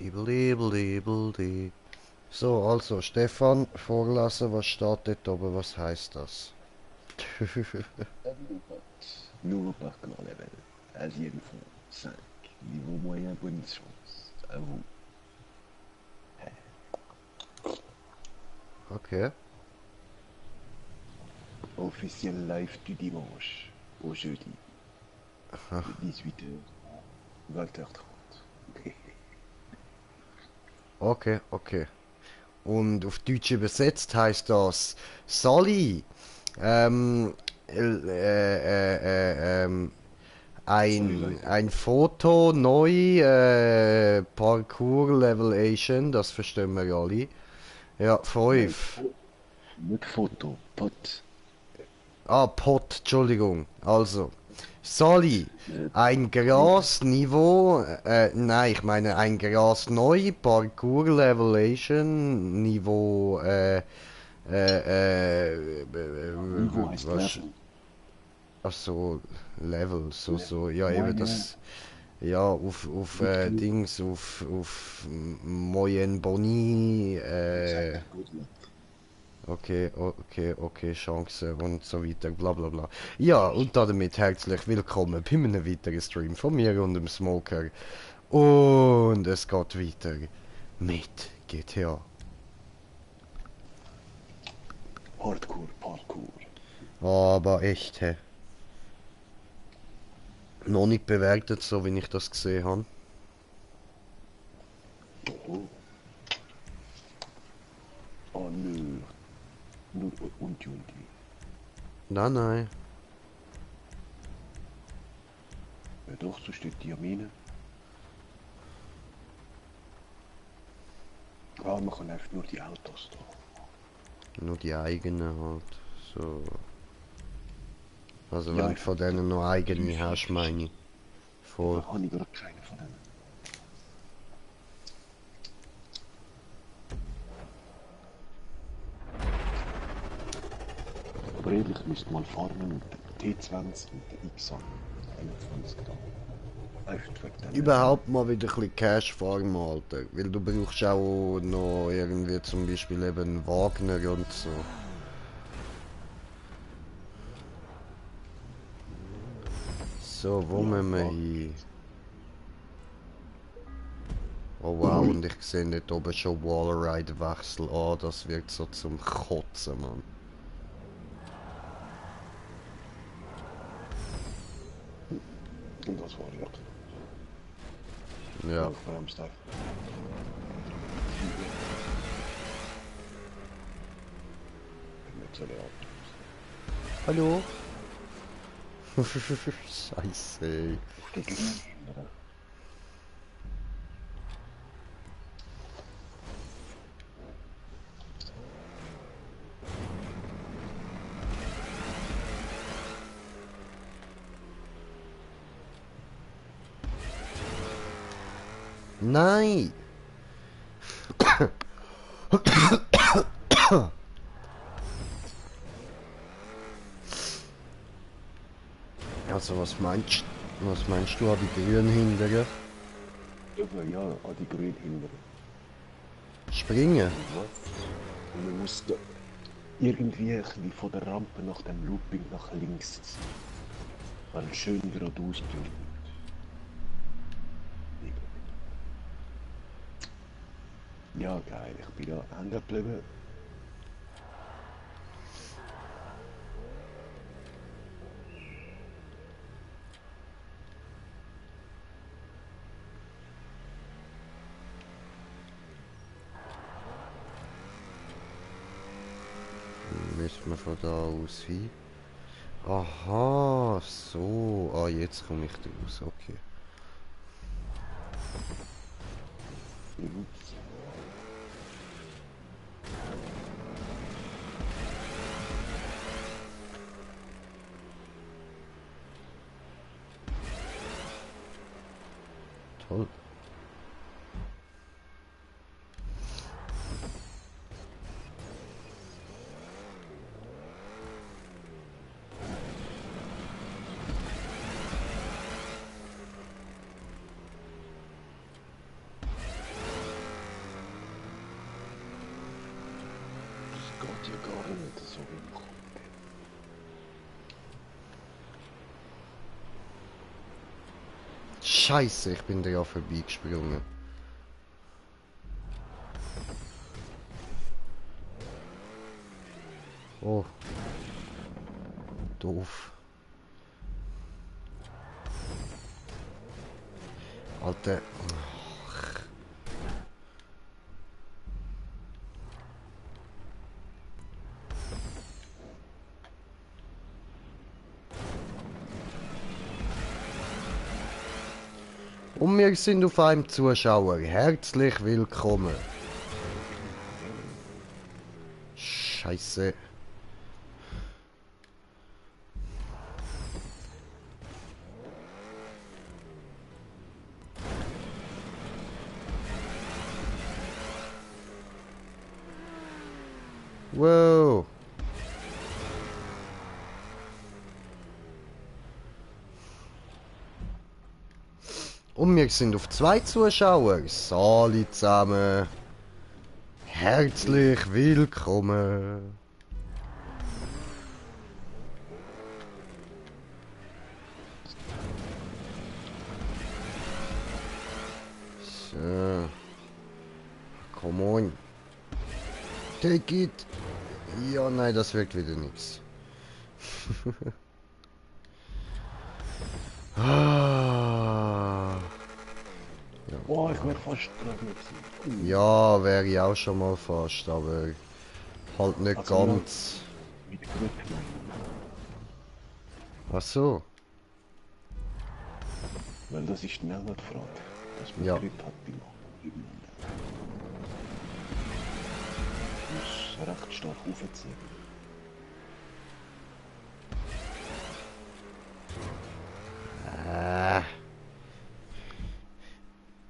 Dibbel-dibbel-dibbel-di. So, also Stefan, vorlassen, was steht dort oben, was heißt das? Nouveau parcours level. Asienne fond 5. Niveau moyen, bonne chance. À vous. Okay. Officiel live du dimanche au jeudi. De 18h à 20h30. Okay, okay. Und auf Deutsch übersetzt heißt das Sally, ähm, Sorry Leute. ein Foto neu, Parkour Levelation, das verstehen wir alle. Ja, Nein, 5. nicht Foto, Pot. Ah, Pot, Entschuldigung. Also, Sally, ein Nicht. Grasniveau, nein, ich meine ein Gras neu, Parkour Levelation, Niveau, Niveau heißt was, Level. ach so, Level, Level. ja, eben Moyen, das, ja, auf gut genug. Dings, auf Moyen Boni, Exactly, good luck. okay, okay, okay, Chance und so weiter, bla bla bla. Ja, und damit herzlich willkommen bei einem weiteren Stream von mir und dem Smoker. Und es geht weiter mit GTA. Hardcore, Parkour. Aber echt, hä? Noch nicht bewertet, so wie ich das gesehen habe. Oh, oh nö. Nur und. Nein, nein. Ja doch, so steht die Amine. Ah, man kann einfach nur die Autos da. Nur die eigenen halt. So. Also Ja, wenn du ich von hab denen noch eigene 3, 4 hast, meine ich. Voll. Da habe ich gerade keine von denen. Aber ehrlich, müsste mal farmen mit der T20 und der XA. 21 da. Einfach wegen den Level. Überhaupt mal wieder ein bisschen Cash farmen, Alter. Weil du brauchst auch noch irgendwie zum Beispiel eben Wagner und so. So, wo Ja, müssen wir Wagner. hin? Oh wow, und ich sehe dort oben schon Wallride-Wechsel. Ah, das wird so zum Kotzen, Mann. Und das war ja. Ja. Oh, vor allem Style. Mit so der Hallo? Scheiße, ey. Auf der Grün, oder? Nein! Also was meinst du an die grünen Hindern? Ja, an die Grün hinten. Springen? Und was? Und man muss da irgendwie ein bisschen von der Rampe nach dem Looping nach links ziehen. Weil schön geradeaus tun. Ja, geil, ich bin da hängen geblieben. Müssen wir von da aus hin? Aha, so. Ah, jetzt komme ich raus, okay. Mhm. Toll. Scheiße, ich bin da ja vorbeigesprungen. Oh. Doof. Alter. Und wir sind auf einem Zuschauer. Herzlich willkommen. Scheiße. Wow. Und wir sind auf 2 Zuschauer. Sali zusammen. Herzlich willkommen. So. Come on. Take it. Ja, nein, das wirkt wieder nichts. Ah. Ja. Boah, ich wäre fast dran gewesen. Ja, wäre ich auch schon mal fast, aber halt nicht Also, ganz. Mit Glück, nein. Ach so. Weil das ist schnell nicht gefragt, dass man Ja. Grip hat im muss recht stark aufziehen.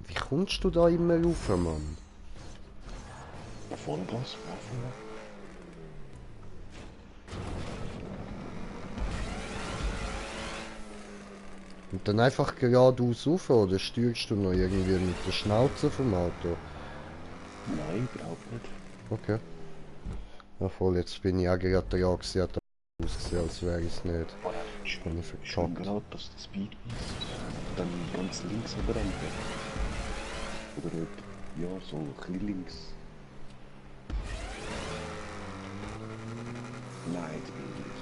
Wie kommst du da immer rauf, Mann? Vollgas, Vollgas. Und dann einfach geradeaus rauf, oder steuerst du noch irgendwie mit der Schnauze vom Auto? Nein, überhaupt nicht. Okay. Ja voll, jetzt bin ich auch gerade dran gewesen, hat ausgesehen, als wäre es nicht. Aber Bin ich schön verkackt. gerade, dass der Speed ist. Dann ganz links an der Rampe. Oder nicht? Ja, so ein bisschen links. Nein, jetzt bin ich nicht.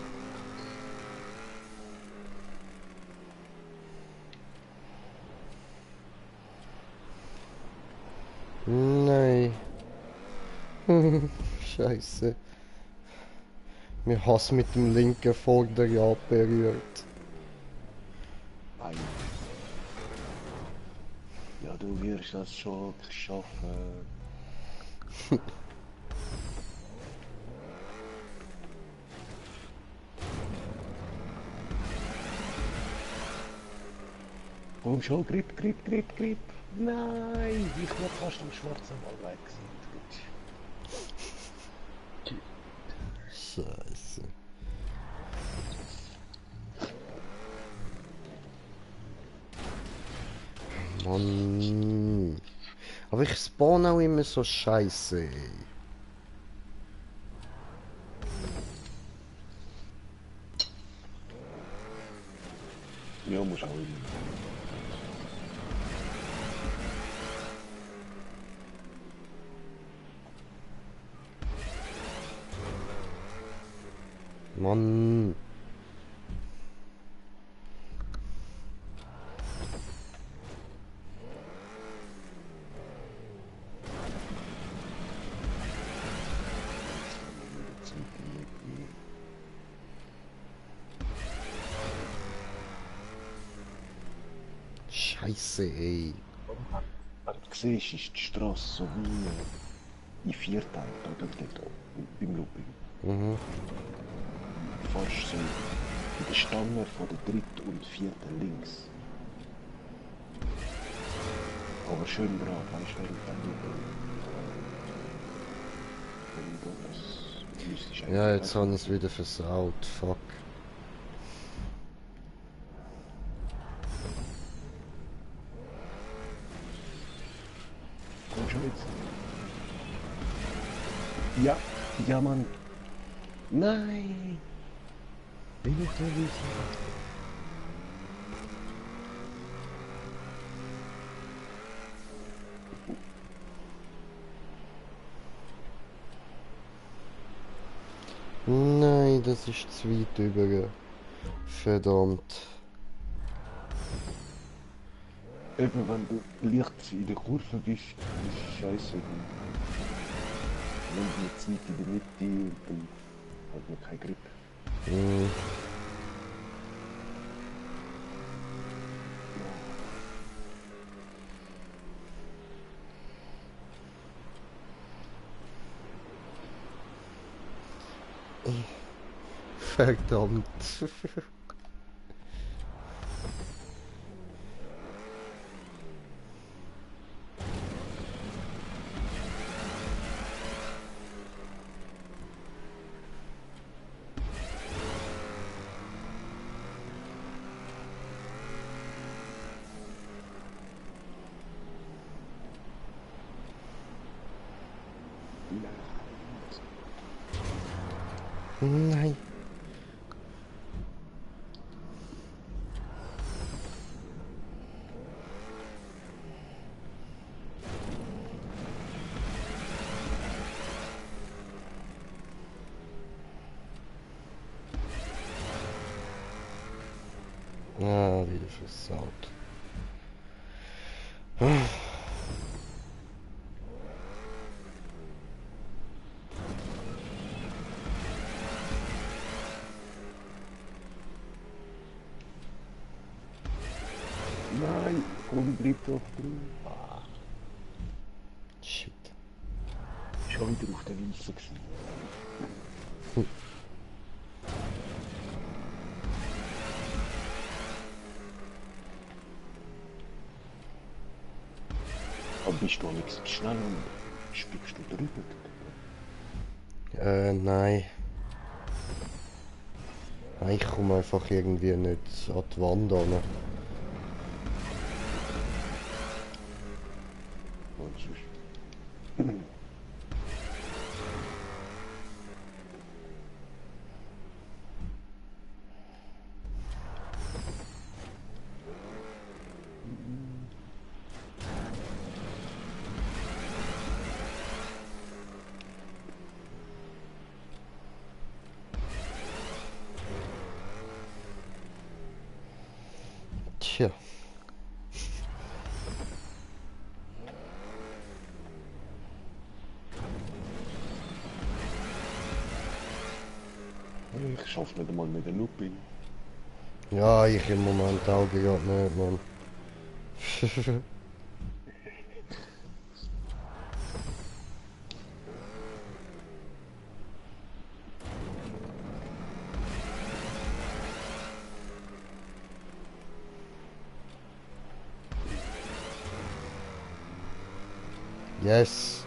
Nein. Scheiße. Mir Hass mit dem linken Vorderrad berührt. Ei. Ja, du wirst das schon schaffen. Komm schon, Grip, Grip, Grip, Grip. Nein, ich war fast am schwarzen Ball weg. Scheiße. Mann. Aber ich spawn auch immer so scheiße, ey. Ja, muss auch immer. Mann. Scheiße, ey. Wenn du siehst, ist die Straße so wie in 4 Teilen, oder dort beim Looping. Mhm. Du fährst so in der Stange von der 3. und 4. links. Aber schön gerade, weißt du, wenn du das müsstest Ja, eigentlich jetzt habe ich es wieder versaut. Fuck. Komm schon jetzt. Ja, ja Mann. Nein! Bin noch der Wiese. das ist zu weit über. Verdammt. Eben, wenn du leicht in der Kurve bist, ist es scheiße. Wenn du jetzt nicht in der Mitte, dann hat man keinen Grip. Hm. Verdammt. Nein. Ah, wieder versaut. Nein, komm, bleib doch drin. Shit. Schon wieder auf der Wiese gewesen. Aber bist du nichts schnell und spickst du drüber? Nein. Nein, ich komme einfach irgendwie nicht an die Wand ran. Und sonst. Tja. Ich schaff's nicht einmal mit der Looping. Ja, ich im Moment auch gerade nicht, Mann. Yes.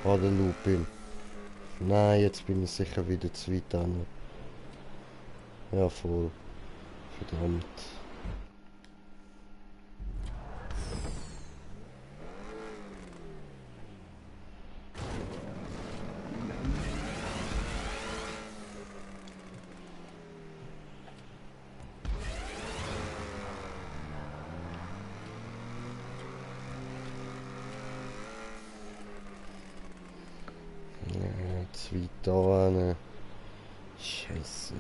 Oh, der Lupin. Nein, jetzt bin ich sicher wieder zu weit an. Ja, voll. Verdammt. Ja, zu weit da hin. Scheiße.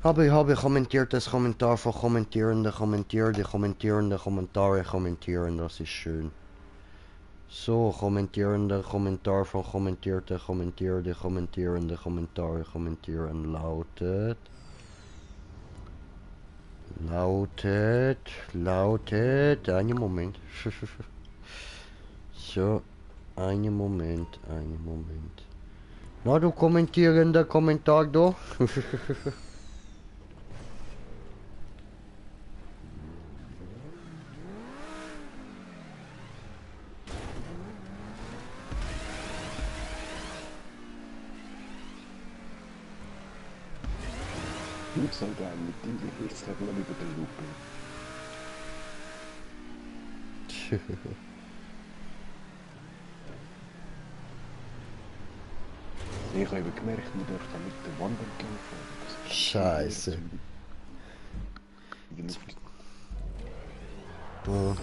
Aber ich habe kommentiert, das Kommentar von Kommentierenden kommentiert, die kommentierende Kommentare kommentieren, das ist schön. So, kommentierende Kommentar von kommentierte, kommentierte, kommentierende Kommentare kommentieren lautet... Einen Moment. So, einen Moment. Na, du kommentierender Kommentar da? Ich soll gerne mit dem jetzt reden wir über den Looping. Ich habe eben gemerkt, man darf da mit der Wand entgegenfahren. Scheiße. In der Luft. Ja.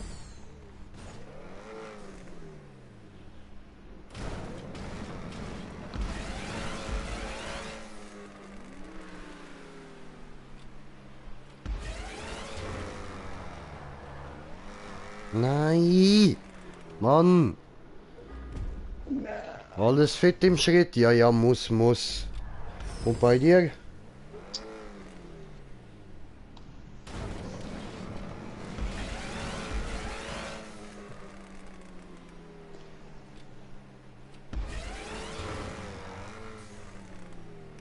Nein! Mann! Alles fit im Schritt? Ja, ja, muss. Und bei dir?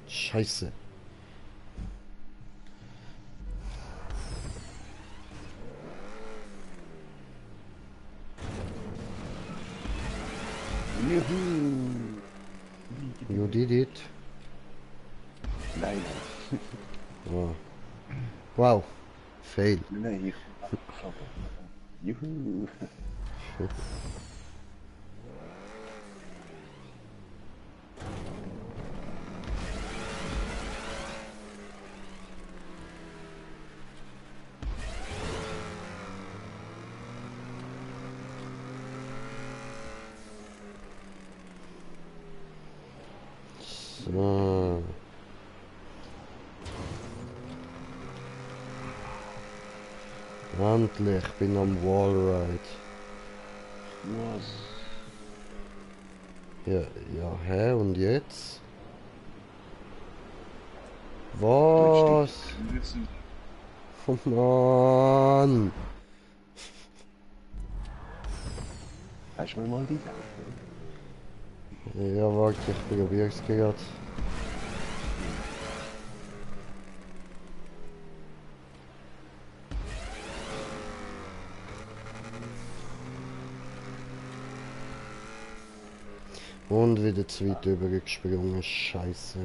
Scheiße. Juhu. You did it. Nein, Oh. Wow. Fail. nein, ich bin abgeflogen. Juhu. So. Endlich bin am Wallride. Was? Ja, ja, hä? Und jetzt? Was? Oh Mann! Hast du mir mal die Ja, warte, ich probier's gerade. Und wieder zu weit übergesprungen, scheiße.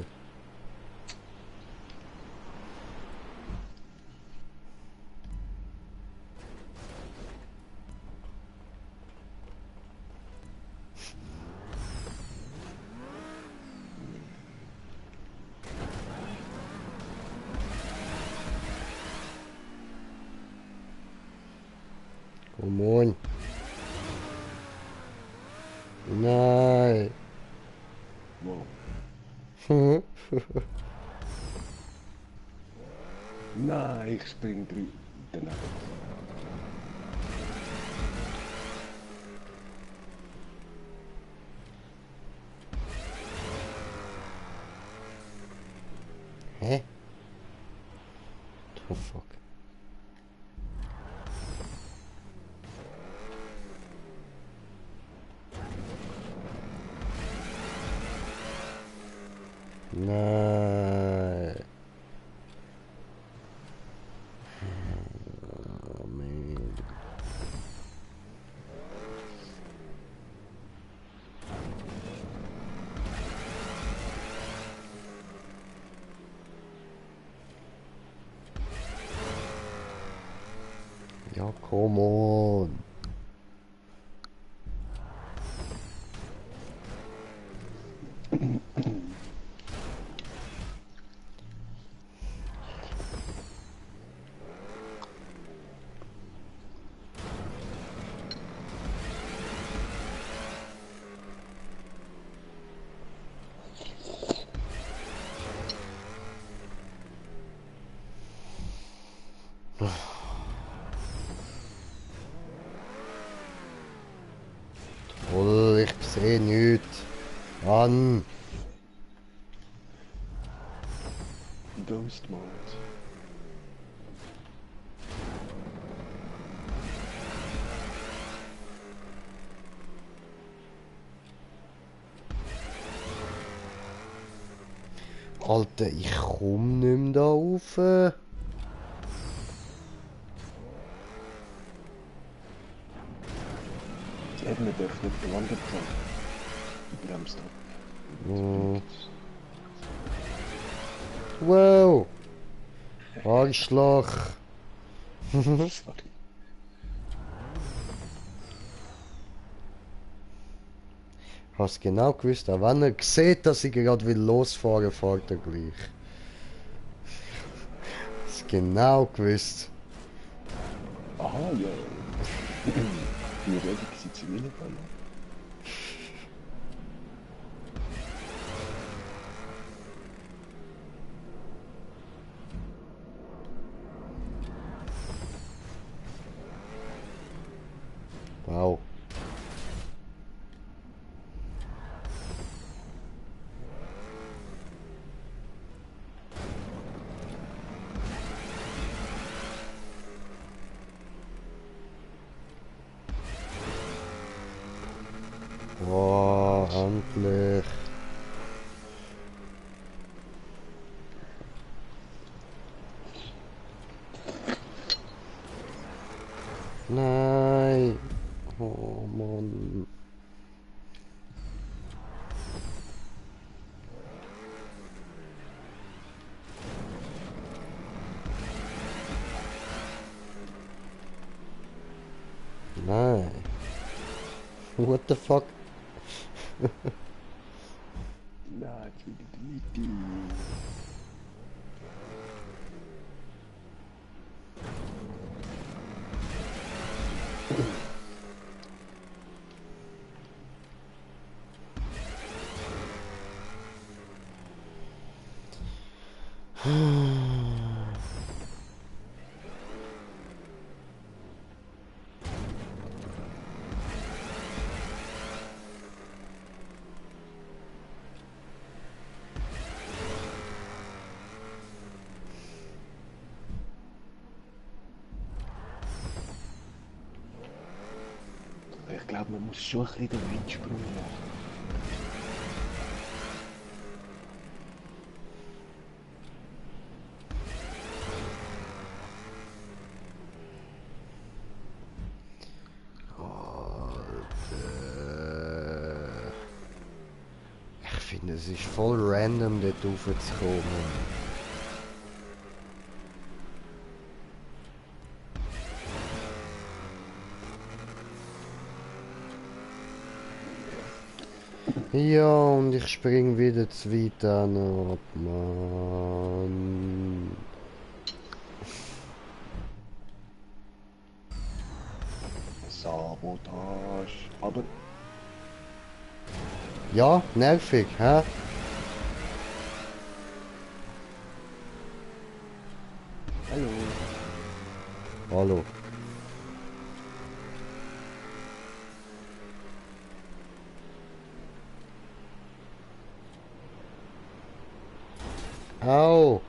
Oh moin. Nein. Wow. Nein, ich spring daneben. Hä? Oh fuck. Nein. Oh man. Ja, come on. Toll, ich sehe nichts. An. Ghost Mode. Alter, ich komm nicht mehr da rauf. Die Ebene darf nicht bewandert sein. Die bremst ab. Mm. Wow. Arschloch. Sorry. Hast genau gewusst, auch wenn er sieht, dass ich gerade will losfahren, fährt er gleich. Hast genau gewusst. Aha, ja. Wir reden sie zu mir gefallen. Wow. Boah, endlich. Nein. Oh Mann. Nein. What the fuck? Na, jetzt will ich die. Ich glaube, man muss schon ein bisschen den Weitsprung machen. Ich finde, es ist voll random, dort raufzukommen. Ja, und ich spring wieder zu weit an, ab, Mann. Sabotage. Aber Ja, nervig, hä? hallo. Hallo. Au!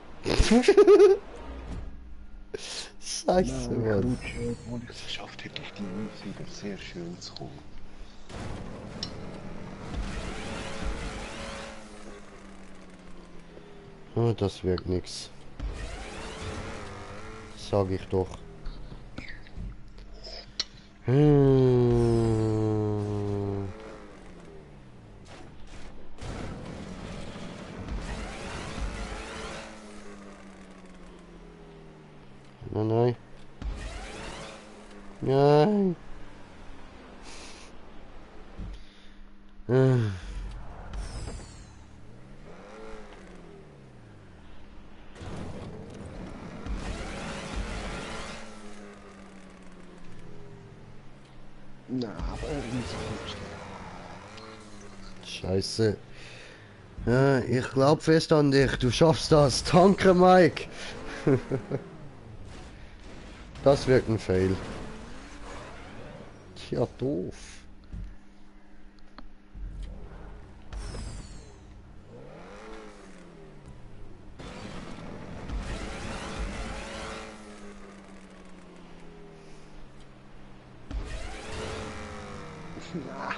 Scheiße, Nein, ich Mann. rutsche, obwohl ich es geschafft hätte, auf die Münze wieder sehr schön zu kommen. Oh, das wird nix. Sag ich doch. Hm. Nein, nein. Nein. Äh. Na, aber wieso rutscht Scheiße. Ja, ich glaub fest an dich. Du schaffst das. Danke, Mike. Das wird ein Fail. Tja, doof. Na.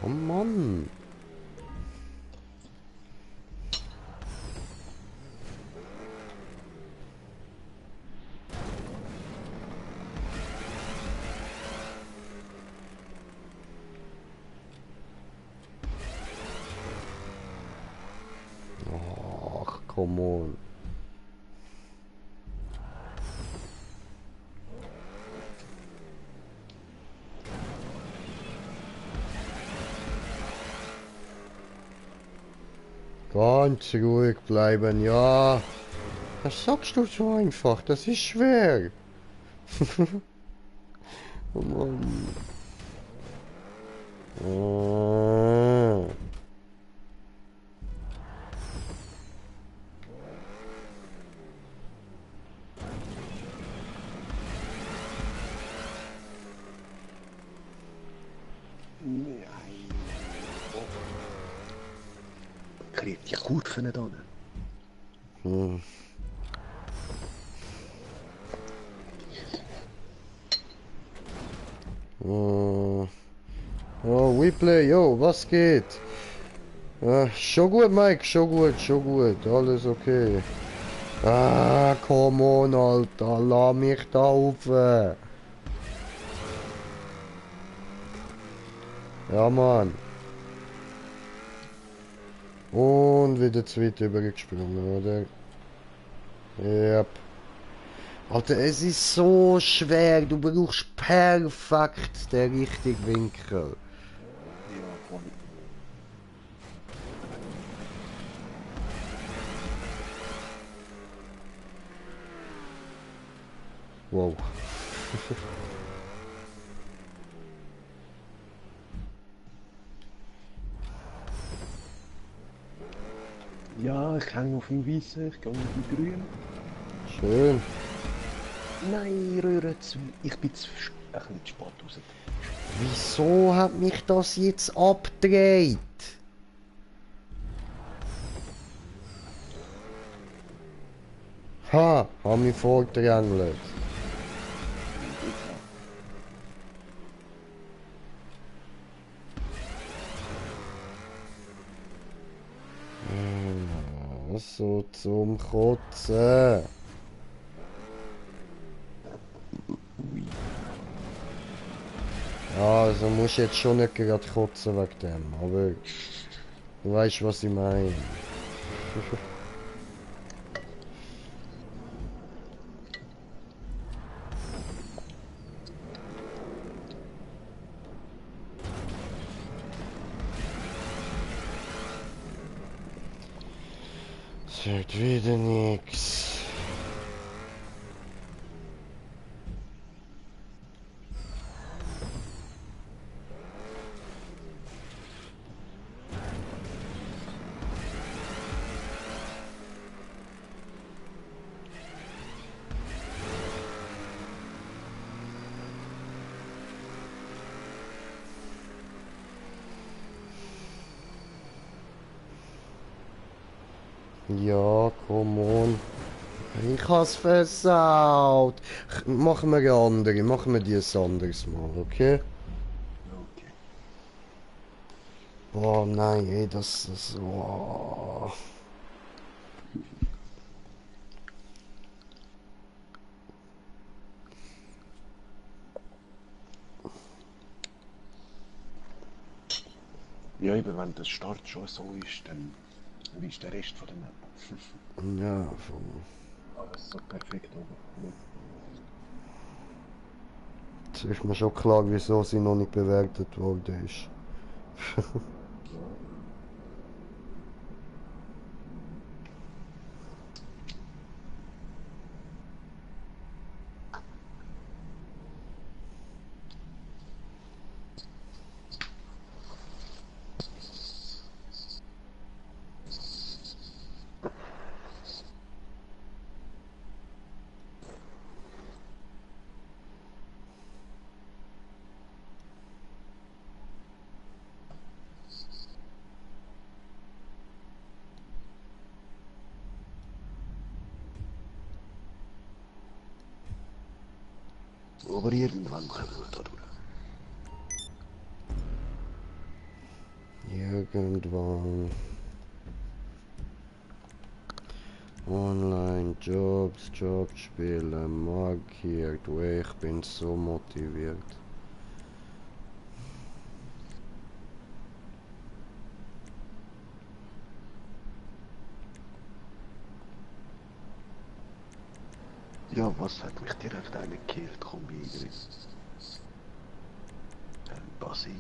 Oh Mann. Ach, come on. Ganz ruhig bleiben, ja. Das sagst du so einfach, das ist schwer. Oh Mann. Ah. kriegt die Kurve nicht an. Hm. Oh, Weplay, yo, was geht? Schon gut, Mike, schon gut, alles okay. Ah, come on, Alter, lass mich da auf. Ja, Mann. Und wieder zweit übergesprungen, oder? Yep. Alter, es ist so schwer, du brauchst perfekt den richtigen Winkel. Ja, voll. Wow. Ja, ich hänge auf dem Weißen, ich gehe auf die Grün. Schön. Nein, Röhre zu. Ich bin ein bisschen zu spät raus. Wieso hat mich das jetzt abgedreht? Ha, hab mich vorgedrängelt. So zum Kotzen. Ja, also musst jetzt schon nicht gerade kotzen wegen dem, aber du weißt, was ich meine. Es wird wieder nix. Ja, come on. Ich has versaut. Machen wir eine andere, machen wir die ein anderes Mal, okay? Okay. Boah, nein, ey, das, oh. Ja, eben, wenn der Start schon so ist, dann wie ist der Rest von der Map? Ja, voll. Alles so perfekt oben. Jetzt ist mir schon klar, wieso sie noch nicht bewertet worden ist. Aber irgendwann kommen wir da durch. Irgendwann. Online, Jobs, Jobs spielen, markiert. Wow, ich bin so motiviert. Ja, was hat mich direkt eine gekillt? Komm wieder. Passiv.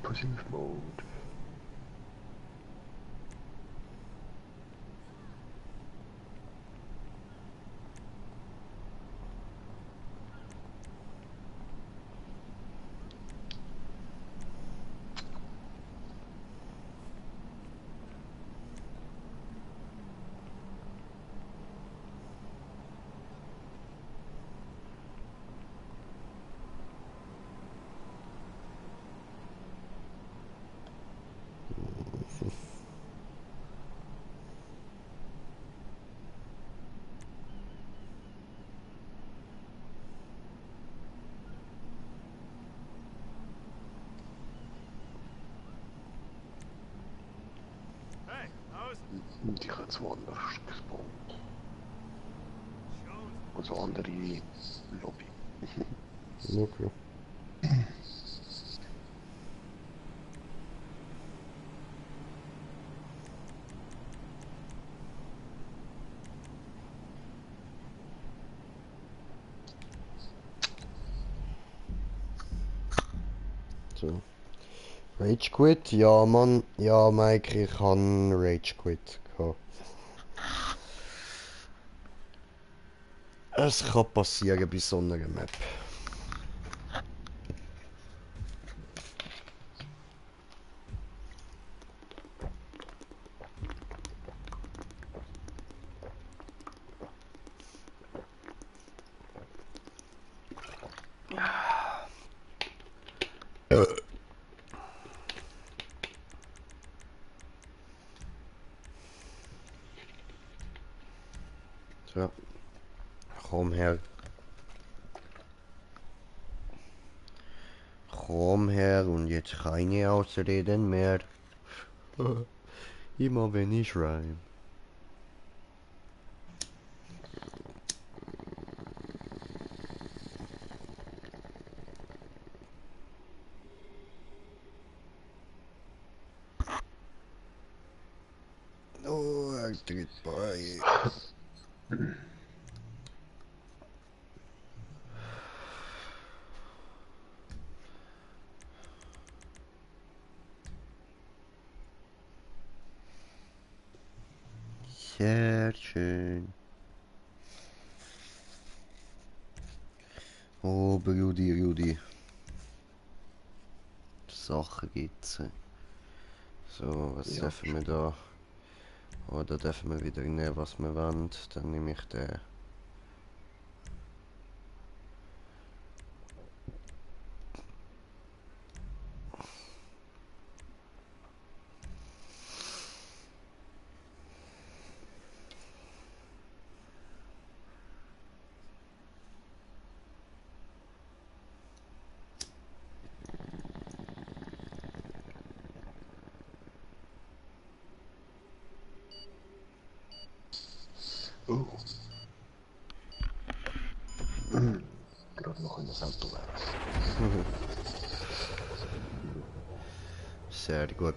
Passiv Mode. Und ich habe jetzt woanders gespawnt. Also andere Lobby. Okay. So. Rage Quit? Ja, Mann. Ja, Mike, ich kann Rage Quit gehabt. Es kann passieren bei so einer Map. So, komm her. Komm her und jetzt keine Ausreden mehr. Immer wenn ich reim. Oh, er tritt bei. Sehr schön. Oh, Brudi, Rudi. Sachen gibt's. So, was Ja, dürfen wir da? Oh, da dürfen wir wieder nehmen, was wir wollen. Dann nehme ich den. oh. Gerade noch in das Auto raus. Sehr gut.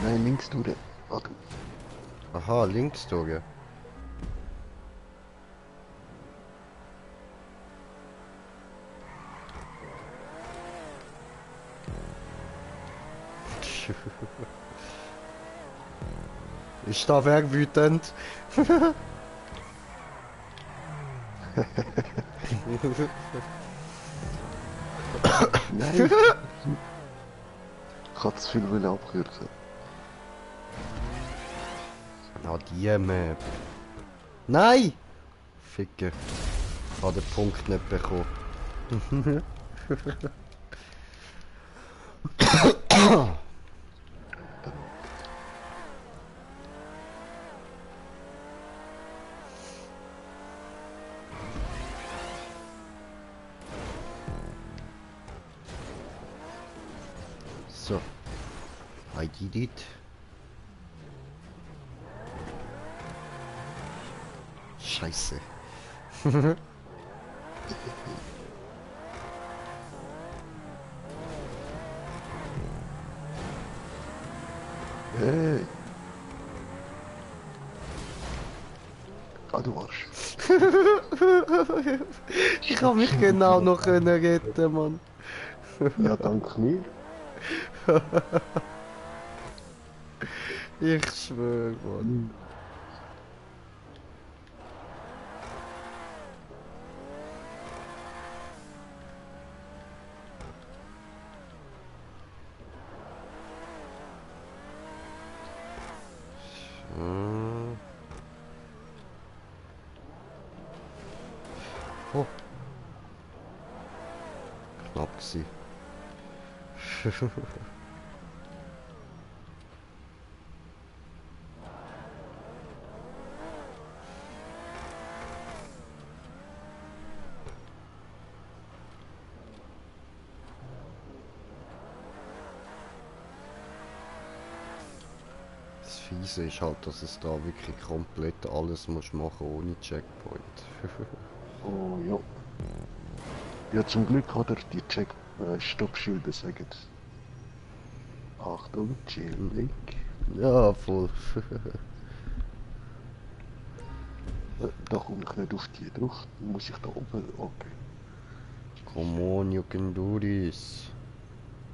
Nein, links durch. Warte. Aha, links durch. Ist da wer wütend? Nein! Ich kann zu viel abkürzen. Ah, die Map. Nein! Ficke. Ich habe den Punkt nicht bekommen. So. I did it. Scheiße. Hey! Ah, du Arsch. Ich habe mich genau noch können retten, Mann. Ja, dank mir. Ich schwöre, Mann. Hm. Oh. Knapp gewesen. fiese ist halt, dass es da wirklich komplett alles muss machen ohne Checkpoint. Oh ja. Ja, zum Glück hat er die Stoppschilder sagen. Achtung, chill weg. Ja, voll. Da komme ich nicht auf die drauf. Muss ich da oben? Okay. Come on, you can do this.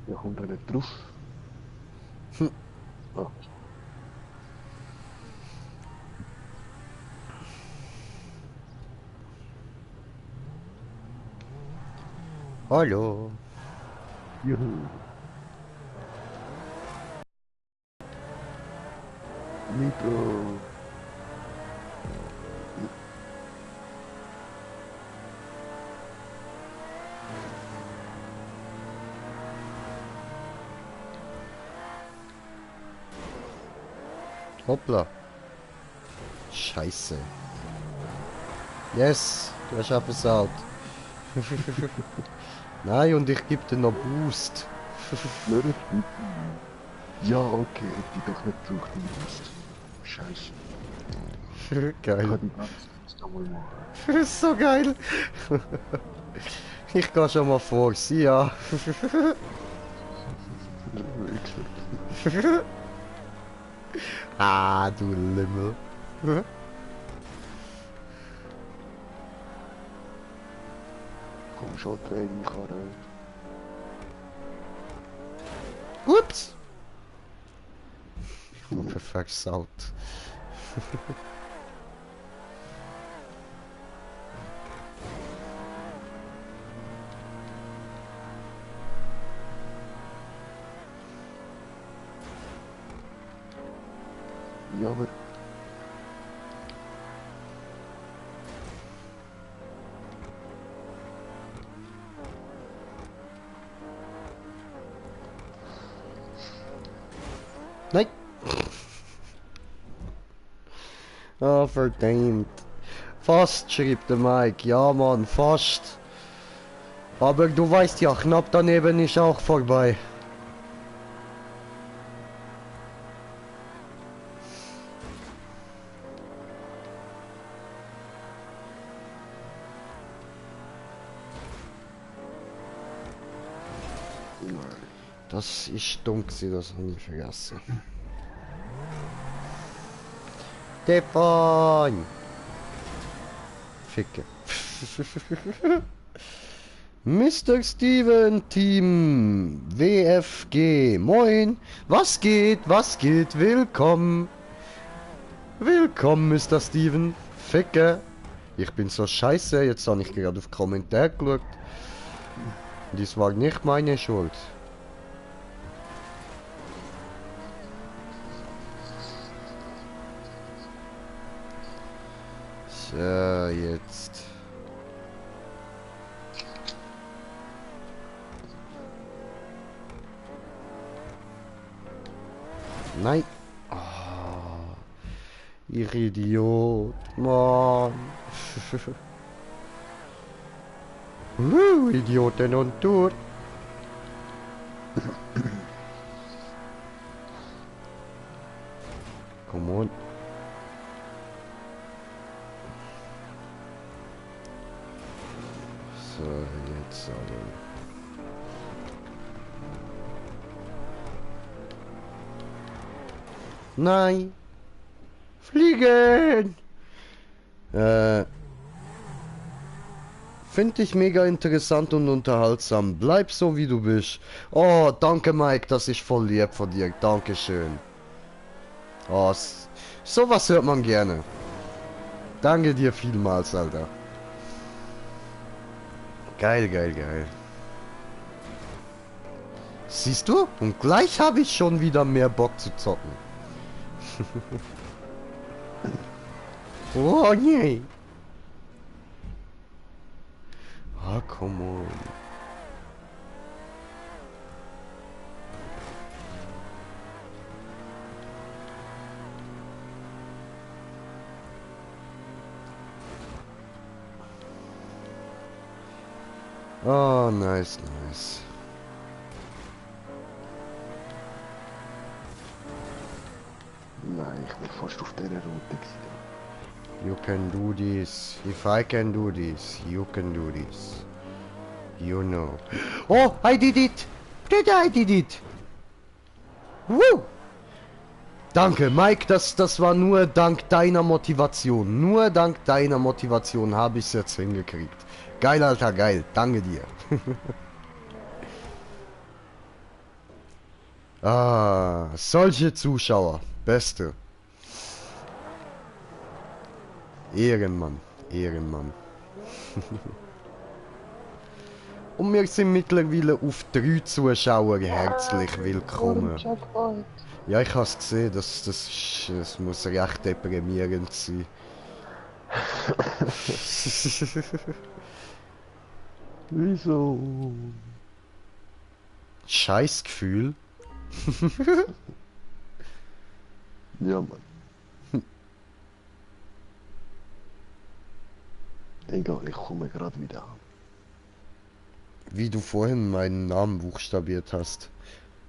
Ja, kommt da nicht drauf. Ah. Hallo. Juhu. Nitro. Hoppla. Scheiße. Yes, du hast abgesaut. Nein, und ich gebe dir noch Boost. Ja, okay, hätte ich doch nicht gebraucht, den Boost. Scheiße. Ich Geil. kann die ganze Boost einmal machen. Das ist so geil. Ich gehe schon mal vor. Sie ja. Ah, du Lümmel. Komm schon, Training-Karre. Ups. Ich bin versaut. Ja, aber... Nein. Ah, verdammt. Fast, schrieb der Mike. Ja, Mann, fast. Aber du weißt ja, knapp daneben ist auch vorbei. Das ist dumm gewesen, das habe ich vergessen. Stefan! Ficke. Mr. Steven Team WFG. Moin. Was geht? Was geht? Willkommen. Willkommen, Mr. Steven. Ficke. Ich bin so scheiße. Jetzt habe ich gerade auf Kommentar geschaut. Dies war nicht meine Schuld. So, jetzt. Nein. Oh, ihr Idiot. Mann. Idioten und Tod. Come on. So, jetzt aber. Nein! Fliegen! Finde ich mega interessant und unterhaltsam. Bleib so wie du bist. Oh, danke Mike, das ist voll lieb von dir. Dankeschön. Oh, sowas hört man gerne. Danke dir vielmals, Alter. Geil, geil, geil. Siehst du? Und gleich habe ich schon wieder mehr Bock zu zocken. Oh nee. Ah, come on. Oh, nice, nice. Nein. Ich bin fast auf dieser Route gewesen. You can do this. If I can do this, you can do this. You know. Oh, I did it! I did it! Woo! Danke, Mike, das war nur dank deiner Motivation. Nur dank deiner Motivation habe ich es jetzt hingekriegt. Geil, Alter, geil. Danke dir. Ah, solche Zuschauer. Beste. Ehrenmann. Ehrenmann. Und wir sind mittlerweile auf 3 Zuschauer herzlich willkommen. Ja, ich habe es gesehen, das muss recht deprimierend sein. Wieso? Scheißgefühl. Ja, Mann. Egal, ich komme gerade wieder an. Wie du vorhin meinen Namen buchstabiert hast.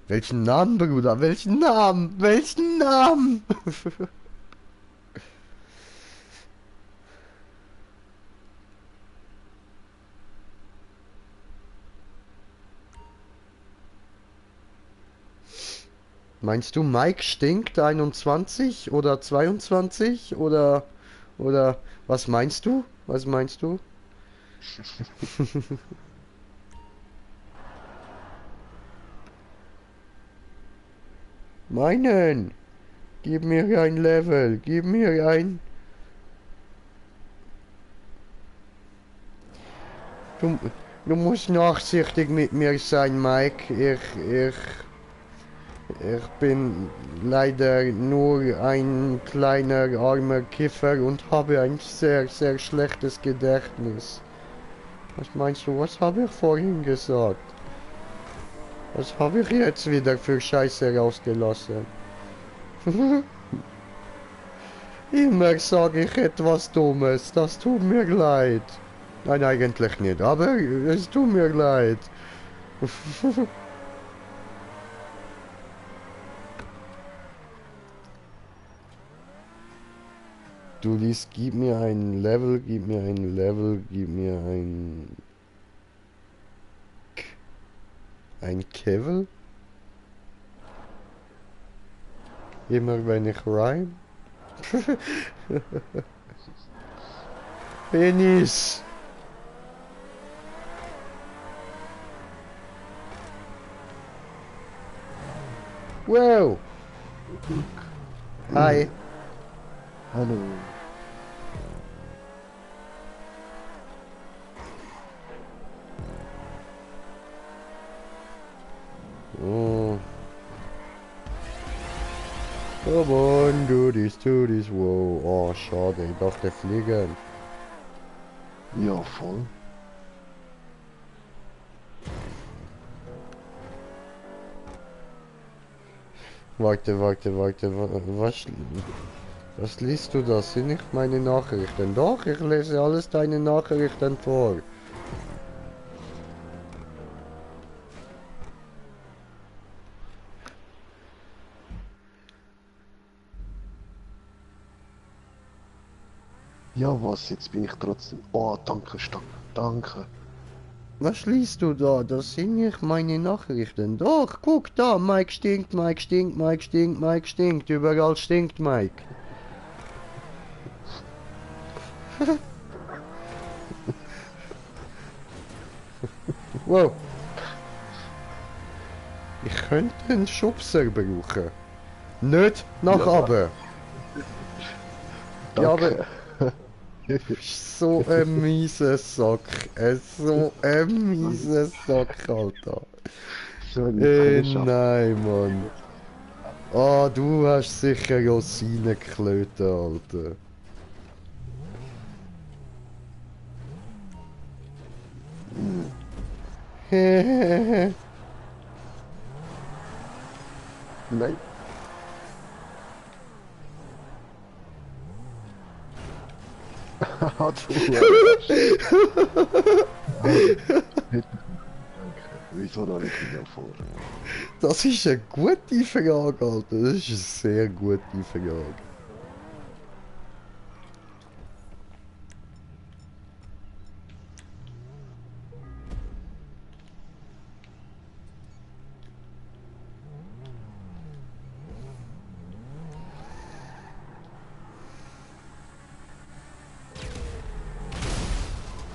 Welchen Namen, Bruder? Welchen Namen? Welchen Namen? Meinst du Mike stinkt 21 oder 22 oder was meinst du? Was meinst du? Meinen! Gib mir ein Level, gib mir ein... Du musst nachsichtig mit mir sein, Mike. Ich bin leider nur ein kleiner armer Kiffer und habe ein sehr, sehr schlechtes Gedächtnis. Was meinst du, was habe ich vorhin gesagt? Was habe ich jetzt wieder für Scheiße rausgelassen? Immer sage ich etwas Dummes, das tut mir leid. Nein, eigentlich nicht, aber es tut mir leid. Du liest, gib mir ein Level, gib mir ein Level, gib mir ein Kevel? Immer wenn ich rhyme? Penis! Wow! Hi! Hallo. Oh. Come on, do this, wow. Oh, schade, ich dachte fliegen. Ja, voll. Warte, was liest du da? Sind nicht meine Nachrichten? Doch, ich lese alles deine Nachrichten vor. Ja, was? Jetzt bin ich trotzdem... Oh, danke, Stock. Danke. Was liest du da? Das sind nicht meine Nachrichten. Doch, guck da, Mike stinkt, Mike stinkt, Mike stinkt, Mike stinkt. Überall stinkt Mike. Wow. Ich könnte einen Schubser brauchen. Nicht nach oben. Ja, aber... So ein mieser Sack. So ein mieser Sack, Alter. Nein, Mann. Ah, du hast sicher Rosinen geklötet, Alter. Nein. Wieso noch nicht wieder vor? Das ist eine gute Frage, Alter. Das ist eine sehr gute Frage.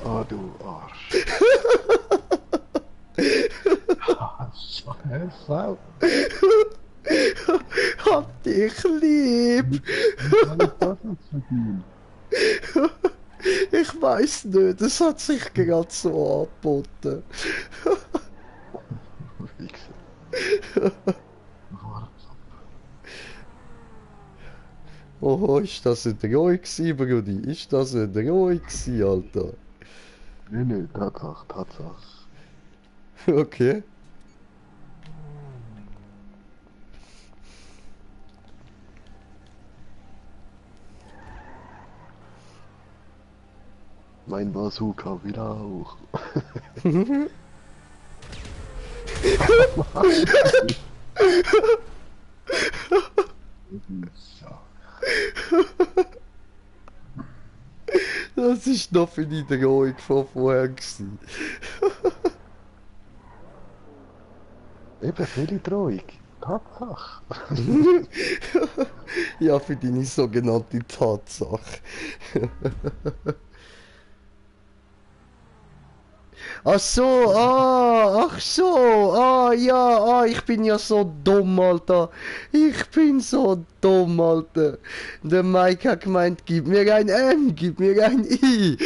Ah, du Arsch. Scheiße. Hab dich lieb! Wie kann ich das jetzt verdienen? Ich weiß nicht, es hat sich gerade so angeboten. Wichser. Warte. Oh, ist das ein Drohung gewesen, Brudi? Ist das ein Drohung gewesen, Alter? Nee, nee, Tatsache, Tatsache. Okay. Mein Bazooka wieder hoch. Ja. Das ist noch für die Drohung von vorher gewesen. Eben, viele Drohung. Tatsache. Ja, für deine sogenannte Tatsache. Ach so, ach so, ja, ich bin ja so dumm, Alter. Ich bin so dumm, Alter. Der Mike hat gemeint, gib mir ein M, gib mir ein I.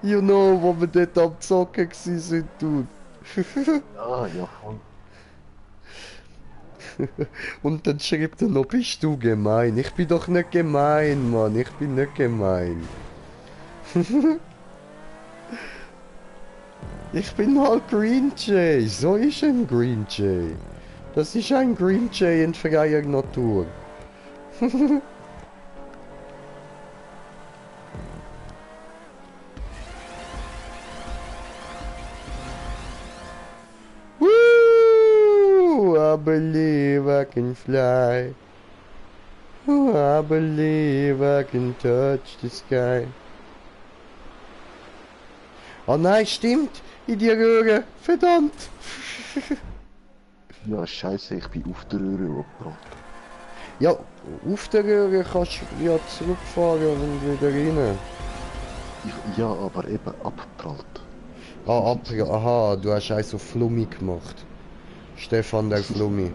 You know, wo wir dort am Zocken gsi sind, du. Ah, ja, voll. Und dann schreibt er noch, bist du gemein? Ich bin doch nicht gemein, Mann, ich bin nicht gemein. Ich bin halt Green Jay, so ist ein Green Jay. Das ist ein Green Jay in freier Natur. Woo! I believe I can fly. Oh, I believe I can touch the sky. Oh nein, stimmt! In die Röhre! Verdammt! Ja, scheiße, ich bin auf der Röhre abgebrannt. Ja, auf der Röhre kannst du ja zurückfahren und wieder rein. Ja, aber eben abgeprallt. Ah, aha, du hast eins auf Flummi gemacht. Stefan der Flummi.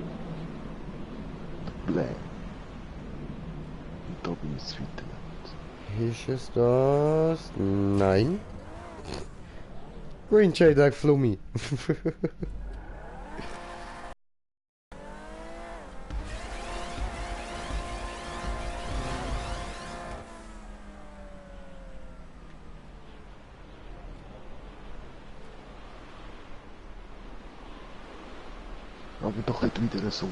Bläh. Und da bin ich es weiter. Ist es das? Nein. Green Jay der Flummi. Aber doch nicht wieder so.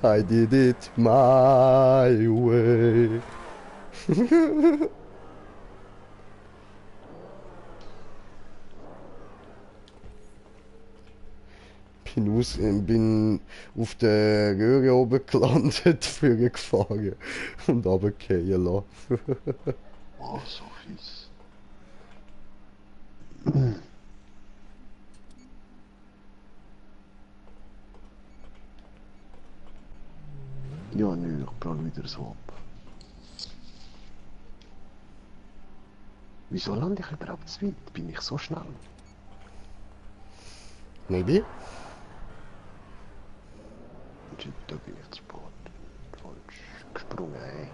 I did it my way. Bin auf der Röhre oben gelandet, für gefahren und runtergefallen lassen. Oh, so fies. Ja, nö, ich prall wieder so ab. Wieso lande ich überhaupt zu weit? Bin ich so schnell? Maybe? Shit, da bin ich zu spät. Falsch gesprungen, ey.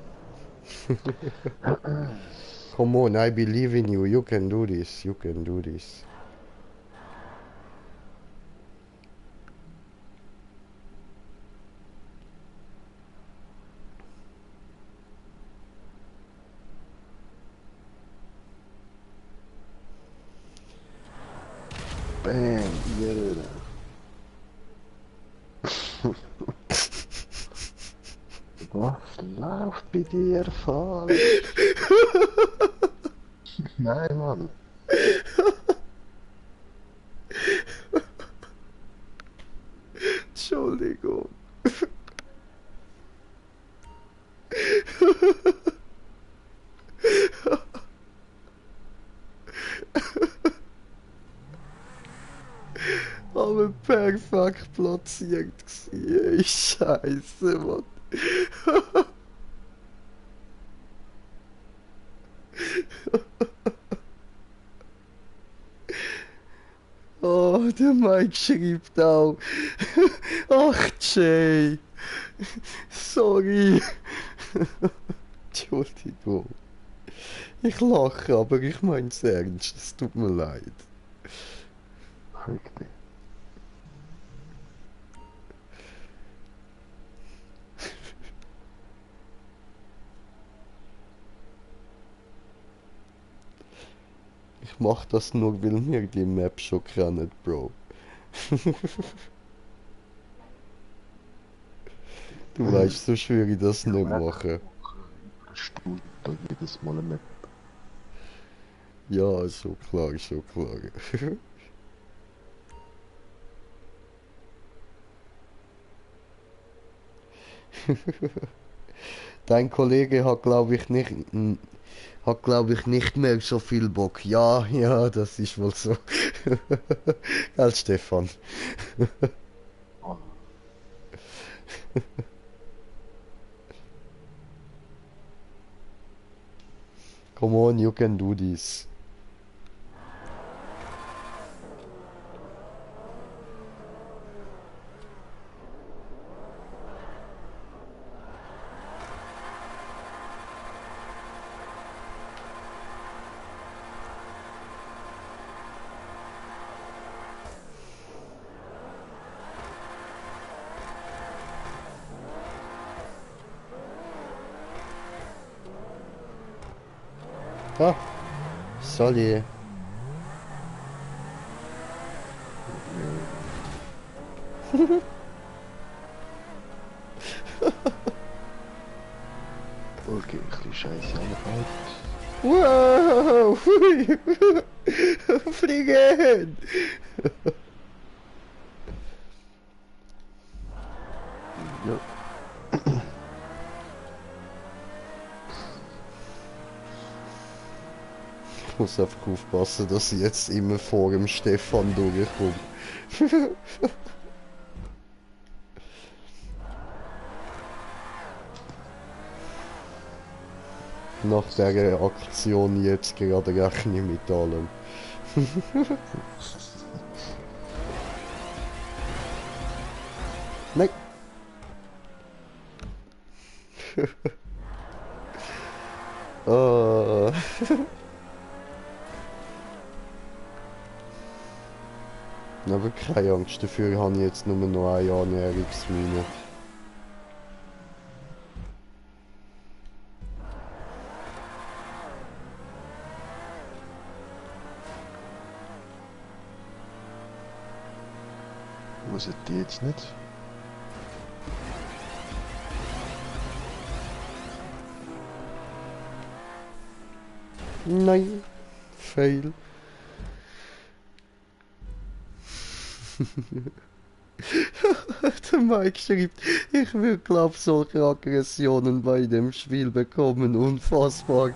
Come on, I believe in you. You can do this. You can do this. Bam, yeah. Was läuft bei dir falsch? Nein, Mann. Entschuldigung. fuck platziert gewesen. Ey, Scheiße, Mann. Oh, der Mike schreibt auch. Ach, Jay. Sorry. Entschuldigung. Ich lache, aber ich mein's ernst. Es tut mir leid. Richtig. Ich mach das nur, weil wir die Map schon kennen, Bro. Du weißt, so schwer ich das nicht machen. Stunden jedes Mal eine Map. Ja, schon klar, schon klar. Dein Kollege hat, glaube ich, nicht mehr so viel Bock. Ja, ja, das ist wohl so. Gell, Stefan? Oh, Come on, you can do this. Ah, sorry. okay, ein bisschen Scheiße angebaut. Wow! Fliegen! Ja. Ich muss einfach aufpassen, dass ich jetzt immer vor dem Stefan durchkomme. Nach dieser Aktion jetzt gerade rechne ich mit allem. Nein! Ah. Aber keine Angst, dafür habe ich jetzt nur noch eine Annäherungsmine. Wo sind die jetzt nicht? Nein, fail. Der Mike schreibt, ich will glaub solche Aggressionen bei dem Spiel bekommen, unfassbar.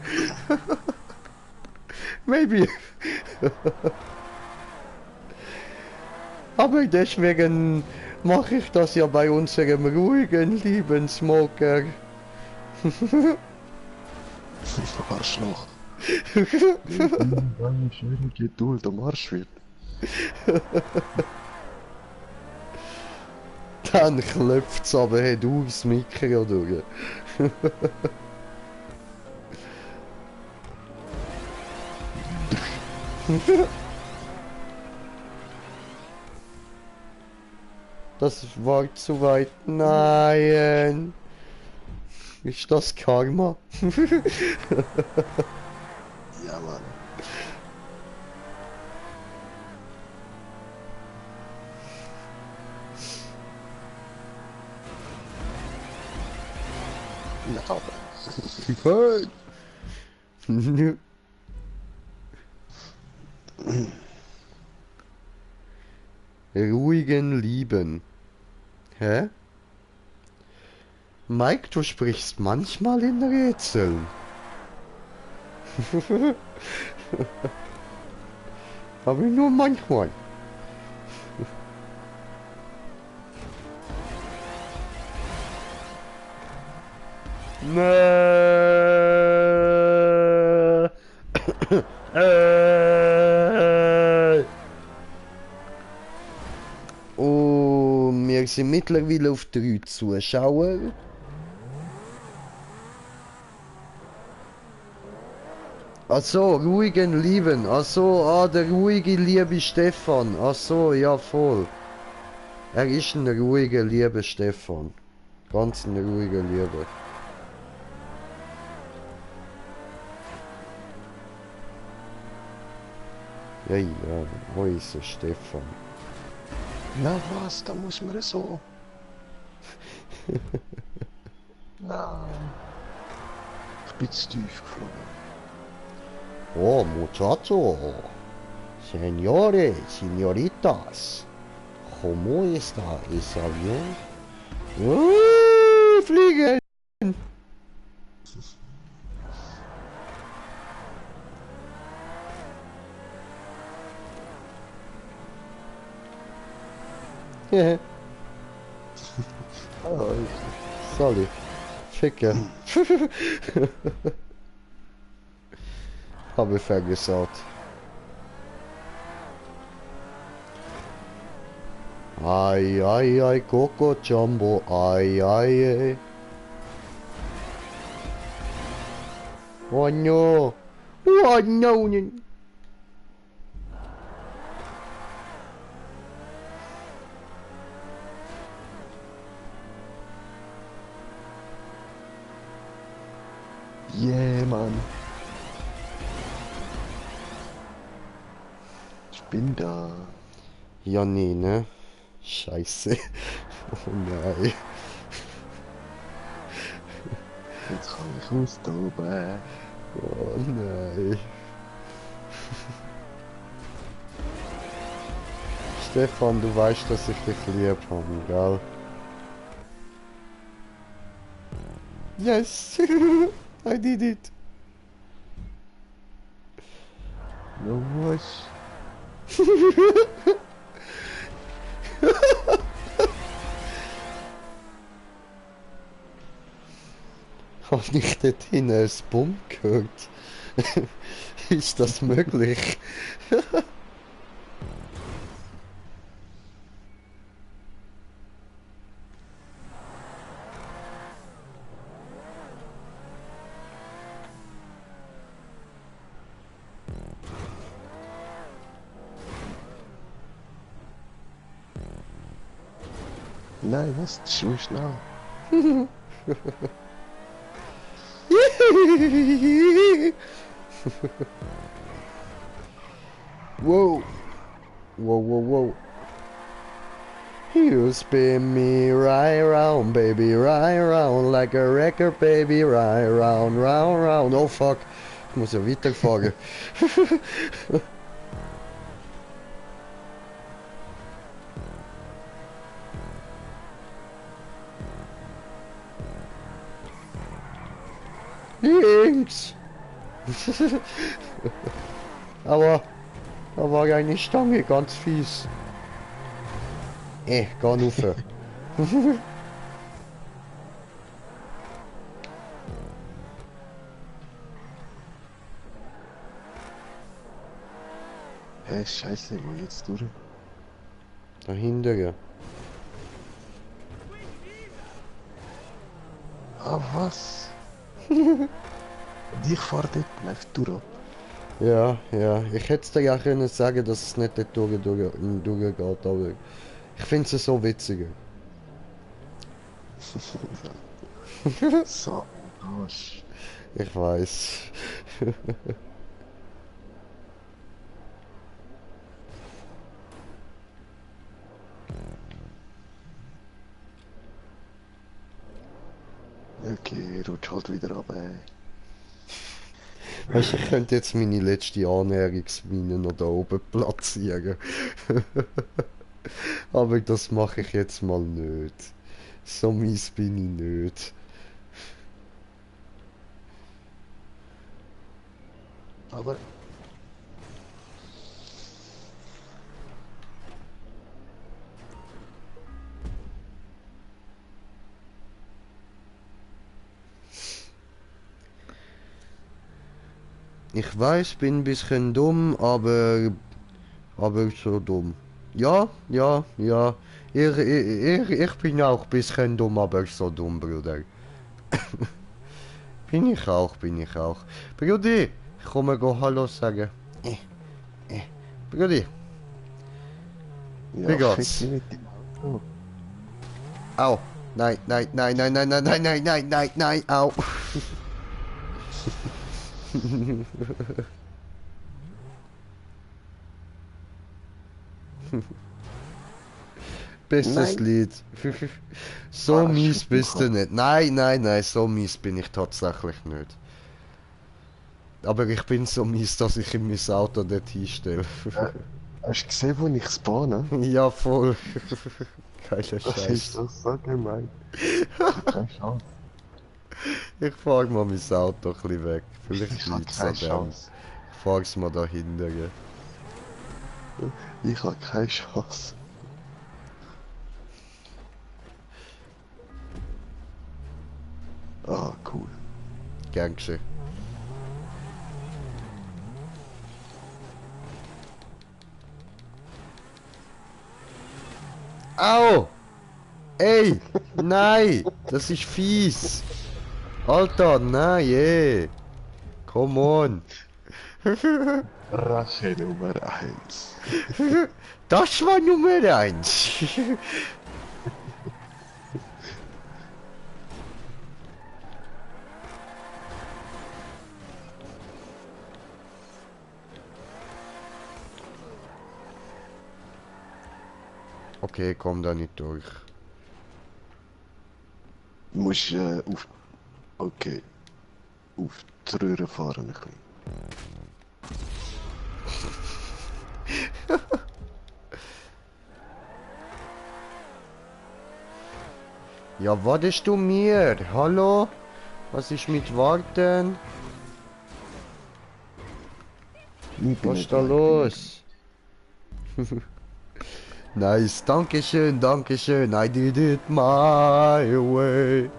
Maybe. Aber deswegen mache ich das ja bei unserem ruhigen, lieben Smoker. Arschloch. Irgendwann schön Geduld am Arsch wird. Dann klopft's aber hey, durchs Mikro durch. Das war zu weit. Nein. Ist das Karma? Ja, Mann. Na, aber. Hey. Ruhigen Lieben. Hä? Mike, du sprichst manchmal in Rätseln. Aber nur manchmal. Nee. Und wir sind mittlerweile auf 3 Zuschauer. Ach so, ruhigen Lieben. Ach so, der ruhige, liebe Stefan. Ach so, ja, voll. Er ist ein ruhiger, lieber Stefan. Ganz ein ruhiger, lieber. Ja, ja, wo ist der Stefan? Na was, da muss man so. Nein. Ich bin zu tief geflogen. Oh, muchacho. Señores, señoritas. ¿Cómo está? ¿Está bien? Fliegen! Sorry. Ficke. Habe vergessen. Ai, ai, ai, Coco Jumbo, ai, ai, ai. Oh no! Oh no! Yeah, Mann. Ich bin da. Ja, nee, ne? Scheiße. Oh nein. Jetzt kann ich austoben. Oh nein. Stefan, du weißt, dass ich dich lieb habe, gell? Yes! I did it! No was? Habe ich dort hinten ein Bumm gehört? Ist das möglich? Nein, was? Das ist schon schnell. Whoa! Whoa, whoa, whoa! You spin me right round, baby, right round, like a record, baby, right round, round, round. Oh fuck, ich muss ja weiterfahren. Links! Aber da war eine Stange, ganz fies. Geh rauf. Hä, scheiße, wo jetzt durch? Dahinter. Ah, was? Und ich fahr dort live durch. Ja, ja. Ich hätte dir ja können sagen, dass es nicht dort durchgeht, aber ich finde es so witziger. So, Arsch. Ich weiß. Okay, rutsch halt wieder runter. Weißt du, ich könnte jetzt meine letzte Annäherungsmine noch da oben platzieren. Aber das mache ich jetzt mal nicht. So mies bin ich nicht. Aber... Ich weiß, bin ein bisschen dumm, aber so dumm. Ja, ja, ja. Ich bin auch ein bisschen dumm, aber so dumm, Bruder. Bin ich auch, bin ich auch. Brudi, komm mal go Hallo sagen. Brudi, wie Ja, fick geht's? dich mit dem Auto. Au. Nein, nein, nein, nein, nein, nein, nein, nein, nein, nein, nein, au. Bestes Nein. Lied. So Was mies für ein bist du Kopf. nicht. Nein, nein, nein, so mies bin ich tatsächlich nicht. Aber ich bin so mies, dass ich in mein Auto dort hinstelle. Hast du gesehen, wo ich spawne? Ja, voll. Geiler Das ist Scheiß. so gemein. Ich hab keine Chance. Ich fahr mal mein Auto ein bisschen weg. Vielleicht Ich hab liegt's keine an dem. Chance. Ich fahr's mal dahinter. Ich hab keine Chance. Ah, cool. Gern geschehen. Au! Ey! Nein! Das ist fies! Alter, nein, ey! Come on! Rache Nummer 1. Das war Nummer eins! Okay, komm da nicht durch. Du musst auf. Okay. Auf die Röhre fahren ein bisschen. Ja, wartest du mir? Hallo? Was ist mit Warten? Ich bin Was nicht ist da weit, bin los? Nice, Dankeschön, Dankeschön. I did it my way.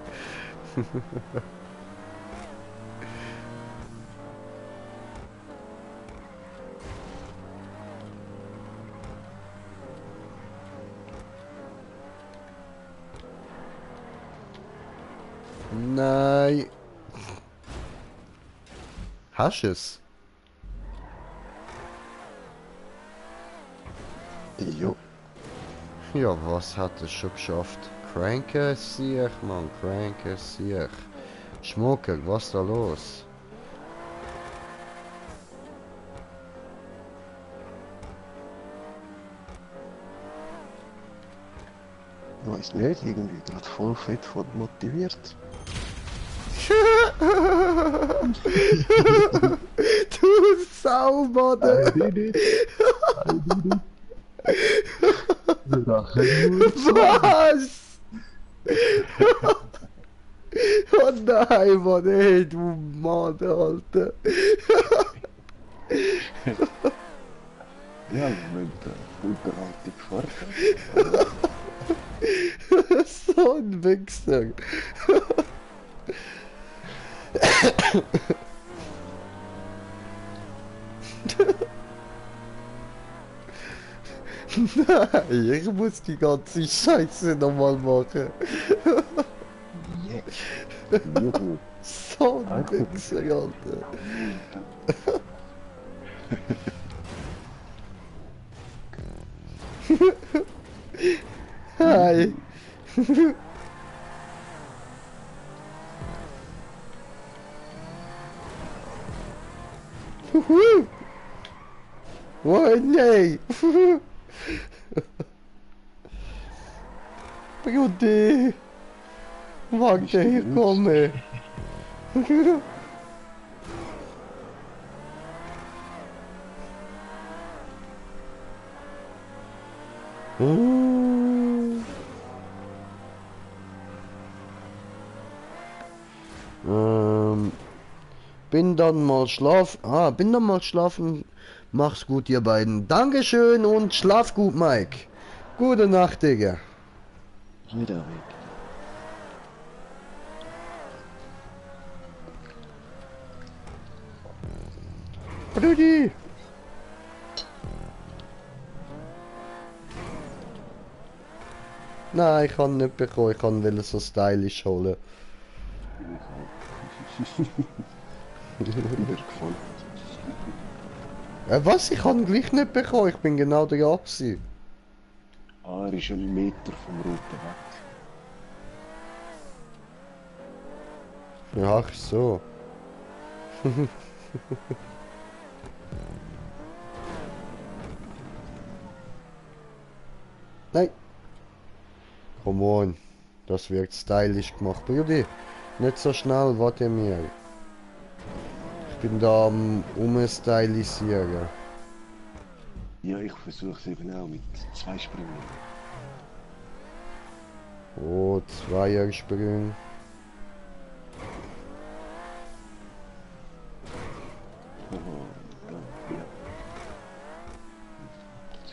Nein. Hast du es? Jo. Ja, was hat es schon geschafft? Cranke sich, Mann, cranke sich. Schmucker, was da los? Ich weiß nicht, irgendwie gerade voll fett voll motiviert. Du Sauber! I did it! I did it! Rache Nummer 2! Was? Oh nein, Mann, ey, du Mann, Alter. Ja, mit Unterhaltung fahren. So ein Wichser. Nein, ich muss die ganze Scheiße nochmal machen. Yeah. Juhu. So ein Wichser, Alter. Hi. Oh nee. Brudi. Warte, ich komme. Bin dann mal schlafen. Bin dann mal schlafen. Mach's gut, ihr beiden. Dankeschön und schlaf gut, Mike. Gute Nacht, Digga. Wieder weg. Brudi! Nein, ich kann nicht bekommen. Ich kann will so stylisch holen. Wieder gefallen. Was? Ich kann ihn gleich nicht bekommen. Ich bin genau der gewesen. Ah, er ist einen Meter vom Roten weg. Ach so. Nein. Come on. Das wird stylisch gemacht. Brudi, nicht so schnell, warte mir. Ich bin da am Umstylisieren. Ja, ich versuche es eben auch mit 2 Sprüngen. Oh, Zweiersprung. Oh, danke. Ja.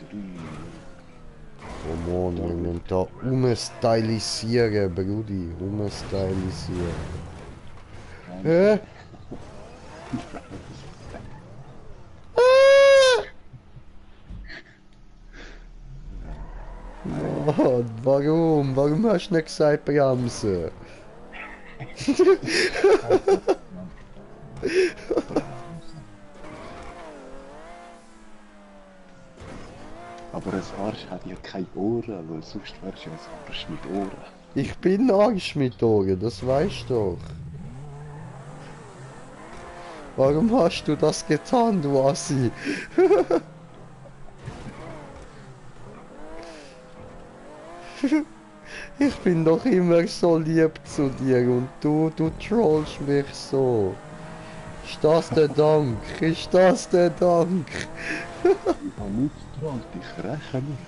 3. Come on, wir müssen da umstylisieren, Brudi. Umstylisieren. Hä? Mann, warum? Warum hast du nicht gesagt bremsen? Aber ein Arsch hat ja keine Ohren, weil sonst wärst du ja ein Arsch mit Ohren. Ich bin Arsch mit Augen, das weißt du doch. Warum hast du das getan, du Assi? Ich bin doch immer so lieb zu dir und du trollst mich so. Ist das der Dank? Ist das der Dank? Ich habe nichts getraut, ich räche mich.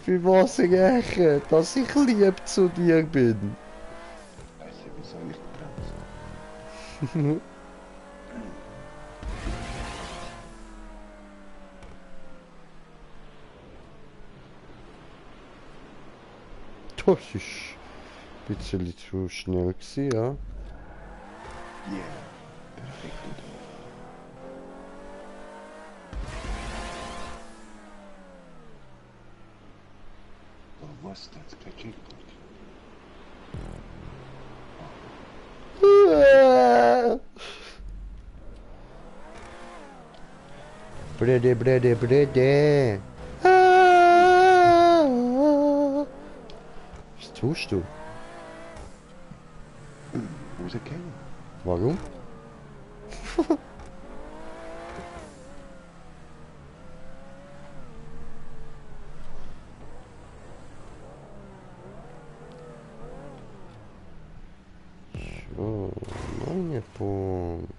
Für was rächen? Dass ich lieb zu dir bin. Also, wie soll ich bremsen? Das ist ein bisschen zu schnell gewesen, ja. Yeah, perfekt. Oh, was? Da ist kein Checkpoint. Brede, brede, brede. Was tust du? Rausgehen? Warum? So, meine Punkt.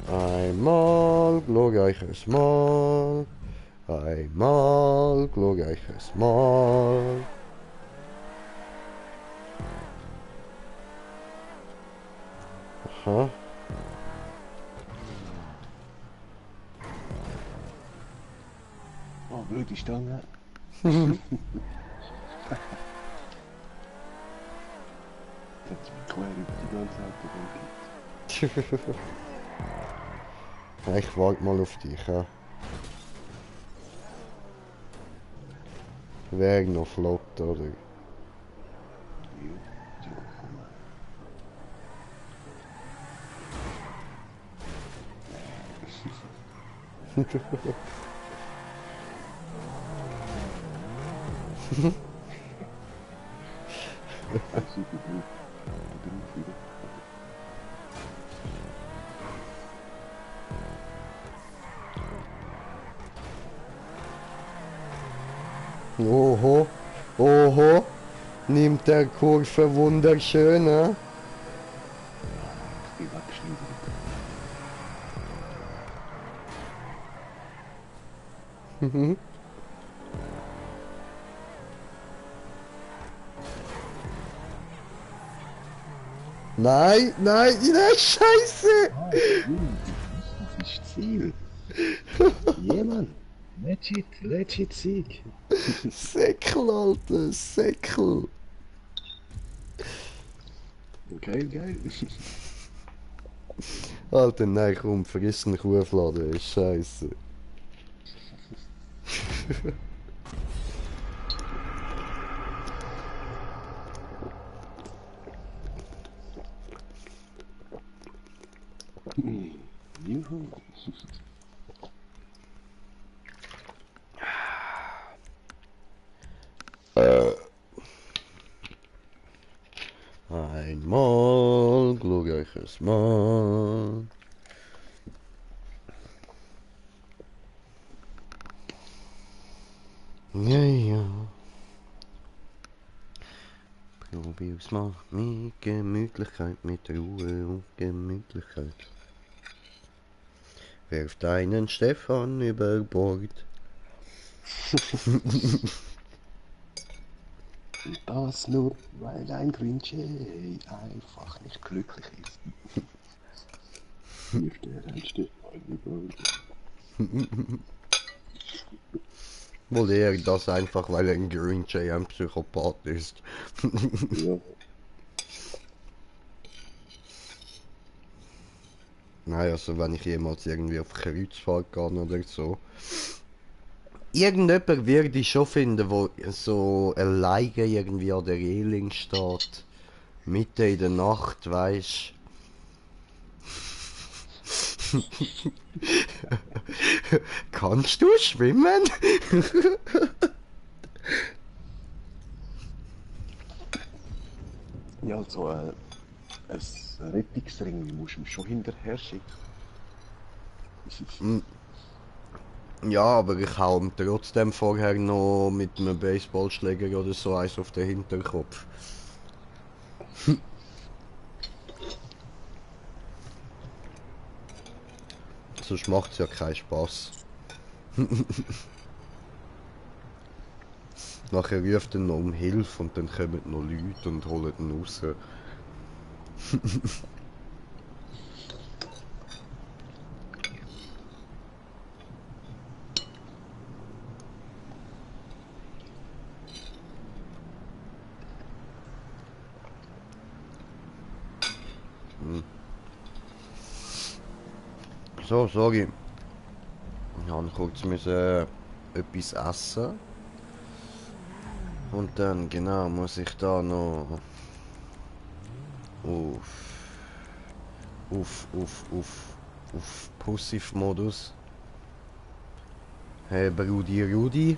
Einmal glorreiches Mal, einmal glorreiches Mal. Aha. Oh, blöde Stange. Jetzt mich quer über die ganze Autobahn. Ja, ich warte mal auf dich, ja. Wäre noch flott, oder? Ja, so, komm mal. Super gut. Drauf wieder. Oho, oho, nimmt der Kurve wunderschön, ne? Ich bin weggeschnitten. Mhm. Nein, nein, nein, Scheiße! Das ist Ziel. Jemand. Legit Sieg. Säckel, Alter, Säckel. Geil. Alter, nein, komm, vergiss den Kuhfladen, ist scheiße. Juhu. Einmal glorreiches Mal. Ja. Probier's mal mit Gemütlichkeit, mit Ruhe und Gemütlichkeit. Werf deinen Stefan über Bord. Und das nur, weil ein Grinchey einfach nicht glücklich ist. Wirft er ein Stefan über. Wohl eher das einfach, weil ein Green Jay ein Psychopath ist. Ja. Naja, also wenn ich jemals irgendwie auf Kreuzfahrt gehe oder so. Irgendjemand würde ich schon finden, wo so alleine irgendwie an der Reling steht. Mitten in der Nacht, weisst. Kannst du schwimmen? Ja, also ein Rettungsring musst du ihm schon hinterher schicken. Ja, aber ich hau ihm trotzdem vorher noch mit einem Baseballschläger oder so eins auf den Hinterkopf. Sonst macht's ja keinen Spaß. Nachher ruft er noch um Hilfe und dann kommen noch Leute und holen ihn raus. So, sorry. Ich habe kurz müssen etwas essen. Und dann, genau, muss ich da noch auf Pussif-Modus. Hey, Brudi Rudi.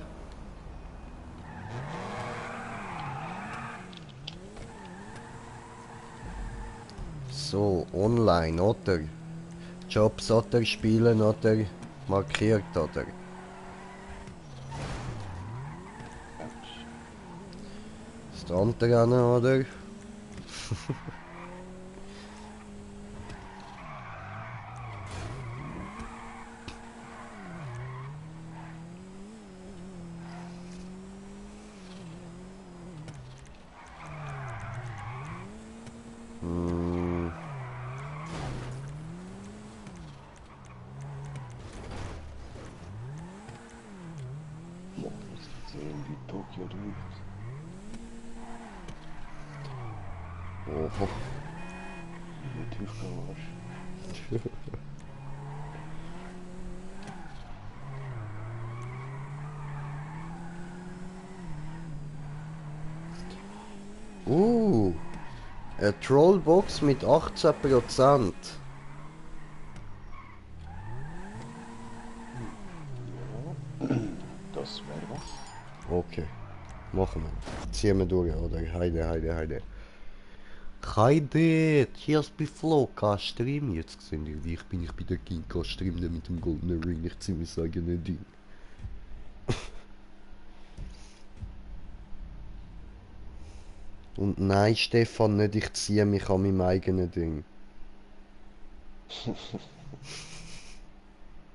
So, online, oder? Jobs oder spielen oder markiert oder? Das andere an, oder? Hm, Ja, das ist irgendwie Tokio Drift. oho. Mit Hüftgewasch. Eine Trollbox mit 18%. Ja, das wäre was. Okay, machen wir. Ziehen wir durch, oder? Heide. Heide, cheers bei Floka Stream. Jetzt sehen wir, wie ich bin. Ich bin der Ginka Stream, der mit dem goldenen Ring. Ich zieh mein eigenes Ding. Und nein, Stefan, nicht ich ziehe mich an meinem eigenen Ding.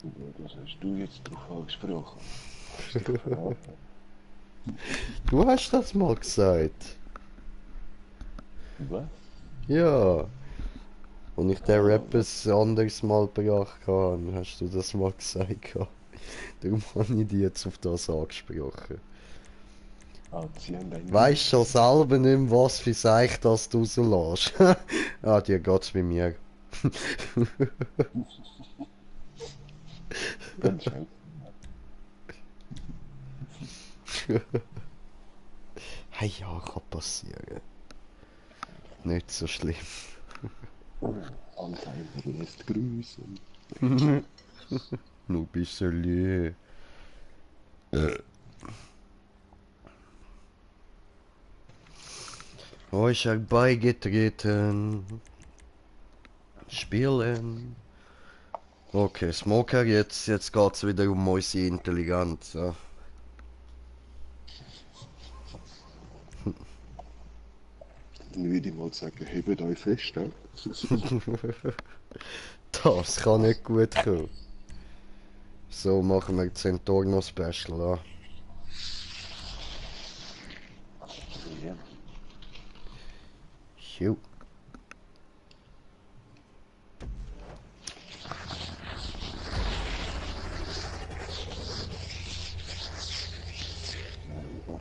Ja, das hast du jetzt drauf angesprochen. Hast dich verraten. Du hast das mal gesagt. Was? Ja. Und ich den Ah, Rap ein anderes Mal gebracht habe, hast du das mal gesagt. Darum habe ich die jetzt auf das angesprochen. Ah, sie haben einen Weisst schon selber nicht mehr, was für Seich das du rauslässt. Ah, dir geht's wie mir. ganz schnell. Hey, ja, kann passieren. Nicht so schlimm. Alzheimer lässt grüßen. Nur ein bisschen lieb. Euch herbeigetreten. Spielen. Okay, Smoker, jetzt geht's wieder um unsere Intelligenz. Ja. Dann würde ich mal sagen, hebt euch fest, ja? Das kann nicht gut kommen. So machen wir Zentorno Special, ja. Ja. Jo.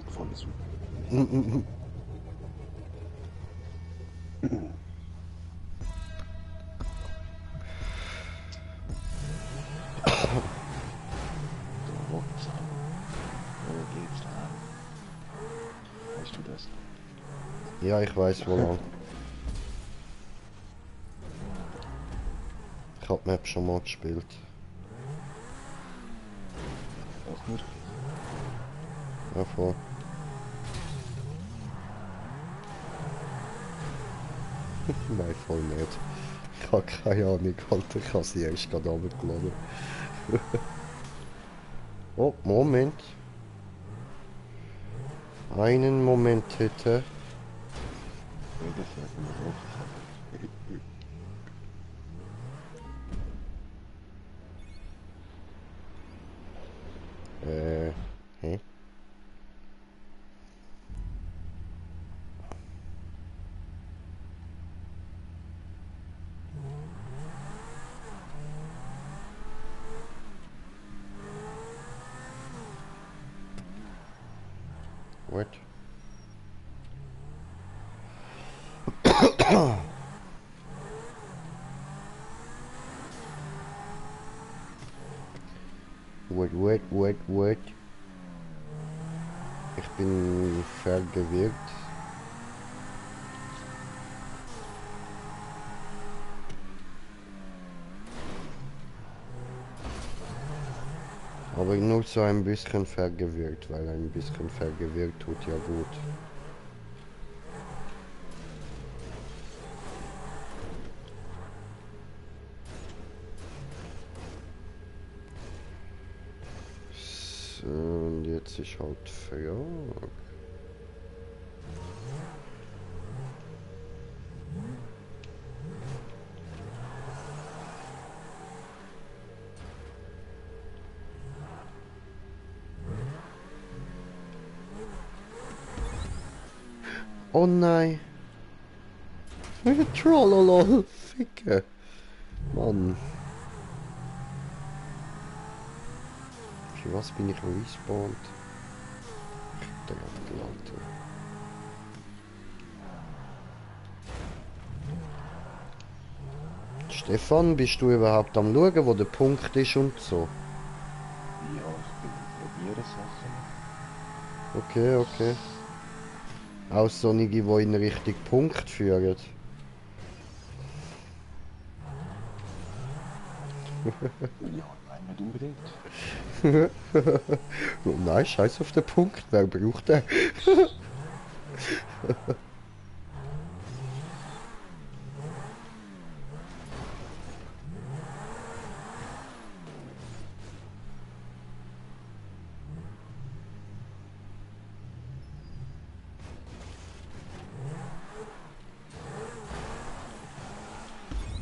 Voll super. So, wo geht's lang? Weißt du das? Ja, ich weiß wo lang. Ich hab Map schon mal gespielt. Auch nur? Ja, voll. Nein, voll nicht. Ich hab keine Ahnung, Alter. Ich hab sie erst gerade runtergeladen. Oh, Moment. Einen Moment bitte. Ja, das sagen wir auch. Hä? What? What? Ich bin verwirrt. Aber nur so ein bisschen verwirrt, weil ein bisschen verwirrt tut ja gut. So, und jetzt ist halt Frage. Oh nein! Trollolol, Ficke! Mann! Für was bin ich respawned? Der Alter. Stefan, bist du überhaupt am schauen, wo der Punkt ist und so? Ja, ich bin am probieren Sachen. Okay. Auch solche, die in Richtung Punkt führen. Ja, nein, nicht unbedingt. Oh nein, scheiß auf den Punkt, wer braucht den?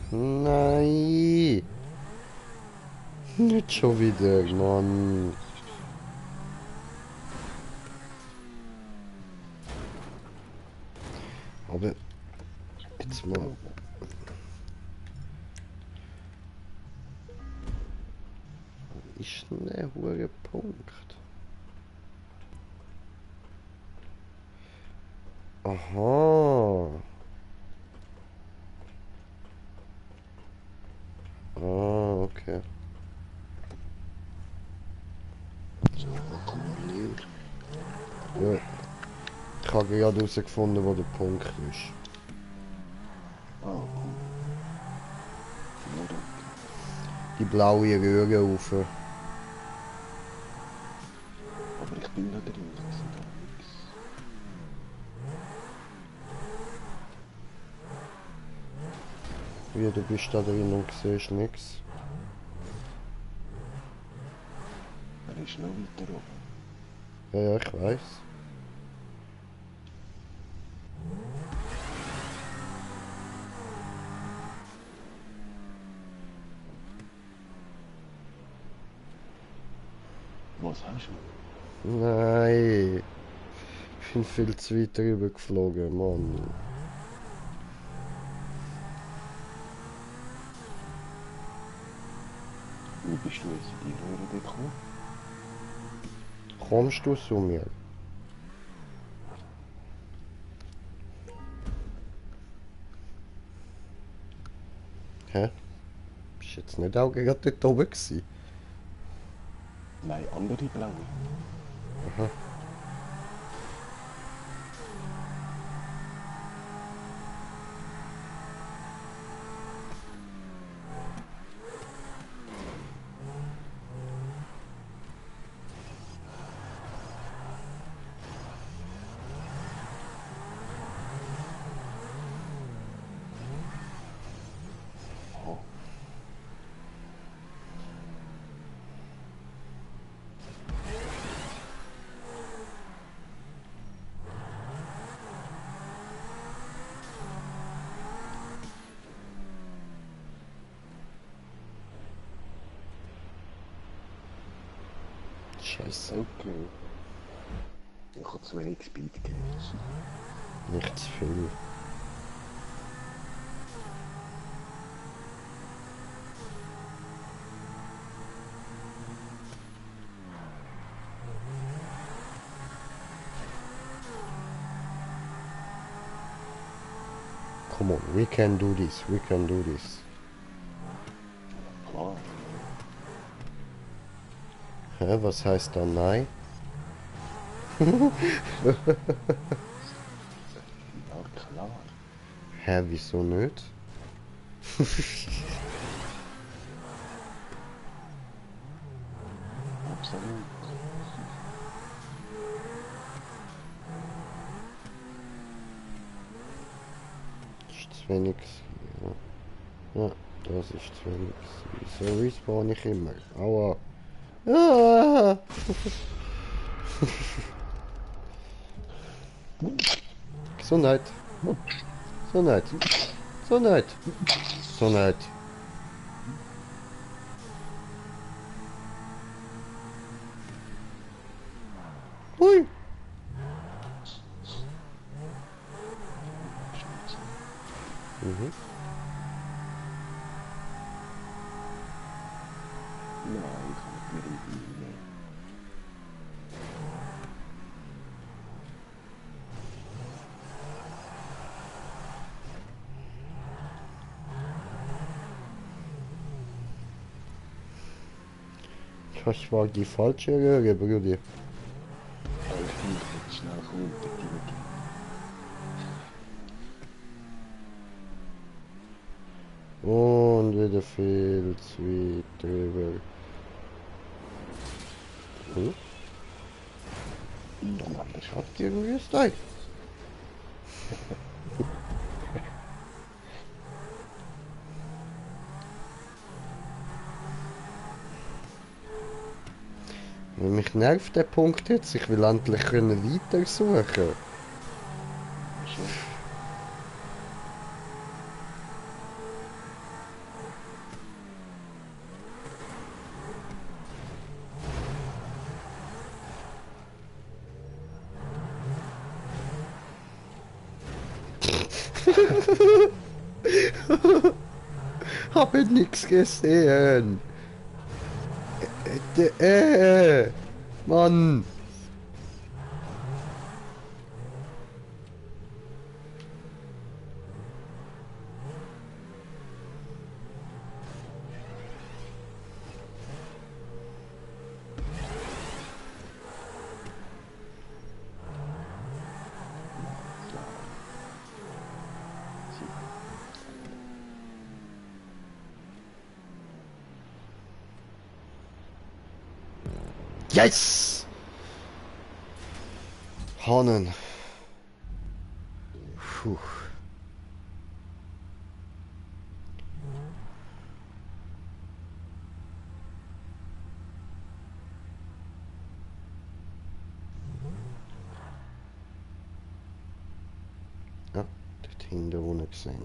Nein! Nicht schon wieder, Mann. Aber jetzt mal. ist denn der hure Punkt? Aha. Ah, okay. So, akkumuliert. Ja. Ich habe gerade herausgefunden, wo der Punkt ist. Ah, cool. Ja, danke. Die blaue Röhre rauf. Aber ich bin da drin, ich sehe da nichts. Wie, du bist da drin und siehst nichts. Er ist noch weiter oben. Ja, ja, ich weiß. Was hast du? Nein. Ich bin viel zu weit rüber geflogen, Mann. Wie bist du jetzt in die Röhre gekommen? Kommst du zu mir? Hä? Bist jetzt nicht auch gerade dort oben gewesen? Nein, andere blaue. Aha. Oh. Scheiße. Okay. Ich habe zu wenig Speed gehabt. Nicht zu viel. Come on, we can do this, we can do this. Klar. Hä, was heißt da nein? Ja, klar. Hä, wieso nicht? Absolut. Ist zu wenig. Ja. Ja, das ist zu wenig. Wieso respawn ich immer? Aua. Ah! Gesundheit. Gesundheit. Gesundheit. Gesundheit. Hui. Mhm. Nein, ich kann nicht mehr rein. Das war die falsche Röhre, Brudi. Aber ich bin jetzt schnell runter. Und wieder viel zu weit drüber. Hm? Das Hat irgendwie ein Style. Mich nervt der Punkt jetzt. Ich will endlich weiter suchen. schon. Habe nichts gesehen. Mann! Yes! Hannen. Puh. Ja, dort hinten ohne gesehen.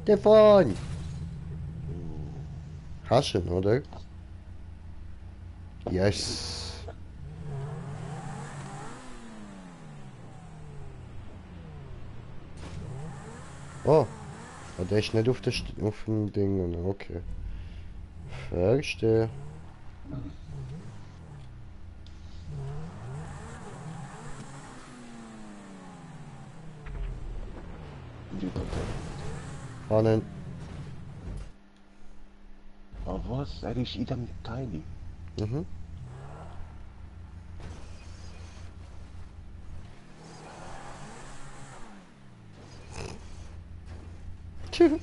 Stefan! Hast du ihn, oder? Yes! Oh! Ah, der ist nicht auf, der auf dem Ding, okay. Verstehe. Hannen. Ah, was? Er ist in dem Teil. Mhm. Tschüss.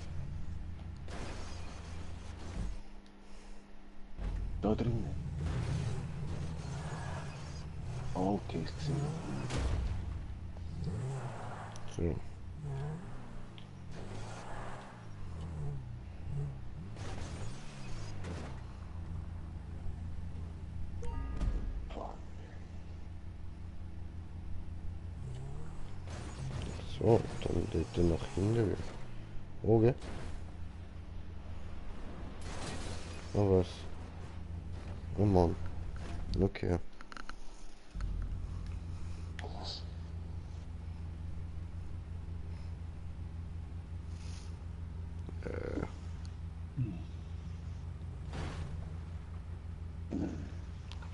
Da drinnen. Ah, okay, ich sehe. So. Fuck. So, dann geht er nach hinten. Okay. Oh was? Oh Mann. Okay. Was?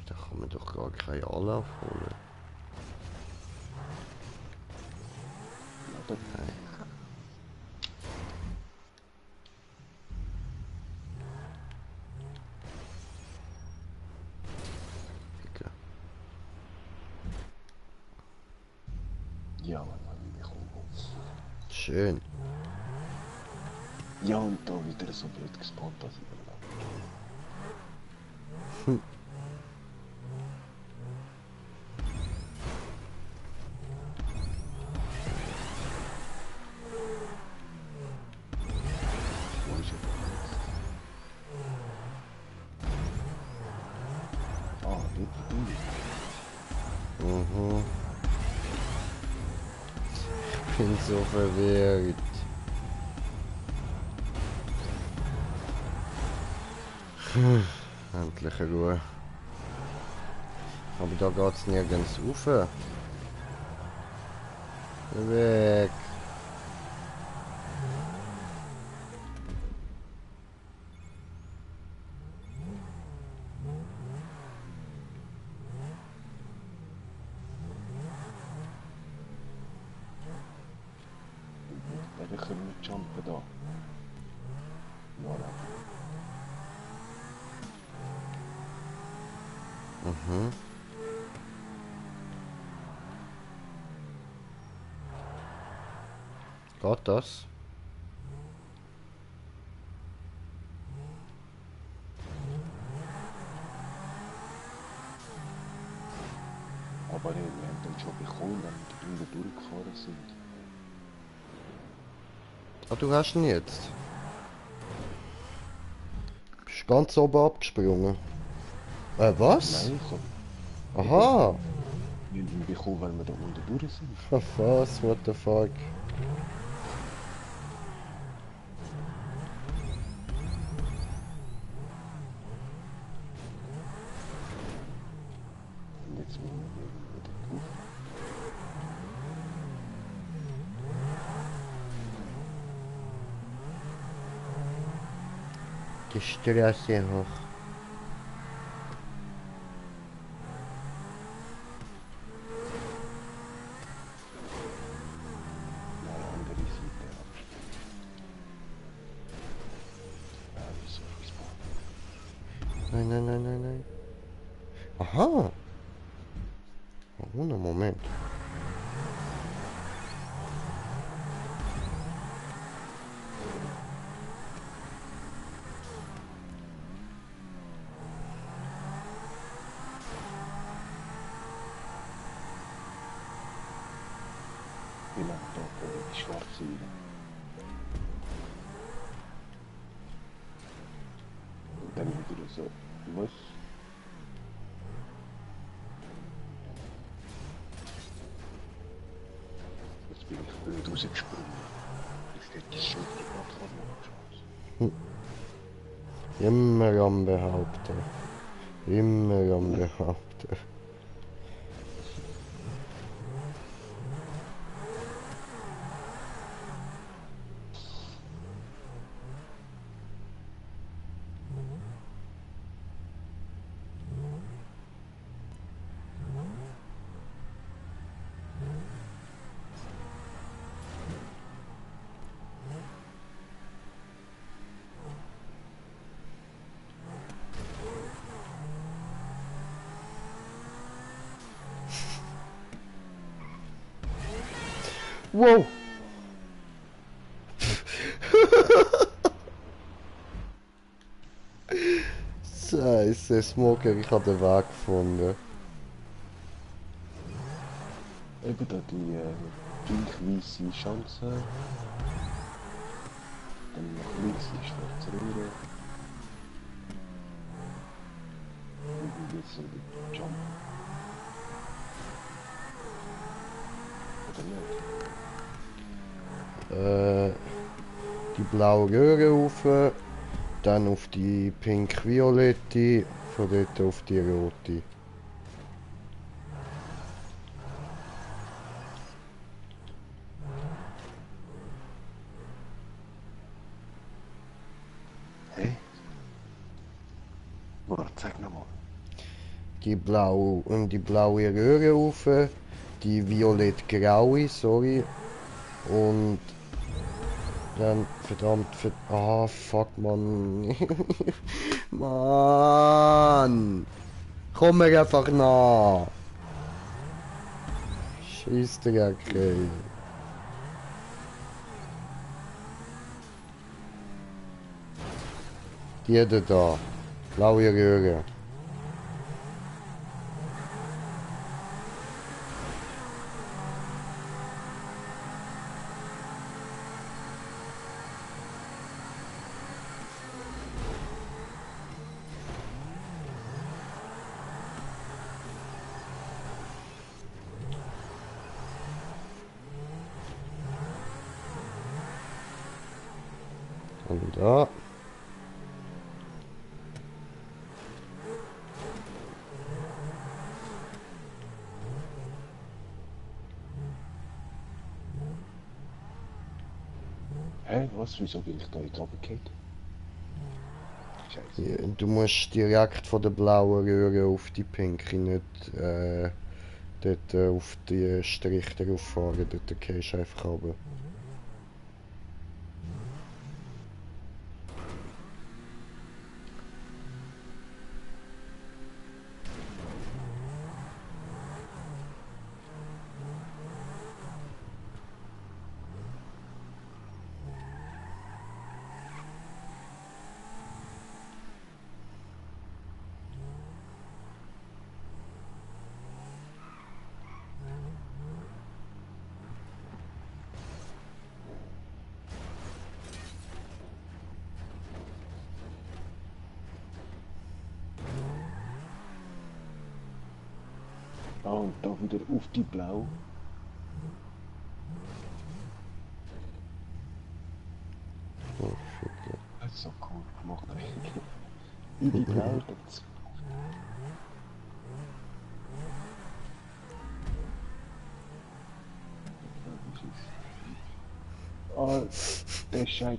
Da kann man doch gar keinen Anlauf holen. Ja, da, Ficker. ja, Mann, ich komme raus. Schön. Ja, und da wieder so blöd gespawnt, dass ich überlebe. Wo ist er denn jetzt? Ah, dort bin ich. Mhm. Ich bin so verwirrt. Endlich Ruhe. Aber da geht's nirgends rauf. Weg. Ja, wir können nicht jumpen da. Voilà. Mhm. Geht das? Aber nee, wir haben den schon bekommen, wenn wir drüber durchgefahren sind. Ah, du hast ihn jetzt. Bist ganz oben abgesprungen. Was? Nein, ich habe Aha. ihn bekommen, weil wir da unten durch sind. Was? What the fuck? Und jetzt müssen wir wieder drauf. Die Straße hoch. Nein, andere Seite ab. Wieso Respawn? Nein, nein, nein, nein, nein. Aha! Oh, einen Moment. Ich mag da die schwarze rein. Und dann wieder so, was? Jetzt bin ich blöd rausgesprungen. Jetzt hätte ich schon die Plattform angeschaut. Immer am Behaupten. Immer am Behaupten. Wow! Scheiße, Smoker, ich habe den Weg gefunden. Eben da die pink-weisse Chance. Dann nach links die schwarze Röhre. Und jetzt so die Jump. Oder nicht? Die blaue Röhre rauf, dann auf die pink-violette, von dort auf die rote. Hä? Warte, sag nochmal. Die blaue Röhre rauf, die violett-graue, sorry, und dann, ah, fuck, Mann. Mann! Komm mir einfach nach! Scheiß Dreck, ey. Die da. Blaue Röhre. Und da. Hä? Was? Wieso bin ich da jetzt runtergefallen? Scheiße. Ja, du musst direkt von der blauen Röhre auf die pinke, nicht dort auf die Striche drauf fahren. Dort gehst du einfach runter. Ah, und da wieder auf die Blau. Oh, shit, ja. Das ist so cool gemacht eigentlich. In die Blau dazu. Ah, der Scheiß.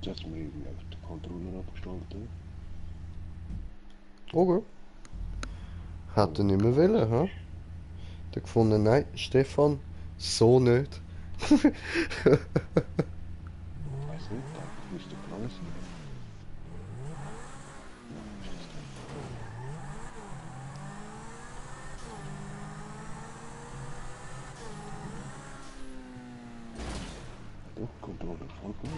Jetzt mal irgendwie auf den Controller abgeschaltet. Okay. Hat er nicht mehr wollen, ha? Der gefunden, nein, Stefan, so nicht. Weiß nicht, eigentlich müsste gegangen sein. Nein, ist das nicht. Doch, Controller voll gut.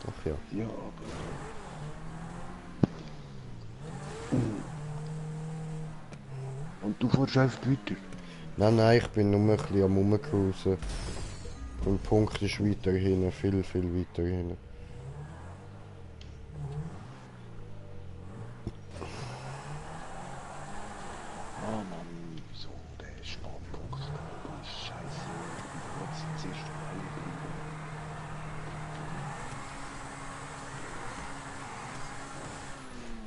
Ach ja. Ja, aber. Und du fährst einfach weiter. Nein, ich bin nur ein bisschen am Rumcruisen. Und der Punkt ist weiter hinten, viel weiter hinten. Ah Mann, wieso der Startpunkt? Oh, Scheiße. Jetzt ist zuerst alle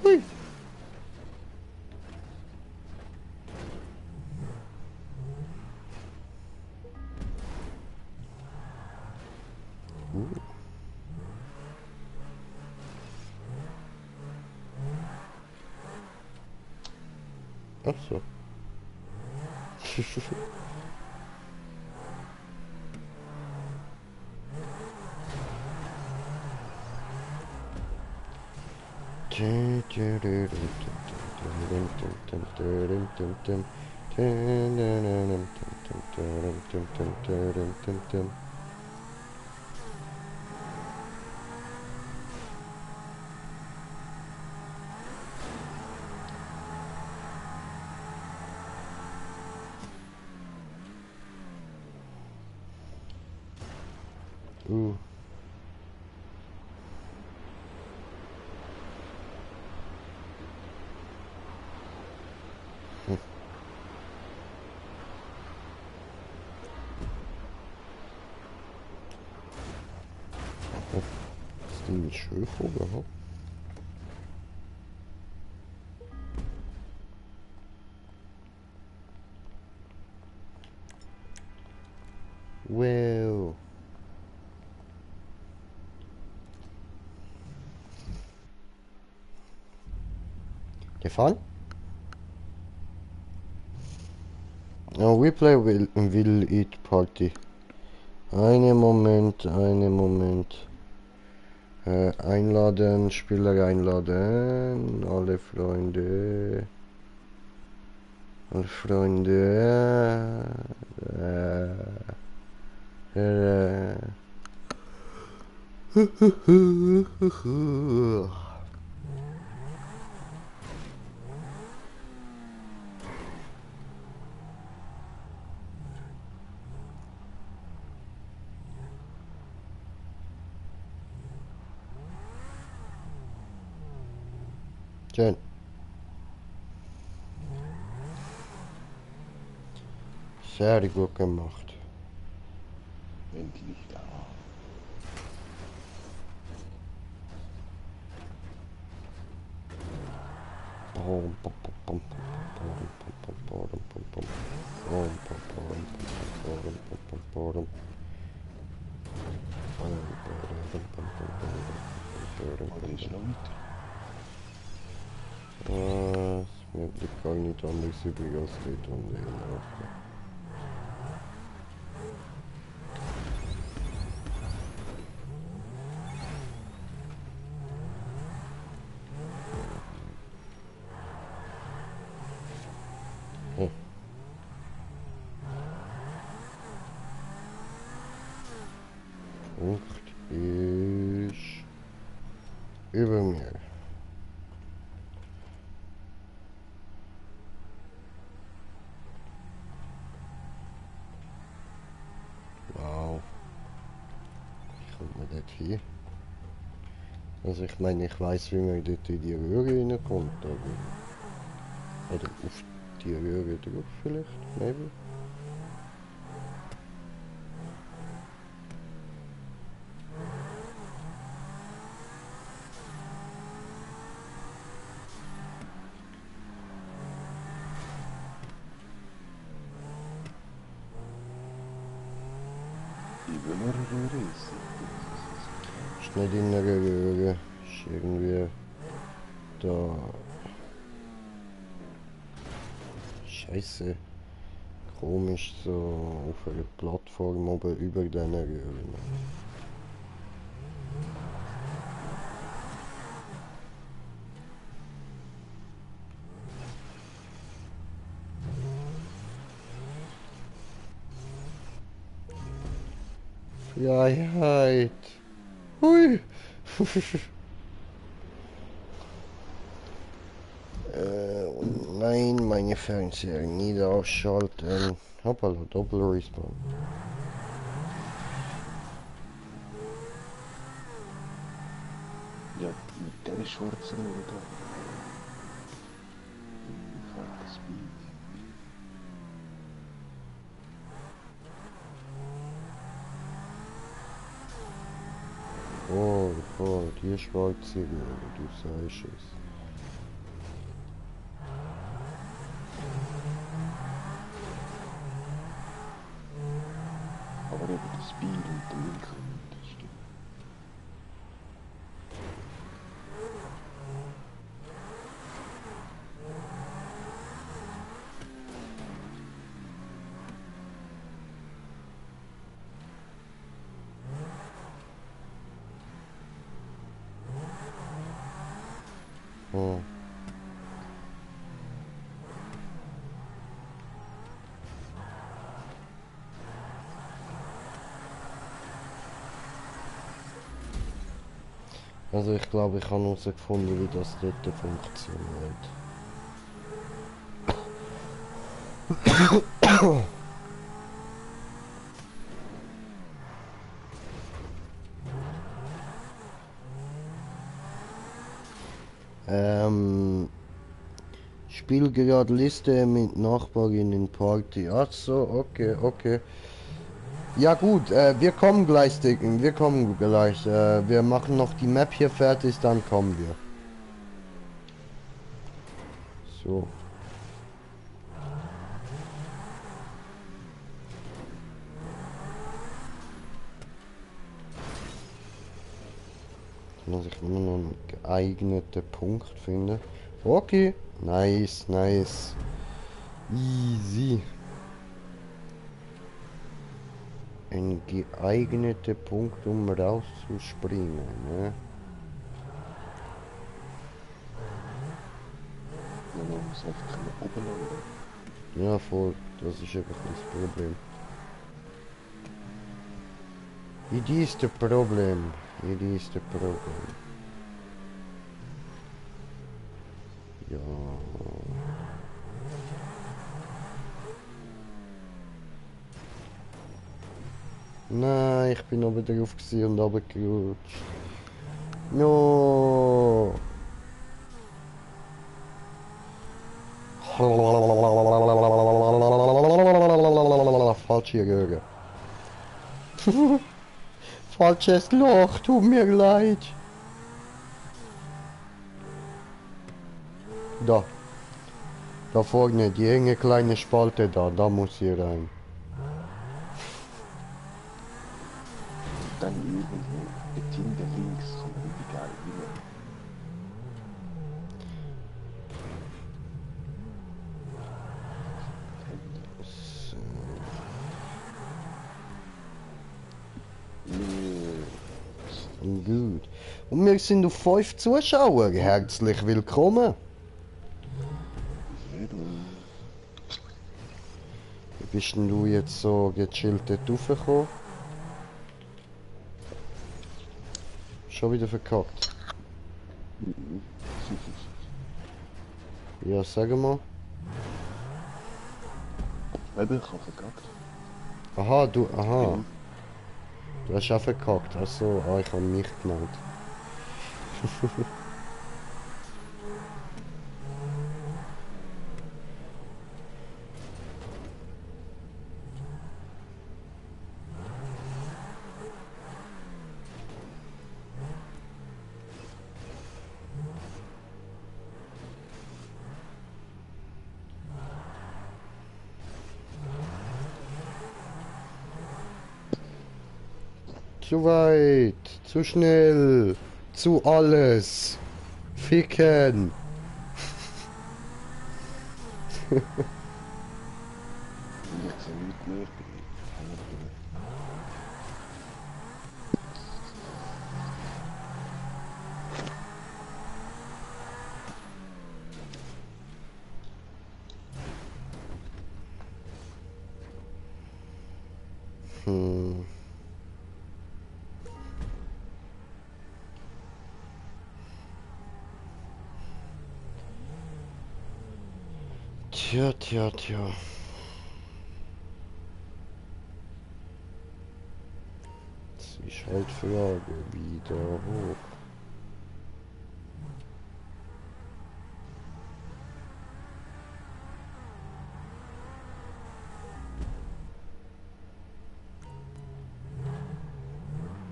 drüber. Ach so. Ooh. Ist die nicht schön vorgehabt? Wow. Gefahren? Oh, will eat party. Einen Moment, einen Moment. Einladen, Spieler einladen, alle Freunde. Alle Freunde. Schön. Sehr gut gemacht. Endlich da. Oh, der ist noch weiter. Mir bleibt gar nicht anders übrig als dort und laufen. Punkt ist über mir. Wow. Wie kommt man dort hier? Also ich meine, ich weiß, wie man dort in die Röhre reinkommt, aber... Oder auf die Röhre drauf vielleicht, maybe? Ich will nur eine Röhre Ist nicht in einer Röhre, ist irgendwie da... Scheiße. Komisch so auf einer Plattform oben über diesen Röhren. Freiheit! Hui! Nein, meine Fernseher nicht ausschalten. Hoppala, Doppel-Respawn. Ja, mit der schwarzen Röhre da. Ich fahre das Speed. Oh, die schwarze Röhre, du sagst es. Aber eben das Speed und der Winkel, das stimmt. Oh. Also ich glaube, ich habe herausgefunden, wie das dort funktioniert. Spiel gerade Liste mit Nachbarin in Party. Ach so, okay, okay. Ja gut, wir kommen gleich, Dicken, wir kommen gleich. Wir machen noch die Map hier fertig, dann kommen wir. So. Muss ich immer noch einen geeigneten Punkt finden. Okay, nice, nice. Easy. Ein geeigneter Punkt, um rauszuspringen, ne? Man muss einfach nach oben landen. Ja, voll. Das ist einfach das Problem. It is the problem. It is the problem. Ja. Nein, ich bin aber drauf gewesen und runtergerutscht. No. Falsche Röhre. Falsches Loch, tut mir leid. Da. Da vorne, die enge kleine Spalte da muss hier rein. Dann irgendwo, dort hinten links, kann man richtig geil rein. Gut. Und wir sind auf 5 Zuschauer. Herzlich willkommen. Wie bist denn du jetzt so gechillt dort raufgekommen? Schon wieder verkackt. Ja, sag mal. Eben, ich habe verkackt. Aha, du, aha. Du hast auch verkackt. Achso, ah, ich habe mich gemeint. Zu weit, zu schnell, zu alles. Ficken. Und ich sehe nichts mehr, ich bin hängen geblieben. Hm. Tja, tja, tja. Jetzt ist halt die Frage, wieder hoch.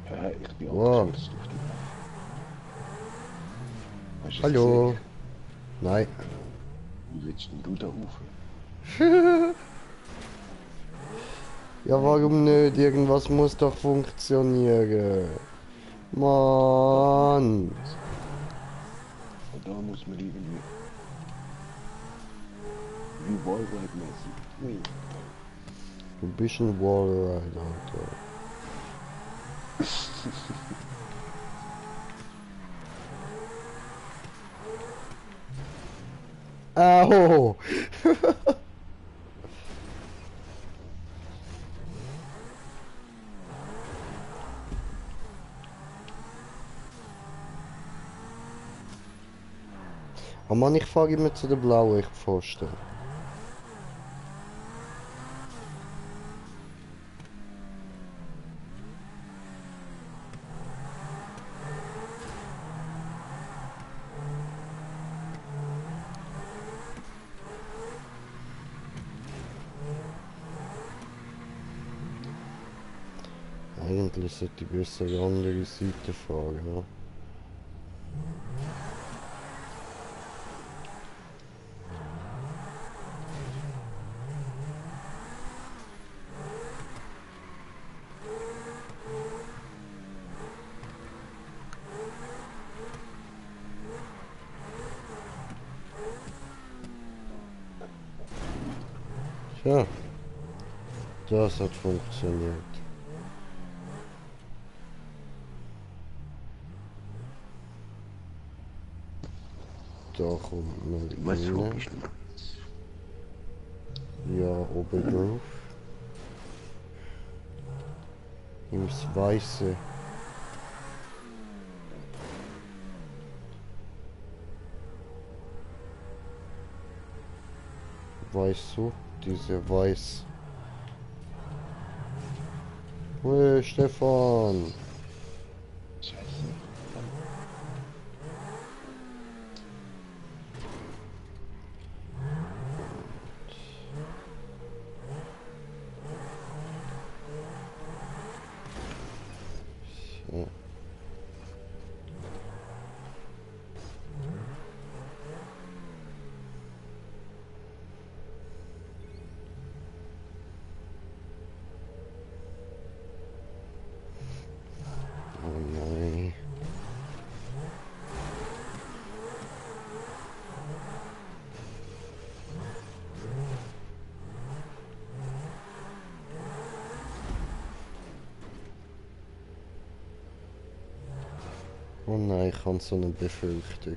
Ja, ich bin Wow. abgestürzt auf die Map. Hast du es Hallo. gesehen? Nein. Wie willst denn du da rauf? Ja, warum nicht? Irgendwas muss doch funktionieren. Mann. Und da muss man irgendwie... Wie Wallride-mäßig. Ui. Du bist ein Wallride, Alter. Au! Oh Mann, ich fahre immer zu der blauen, ich Pfosten. Eigentlich sollte ich besser die andere Seite fahren, ja. Tja, das hat funktioniert. Da kommt Was man rein. ist denn? Ja, oben drauf. Ins Weiße. Weißt du? Diese Weiß. Hey, Stefan! Scheiße. Ja. Oh nein. Oh nein, ich habe so eine Befürchtung.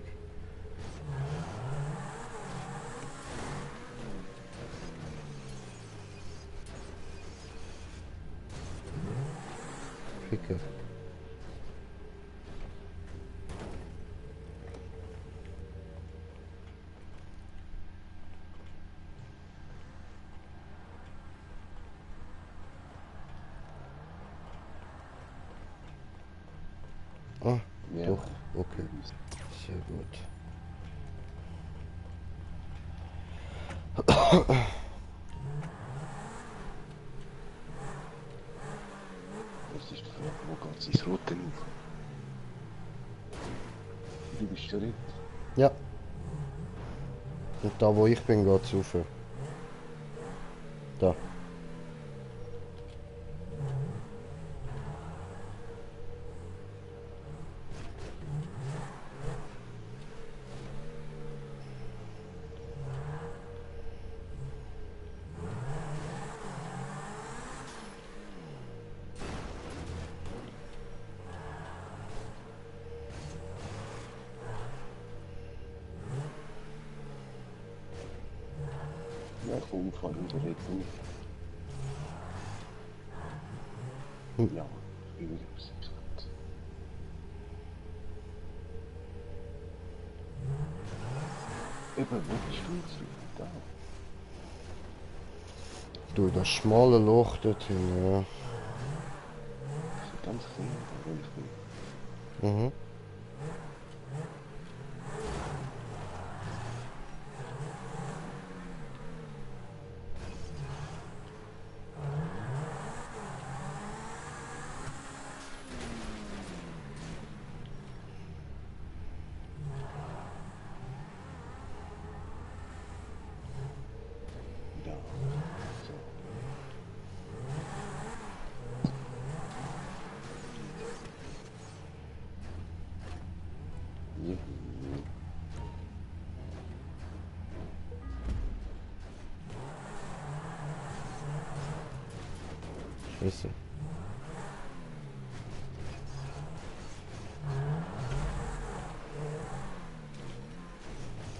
Ficker. Ah, Ja. doch, okay. Sehr gut. Das ist die Frage, wo geht es ins Rote auf? Du bist schon dort. Ja. Und da wo ich bin, geht's rauf. Da. Ja, komm, fahr in der Rettung. Ja, ich bin wieder gesagt. Eben, wo bist du jetzt? Da. Du, das schmale Loch dorthin, ja. Das ist ganz klein, da wo ich bin. Mhm. Da. So. Ja. Scheiße.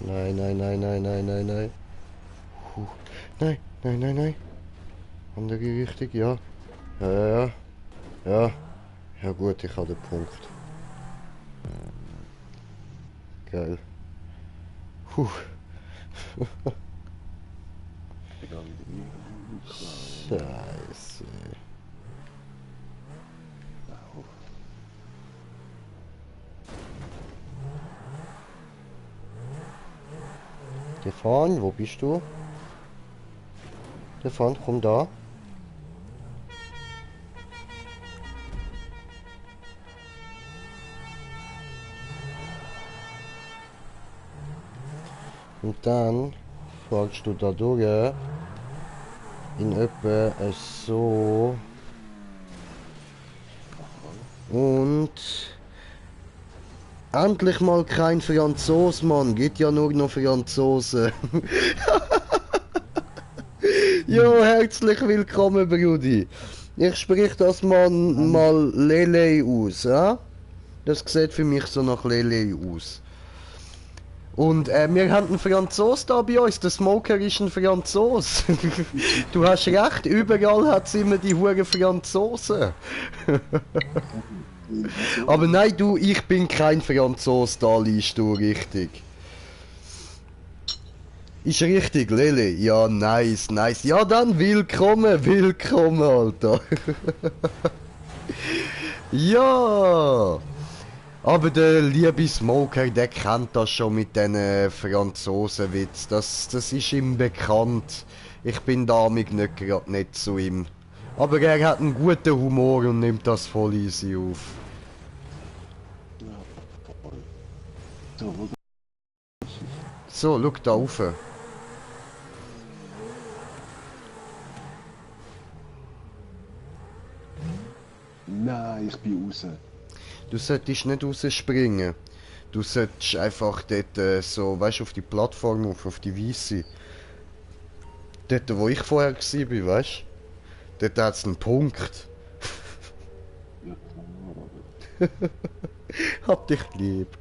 Nein, nein, nein, nein, nein, nein, nein. Nein, nein, nein, nein. Andere Richtung, ja. Ja, ja, ja. Ja. Ja gut, ich habe den Punkt. Geil. Puh. Scheiße. Stefan, wo bist du? Stefan, komm da. Und dann folgst du da durch. In etwa so. Und endlich mal kein Franzos, Mann. Geht ja nur noch Franzosen. Jo, herzlich willkommen, Brudi. Ich sprich das mal Lele aus, ja? Das sieht für mich so nach Lele aus. Und wir haben einen Franzos da bei uns, der Smoker ist ein Franzos. Du hast recht, überall hat es immer die huren Franzosen. Aber nein, du, ich bin kein Franzos, da liest du richtig. Ist richtig, Lele. Ja, nice, nice. Ja, dann willkommen, willkommen, Alter. Ja. Aber der liebe Smoker, der kennt das schon mit diesen Franzosenwitz. Das ist ihm bekannt. Ich bin damit nicht gerade nett zu ihm. Aber er hat einen guten Humor und nimmt das voll easy auf. So, schau da rauf. Nein, ich bin raus. Du solltest nicht rausspringen. Du solltest einfach dort so, weißt du, auf die Plattform auf die Weisse. Dort, wo ich vorher war, weißt du? Dort hat es einen Punkt. Ja, Hab dich lieb.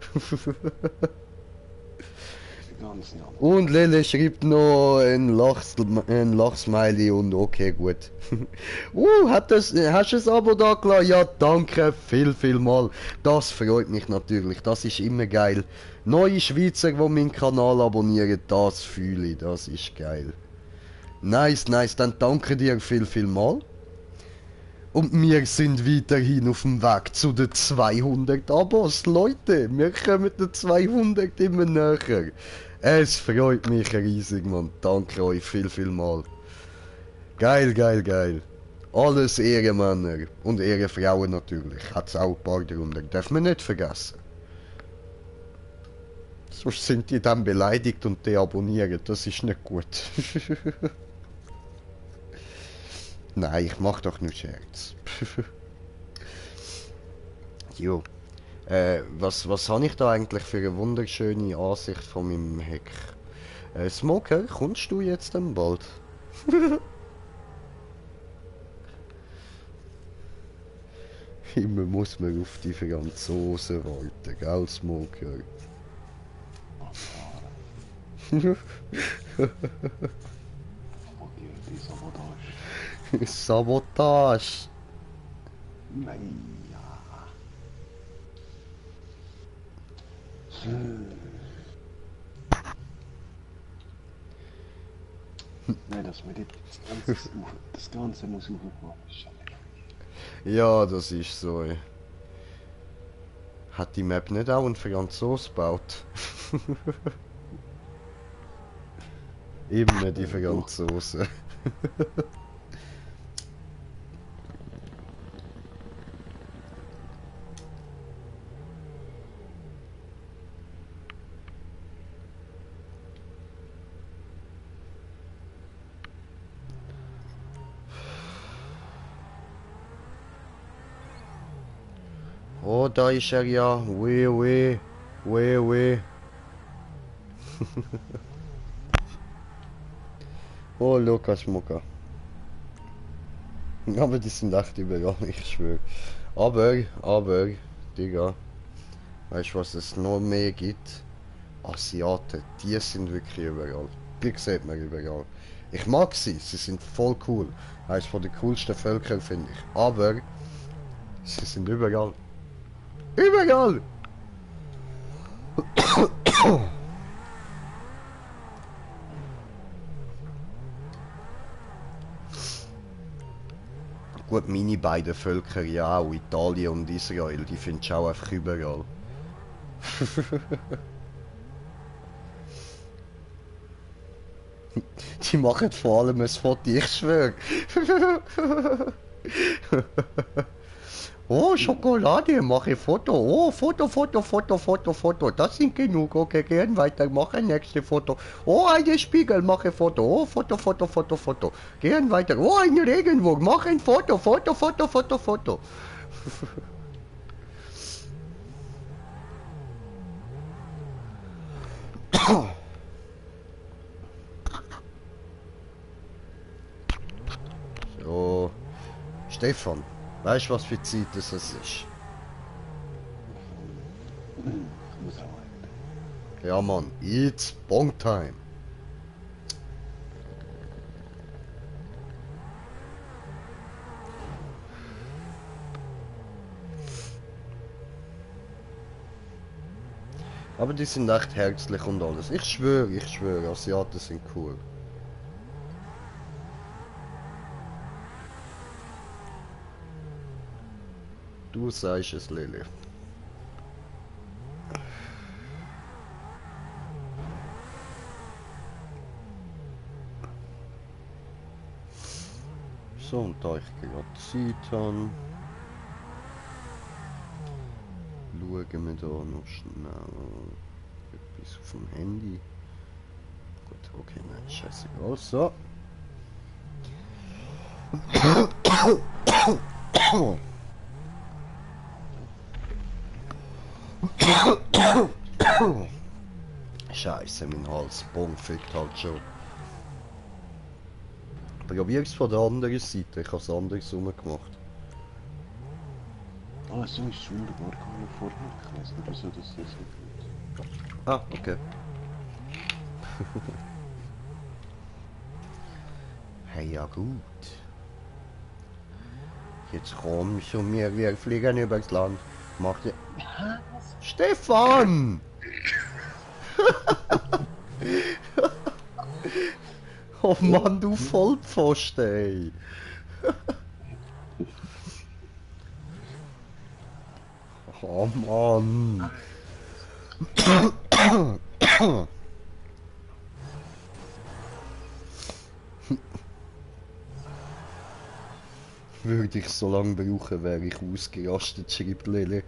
ganz nah. Und Lele schreibt noch ein Lachsmiley und okay, gut. Hast du ein Abo da gelassen? Ja, danke, viel mal. Das freut mich natürlich, das ist immer geil. Neue Schweizer, die meinen Kanal abonnieren, das fühle ich, das ist geil. Nice, nice, dann danke dir viel mal. Und wir sind weiterhin auf dem Weg zu den 200 Abos, Leute. Wir kommen den 200 immer näher. Es freut mich riesig, Mann. Danke euch viel mal. Geil, geil, geil. Alles Ehrenmänner und Ehrenfrauen natürlich. Hat's auch ein paar darunter. Darf man nicht vergessen. Sonst sind die dann beleidigt und deabonnieren. Das ist nicht gut. Nein, ich mach doch nur Scherz. Jo. Was habe ich da eigentlich für eine wunderschöne Ansicht von meinem Heck? Smoker, kommst du jetzt dann bald? Immer muss man auf die Franzosen warten, gell, Smoker? Okay, die Sabotage. Sabotage! Nein, ja. Nein, dass wir das Ganze muss aufmachen. Ja, das ist so. Hat die Map nicht auch einen Franzos gebaut? Immer die Franzosen. Oh, da ist er ja. Oui. Oh, Lukas Mucka. Aber die sind echt überall, ich schwöre. Aber, Digga. Weißt du, was es noch mehr gibt? Asiaten, die sind wirklich überall. Die sieht man überall. Ich mag sie, sie sind voll cool. Eines von den coolsten Völkern, finde ich. Aber sie sind überall. Überall! Gut, meine beiden Völker, ja auch, Italien und Israel, die findest du auch einfach überall. Die machen vor allem ein Foto, ich schwör. Oh, Schokolade, mache Foto. Oh, Foto, Foto, Foto, Foto, Foto. Das sind genug. Okay, gehen weiter, mache nächste Foto. Oh, eine Spiegel, mache Foto. Oh, Foto, Foto, Foto, Foto. Gehen weiter. Oh, ein Regenwurm, mach ein Foto, Foto, Foto, Foto, Foto. So, Stefan, weißt du, was für Zeit es ist? Ich muss arbeiten. Ja, Mann, it's Bong Time. Aber die sind echt herzlich und alles. Ich schwöre, Asiaten sind cool. Du sagst es, Lili. So, und da ich gerade Zeit habe, schauen wir da noch schnell etwas auf dem Handy. Gut, okay, nein, scheißegal. So. Scheiße, mein Hals, Bong fickt halt schon. Probier's von der anderen Seite, ich habe es anders rumgemacht. Ah, so ist es wunderbar gegangen vorher. Ich weiß nicht, wieso das so geht. Ah, okay. Hey, ja gut. Jetzt komm schon, wir fliegen übers Land. Mach dir... Stefan! Oh Mann, du Vollpfosten, ey. Oh Mann. Würde ich so lange brauchen, wäre ich ausgerastet, schreibt Lili.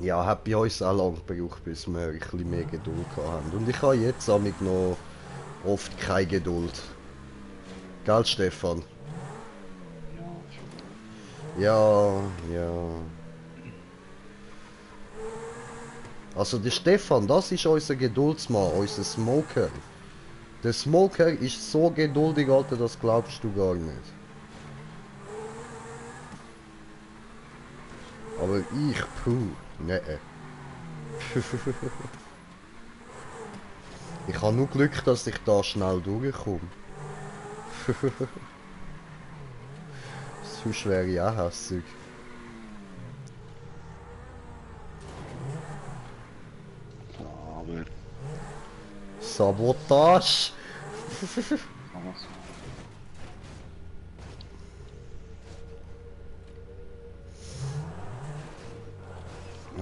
Ja, hat bei uns auch lange gebraucht, bis wir ein bisschen mehr Geduld haben. Und ich habe jetzt amig noch oft keine Geduld. Gell, Stefan? Ja, ja. Also der Stefan, das ist unser Geduldsmann, unser Smoker. Der Smoker ist so geduldig, Alter, das glaubst du gar nicht. Aber ich, puh, nee. Ich habe nur Glück, dass ich da schnell durchkomme. Sonst wäre ich auch hässig. Aber, Sabotage! aber so.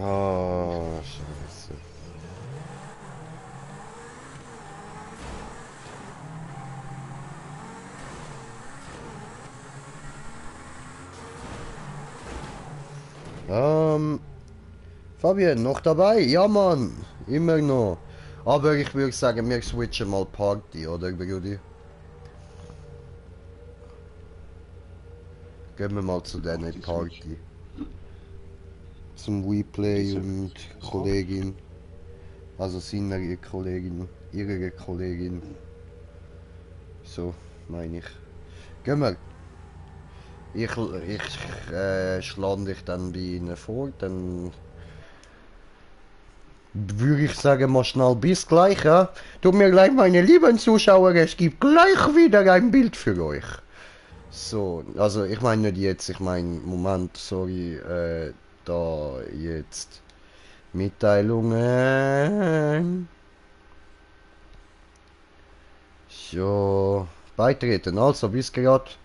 Ah, scheiße. Fabian, noch dabei? Ja, Mann, immer noch. Aber ich würde sagen, wir switchen mal Party, oder, Brudi? Gehen wir mal zu deiner Party. Zum Replay und Kollegin. Also seiner Kollegin, ihrer Kollegin. So, meine ich. Gehen wir. Ich schlage dich dann bei Ihnen vor, dann würde ich sagen, mal schnell bis gleich, ja? Tut mir leid, meine lieben Zuschauer, es gibt gleich wieder ein Bild für euch. So, also ich meine nicht jetzt, ich meine, Moment, sorry, da jetzt Mitteilungen. So, beitreten, also bis grad.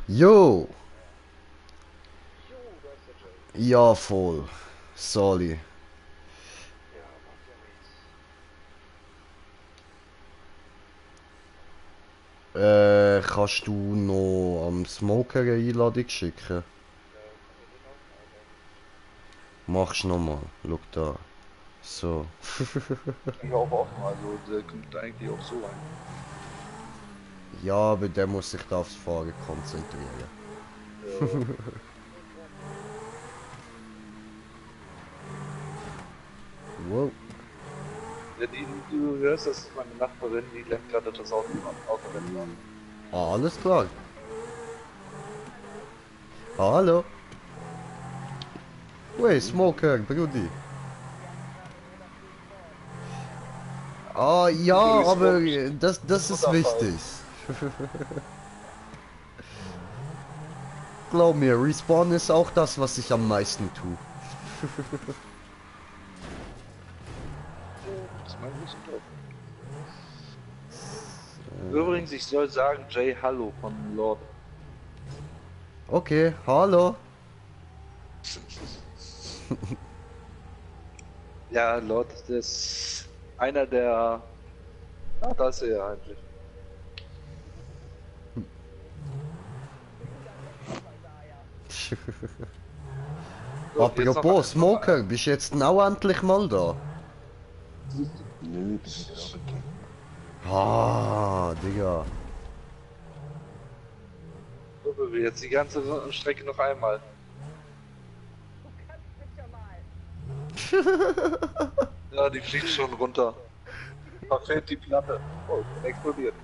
Jo, ja voll, sorry. Kannst du noch am Smoker eine Einladung schicken? Mach's nochmal, schau da. So. Ich auch offen, also der kommt eigentlich auch so rein. Ja, aber der muss sich da aufs Fahren konzentrieren. Wow. Ja, du hörst, das ist meine Nachbarin, die lenkt gerade das Autorennen an. Ah, alles klar. Hallo. Wey, Smoker, Brudi. Ah, ja, aber das ist wichtig. Glaub mir, Respawn ist auch das, was ich am meisten tue. Das ist mein großer Job. Übrigens, ich soll sagen, Jay Hallo von Lord. Okay, hallo. Ja, Lord, das ist einer der... Ah, da ist er ja eigentlich. So, Apropos, Smoker, bist du jetzt auch endlich mal da? Nö, das ist okay. Ah, Digga. So, jetzt die ganze Strecke noch einmal. Ja, die fliegt schon runter. Da fällt die Platte. Oh, explodiert.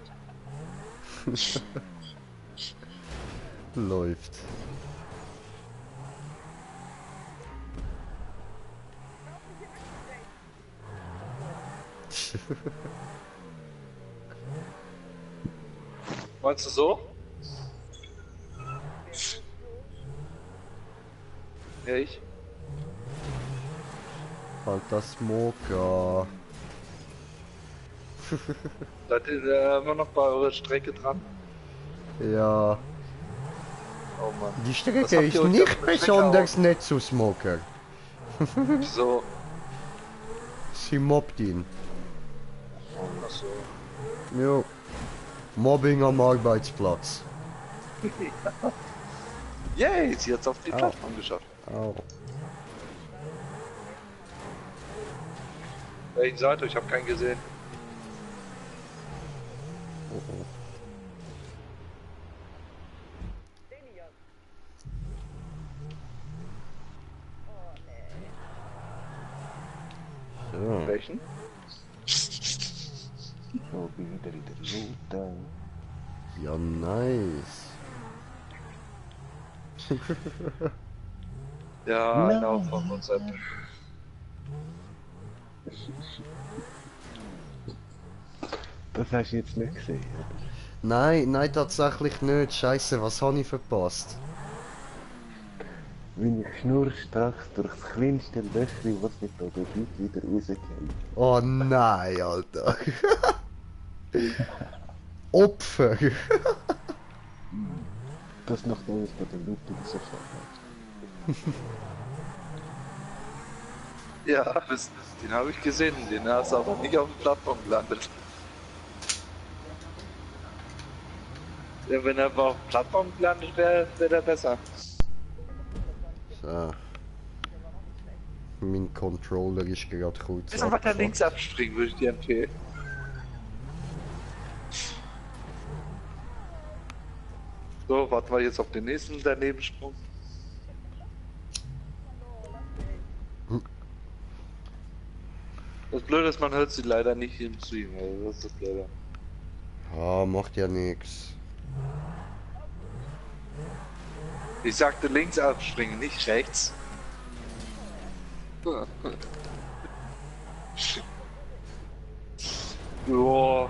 Läuft. Meinst du so? Ja, ich. Halt das Smoker. Seid ihr immer noch bei eurer Strecke dran? Ja. Oh Mann. Die Was Strecke habt ihr ist euch nicht auf der Strecke besonders nett zu Smoker. So. Sie mobbt ihn. Achso. Jo. Mobbing am Arbeitsplatz. Yay, sie hat's auf die Au. Plattform geschafft. Au. Welchen Seite? Ich habe keinen gesehen. Oh, oh. So. Welchen? So, bin wieder in der Route. Ja, nice. Ja, Nein. genau, von WhatsApp. Das hast du jetzt nicht gesehen, oder? Nein, tatsächlich nicht. Scheiße, was habe ich verpasst? Wenn ich schnurstracks durch das kleinste Löchchen, was ich da gibt, wieder rauskomme. Oh nein, Alter. Opfer. Das nachdem ich da den Looping so habe. Ja, den habe ich gesehen, den hast du aber nicht auf der Plattform gelandet. Ja, wenn er aber auf der Plattform gelandet wäre, wäre der besser. So. Mein Controller ist gerade kurz Ist einfach weiter abgefuckt. links abspringen, würde ich dir empfehlen. So, warten wir jetzt auf den nächsten Danebensprung. Das Blöde ist, man hört sie leider nicht im Stream, also das ist das Blöde. Ah, macht ja nix. Ich sagte links abspringen, nicht rechts. Joa.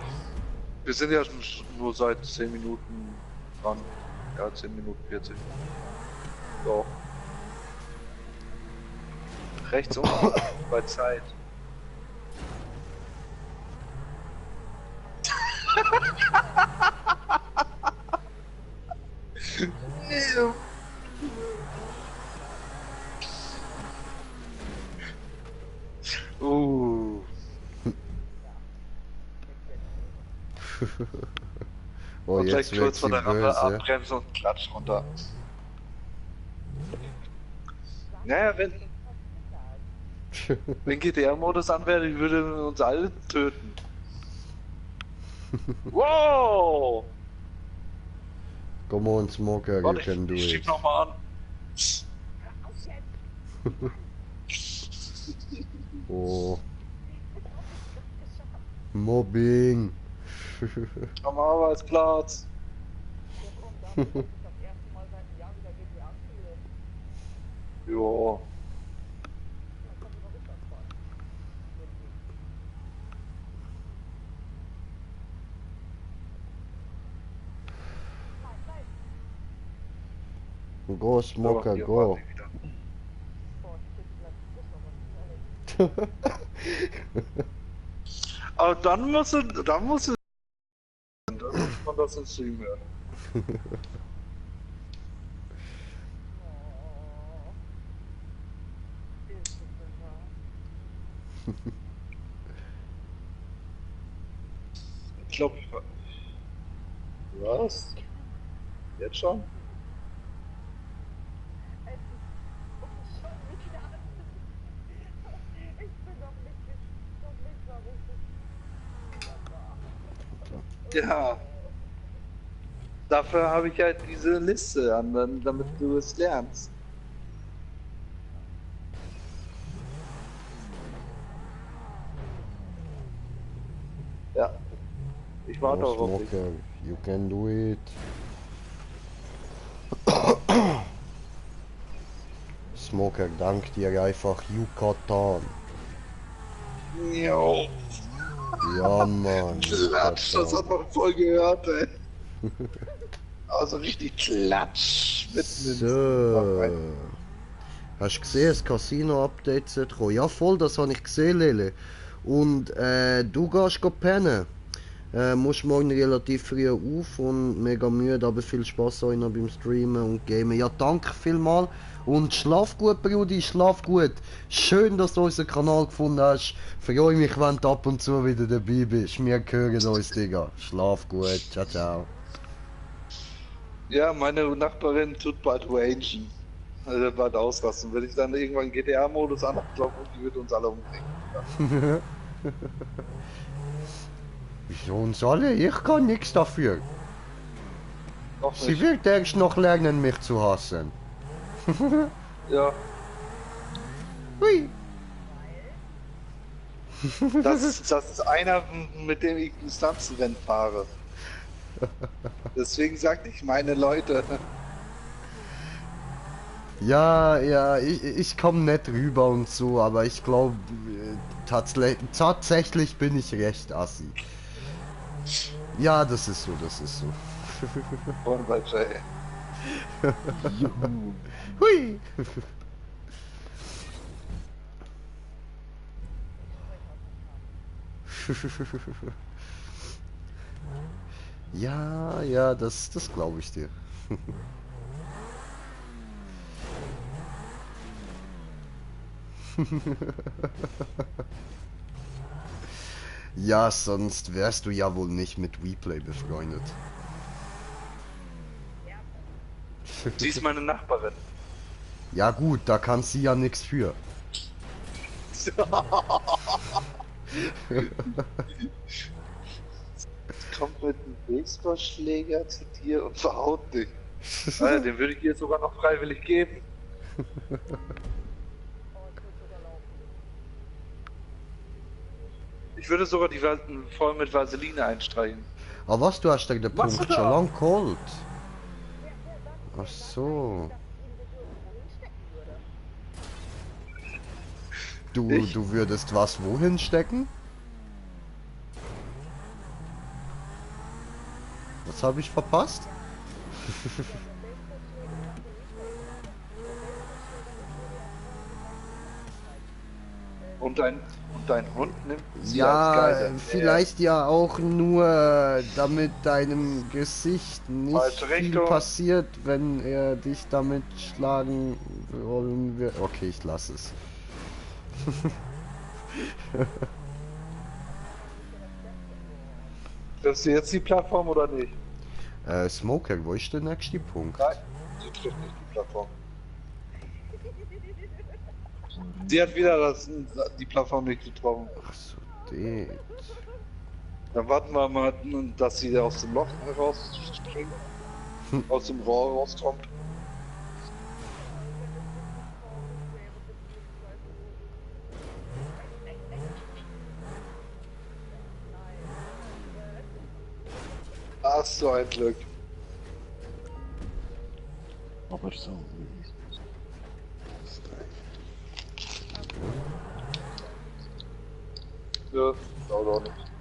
Wir sind ja nur seit 10 Minuten dran. Ja, 10 Minuten 40. So. Rechts unten bei Zeit. Oh, Und jetzt gleich kurz vor wird der sie Rampe böse. abbremsen und klatsch runter. Naja, wenn GTR-Modus an wäre, die würde uns alle töten. Wow! Come on, Smoker, you Warte, can do ich it. schieb nochmal an. Oh. Mobbing. Am Arbeitsplatz. Jo. Go, Smoker, hier go. waren die wieder. Aber dann muss dann muss man das im Stream hören. Ich glaube, was? Jetzt schon? Ja. Dafür habe ich halt diese Liste an, damit du es lernst. Ja. Ich warte Go, auch auf dich. Smoker, you can do it. Smoker, dank dir einfach Yucatan. Jo. Ja, Mann. Klatsch, das hat man voll gehört, ey. Also richtig Klatsch. So. Hast du gesehen, das Casino-Update sollte kommen? Ja, voll, das habe ich gesehen, Lele. Und du gehst pennen. Musst morgen relativ früh auf und mega müde, aber viel Spaß euch noch beim Streamen und Gamen. Ja, danke vielmals und schlaf gut, Brudi, schlaf gut. Schön, dass du unseren Kanal gefunden hast. Freue mich, wenn du ab und zu wieder dabei bist. Wir hören uns, Digga. Schlaf gut. Ciao, ciao. Ja, meine Nachbarin tut bald rangen. Also bald auslassen. Wenn ich dann irgendwann GTA-Modus anklopfe, die wird uns alle umbringen. Wieso uns alle? Ich kann nichts dafür. Noch Sie nicht. wird erst noch lernen, mich zu hassen. Ja, Hui. das ist einer, mit dem ich Distanzrennen fahre. Deswegen sagte ich meine Leute. Ja, ja, ich komme nicht rüber und so, aber ich glaube, tatsächlich bin ich recht assi. Ja, das ist so, das ist so. Und bei Jay. Juhu. Hui. Ja, ja, das glaube ich dir. Ja, sonst wärst du ja wohl nicht mit WePlay befreundet. Sie ist meine Nachbarin. Ja gut, da kann sie ja nichts für. Kommt mit einem Baseballschläger zu dir und verhaut dich. Alter, den würde ich ihr sogar noch freiwillig geben. Ich würde sogar die voll mit Vaseline einstreichen. Aber was, du hast doch den Was Punkt da? schon lang geholt. Ach so. Ich? Du würdest was wohin stecken? Was habe ich verpasst? Und dein Hund nimmt sie Ja, als Geisel. vielleicht ja auch nur, damit deinem Gesicht nicht Falsche viel Richtung. passiert, wenn er dich damit schlagen wollen wird. Okay, ich lasse es. Triffst du jetzt die Plattform oder nicht? Smoker, wo ist der nächste Punkt? Nein, sie trifft nicht die Plattform. Sie hat wieder die Plattform nicht getroffen. Ach so, det. Dann warten wir mal, dass sie aus dem Loch rausspringt. Aus dem Rohr rauskommt. Ach, so ein Glück. Aber so. Ja, dauert auch nicht.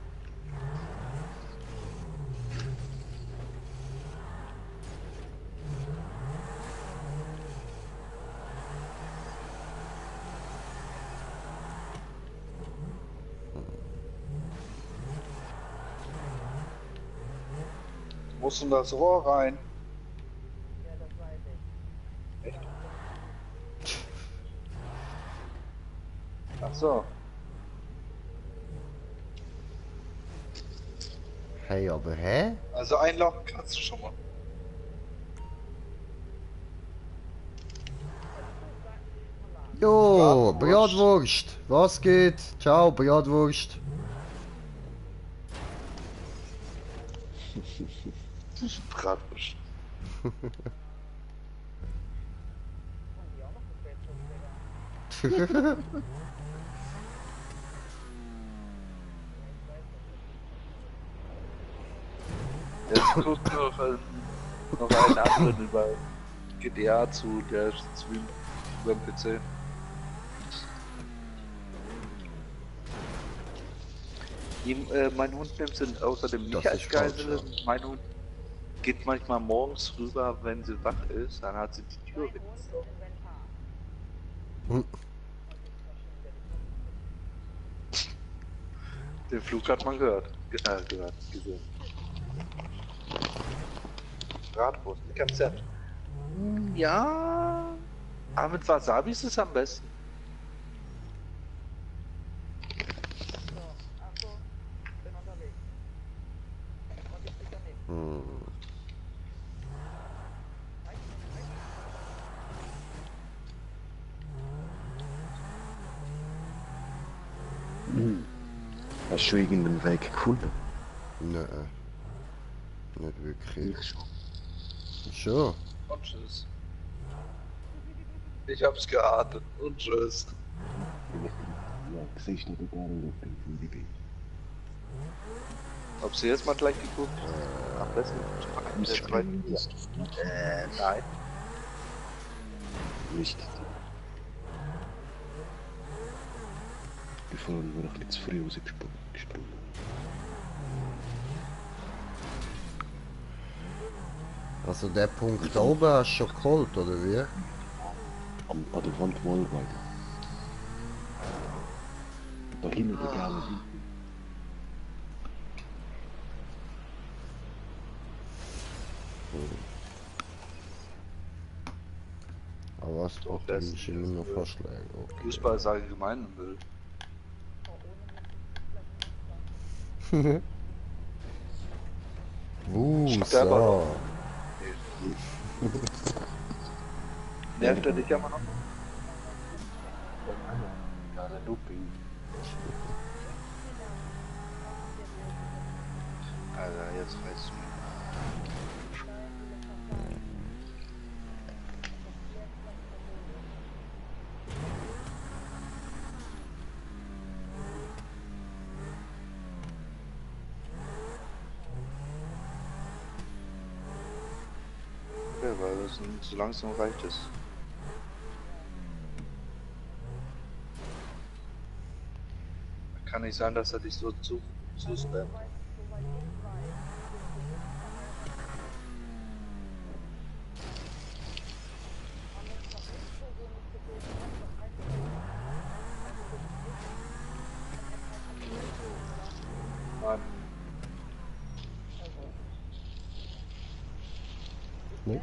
Muss in das Rohr rein. Echt? Ach so. Hey, aber hä? Also einloggen kannst du schon mal. Jo, Bratwurst. Bratwurst. Was geht? Ciao, Bratwurst. Bratwurst. Jetzt guckt noch einen anderen über GTA zu, der streamt über den PC. Mein Hund nimmt sie außerdem Das nicht als ist falsch, Geisel. ja. Mein Hund geht manchmal morgens rüber, wenn sie wach ist, dann hat sie die Tür wenigstens auf. Hm. Den Flug hat man gehört. Gesehen. Bratwurst, mit Konzept. Ja, aber mit Wasabi ist es am besten. Hm. Hast du schon irgendeinen Weg gefunden? Nö. Nicht wirklich. Ich schon. Schon. Und tschüss. Ich hab's geahnt. Und tschüss. Ja, siehst du nicht gerne Looping von DB. Ob sie jetzt mal gleich geguckt? Am besten. Ist Der kein Lust auf die nein. Nicht. Bevor wir noch nicht zu früh rausgesprungen. Also der Punkt da oben hast du schon geholt, oder wie? An der Wand mal weiter. Da hinten der gelbe Winkel. Aber was Doch, doch, das dann ist immer noch jetzt, Vorschläge. Okay. Fußball ist allgemein Müll. So. Nervt er dich immer noch? Ja, der Looping. Alter, jetzt weißt du. so langsam reicht es. Kann nicht sein, dass er dich so zu spammt. Mann. Ne?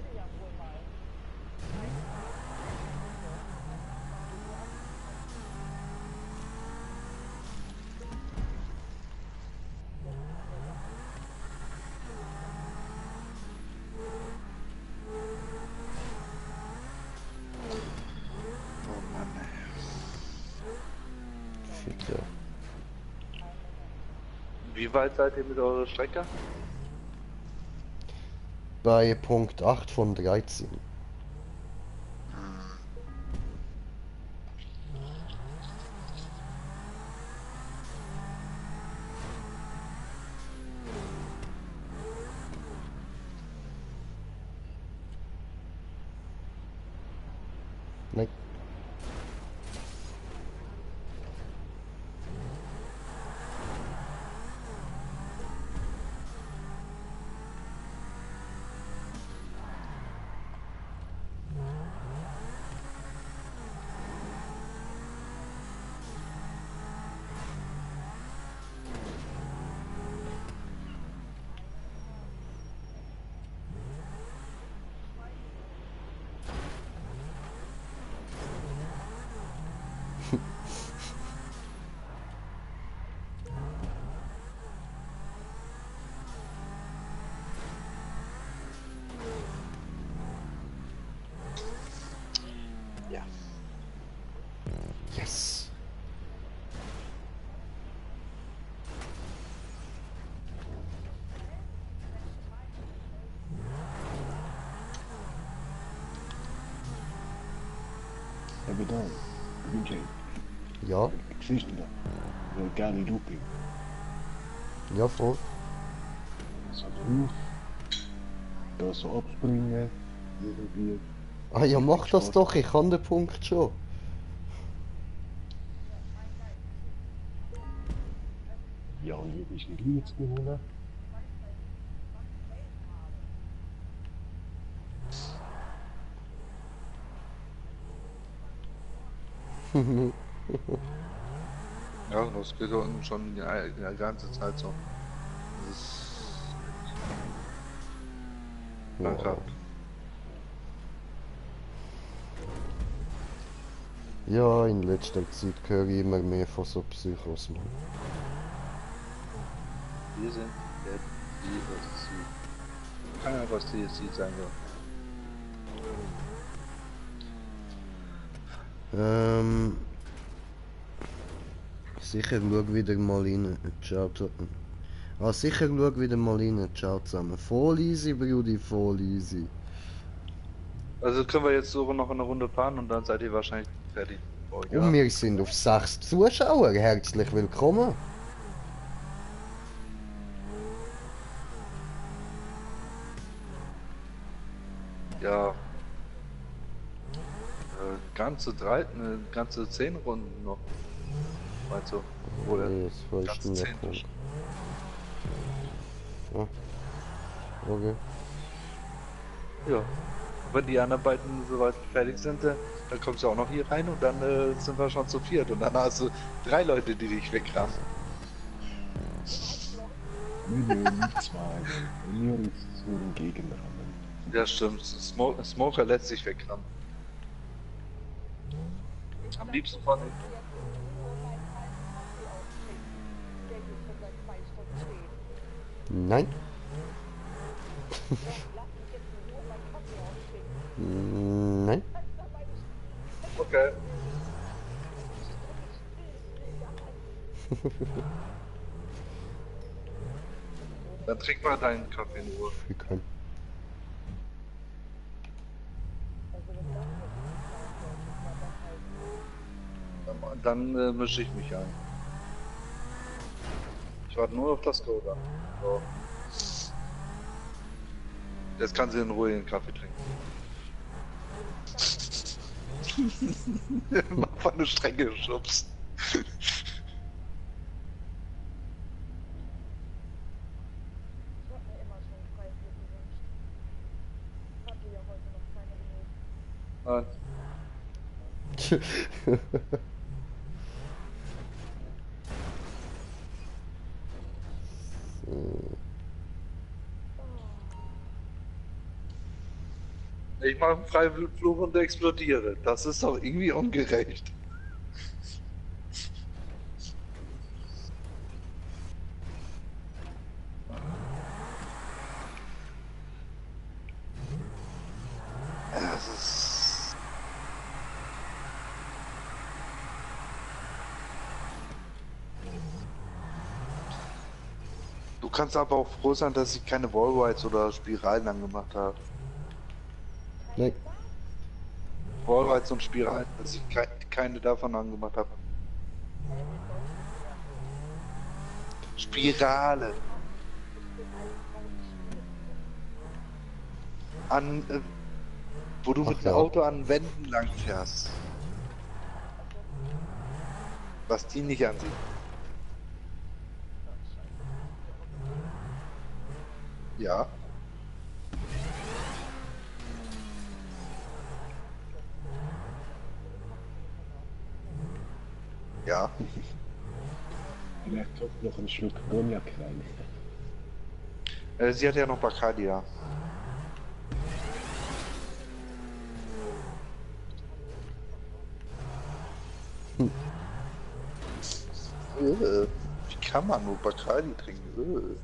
Oh Mann, ey. Ficker. Wie weit seid ihr mit eurer Strecke? Bei Punkt 8 von 13. Nein. Ja. Yes. Ja, wieder. BJ, Ja, siehst du da? So geile Looping. ja, voll. So drauf. Da so abspringen. Irgendwie. Ah ja, mach das doch, ich kann den Punkt schon. Ja, und hier ist ein Lied gewonnen. Ja, das geht doch schon die ganze Zeit so. Das ist Wow. krankhaft. Ja, in letzter Zeit höre ich immer mehr von so Psychos, Mann. Wir sind der DSC. Kann ja was DSC sein soll. Sicher schau wieder mal rein. Ciao. Ah, sicher schau wieder mal rein. Ciao zusammen. Voll easy, Brudi, voll easy. Also können wir jetzt so noch eine Runde fahren und dann seid ihr wahrscheinlich fertig. Oh, ja. Und wir sind auf 6 Zuschauer. Herzlich willkommen. Ja. Ganze 10 Runden noch. Meinst du? Oder? Nee, das war ich ganze nicht 10 mehr. Ah. Okay. Ja. Wenn die anderen beiden soweit fertig sind, dann kommst du auch noch hier rein und dann sind wir schon zu viert und dann hast du 3 Leute, die dich wegrammen. Nö, nicht zwei. Nur uns zu den Gegenrahmen. Ja, stimmt. Smoker lässt sich wegrammen. Am liebsten von hinten. Nein. Nein. Okay. Dann trink mal deinen Kaffee in Ruhe. Wir können. Dann mische ich mich ein. Ich warte nur auf das Go dann. So. Jetzt kann sie in Ruhe den Kaffee trinken. Mal von eine Strecke geschubst. Ich hab mir immer schon Freisplit gewünscht. Hatte ja heute noch keine genug. Nein. Ich mache einen Freiwilligflug und explodiere. Das ist doch irgendwie ungerecht. Das ist... Du kannst aber auch froh sein, dass ich keine Wallrides oder Spiralen angemacht habe. Nee. Wallrides und Spiralen, dass ich keine davon angemacht habe. Spirale. An, wo du Ach mit dem ja. Auto an Wänden lang fährst. Was die nicht ansieht. Ja. Ja. Vielleicht kommt noch ein Schluck Cognac rein. Sie hat ja noch Bacardi, ja. Wie kann man nur Bacardi trinken?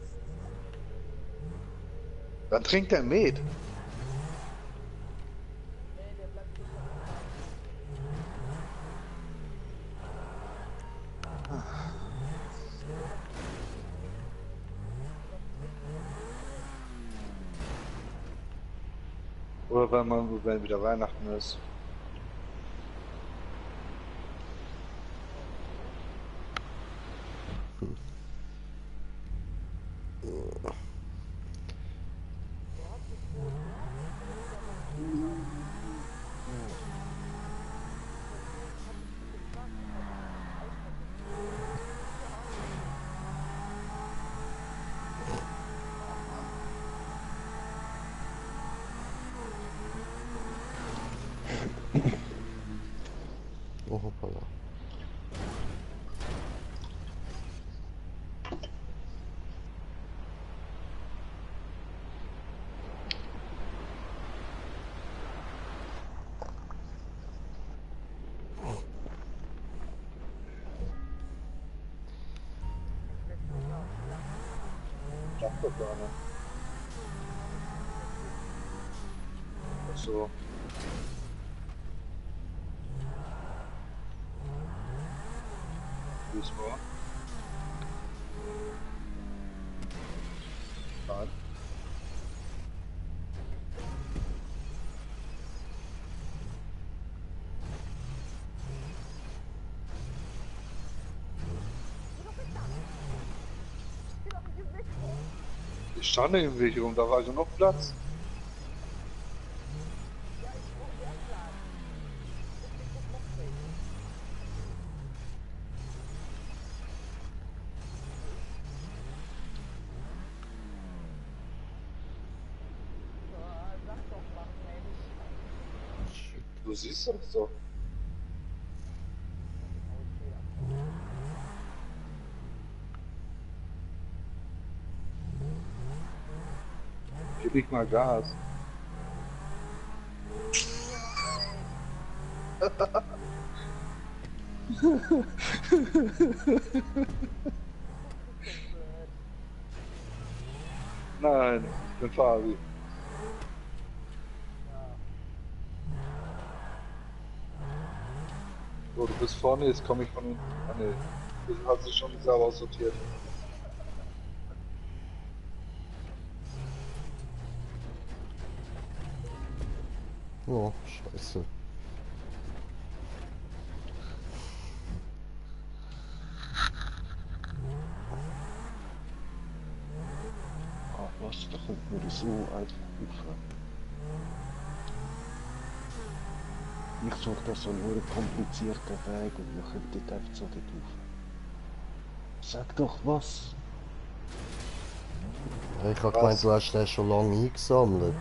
Dann trinkt er Met. Oder wenn wieder Weihnachten ist. Oh, hoppala. Klappt doch gar nicht. Ach so. Diesmal. Nein. Ich stand im Weg rum, da war genug Platz. Sag doch was, Mensch. Du siehst das doch. Gib ich mal Gas. Nein, ich bin Fabi. So, du bist vorne, jetzt komme ich von hinten. Ah ne, du hast dich schon sauber aussortiert. Oh, scheiße. Ach was, da kommt mir das so einfach Ufer. Ich suche da so einen komplizierten Weg und wir kommen dort einfach so dort auf. Sag doch was. Ich habe gemeint, du hast den schon lange eingesammelt.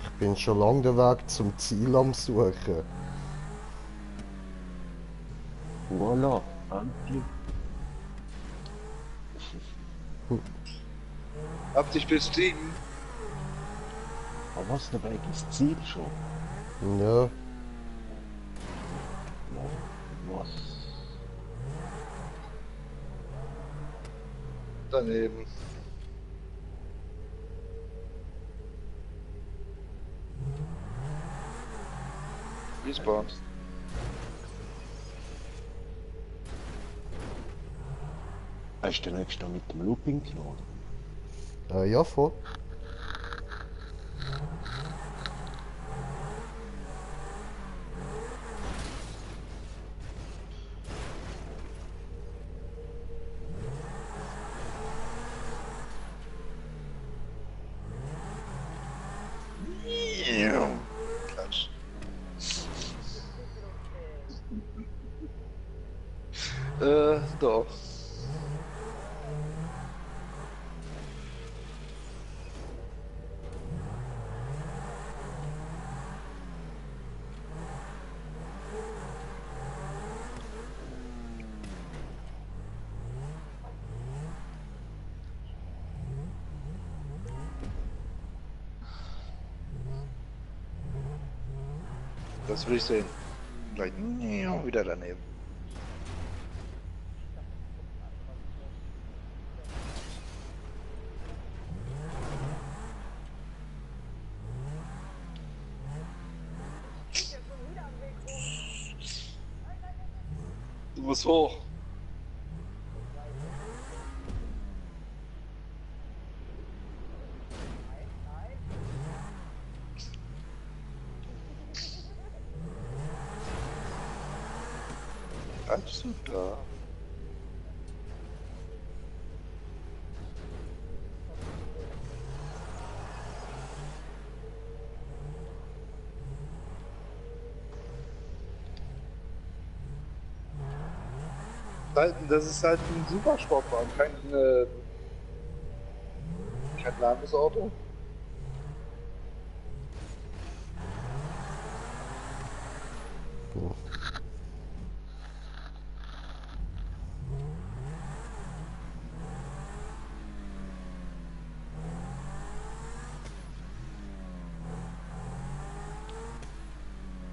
Ich bin schon lange den Weg zum Ziel am Suchen. Voilà, endlich. Hab dich bestiegen. Aber was, der Weg ins Ziel schon? Ja, Was? Daneben. Respawn. Hast du den nächsten mit dem Looping genommen? ja, voll. Klatsch. Doch. Das will ich sehen. Gleich wieder daneben. Ist ja schon wieder am Weg hoch. Du musst hoch. Bleibst du da? Das ist halt ein Supersportwagen, kein lahmes Auto.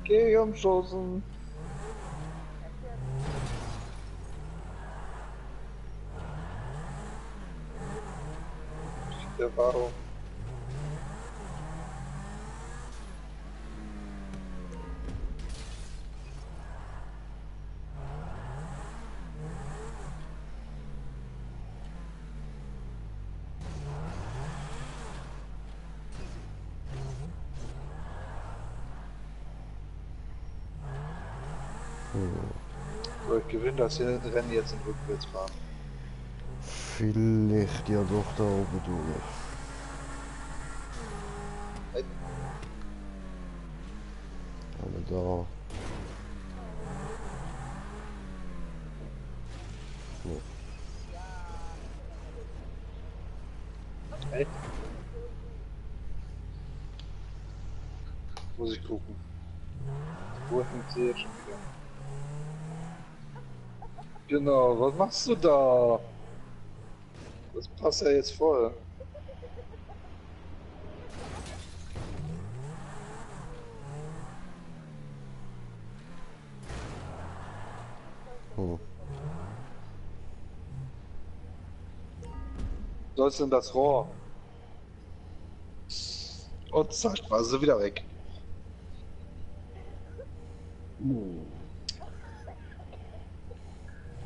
Geh umstoßen. Der Warum? So, ich gewinne das hier Rennen jetzt im Rückwärtsfahren. Vielleicht ja doch da oben durch. Aber da. Echt? Muss ich gucken. Wo funktioniert schon wieder? Genau, was machst du da? Das passt ja jetzt voll. Hm. So ist denn das Rohr? Und zack, war sie wieder weg.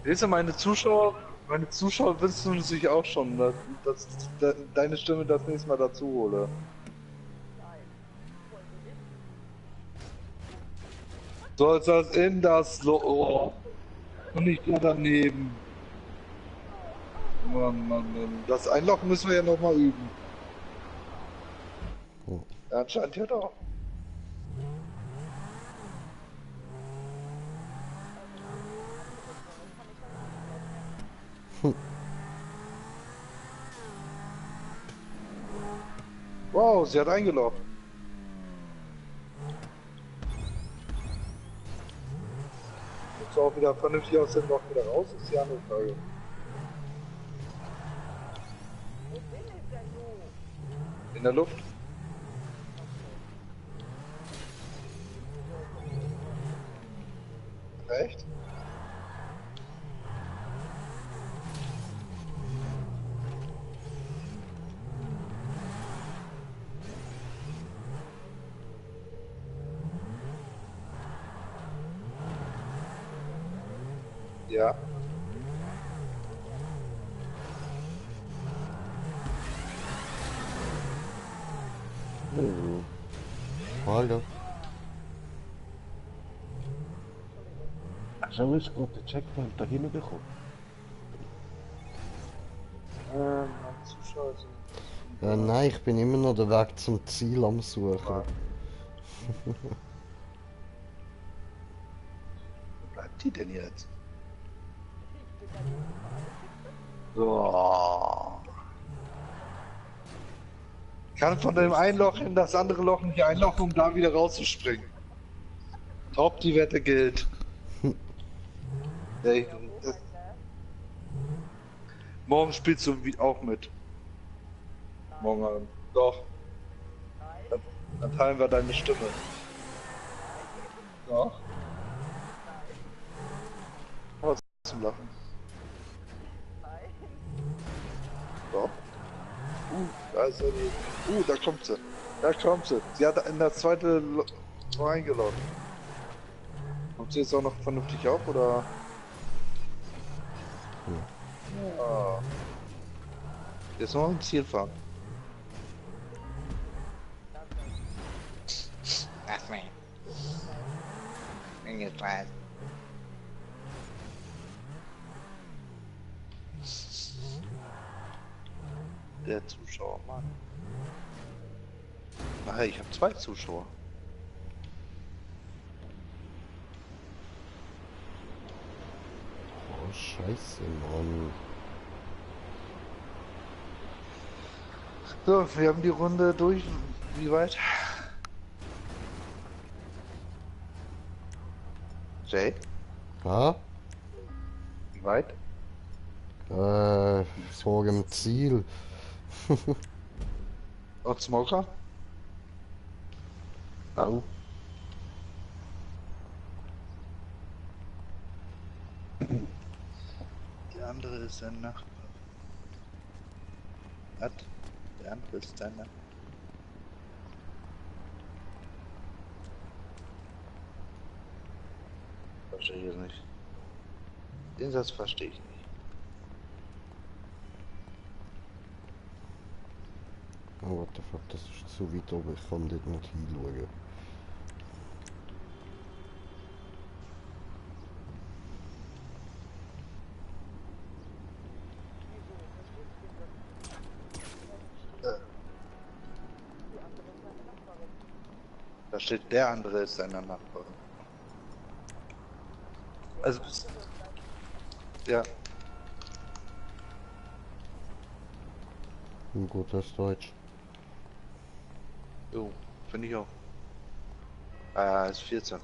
Siehst du, meine Zuschauer wissen sich auch schon, dass deine Stimme das nächste Mal dazu hole. So ist das in das Loch. Und nicht da daneben. Mann, Mann, Mann. Das Einloch müssen wir ja nochmal üben. Oh. Ja, anscheinend ja doch. Wow, sie hat eingeloggt. Jetzt auch wieder vernünftig aus dem Loch wieder raus, ist die andere Frage. Wo bin ich denn so? In der Luft? Echt? Ja. Hallo. Hast du alles gut den Checkpoint da hinten bekommen? Meine Zuschauer sind... Nein, ich bin immer noch den Weg zum Ziel am Suchen. Wo bleibt die denn jetzt? So. Kann von dem einen Loch in das andere Loch nicht einlochen, um da wieder rauszuspringen. Top, die Wette gilt. Ja, morgen spielst du auch mit. Morgen Abend. Doch. Dann teilen wir deine Stimme. Doch. Was zum Lachen? Doch. Da ist sie. Da kommt sie. Da kommt sie. Sie hat in das zweite Tor eingeloggt. Kommt sie jetzt auch noch vernünftig auf, oder? Ja. Jetzt noch ein Ziel fahren. That's me. In your class. Der Zuschauer, Mann. Ah, ich habe 2 Zuschauer. Oh, scheiße, Mann. So, wir haben die Runde durch. Wie weit? Jay? Ha? Wie weit? Vor dem Ziel. Und Smoker? Auch. Die andere ist ein Nachbar. Was? Der andere ist dein Nachbar. Verstehe ich jetzt nicht. Den Satz verstehe ich nicht. Oh, what the fuck, das ist zu weit oben, ich kann dort nicht hinschauen. Da steht, der andere ist dein Nachbar. Also, ja. Ein gutes Deutsch. Jo, finde ich auch. Ist 14.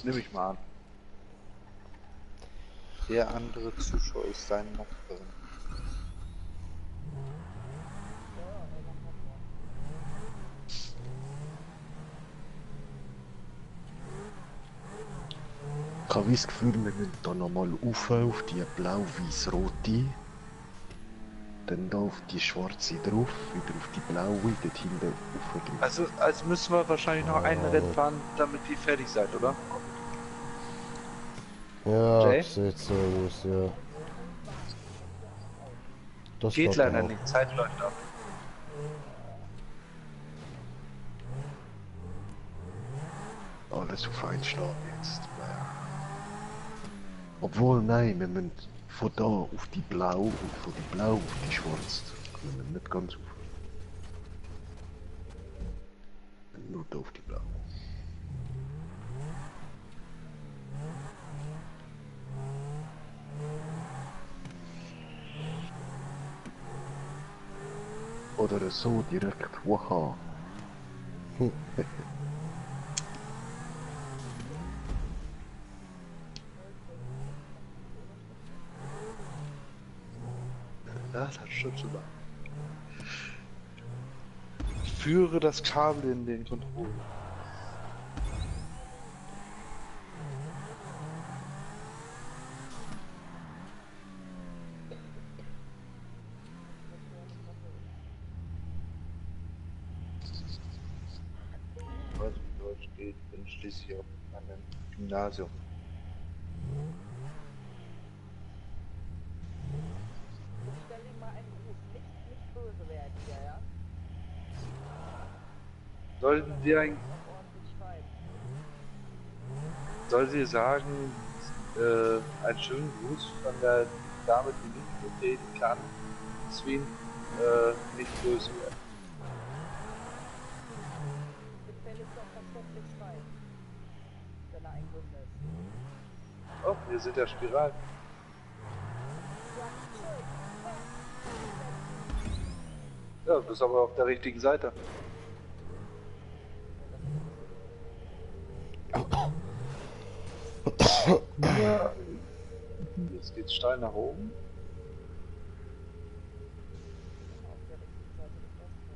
Nimm ich mal an. Der andere Zuschauer ist seine Nachbarin. Ich habe das Gefühl, wir müssen da nochmal auf die blau-weiß-rote. Dann da auf die schwarze drauf, wieder auf die blaue, dort hinten auf. Also müssen wir wahrscheinlich noch ein Rennen fahren, damit ihr fertig seid, oder? Ja, Jay? sieht so aus, ja. Das Geht klappt leider auch. nicht, Zeit läuft ab. Alles auf einen Schlag jetzt. Obwohl, nein, wir müssen von da auf die blau und von die blau auf die schwarz. Wir müssen nicht ganz auf. Nur auf die Blau. Oder so direkt woha. Ja, das stimmt schon mal. Führe das Kabel in den Controller. Was in Deutsch geht, bin schließlich auf einem Gymnasium. Ich stelle ihm mal einen Gruß. Nicht böse werden hier, ja? Sollten wir ein, Auch ordentlich schreiben. soll sie sagen, einen schönen Gruß von der Dame, die nicht mitreden kann, deswegen nicht böse werden. Gefälligst auch verständlich schreiben. Wenn er ein Kunde ist. Oh, wir sind ja Spiral. Ja, schön. Ja, du bist aber auf der richtigen Seite. Ja. Jetzt geht's steil nach oben. Auf der richtigen Seite des Besten.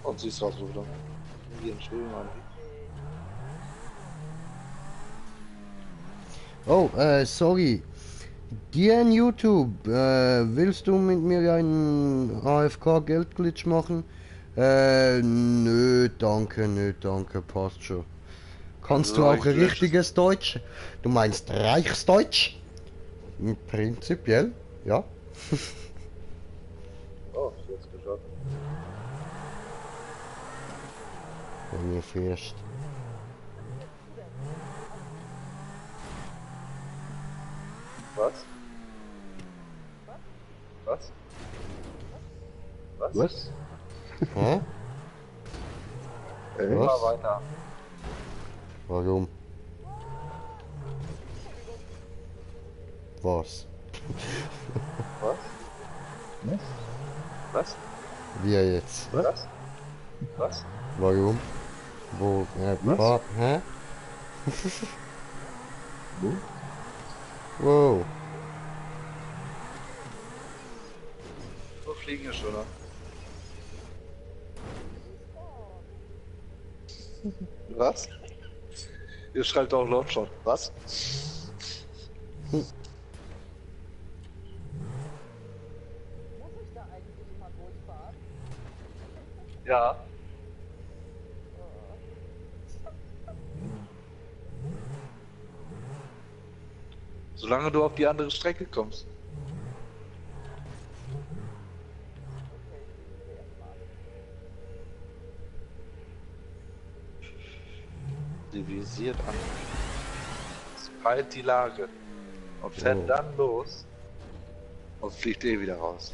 Und siehst raus, oder? Hier in Schulden an. Oh, sorry. Dir in YouTube, willst du mit mir einen AFK-Geldglitch machen? Nö, danke, passt schon. Kannst du auch ein Reichglitch. richtiges Deutsch? Du meinst Reichsdeutsch? Prinzipiell, ja. Oh, jetzt geschafft. Wenn ihr fährst. Was? Was? Was? Was? Hä? Mal Was? weiter. Warum? Was? Was? Was? Was? Wir jetzt? Was? Was? Warum? Wo? Was? Hä? Wo? Wow. So fliegen wir schon, ne? Was? Ihr schreibt auch laut schon. Was? Muss ich da eigentlich immer durchfahren? Ja. Solange du auf die andere Strecke kommst. Sie visiert an. Es peilt die Lage. Und fährt Oh. dann los. Und fliegt eh wieder raus.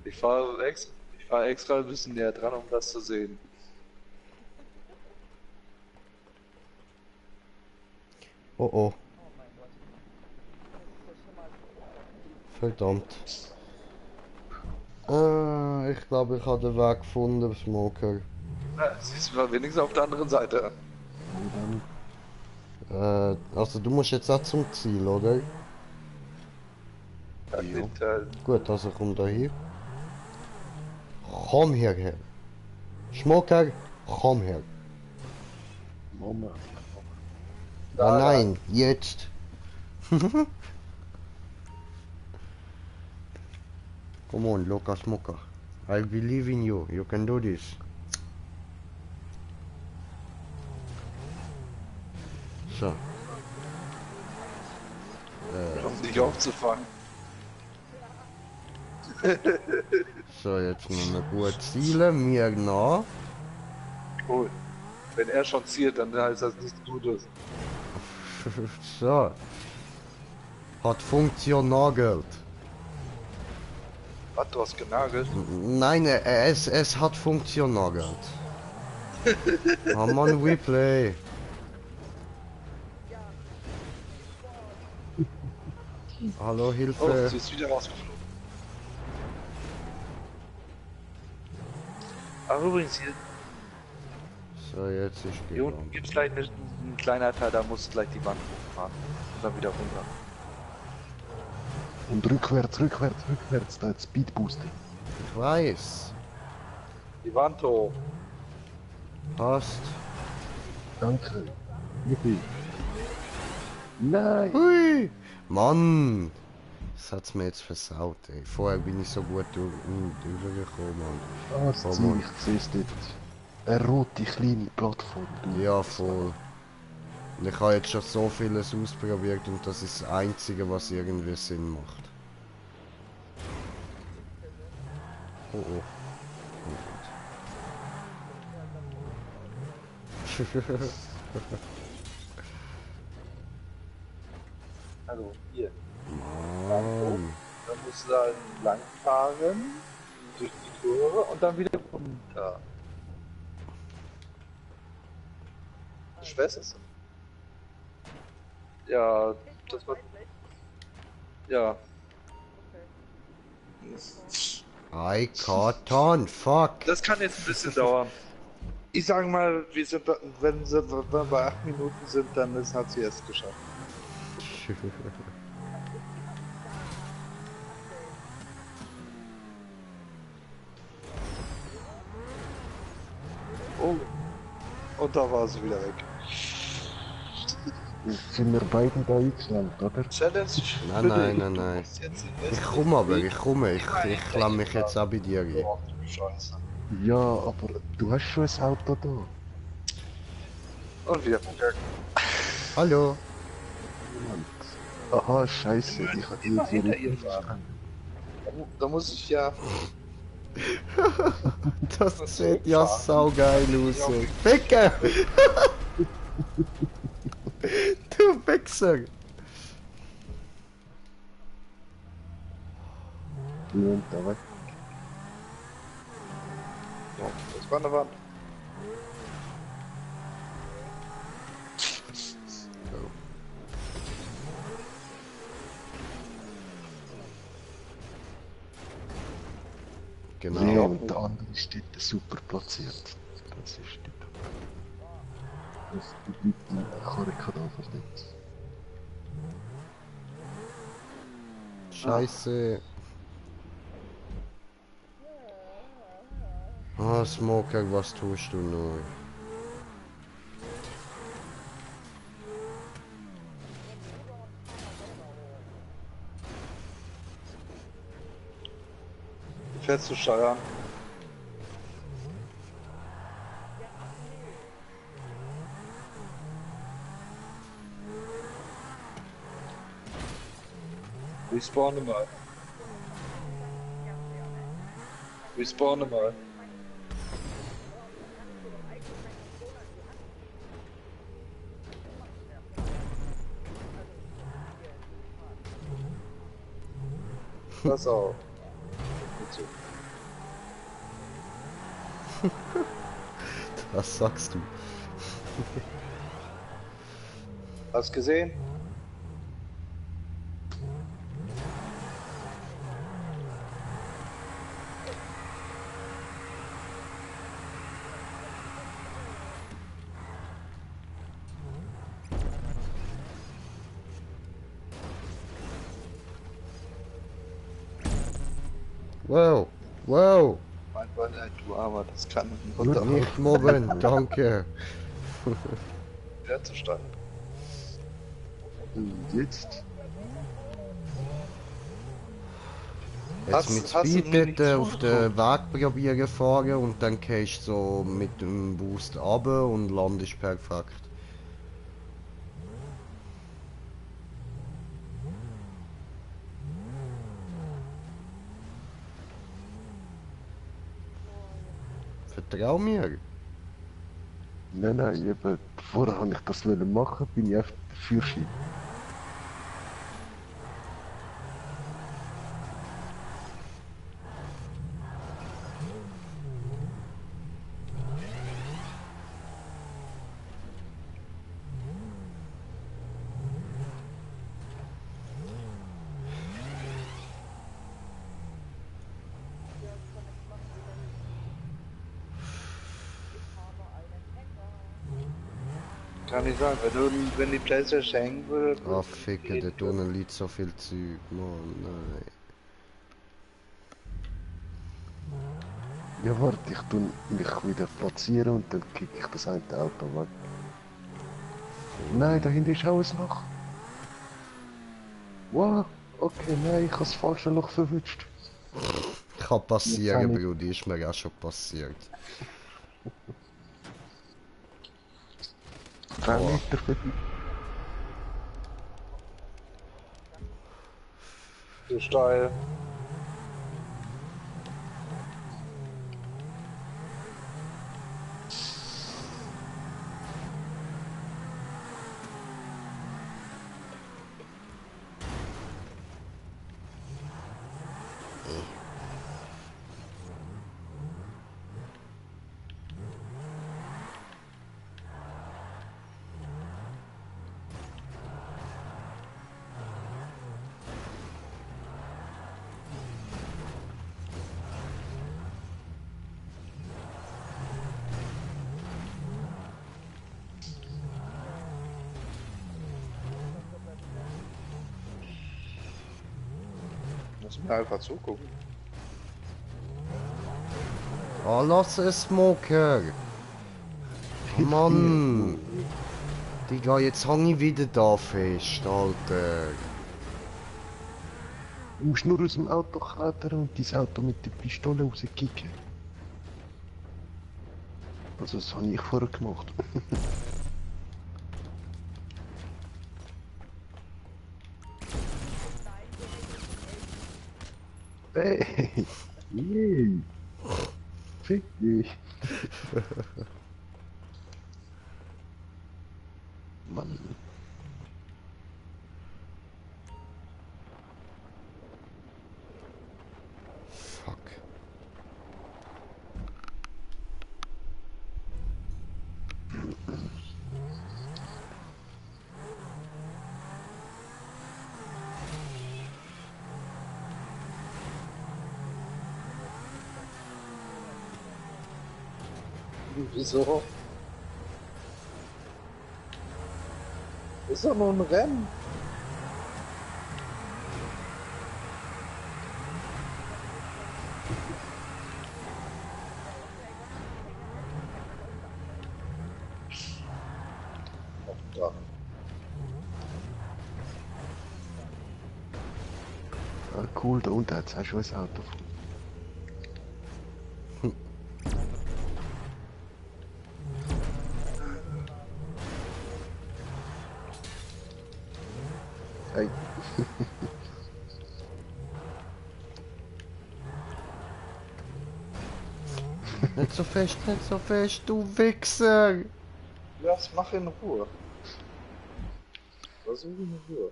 Ich fahre extra ein bisschen näher dran, um das zu sehen. Oh oh. Oh mein Gott. Das ist ja schon mal. Verdammt. Ich glaube, ich habe den Weg gefunden, Smoker. Na, siehst du mal wenigstens auf der anderen Seite. Und dann Also du musst jetzt auch zum Ziel, oder? Ja, Ja. Gut, also komm da hier. Komm hierher. Smoker, komm her. Mama. Ah, nein, jetzt. Come on, Luca Smoker. I believe in you. You can do this. So. Um dich aufzufangen. So, jetzt müssen wir gut zielen. Mir nach. Cool. Wenn er schon zielt, dann heißt das nichts Gutes. So. Hat funktioniert. Was, du hast genagelt? Nein, es hat funktioniert. Oh Mann, Replay. Hallo, Oh, Hilfe. sie ist wieder rausgeflogen. Aber übrigens, So, jetzt ist hier unten gegangen. gibt es gleich einen kleiner Teil, da muss gleich die Wand hochfahren. Und dann wieder runter. Und rückwärts, da hat Speed Boosting. Ich weiß. Die Wand hoch. Passt. Danke. Yippie. Nein! Hui! Mann! Das hat's mir jetzt versaut, ey. Vorher bin ich so gut durchgekommen, Mann. Das Oh Ziel, Mann. ich sehe es dort. Eine rote kleine Plattform. Du. Ja, voll. Und ich habe jetzt schon so vieles ausprobiert und das ist das Einzige, was irgendwie Sinn macht. Oh oh. Also, hier. Mann. Dann musst du da lang fahren, durch die Kurve und dann wieder runter. Ich weiß es. Ja, das war. Ja. I caught on, fuck. Das kann jetzt ein bisschen dauern. Ich sage mal, wir sind, wenn wir bei 8 Minuten sind, dann hat sie es geschafft. Oh. Und da war sie wieder weg. Jetzt sind wir beide da eingeschnellt, oder? Challenge? Nein, bitte, nein, nein, du nein. musst jetzt Ich komme aber, ich komme. Ich klamm mich jetzt auch bei dir rein. Oh, du Scheiße. Ja, aber du hast schon ein Auto da. Und wieder verkackt. Hallo. Aha, scheiße, ich hab Immer jetzt hinter ihr fahren. Da muss ich ja. Das sieht ja saugeil aus. ey. Ficker! Du Wichser! Und da weg. Ja, das war eine Wand. Ja, Genau. und der andere steht super platziert. Das ist die. Das bedeutet, ich kann einfach nicht. Scheiße. Ah, Smoker, was tust du nur? Fährst du steuern? Respawne mal. Respawne mal. Pass auf. Gut so. Was sagst du? Hast gesehen? Wow, wow, Mein Gott, du Armer, das kann nicht mobben, danke. Wer zu stark. Und jetzt? Jetzt mit Hast du Speed mir dort nicht auf den Weg probieren fahren und dann gehst du so mit dem Boost runter und landest perfekt. Vertrau mir. Nein, eben, vorher habe ich das wollen machen, bin ich einfach der Führerschein. Ja, das kann ich machen wieder. Ich habe einen Hacker. Kann ich sagen, wenn die Playstation hängen würde, Ah, ficke, geht der das. Donner liegt so viel Zeug. Mann, nein. Ja, warte, ich tu mich wieder platzieren und dann krieg ich das eine Auto weg. Nein, dahinter ist auch ein Loch. Wow, okay, nein, ich habe das falsche Loch verwünscht. Kann Jetzt passieren, habe ich Bruder, ist mir auch schon passiert. 10 Oh, Meter für dich. Zu steil. Muss mir einfach zugucken. oh lass es, Smoker. Mann. Digga, jetzt hang ich wieder da fest, Alter. Du musst nur aus dem Auto klettern und dein Auto mit der Pistole rauskicken. Also das habe ich vorher gemacht. Hey, yay, fick dich. Mann. Fuck. Wieso? Ist doch nur ein Rennen. Ach, da. Ah, cool, da unten hat es auch schon ein Auto. Hey, Nicht so fest, du Wichser. Lass, mach in Ruhe. Versuch in Ruhe.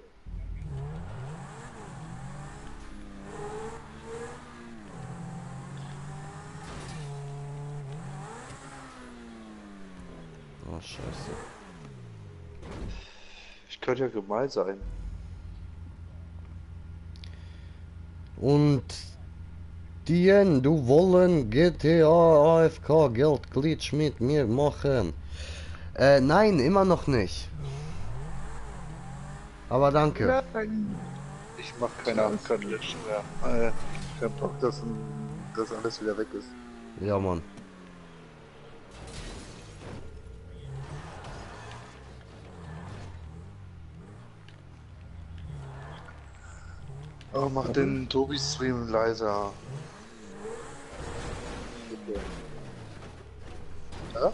Oh, scheiße. Ich könnte ja gemein sein. Und du wollen GTA AFK Geld Glitch mit mir machen? Nein, immer noch nicht. Aber danke. nein. Ich mach keine Uncondition mehr. Kein Bock, dass alles wieder weg ist. Ja, Mann. Oh, mach den Tobi-Stream leiser. Bitte. Ja?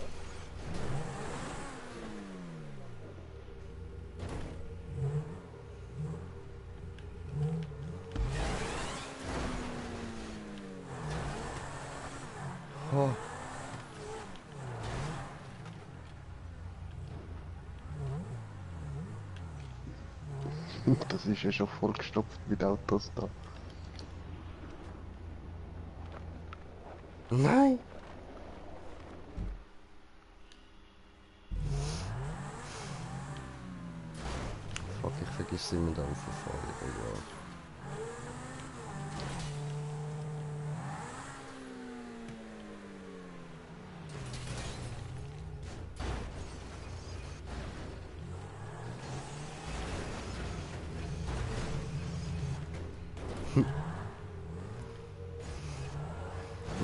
Oh. Das ist ja schon vollgestopft mit Autos da. Nein! Fuck, ich vergiss immer da aufzufahren, egal.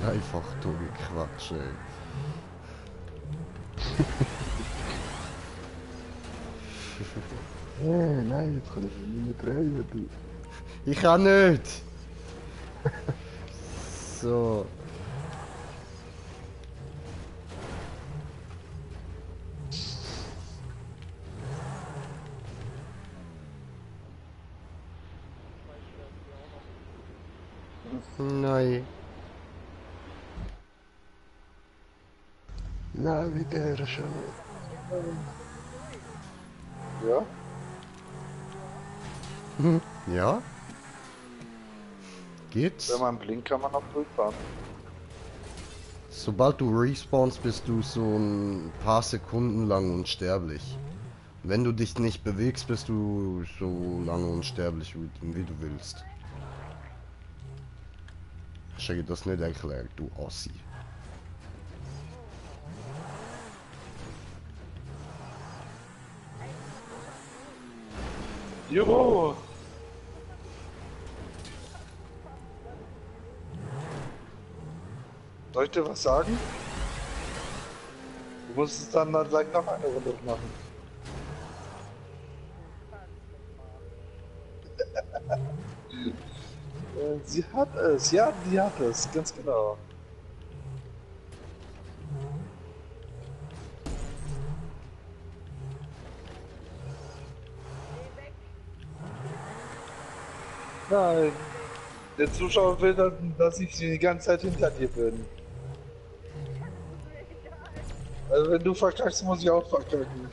Einfach dumme Quatsch, ey. Nein, jetzt kann ich mich nicht mehr drehen, du. Ich kann nicht! So. Nein. Navigation. Ja? Ja? Geht's? Wenn man blinkt, kann man noch durchfahren. Sobald du respawnst, bist du so ein paar Sekunden lang unsterblich. Wenn du dich nicht bewegst, bist du so lange unsterblich, wie du willst. Ich habe das nicht erklärt, du Ossi. Jo! Soll ich dir was sagen? Du musst es dann gleich noch eine Runde machen. Sie hat es, ja, die hat es, ganz genau. Nein, der Zuschauer will dann, dass ich die ganze Zeit hinter dir bin. Also wenn du verkackst, muss ich auch verkacken.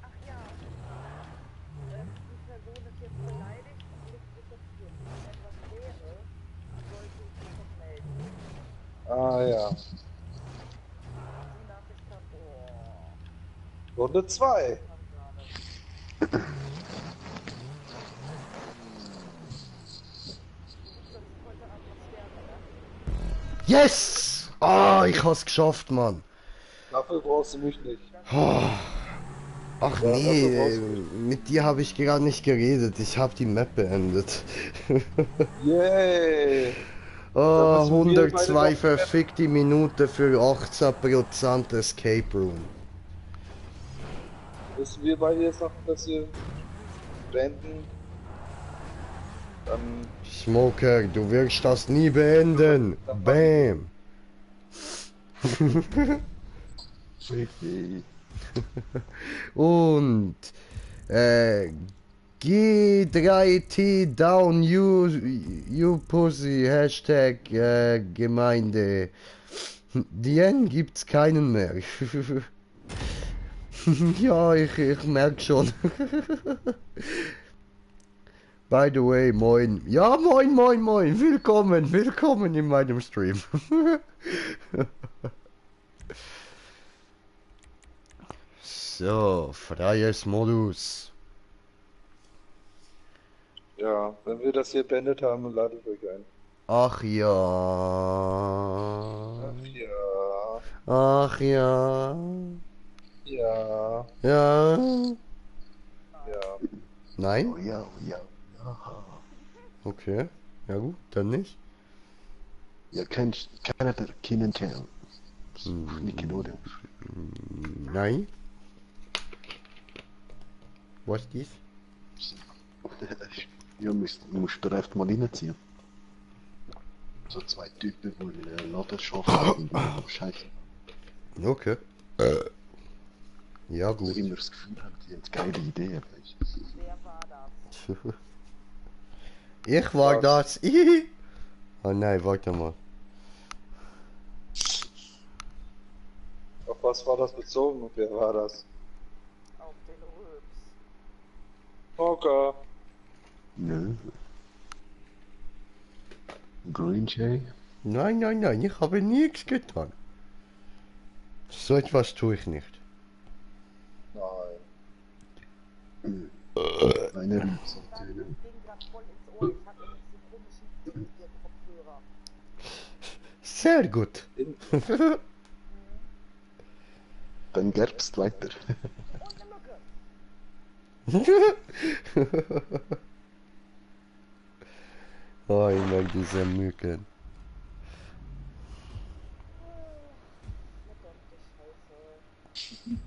Ach ja. Die Person ist jetzt beleidigt und nicht interessiert. Wenn etwas wäre, sollte ich mich noch melden. Ah ja. Die Nachricht kam, Runde 2. kam gerade. Das ist heute Atmosphäre, ne? Yes! Ah, ich hab's geschafft, Mann. Dafür brauchst du mich nicht. Oh. Ach Ja, nee, dafür brauchst du mich. mit dir habe ich gerade nicht geredet. Ich habe die Map beendet. Yay! Oh, müssen wir beide 102 noch- verfickte Minuten für 18% Escape Room. Müssen wir beide jetzt noch das hier beenden? Dann Smoker, du wirst das nie beenden. Bam. Und G3T down you pussy Hashtag Gemeinde. DN gibt's keinen mehr. Ja, ich merk schon. By the way, moin. Ja, moin, moin, moin. Willkommen in meinem Stream. So, freies Modus. ja, wenn wir das hier beendet haben, lade ich euch ein. Ach ja. Ach ja, Ach ja. ja, Ja. ja. Nein? Oh ja, oh ja, ja. Okay. Ja gut, dann nicht. Ja, kennt der Kennen Tell. Nickelodeon. Nein. Was ist dies? Ja, musst du erst mal reinziehen. So zwei Typen, die in der Laden arbeiten. Scheiße. Okay. Ja Ich gut. immer das Gefühl haben, die haben geile Ideen. Wer war das? Ich war Was? das. Oh nein, warte mal. was war das bezogen? Wer war das? Auf den Röps. Poker. Nö. Green Jay? Nein, nein, nein, ich habe nichts getan. So etwas tue ich nicht. Nein. Eine Das Rübsantenne. Ding grad voll ins Ohr. Ich hab nämlich so komischen Kopfhörer. Sehr gut. Dann gerbst weiter. Und eine Mücke. Oh, ich mag diese Mücken. Verdammte Scheiße.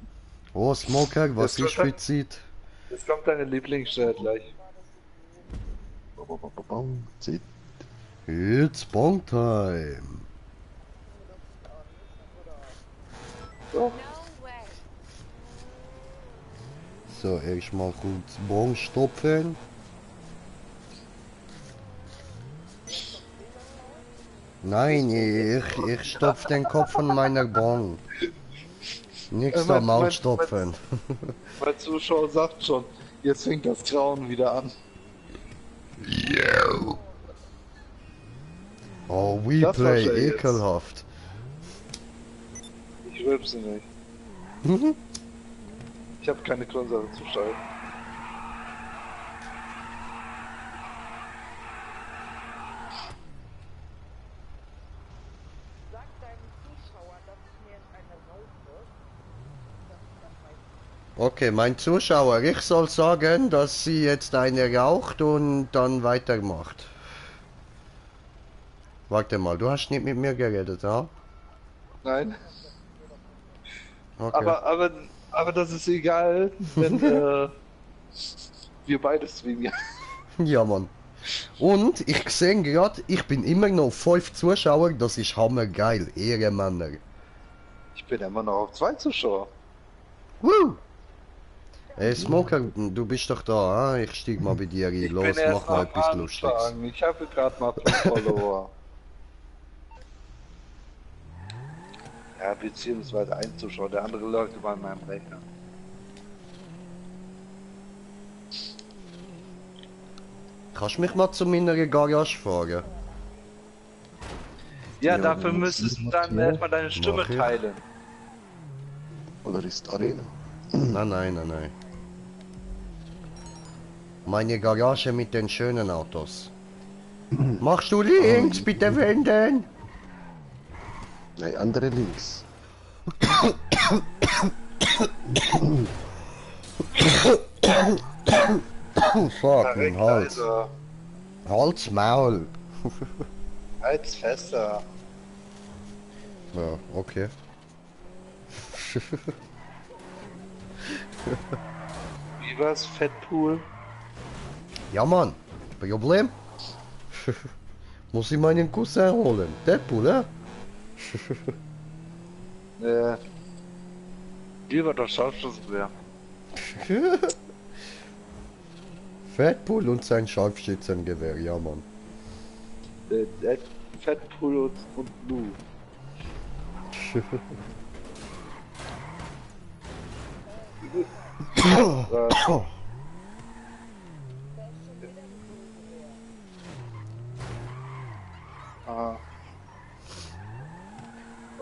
Oh, Smoker, was Jetzt ist für Zeit? Jetzt kommt deine Lieblingsstelle gleich. Zit. It's Bong Time. So. So, erstmal kurz Bong stopfen. Nein, ich stopf den Kopf von meiner Bong. Nichts mein- am Maul mein- stopfen. Mein Zuschauer sagt schon, jetzt fängt das Grauen wieder an. Oh, we Das war play, schön jetzt. ekelhaft. Ich rülpse nicht. Ich habe keine Kohlensäure zu steigen. Sag deinen Zuschauern, dass ich mir jetzt eine rauche. Das weiß Okay, mein Zuschauer, ich soll sagen, dass sie jetzt eine raucht und dann weitermacht. Warte mal, du hast nicht mit mir geredet, ja? Nein, Okay. aber das ist egal, wenn wir beides streamen. Ja, Mann. Und ich sehe gerade, ich bin immer noch 5 Zuschauer, das ist hammergeil, Ehrenmänner. Ich bin immer noch auf 2 Zuschauer. Woo! Ey, Smoker, du bist doch da, ich stieg mal bei dir rein. Ich Los, bin erst mach mal am etwas Lustiges. Anfang. Ich habe gerade mal 5 Follower. Ja, beziehungsweise ein Zuschauer, der andere läuft über meinem Rechner. Kannst du mich mal zu meiner Garage fahren? Ja, Ja, dafür wenn müsstest du das dann hier erstmal deine Stimme mache ich. teilen. Oder ist Arena? Nein, nein, nein, nein. Meine Garage mit den schönen Autos. Machst du links, bitte wenden? Nein, andere links. Fucking Hals. Also, Hals, Maul. halt's fester. Ja, okay. Wie war's? Fettpool? Ja, Mann. Problem? Muss ich meinen Cousin holen. Deadpool, ja? Lieber das Scharfschützengewehr. Deadpool und sein Scharfschützengewehr, ja, Mann. Fettpool und Blue. Ah.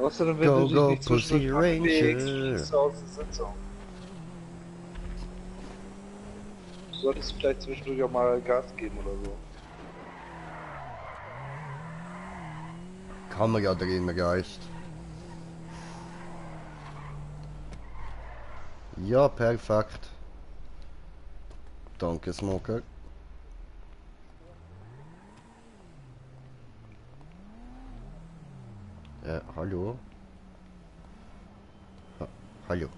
Außerdem, wenn Go, du dich go, nicht Pussy zwischendurch bewegst, Ranger. fliegst du aus der Sitzung. Du solltest vielleicht zwischendurch auch mal Gas geben oder so. Kamera drehen reicht. Ja, perfekt. Danke, Smoker. Hallo? Hallo.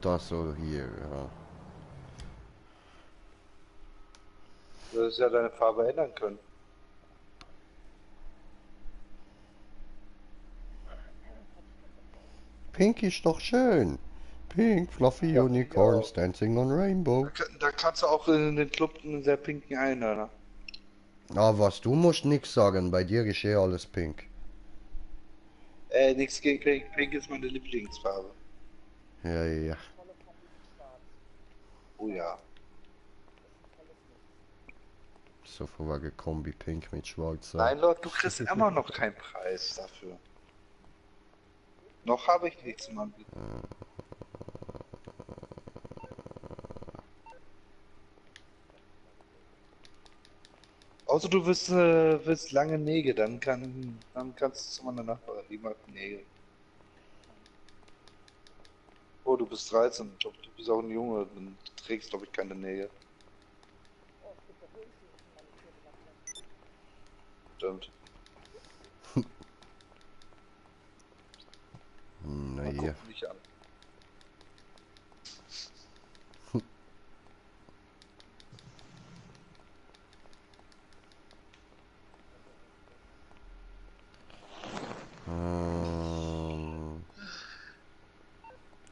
Das so hier, ja. Du hättest ja deine Farbe ändern können. Pink ist doch schön. Pink, fluffy Ja, unicorns ja. dancing on rainbow. Da kannst du auch in den Club einen sehr pinken Einhörner. Ah, was, du musst nix sagen, bei dir ist eh alles pink. Nichts gegen Pink. Pink ist meine Lieblingsfarbe. Ja, ja. Volle Papier-Schwarz. Oh ja. Volles Nichts. So vorwege Kombi Pink mit Schwarz. Nein, Lord, du kriegst immer noch keinen Preis dafür. Noch habe ich nichts zum Anbieten. Außer du willst lange Nägel, dann kannst du zu meiner Nachbarin, die mag Nägel. Oh, du bist 13, ich glaub, du bist auch ein Junge, dann trägst glaube ich keine Nägel. Oh, es gibt doch Höschen, die manipuliert machen. Stimmt. Mal Naja. gucken mich an.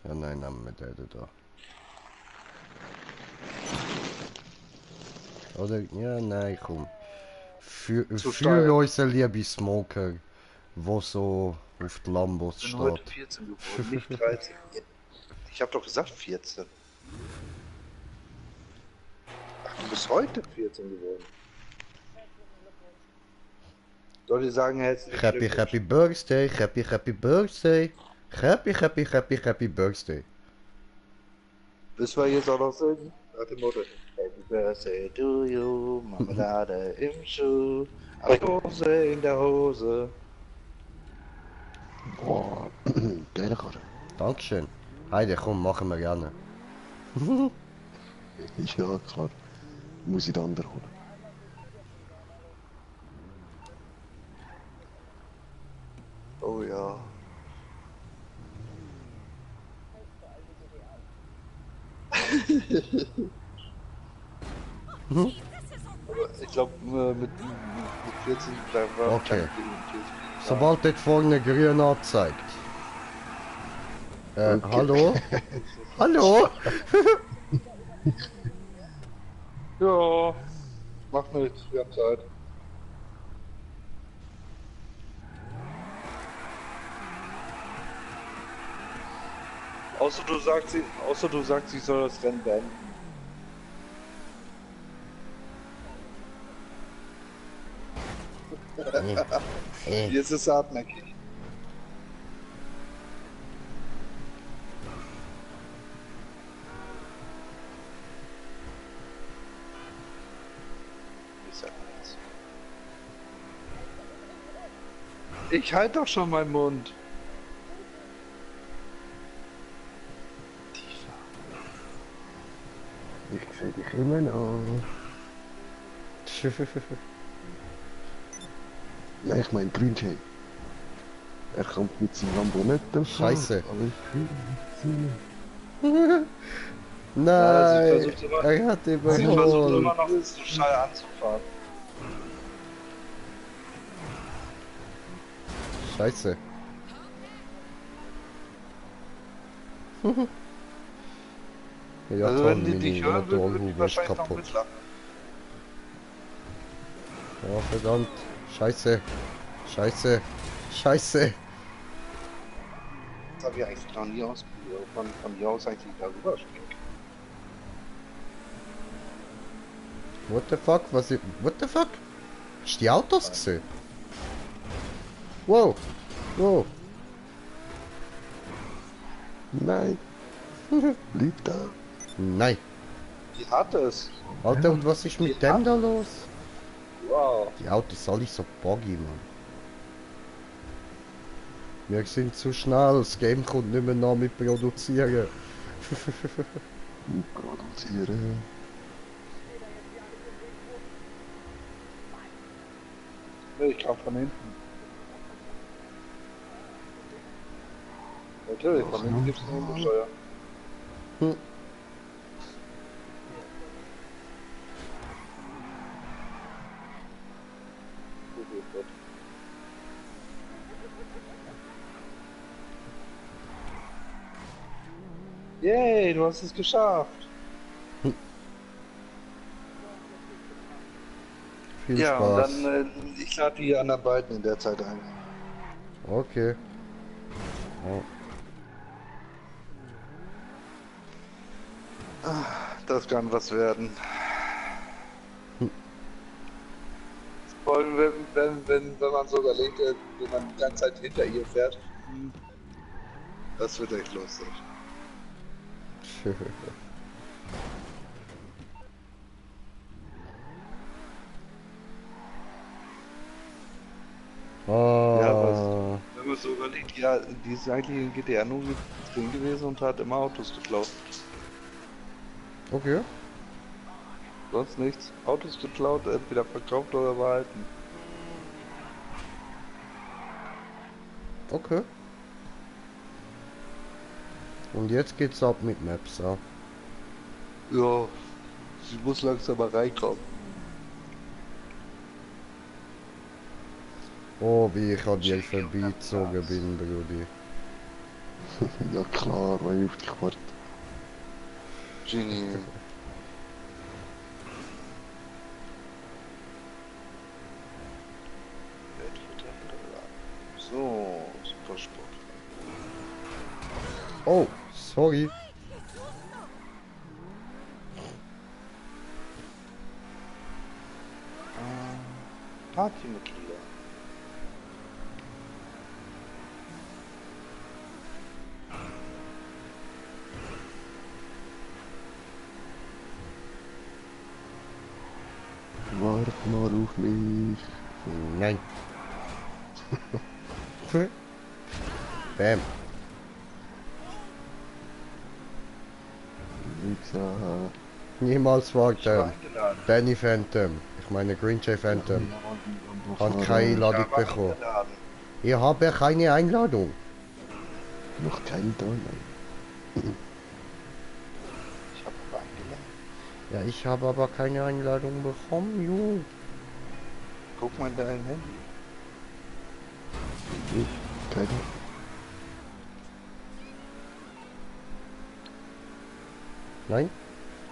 Ja, nein, haben wir den da. Oder? Ja, nein, komm. Für steil. unsere liebe Smoker, wo so auf die Lambos Ich bin heute steht. 14 geworden, nicht 13. Ich habe doch gesagt 14. Ach, du bist heute 14 geworden. Soll ich sagen, herzlichen Happy, Glückwunsch. happy birthday, happy, happy birthday. Happy, happy, happy, happy birthday. Müssen wir jetzt auch noch singen? Nach dem Motto. Happy Birthday to you, Marmelade im Schuh, Aprikose in der Hose. Boah, geile Karre. Dankeschön. Heide, komm, machen wir gerne. Ja, klar. Muss ich den anderen holen. Oh ja. Aber ich glaube, mit 14 da war Okay. kein PSP. Sobald das vorne grün anzeigt. Okay. Hallo? Hallo? Ja, macht nichts, wir haben Zeit. Außer du sagst, sie soll das Rennen beenden. Jetzt ist es hartnäckig. Ich sag nichts. Ich halte doch schon meinen Mund. Ich sehe dich immer noch. Nein, ich meine Grünschei. Er kommt mit seinem Lambo nicht davon. Scheiße. Aber ich will Nein, sie versucht immer- er hat Sie versucht überholt. immer noch zu steil anzufahren. Scheiße. Ja, Also toll, wenn die dich meine hören würden, würden die Motorhaube ist wahrscheinlich noch kaputt. mitlachen. Ja, verdammt. Scheiße. Scheiße. Scheiße. Das habe ich eigentlich noch nie ausprobiert. Von hier aus eigentlich darüber springen. What the fuck? Was ist... What the fuck? Hast du die Autos gesehen? Wow. Wow. Nein. Bleib da. Nein. Die hat es. Alter, und was ist mit dem da los? Wow. Die Autos sind alle so buggy, Mann. Wir sind zu schnell, das Game kommt nicht mehr nach mit produzieren. Produzieren. Nee, ich kam von hinten. Natürlich, von hinten gibt es eine Untersteuer. Hm. Yay, du hast es geschafft. Viel Ja, Spaß. und dann ich lade die anderen beiden in der Zeit ein. Okay. Oh. Das kann was werden. Hm. Vor allem, wenn man so überlegt, wenn man die ganze Zeit hinter ihr fährt. Das wird echt lustig. Ja, Ah, wenn man so überlegt, ja, die ist eigentlich in GTA nur drin gewesen und hat immer Autos geklaut. okay. Sonst nichts. Autos geklaut, entweder verkauft oder behalten. Okay. Und jetzt geht's ab mit Maps, ja. Ja, sie muss langsam mal reinkommen. Oh, wie ich an dir vorbeigezogen bin, Brudi. Ja klar, weil ich auf dich warte. Genie. So, Supersport. Oh, sorry. Partymitglieder. Wart mal auf mich. Nein. Bam. Wichser. Niemals Ich war Phantom. eingeladen. Danny Phantom. Ich meine Green Jay Phantom. Hat keine Keine Einladung Ich war bekommen. eingeladen. Ich habe keine Einladung. noch kein Donner. Ich habe aber eingeladen. Ja, ich habe aber keine Einladung bekommen, Junge. Guck mal in dein Handy. Ich, keine. Nein?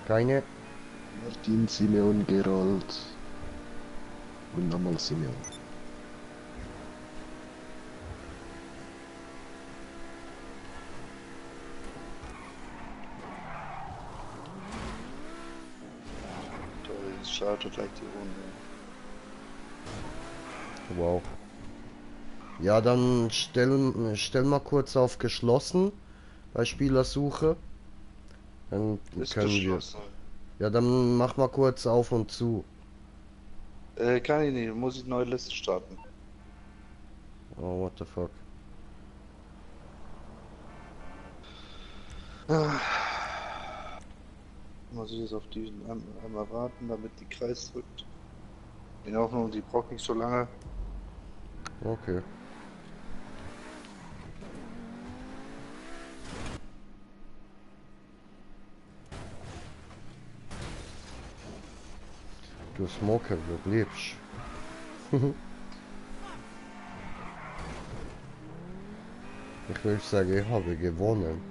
Keine? Martin, Simeon, Gerald. Und nochmal Simeon. Toll, jetzt startet gleich die Runde. Wow. Ja, dann stell mal kurz auf geschlossen bei Spielersuche. Dann Ist können wir. geschlossen. Ja, dann mach mal kurz auf und zu. Kann ich nicht, muss ich neue Liste starten. Oh, what the fuck. Muss ich jetzt auf die einmal warten, damit die Kreis drückt. In Hoffnung, die braucht nicht so lange. Okay. Du Smoker, du lebst. Ich will sagen, ich habe gewonnen.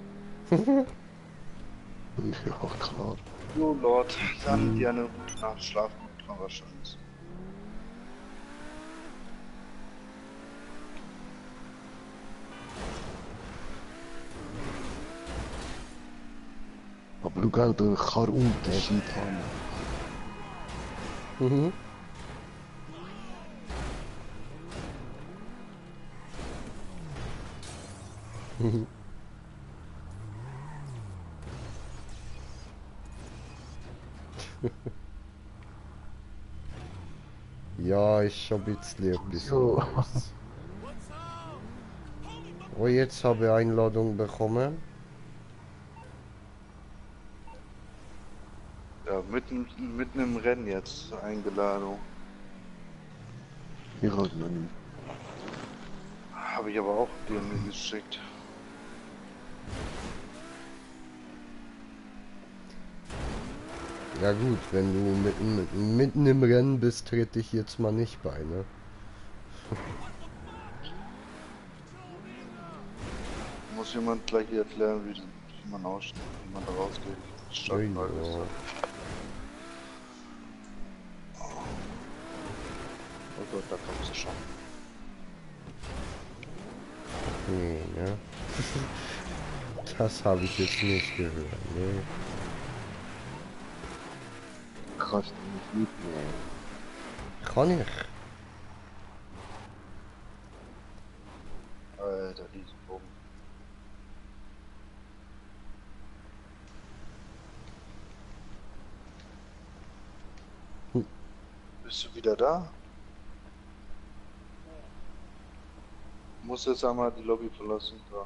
Ja, klar. Jo Lord, dann dir eine gute Nacht, schlaf gut, dran wahrscheinlich. Aber du gell, der kann Unterschied haben. Mhm. Ja, ich hab jetzt etwas. Jo. Oh, jetzt habe ich Einladung bekommen. Ja, mitten im Rennen jetzt eingeladen. Ich halt noch nicht. Habe ich aber auch dir mir geschickt. Ja gut, wenn du mitten im Rennen bist, trete ich jetzt mal nicht bei, ne? Muss jemand gleich hier erklären, wie man aussteigt, wie man da rausgeht. Starten Ja, neue Liste. ja. Oh Gott, da kommst du schon. Nee, ne? Das habe ich jetzt nicht gehört. Nee. Kannst du mich mitnehmen? Kann ich? Alter, Riesenbogen. Bist du wieder da? Du musst jetzt einmal die Lobby verlassen, da.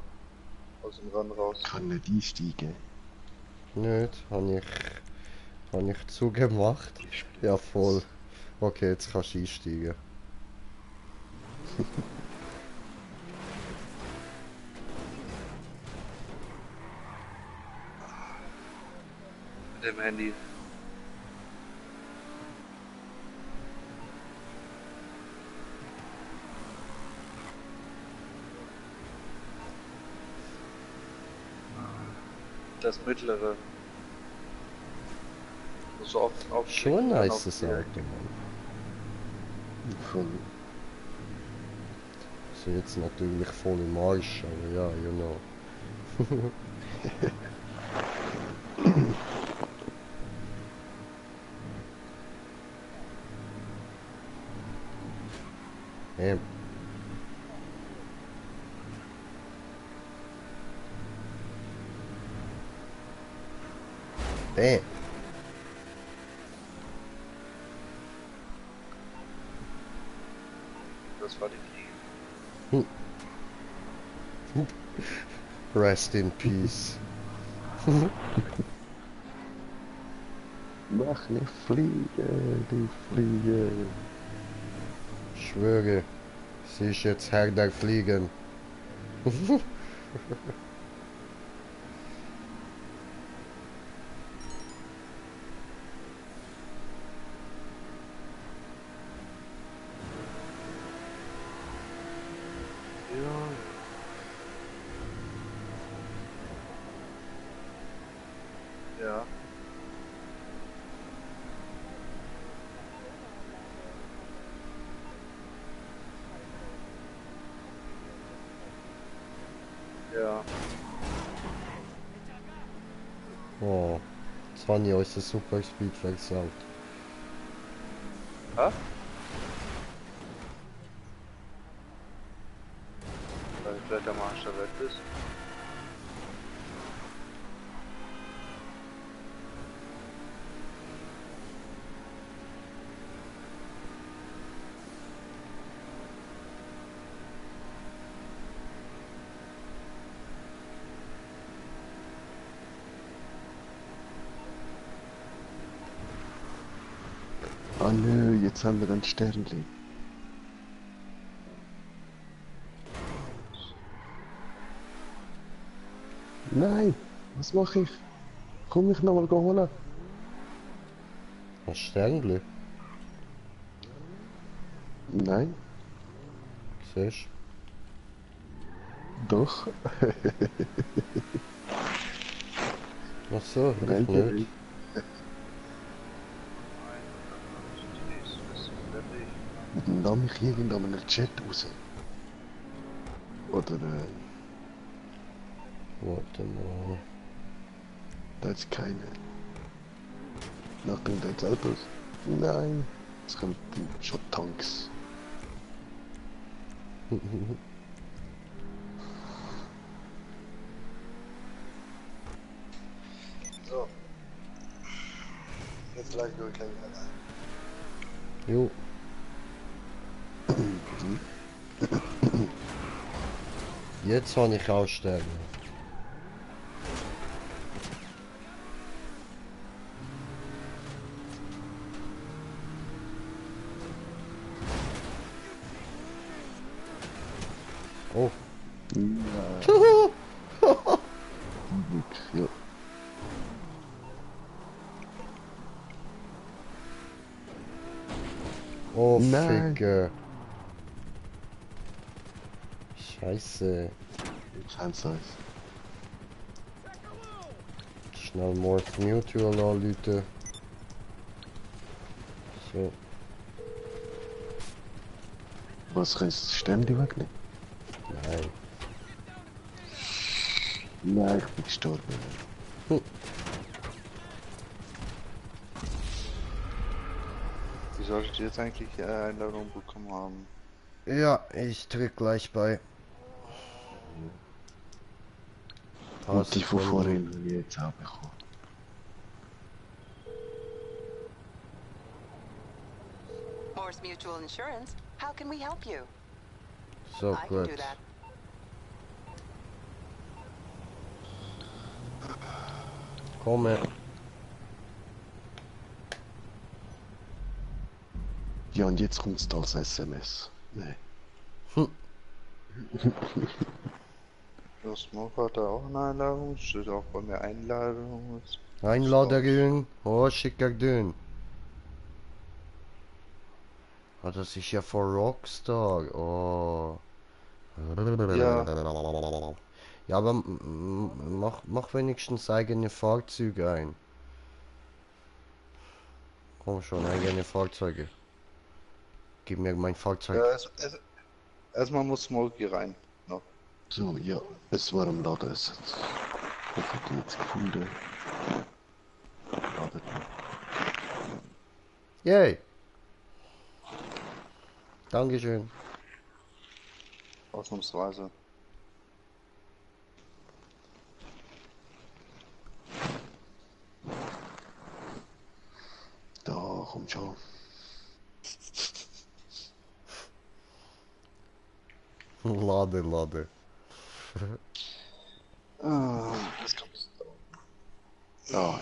Aus dem Rand raus. Kann nicht einsteigen. Nicht? Hab ich zugemacht? Ja, voll. Okay, jetzt kannst du einsteigen. Mit dem Handy. Das mittlere. Muss so oft auf. Schon ein nices Auto, Mann. Voll. So jetzt natürlich voll im Arsch, aber ja, you know. Hey. Bam. Das war die Fliege. Rest in peace. Mach nicht fliegen, die Fliege. Ich schwöre, sie ist jetzt Herr der Fliegen. Ja. Ja. Ja. Oh, jetzt habe ich uns Super Speed versaut. Ha? Weil du vielleicht am Arsch der Welt bist. Ah nö, jetzt haben wir ein Sternli. Nein, was mache ich? Komm ich nochmal holen? Ein Sternli, Nein, siehst doch. du? Ach so, ich Nein, nicht. nahm ich irgendeinen Chat raus. Oder Warte mal. da ist keine. Nachdem da jetzt Autos. Nein, es kommt schon Tanks. So. Jetzt gleich nur gleich rein. Jo. Jetzt habe ich auch Sterne. Oh. Ja, wirklich, ja. Oh, Nein. Ficke. Scheiße. Ich hab's euch. Schnell Morph Mutual anrufen. So. Was kannst du Stände wegnehmen? Nein. Nein, ich bin gestorben. Wie soll ich jetzt eigentlich Einladung bekommen haben? Ja, ich drück gleich bei. Und die von Passwort. vorhin habe ich jetzt auch bekommen. Morse Mutual Insurance. How can we help you? So, I can do gut. that. Komme. Ja, und jetzt kommt es als SMS. Nein. Das Smoke hat da auch eine Einladung. Steht auch bei mir Einladung. Einladerin. Oh, schicker Dünn. Ah, das ist ja von Rockstar. Oh. Ja. Ja, aber mach wenigstens eigene Fahrzeuge ein. Komm schon, eigene Fahrzeuge. Gib mir mein Fahrzeug. Ja, erstmal muss Smokey rein. Noch. So, ja, es war am Laden. Es hat hoffentlich jetzt gefunden. Laden. Yay! Dankeschön. Ausnahmsweise. Da, komm schon. Lade. Das kommt. Ah,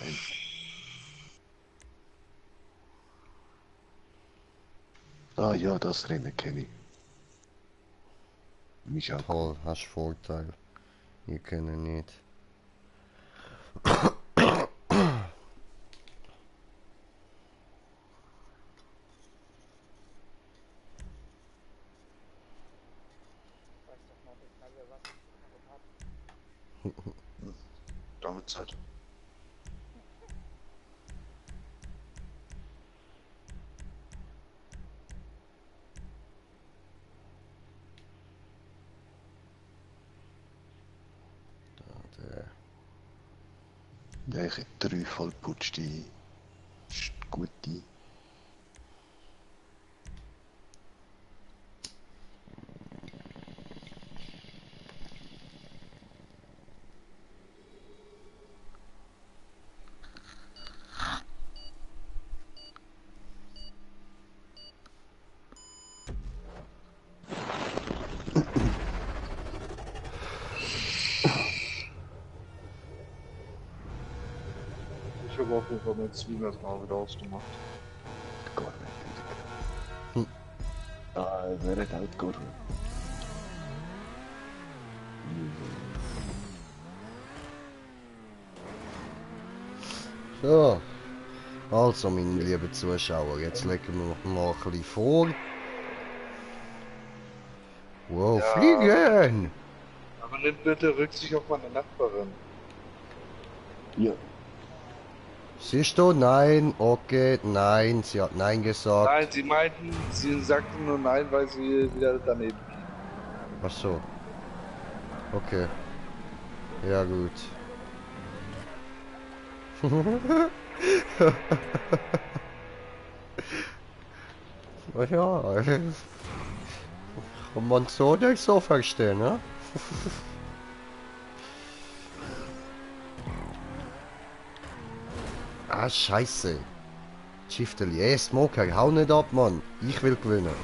ah ja, das Rennen kenne ich. Mich auch. Toll, hast Vorteil. Wir können nicht. Weiß doch noch nicht mal, wer was zu tun hat. Damit Zeit. Ja, ich hätte 3 vollputschte gute. Ich habe auf jeden Fall mein Stream erstmal wieder ausgemacht. Gar nicht. Ah, wer hat halt gar nicht. So. Also, meine lieben Zuschauer, jetzt legen wir mal ein bisschen vor. Wow, Ja. fliegen! Aber nimmt bitte Rücksicht auf meine Nachbarin. Ja, Siehst du? Nein, okay, nein, sie hat nein gesagt. Nein, sie sagten nur nein, weil sie wieder daneben. Ach so. Okay. Ja, gut. Na ja, kann man so nicht so verstehen, ne? Ah, scheiße. Schifteli, ey, Smoker, hau nicht ab, Mann. Ich will gewinnen.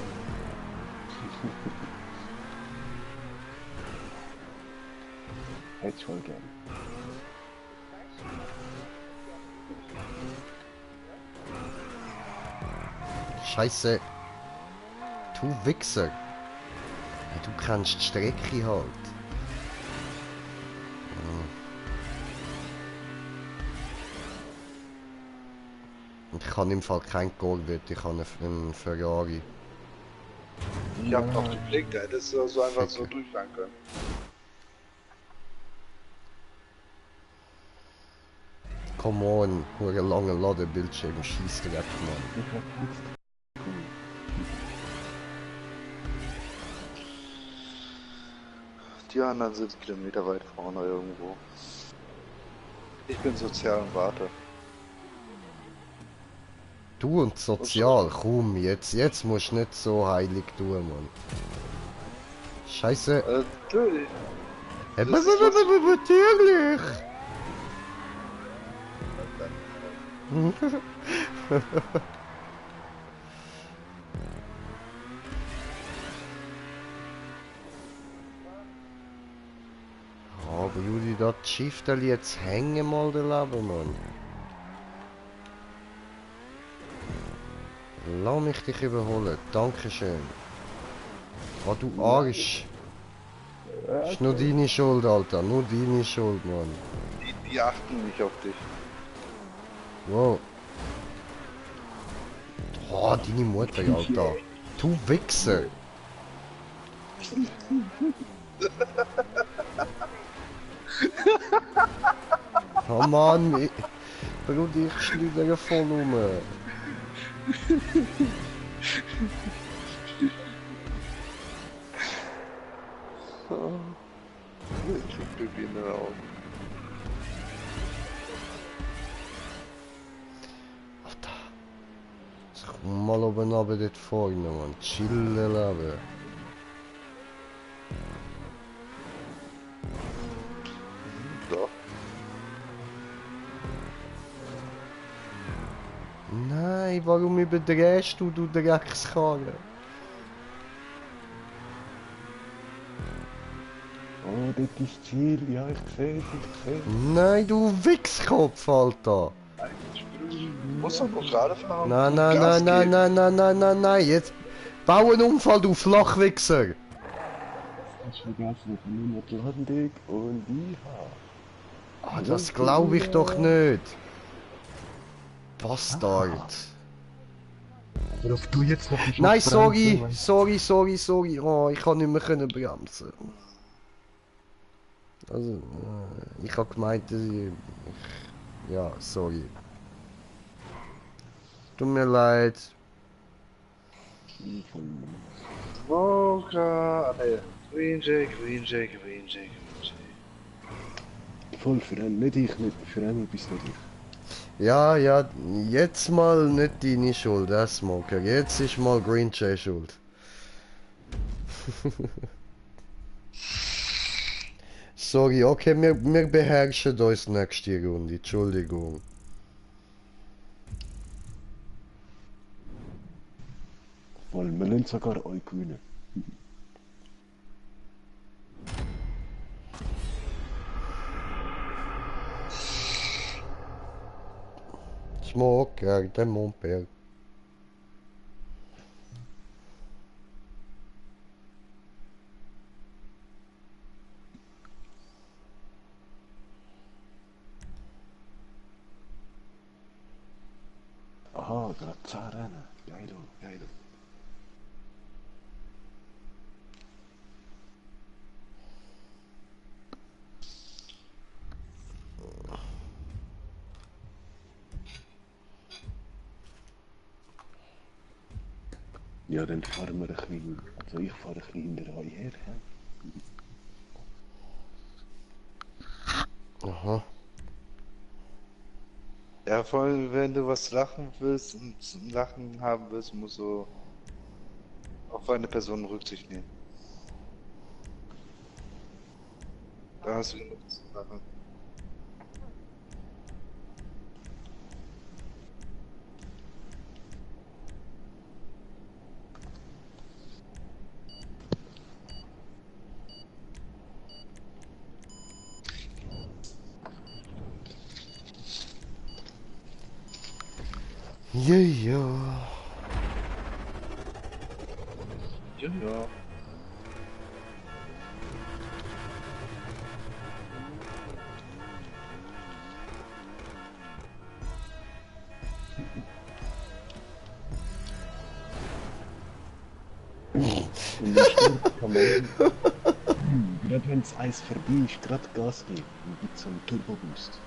hätte ich voll gern. Scheiße. Du Wichser. Ja, du kannst die Strecke halt. Und ich habe im Fall kein Corvette, ich habe einen Ferrari. Ich hab noch die Blinker, hättest du so einfach so Ficker. durchfahren können. Come on, hure lange Ladebildschirm, schießt direkt, Mann. die anderen sind kilometerweit vorne irgendwo. Ich bin sozial und warte. Du und sozial, komm, jetzt musst du nicht so heilig tun, Mann. Scheiße. Natürlich. Natürlich. Aber Juli, das Schifterl jetzt hängen mal der Leben, Mann. Lass mich dich überholen, Dankeschön. Ah, du Arsch. Ist nur deine Schuld, Alter, nur deine Schuld, Mann. Die achten nicht auf dich. Wow. Oh, deine Mutter, Alter. Du Wichser. Oh Mann, Bruder, ich schlüdere voll um. Ich krieg Baby in den Augen. Alter. Jetzt komm mal oben runter dort vorne, Mann. Chillen leben. So. Nein, warum überdrehst du Dreckskarre? Oh, das ist chill, ja, ich seh's. Nein, du Wichskopf, Alter. Muss doch nur gerade fahren. Nein, und nein, Gas nein, geben. nein, nein, nein, nein, nein, jetzt bau einen Unfall, du Flachwichser. Ich vergessen, nur die Landung und ja. Ah, das glaube ich doch nicht. Bastard. Aber auf du jetzt noch die Nein, Schubbremse, sorry. Oh, ich kann nicht mehr können bremsen. Also, ich habe gemeint, dass ja, sorry. Tut mir leid. Volker, ne. Green Jay. Voll für einen, nicht ich, nicht für einen bist nicht ich. Ja, jetzt mal nicht deine Schuld, Smoker. Jetzt ist mal Green Jay schuld. Sorry, okay, wir beherrschen uns nächste Runde, Entschuldigung. Voll, wir lassen sogar euch gewinnen. Smoker, de mon père. Aha, gerade 10 Rennen. Geil. Ja, dann fahren wir ein bisschen, also ich fahre ein bisschen hinter euch her. Aha. Ja, vor allem, wenn du was lachen willst und zum Lachen haben willst, musst du auf eine Person Rücksicht nehmen. Da hast du genug zu lachen. Ja. Ja. Und dann stimmt, kann man gerade wenn das Eis vorbei ist, gerade Gas geben und gibt so einen Turbo-Boost.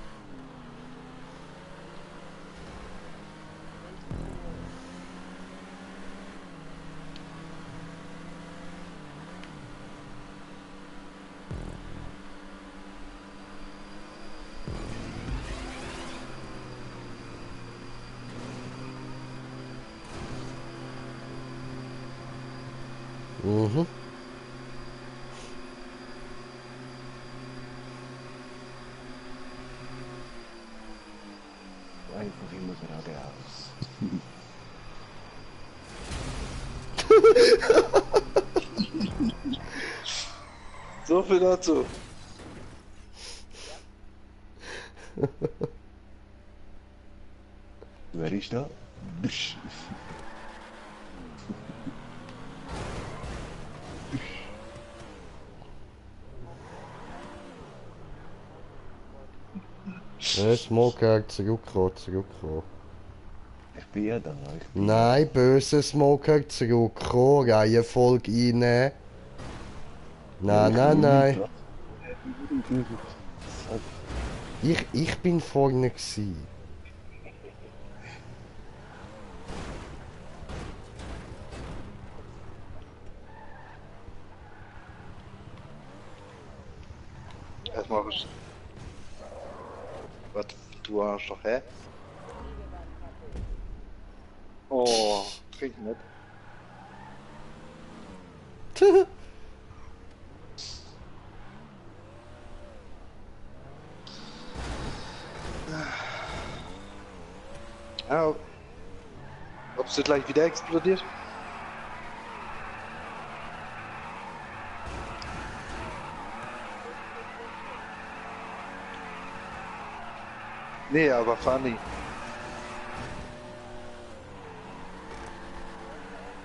Mhm. Einfach immer geradeaus. So viel dazu. Wer ist da? Bsch. Smoker, zurückkommen, zurückkommen. Ich bin ja da. Ich bin Nein, böse Smoker, zurückkommen, Reihenfolge einnehmen. Nein, nein, nein. Ich bin vorne gsi. Erstmal was. Was? Du Arschloch, hä? Oh, trink nicht. Ja, ob sie gleich wieder explodiert? Nee, aber funny.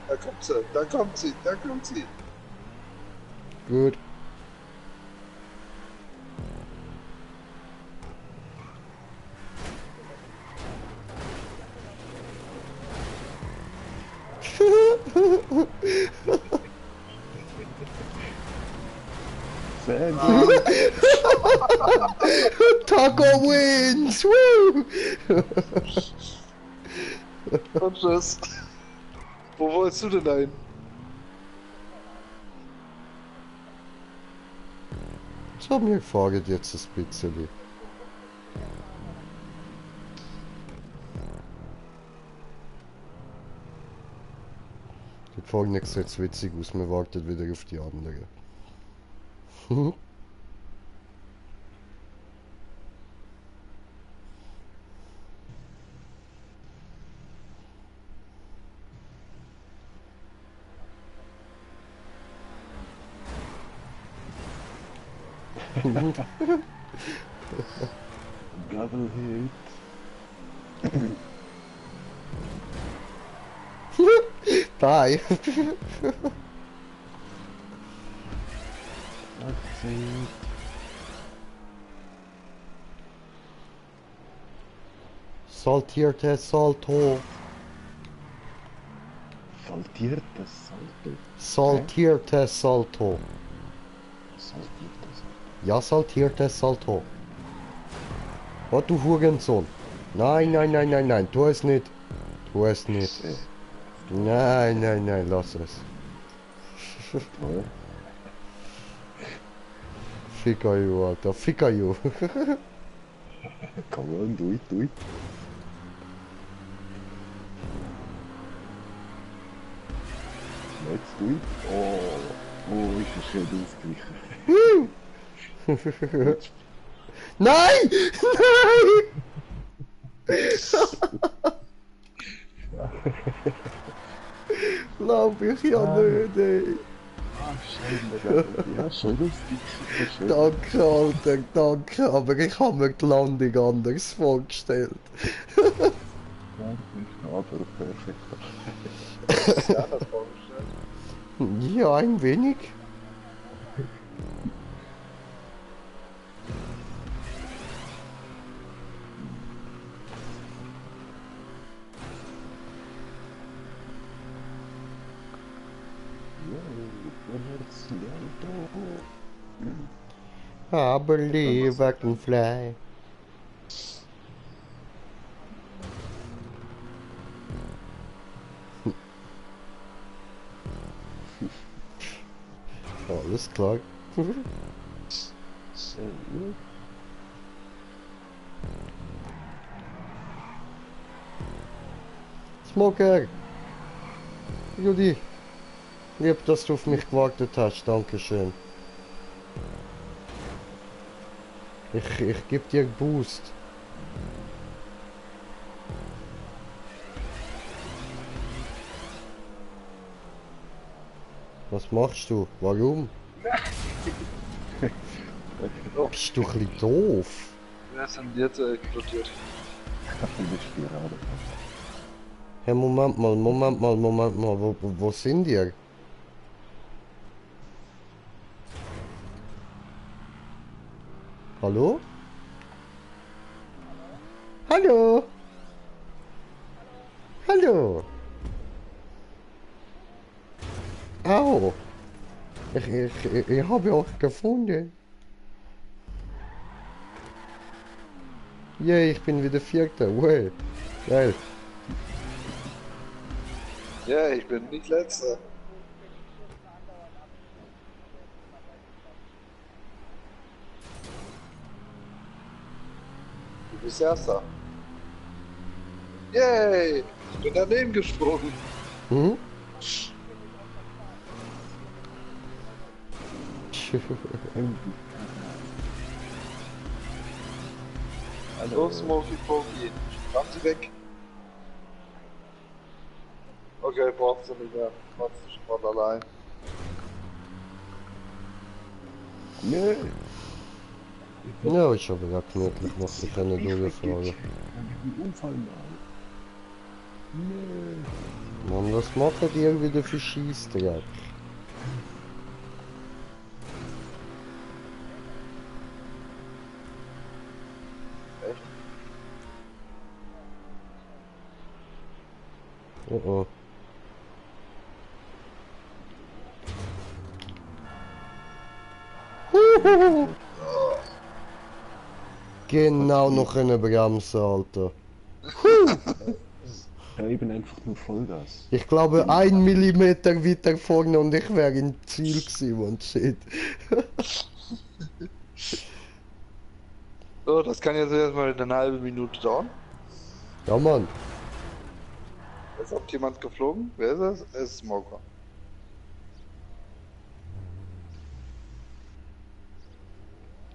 Da kommt sie, da kommt sie, da kommt sie. Gut. Taco wins! Woo! Und tschüss. Wo wolltest du denn ein? So, mir gefragt jetzt ein bisschen. Die Folge sieht jetzt witzig aus, man wartet wieder auf die andere. Double hit. Bye! Abzieht. Saltierte Salto! Saltiertes Salto. Saltierte Salto! Saltiertes Ja, saltierte Salto! Oh, du Hurensohn! Nein, nein, nein, nein, nein, tu es nicht! Tu es nicht! Salto. Nein, nein, nein, lass es! Toll. Ficker you, Alter, Ficker you! Come on, do it, do it. Let's do it. Oh, ist es schön ausgeglichen. Nein! Nein! Glaub ich ja nicht, ey! Ja, schön ausgeglichen. Danke, Alter, danke, aber ich habe mir die Landung anders vorgestellt. Aber perfekt. Ja, das vorgestellt. Ja, ein wenig. I believe I can fly. Alles klar. Smoker! Judy! Lieb, dass du auf mich gewartet hast. Dankeschön. Ich geb dir Boost. Was machst du? Warum? Bist du ein bisschen doof? Wer ist denn jetzt explodiert? In der Spirale. Hey, Moment mal. Wo sind ihr? Hallo? Hallo? Hallo? Au! Ich habe euch gefunden. Yay, ich bin wieder Vierter. Way. Geil. Ja, ich bin nicht letzter. Du bist erster. Yay! Ich bin daneben gesprungen. Hm? Hallo, Smokey Pokey. Mach sie weg. Okay, brauchst du nicht mehr. Machst du schon mal allein. Nee. Ja, ich habe ja gemütlich noch die keine durchfahren. Einen Unfall machen. Nee. Mann, was machen die wieder für Scheißdreck? Echt? Oh oh. Genau noch eine Bremse, Alter. Ja, eben einfach nur Vollgas. Ich glaube 1 Millimeter weiter vorne und ich wäre im Ziel gewesen, und shit. So, das kann jetzt erstmal eine halbe Minute dauern. Ja, Mann. Jetzt hat jemand geflogen. Wer ist das? Es ist Smoker.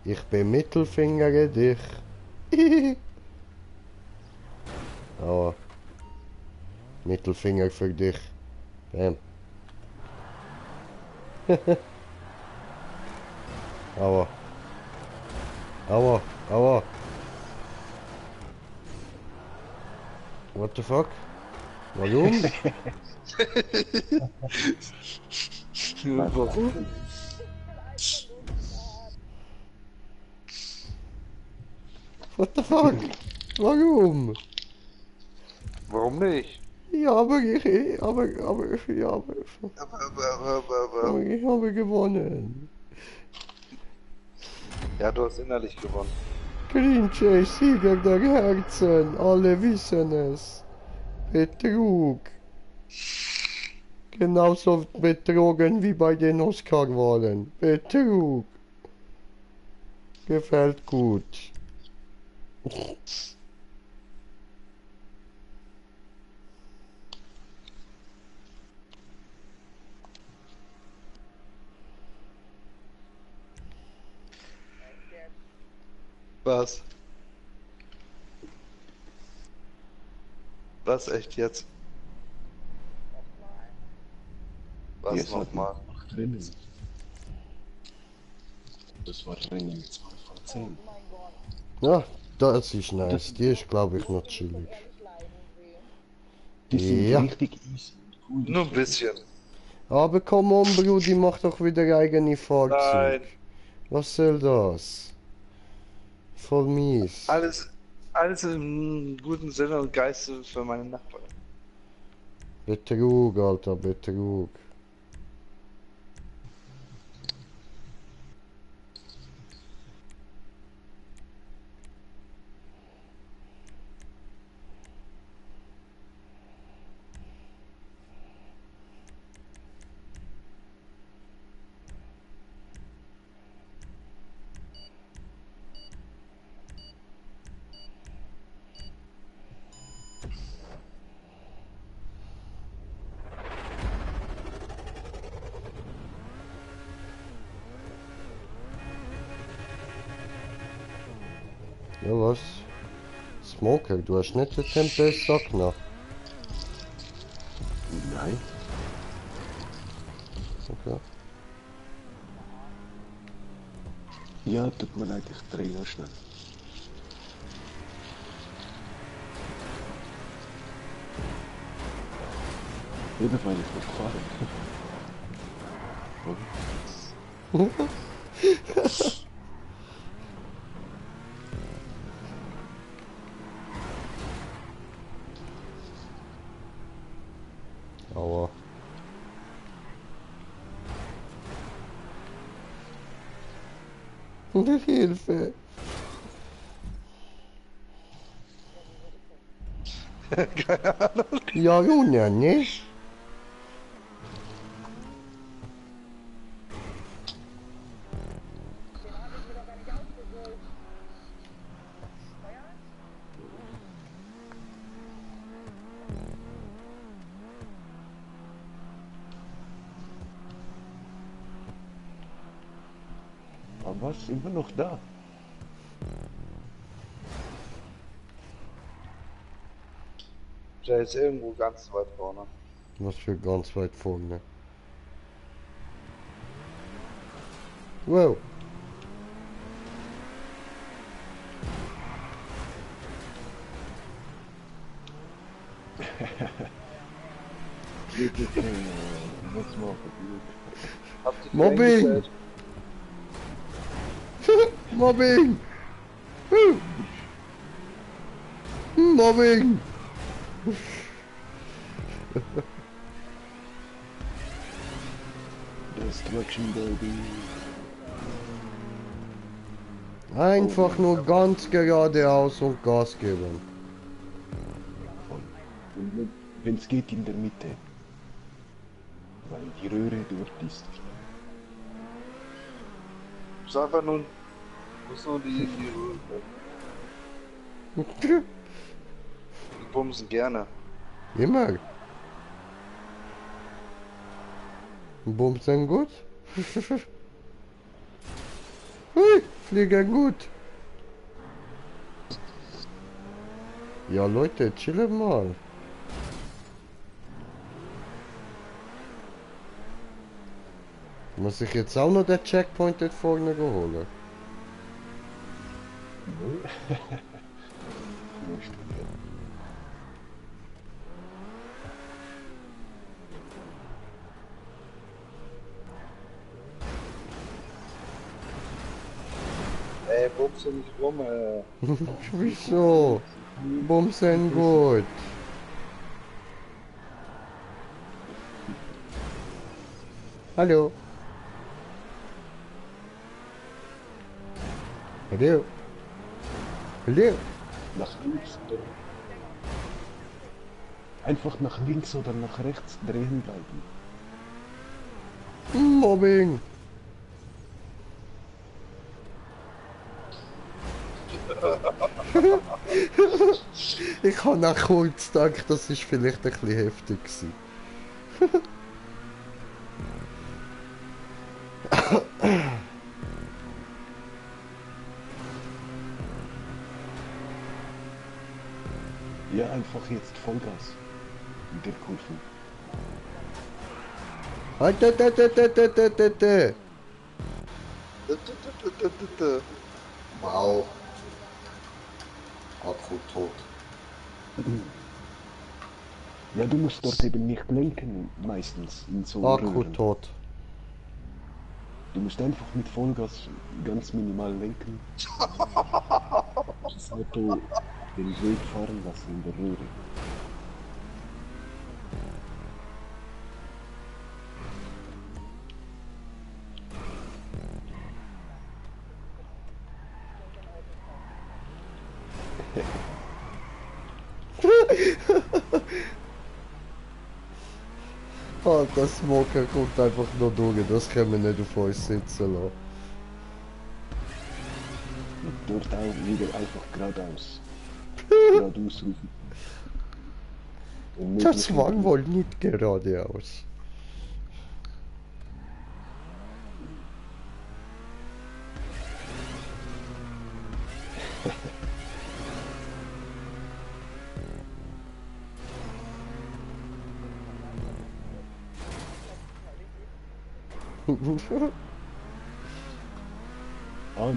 Ich bin Mittelfinger dich. Aua. Mittelfinger für dich. Bam. Aua. Aua. Aua. What the fuck? Warum? Warum? What the fuck? Warum? Warum nicht? Ja, aber ich habe gewonnen. Ja, du hast innerlich gewonnen. Green Jay, Sieger der Herzen, alle wissen es. Betrug. Genauso betrogen wie bei den Oscar-Wahlen. Betrug. Gefällt gut. Was? Was echt jetzt? Was Jetzt nochmal? noch Rennen. Das war Rennen 2 von 10. Ja, das ist nice. Die ist, glaube ich, noch chillig. Die sind Ja. richtig easy. Cool. Nur ein bisschen. Aber komm on, Brudi, mach doch wieder eigene Fahrzeug. Nein. Was soll das? Voll mies. Alles im guten Sinne und Geiste für meine Nachbarn. Betrug, Alter, Betrug. Ja, was? Smoker, du hast nicht den Tempest-Sack noch. Nein. Okay. Ja, tut mir leid, ich drehe noch schnell. Eben weil ich noch fahre. Aua. Hilfe. Keine Ahnung. Ja, nun ja nicht. Den habe ich mir doch gar nicht ausgesucht. Feuer? Aber was? Immer noch da? Der ist irgendwo ganz weit vorne. Was für ganz weit vorne. Wow. Was machen Habt ihr Mobbing! eingestellt? Mobbing! Mobbing! Destruction Baby. Einfach nur ganz geradeaus und Gas geben. Und wenn es geht in der Mitte. Weil die Röhre dort ist. Muss einfach nur. Muss nur die bumsen gerne. Immer. Bumsen gut? Hui, fliegen gut. Ja Leute, chillen mal. Muss ich jetzt auch noch den Checkpoint dort vorne holen? Ey, bumse nicht rum, Wieso? Bumsen gut. Hallo. Hallo. Hallo. Nach links oder... Einfach nach links oder nach rechts drehen bleiben. Mobbing. Ich habe nach kurz gedacht, das ist vielleicht ein bisschen heftig gewesen. Ja, einfach jetzt Vollgas. In der Kurve. Wow. Akku tot. Ja, du musst dort eben nicht lenken, meistens in so Akku Röhren. tot. Du musst einfach mit Vollgas ganz minimal lenken. Das Auto den Weg fahren lassen in der Röhre. Ah, der Smoker kommt einfach nur durch, das können wir nicht auf uns sitzen lassen. Dort auch wieder einfach geradeaus. Geradeaus rufen. Und Das möglich- war wohl nicht geradeaus. Ah,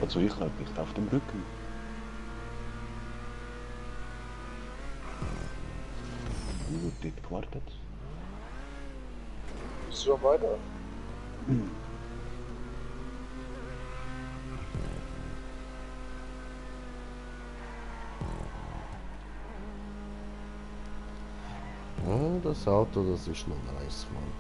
also ich glaube nicht auf dem Rücken. Wie wird dort gewartet? Bist du schon weiter? Ja, das Auto, das ist noch nice, Mann.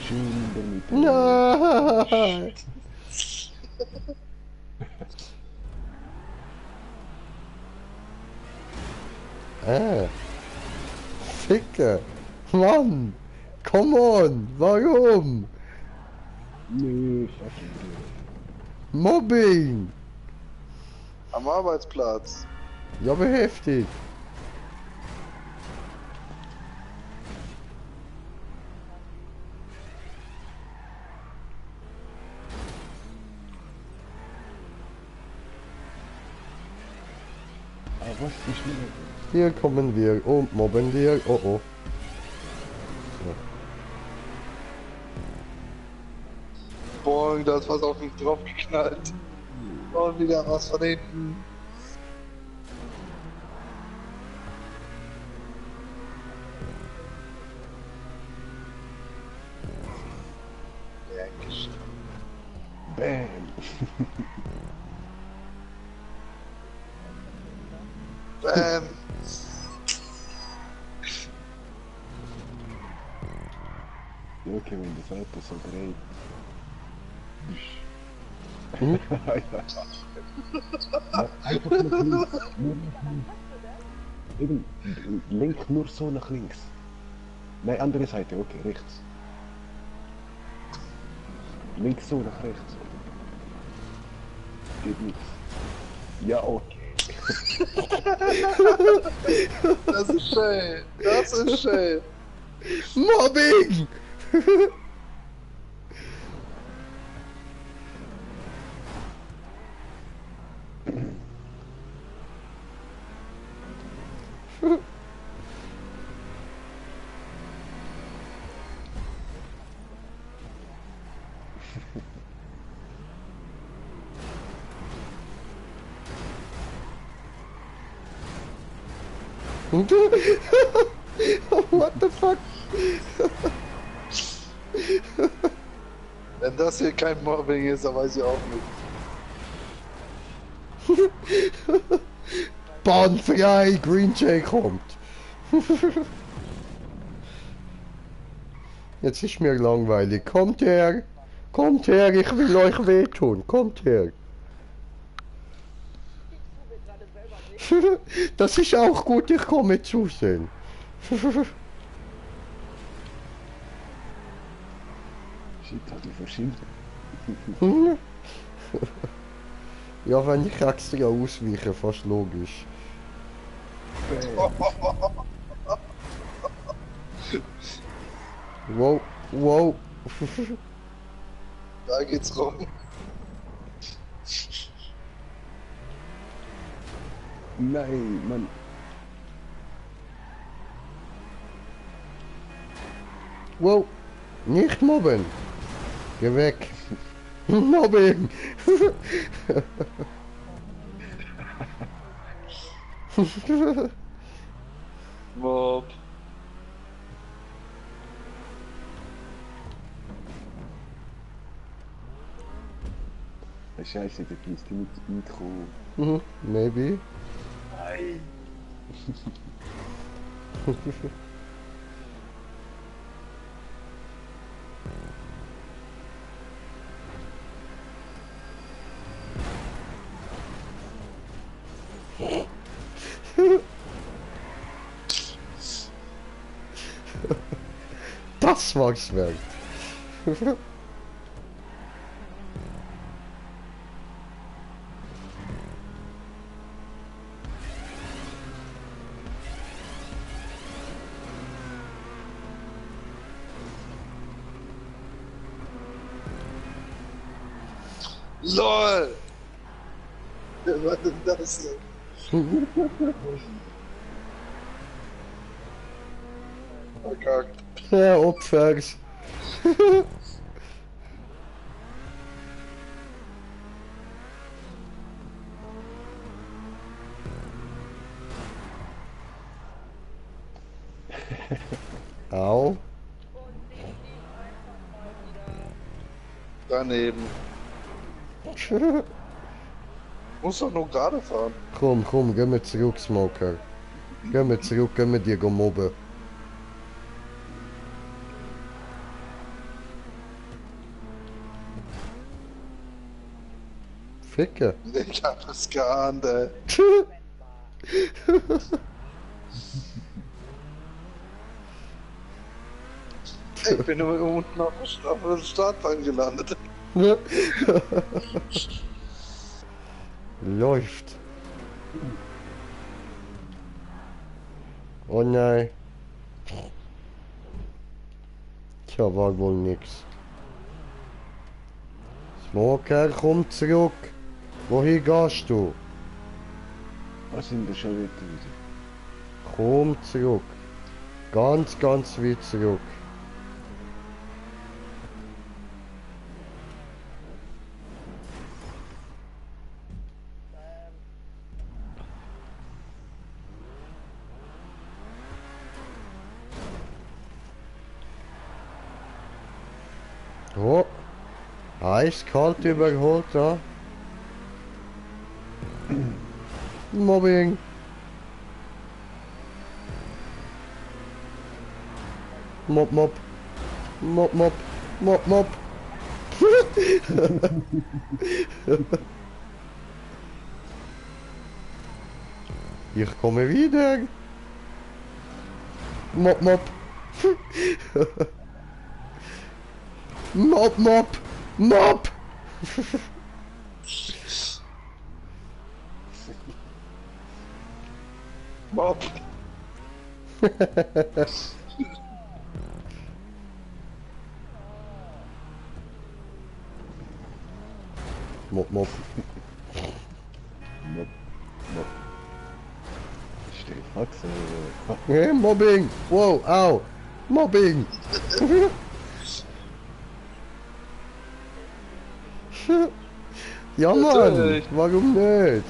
Schön in der Mitte. Nein! Ficke! Mann! Come on! Warum? Nö, fucking Mobbing! Am Arbeitsplatz. Ja, aber heftig! Ah, was ist schlimmer? Hier kommen wir und mobben wir. Oh oh. Boah, da ist was auf mich drauf geknallt. Und wieder was von hinten. Dankeschön. Bam! Bam. Ja, okay, wenn das Auto so dreht. Hm? Ja, einfach nach links. Nur nach links. Eben, lenk nur so nach links. Nein, andere Seite, okay, rechts. Links so nach rechts. Geht nichts. Ja, okay. Das ist schön. Das ist schön. Mobbing! What the fuck? Wenn das hier kein Mobbing ist, dann weiß ich auch nicht. Bahn frei, Green Jay kommt. Jetzt ist mir langweilig. Kommt her, ich will euch wehtun. Kommt her. Das ist auch gut, ich komme zusehen. Shit, hat mich verschieben. Ja, wenn ich extra ausweiche, fast logisch. Wow, wow. Da geht's rum. Nein, Mann. Wow, nicht mobben. Geh weg. Mobbing. Mob. Scheiße, da kannst du nicht mitkommen. Maybe. Nein. Das war's wert. LOL! Wer war denn das denn? Verkackt. Ja, Opfers. Au. Daneben. Muss doch nur gerade fahren. Komm, komm, gehen wir zurück, Smoker. Gehen wir zurück, gehen wir dir mobben. Ficken. Ich hab es geahnt, ey. Ich bin nur unten auf der Startbahn gelandet. Läuft. Oh nein. Tja, war wohl nix. Smoker, komm zurück. Wohin gehst du? Was sind wir schon wieder? Komm zurück. Ganz, ganz weit zurück. Oh, eiskalt überholt da. Mobbing. Mob, mob. Mob, mob. Mob, mob. Ich komme wieder. Mob, mob. Mob, mob. Mob. Mob. Mob, mob. Mob. Mob. Stell Faxe. Hey, Mobbing. Wow, au. Mobbing. Ja, Mann. Natürlich. Warum nicht?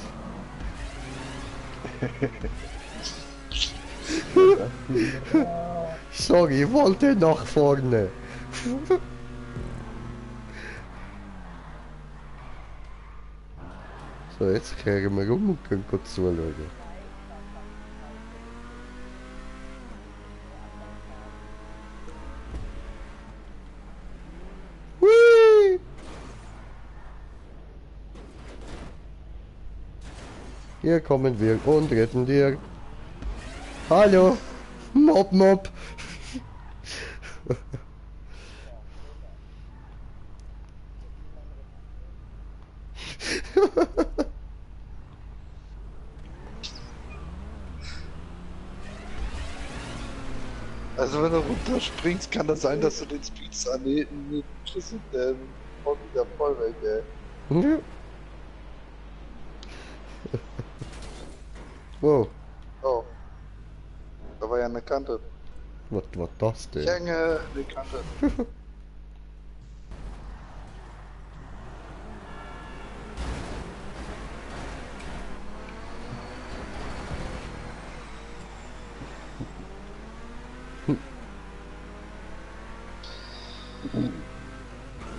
Sorry, ich wollte nach vorne. So, jetzt kehren wir um und können kurz zuschauen. Hui! Hier kommen wir und retten dir. Hallo! Mob, Mob! Also wenn du runterspringst, kann das sein, dass du den Speedster nicht kriegst und der haut wieder voll weg, ey. Ja. Wow, Oh. Da war ja eine Kante. was war das Ich denn? hänge eine Kante.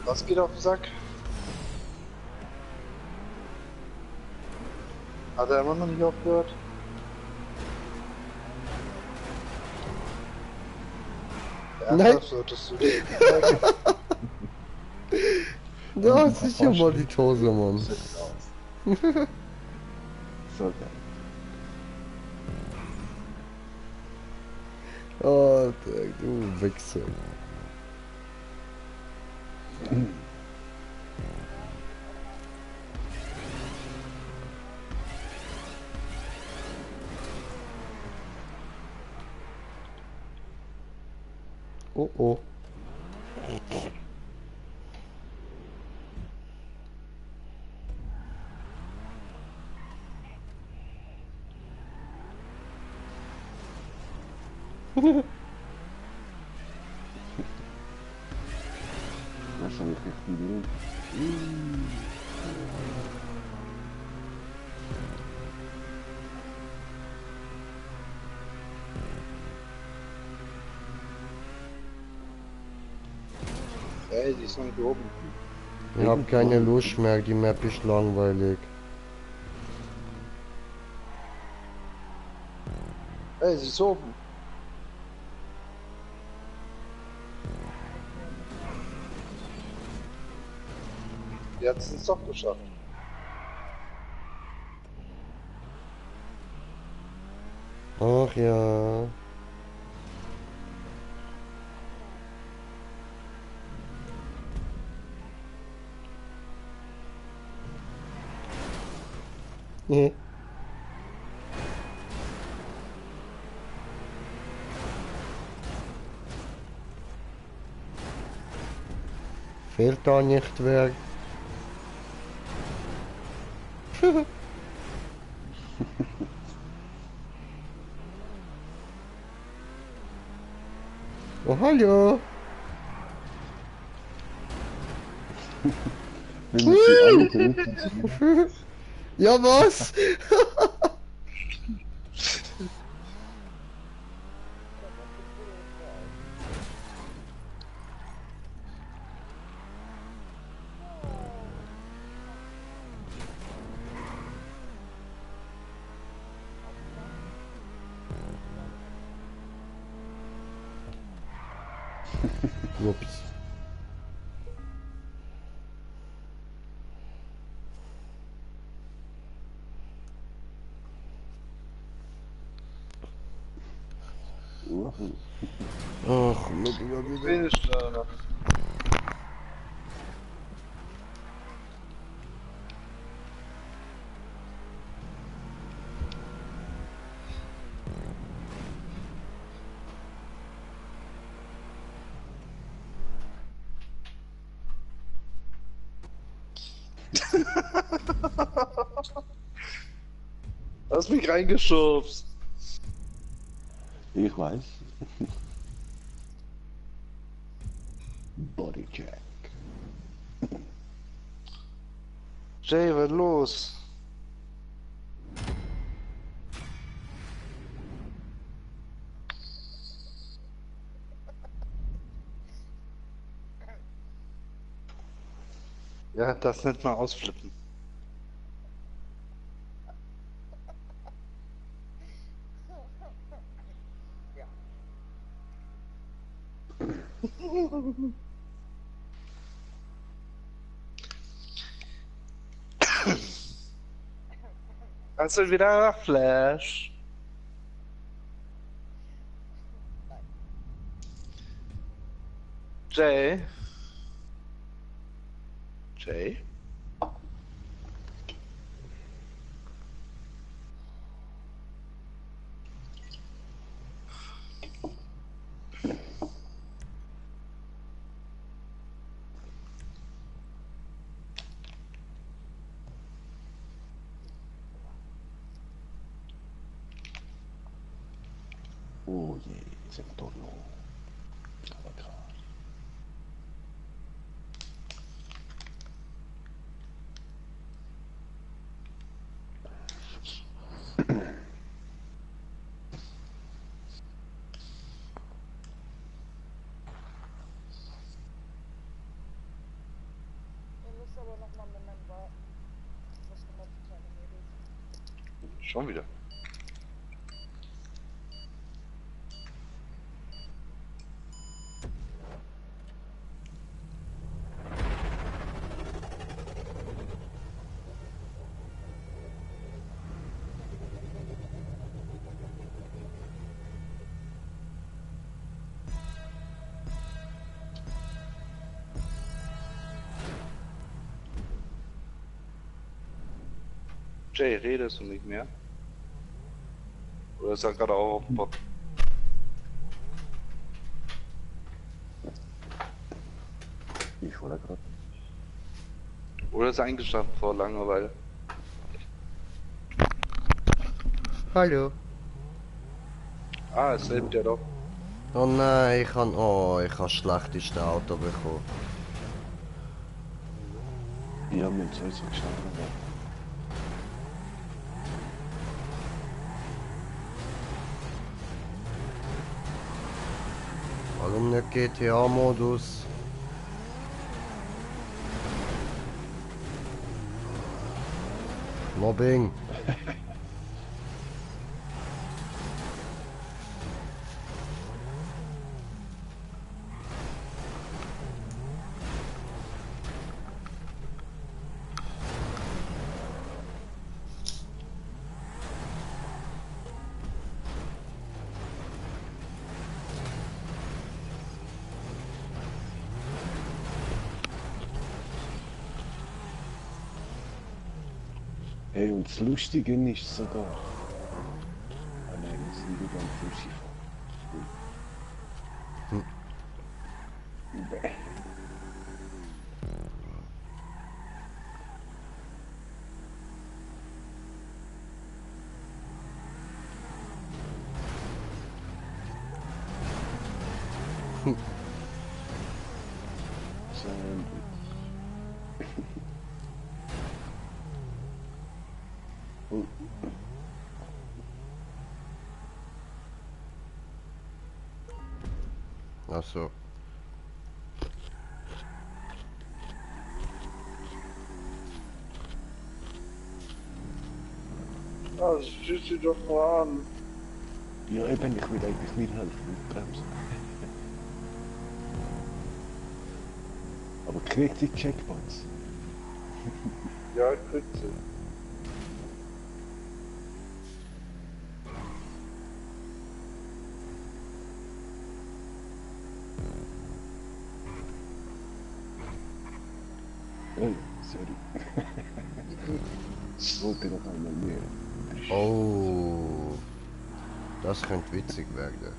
Was geht auf den Sack? Hat er immer noch nicht aufgehört? Nein. Solltest du den Das ist ja mal die Hose, Mann. So, Oh, du Wichser. Oh oh. Wahrscheinlich recht wild. Ey, die ist noch nicht oben. Ich hab keine Lust mehr, die Map ist langweilig. Ey, sie ist oben. Die hat es doch geschafft. Ach ja. Nee. Fehlt da nicht wer? Oh, hallo. Wenn wir sie alle treffen, sind Ja, was? Ups. Ach, mit wieder. Wen ist da noch? Hast mich reingeschubst. Ich weiß. Bodycheck. Jay, was los? Ja, das nennt man ausflippen. Hast du wieder Flash? Jay? Jay? Oh je, se tornò. Cavacà. Ihr müsst aber noch mal einen Moment warten. Ich muss noch mal die kleine Mädels. Schon wieder. Jay, redest du nicht mehr? Oder ist er gerade auch auf dem Bock? Ich hole gerade. Oder ist er eingeschlafen vor Langeweile? Hallo. Ah, es lebt ja doch. Oh nein, ich habe schlechteste Auto bekommen. Ja, wir haben sowieso geschaut. Warum nicht GTA-Modus? Mobbing. Hey, und das Lustige ist sogar. Ah nein, wir sind wieder am Fussi fahren. Oh, Ach so. Ah, schieß sie doch mal an. ja, eben, ich will eigentlich mithelfen mit Bremsen. Aber kriegt die Checkpoints? Ja, ich krieg sie. Oh, sorry. Ich wollte noch einmal mehr. Oh. Das könnte witzig werden.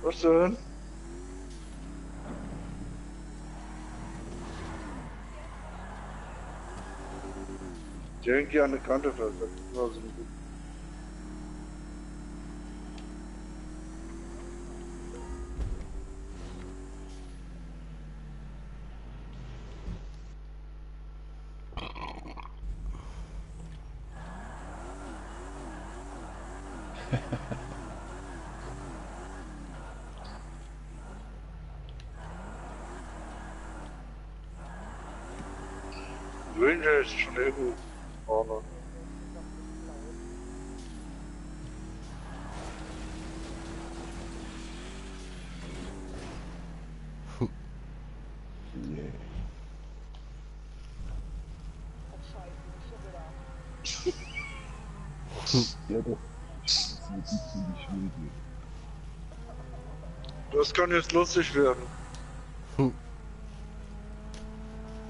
Was denn? Die irgendwie an der Kante fällt. Das ist immer so gut. Ranger ist schon irgendwo vorne. Yeah. Ja, doch. Das ist ein bisschen schwierig. Das kann jetzt lustig werden.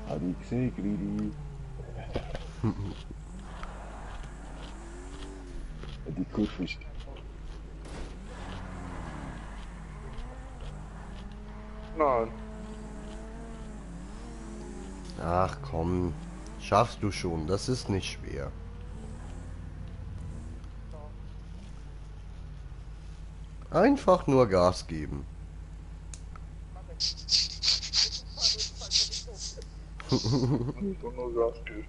Hab ich gesehen, Grili. Die Kurve ist. Nein. Ach komm. Schaffst du schon, das ist nicht schwer. Einfach nur Gas geben. Und nur Gas geben.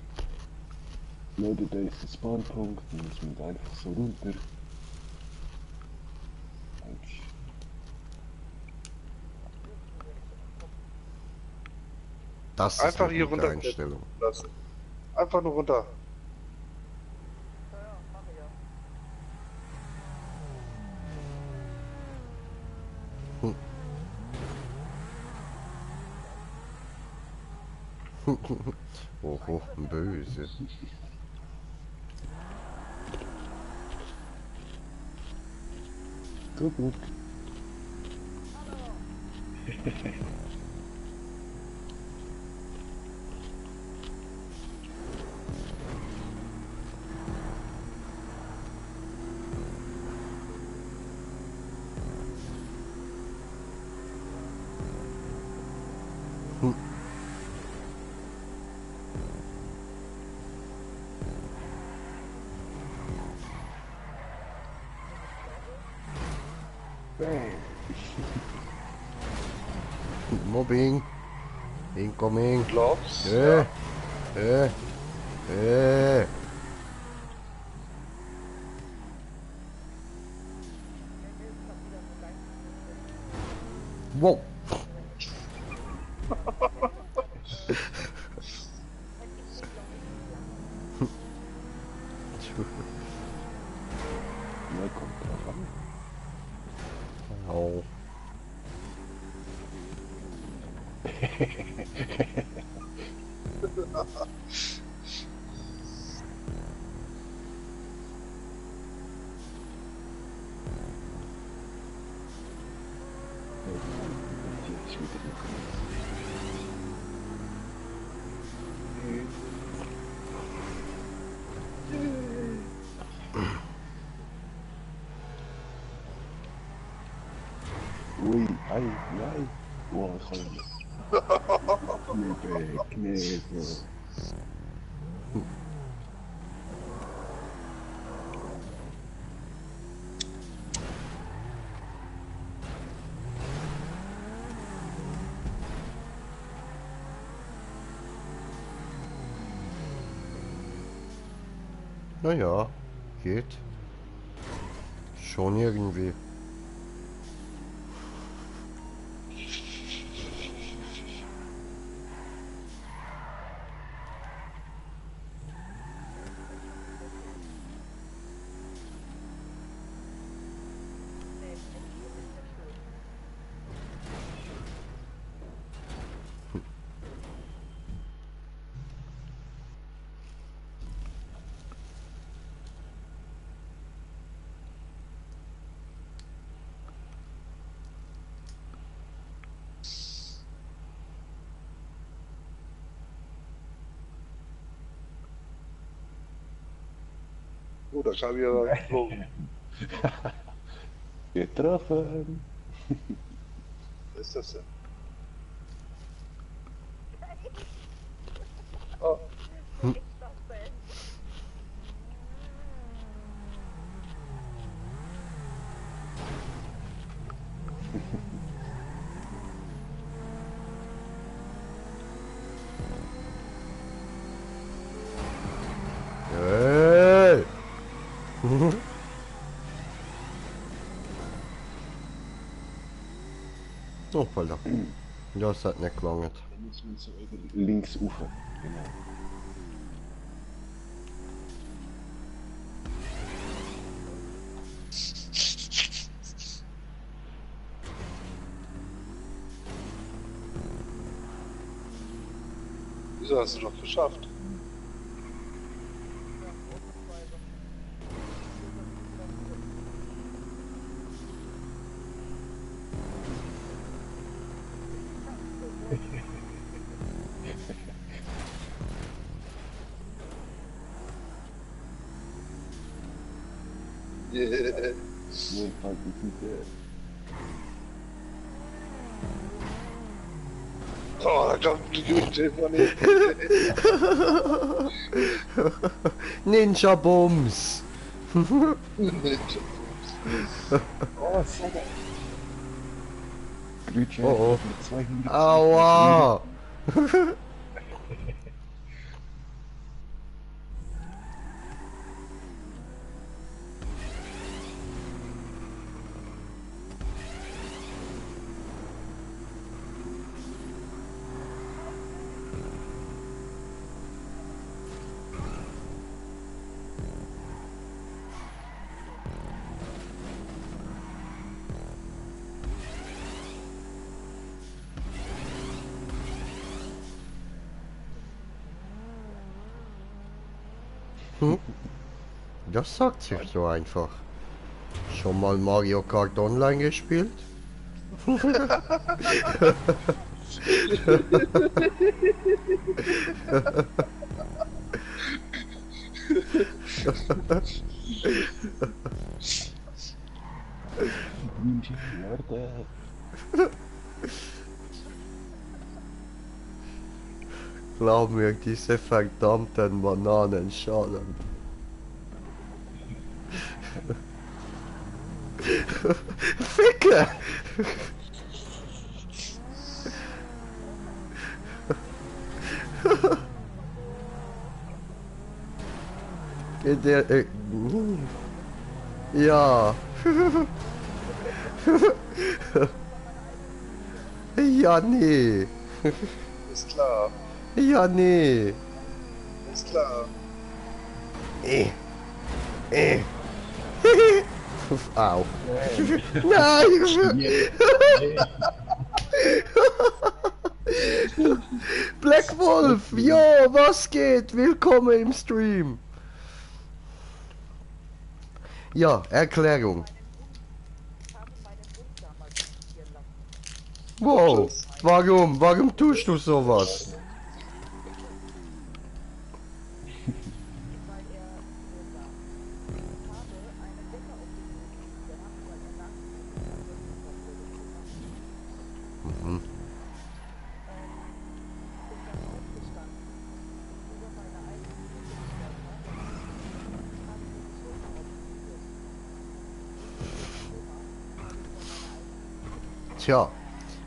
Leute, da ist der Spawnpunkt und es muss einfach so runter. Eigentlich. Das ist Einfach eine hier gute runter Einstellung. lassen. Einfach nur runter. Oho, böse. Gut. Mobbing. Incoming. Glaubst Äh. Äh. Wow. Ja, kommt drauf an. Au. Jetzt wieder noch. Ui, ei, ei. Boah, ich kann nicht. Knete. Naja, geht. Schon irgendwie. Oh, da kam wieder geflogen. Getroffen. Was ist das denn? Oh, Hey! Oh, Alter. Das hat nicht gelangt. Dann muss man so links rauf. Genau. wieso hast du doch geschafft? Yeah. Nur halt die Füße. Oh, da kommt die Güte von hinten. Ninja Bums! Nicht. Oh, sehr geil. Grütchen Oh, oh. mit 200. Aua! Das sagt sich so einfach. Schon mal Mario Kart Online gespielt? Grütchen, Leute. Glaub mir, diese verdammten Bananenschalen. Ficke! Der, ja. Ja, nee. Ist klar. Ja, nee. Ist klar. Äh. Au. Nein! Black Wolf, jo, was geht? Willkommen im Stream. Ja, Erklärung. Ich habe meinen Hund damals studieren lassen. Wow, warum? Warum tust du sowas? Weil er so war. Ich habe einen Wecker auf den Boden gehabt, weil er nachts Mhm. bin dann aufgestanden, über meine eigene Füße gestolpert, habe den Sofa aufgeführt. Tja,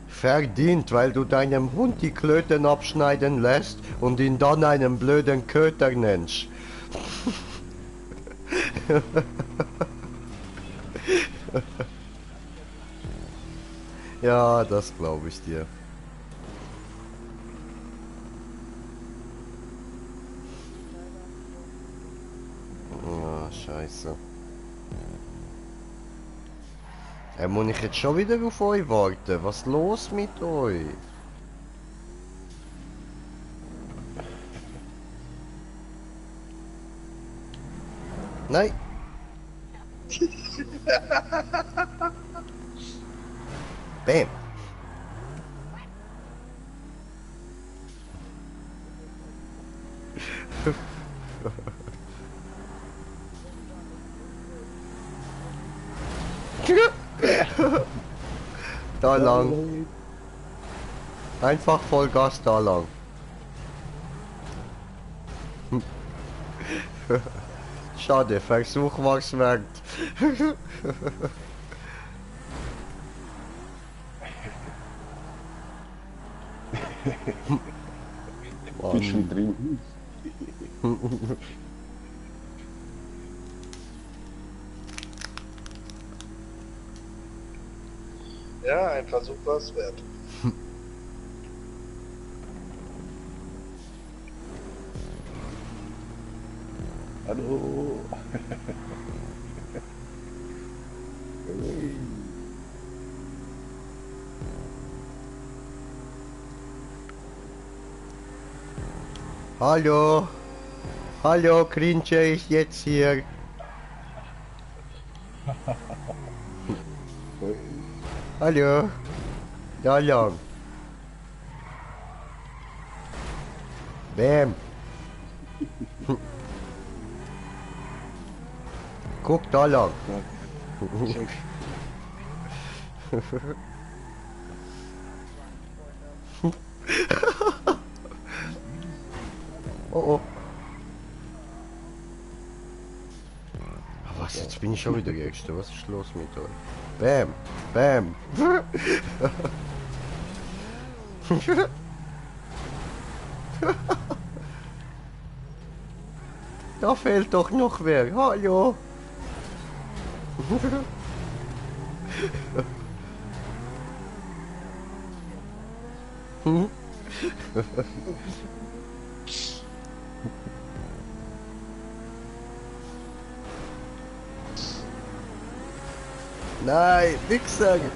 verdient, weil du deinem Hund die Klöten abschneiden lässt und ihn dann einen blöden Köter nennst. Ja, das glaube ich dir. Ja, scheiße. Muss ich jetzt schon wieder auf euch warten? Was ist los mit euch? Nein. Bam. Da lang. Einfach Vollgas da lang. Schade, Versuch war's wert. Bist du drin? Ja, ein Versuch war es wert. Hallo. Hallo. Hallo, Cringe ist jetzt hier. Hallo. Da lang. Bam. Guck da lang. Oh oh. Was, jetzt bin ich schon wieder Erster. Was ist los mit euch? Bam. Bam. Da fehlt doch noch wer. Hallo. Nein, Wichser. Das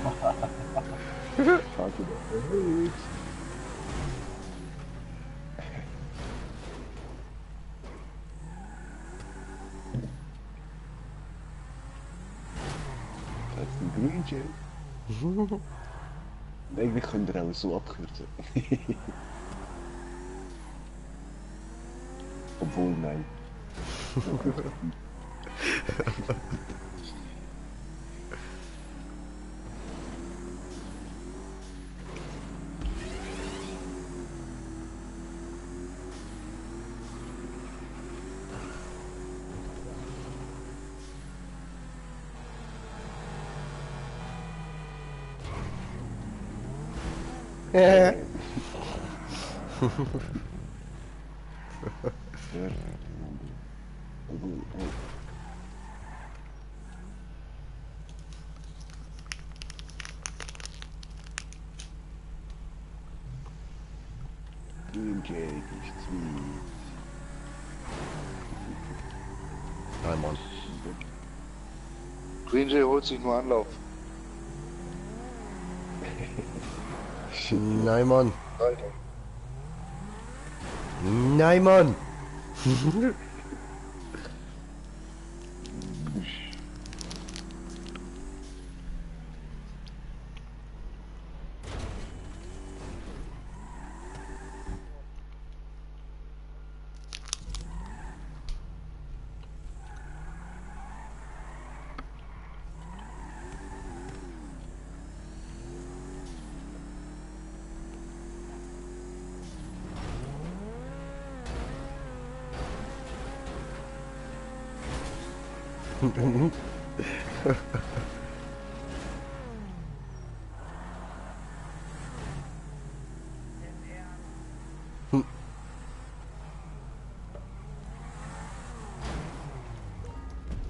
ist ein Grünchen. Eigentlich könnt ihr auch so abkürzen. Obwohl, nein. Nein, Mann. Green Jay holt sich nur Anlauf. Nein, Mann. Alter. Nein, Mann.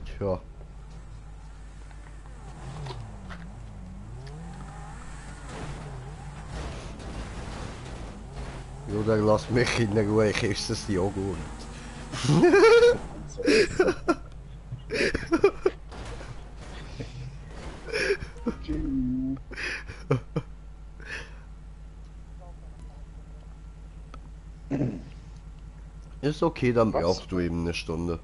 Tja. Jo, dann lass mich in Ruhe, ich esse das Joghurt. Ist okay, dann Was? brauchst du eben eine Stunde.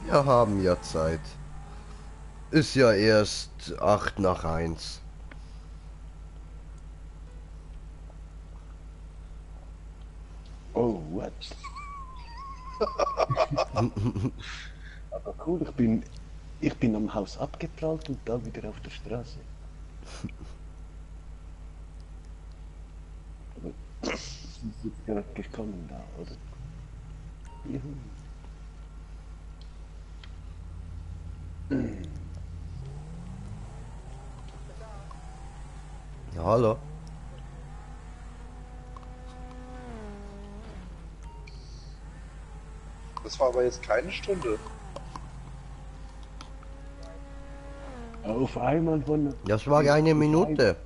Wir haben ja Zeit. Ist ja erst 8 nach 1. Oh, what? Aber cool, ich bin am Haus abgeprallt und da wieder auf der Straße. Aber das ist jetzt gerade gekommen da, oder? Juhu. Ja, hallo. Das war aber jetzt keine Stunde. Auf einmal von... Das war eine Minute.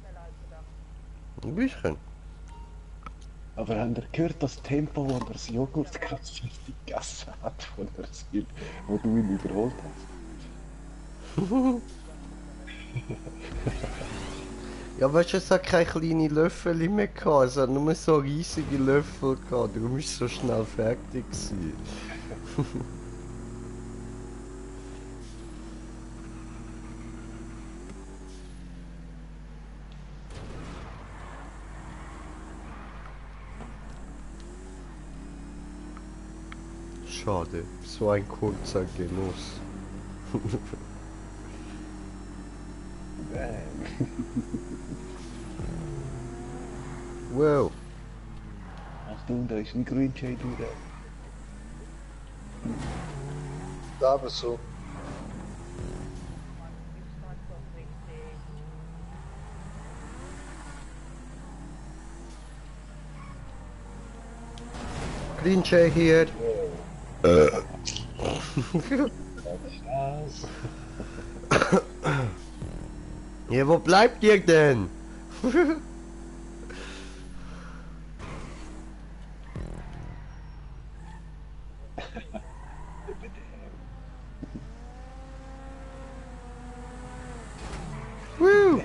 schneller als gedacht. Ein bisschen. Aber habt ihr gehört, das Tempo, wo das Joghurt gerade fertig gegessen hat, von der Ziel, wo du ihn überholt hast? Ja, weißt du, es hat keine kleinen Löffel mehr gehabt, es hat nur so riesige Löffel gehabt, darum ist es so schnell fertig gewesen. Schade, so ein kurzer Genuss. Wow. Achtung, da ist ein Green Jay durch. Da bist du. Mann, ich fand doch richtig. Green Jay hier. Ja, wo bleibt ihr denn? Woo!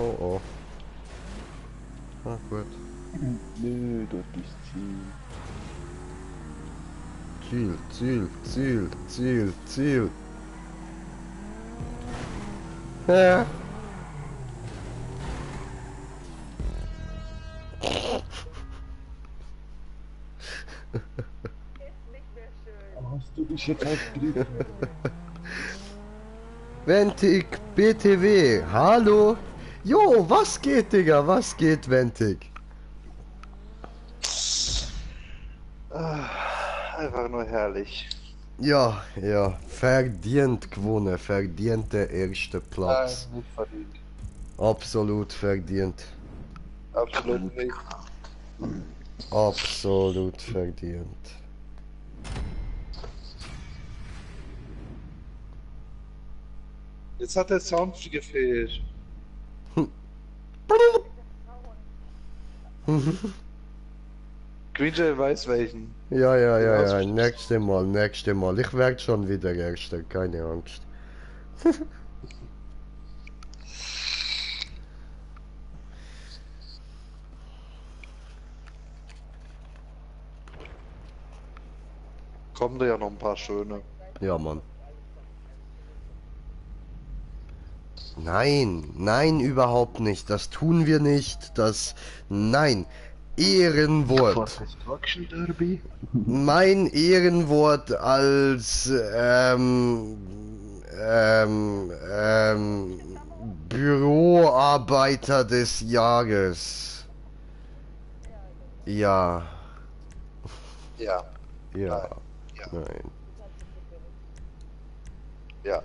Oh oh. Ah, gut. Nö, dort ist Ziel. Ziel. Ja. Ist nicht mehr schön. Hast du dich jetzt aufgeregt? Ventig, BTW, hallo? Jo, was geht, Digga? Was geht, Ventig? Einfach nur herrlich. Ja, verdient gewonnen, verdient der erste Platz. Nein, nicht verdient. Absolut verdient. Absolut nicht. Absolut verdient. Jetzt hat der Sound gefehlt. Green Jay weiß welchen. Ja, nächste Mal. Ich werd schon wieder Erster, keine Angst. Kommen da ja noch ein paar schöne. Ja, Mann. Nein, überhaupt nicht. Das tun wir nicht. Nein. Ehrenwort. Destruction Derby? Mein Ehrenwort als Büroarbeiter des Jahres. Ja. Ja. Ja. Ja. Nein. Ja.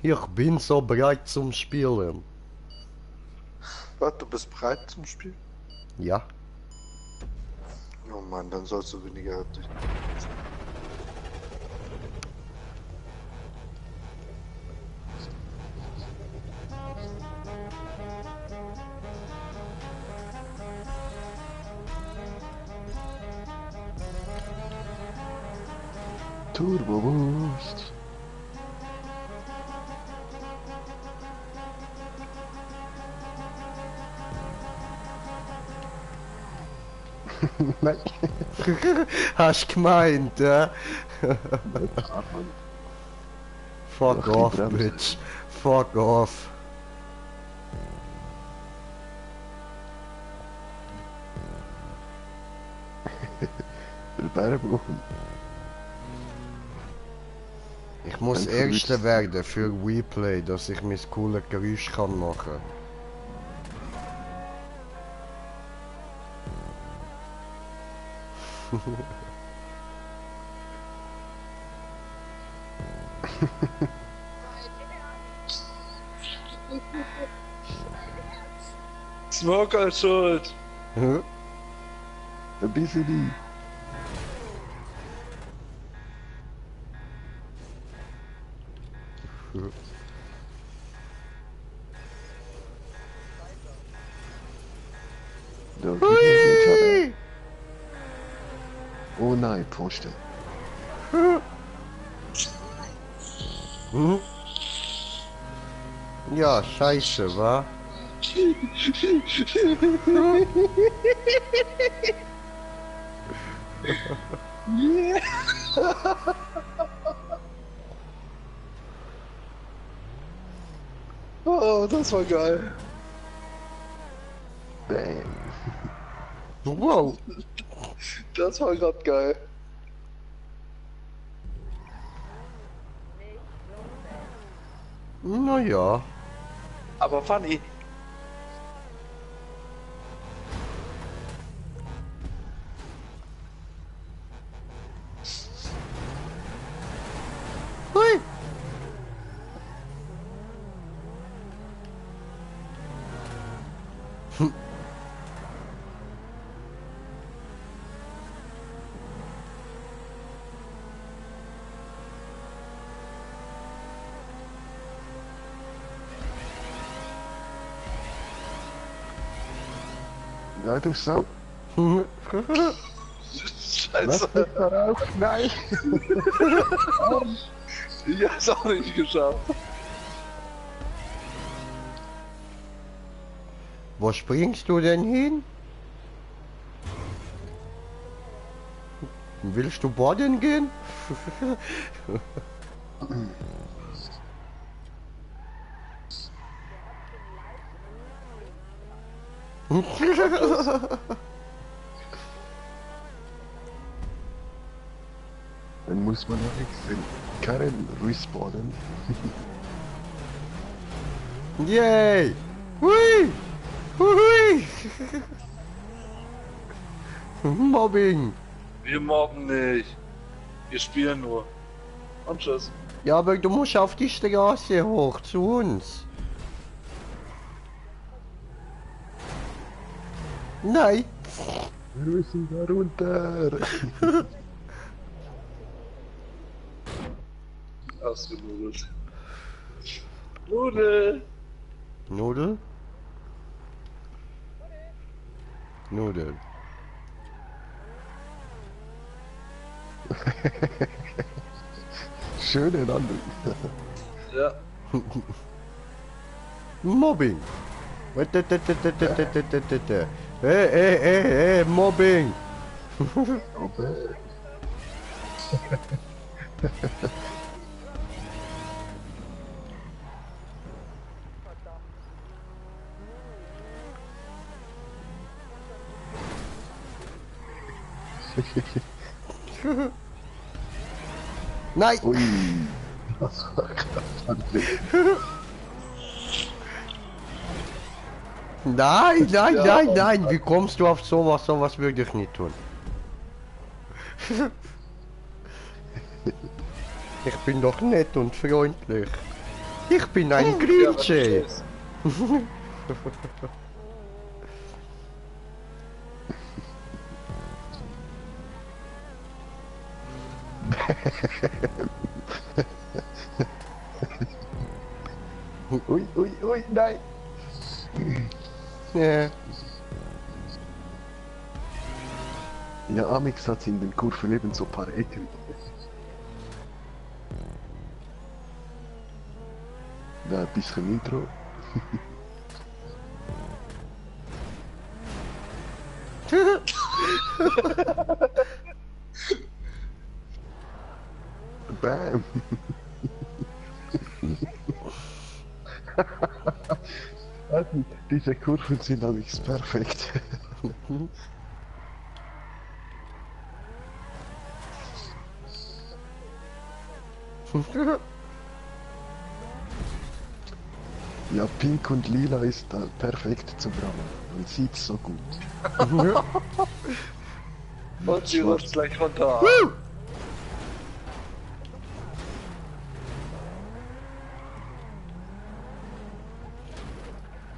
Ich bin so bereit zum Spielen. Was, du bist bereit zum Spiel? Ja. Oh Mann, dann sollst du weniger durch. Turbo Boost. Nein. Hast gemeint, ja? Fuck Ach, die off, Bremse. bitch. Fuck off. Bergbuchen. Ich muss Ein Erster verrücktes- werden für WePlay, dass ich mein cooles Geräusch kann machen. Smoker ist schuld. Hm? Ein bisschen die. Da geht nicht weiter. Oh nein, Pfosten. Hm? Ja, scheiße, wa? Oh, das war geil. Bam. Wow. Das war grad geil. Naja. Aber funny. Hui. Ja, du Sau. Scheiße. Lass mich darauf. Nein. Ich hab's auch nicht geschafft. Wo springst du denn hin? Willst du baden gehen? Dann muss man auch den Karren respawnen. Yay! Hui! Hui! Mobbing! Wir mobben nicht. Wir spielen nur. Und tschüss. Ja, aber du musst auf die Straße hoch zu uns. Nein! Wir müssen da runter. Ausgenudelt. Nudel. Nudel? Nudel. Schöne Landung. Ja. Mobbing! Hey, Mobbing! Aber Nein! ui. Das war verdammt. Nein, nein, Ja. nein, nein! Wie kommst du auf sowas? Sowas würde ich nicht tun. Ich bin doch nett und freundlich. Ich bin ein Ja, was Grieche. tschüss. Ui, ui, ui, nein. Ja. Ja, Amix hat in den Kurven eben so ein paar Ecken. Da ein bisschen Intro. Bam. Also, diese Kurven sind Amix perfekt. Ja, pink und lila ist da perfekt zum Brauen. Man sieht so gut. Und sie rutscht gleich runter.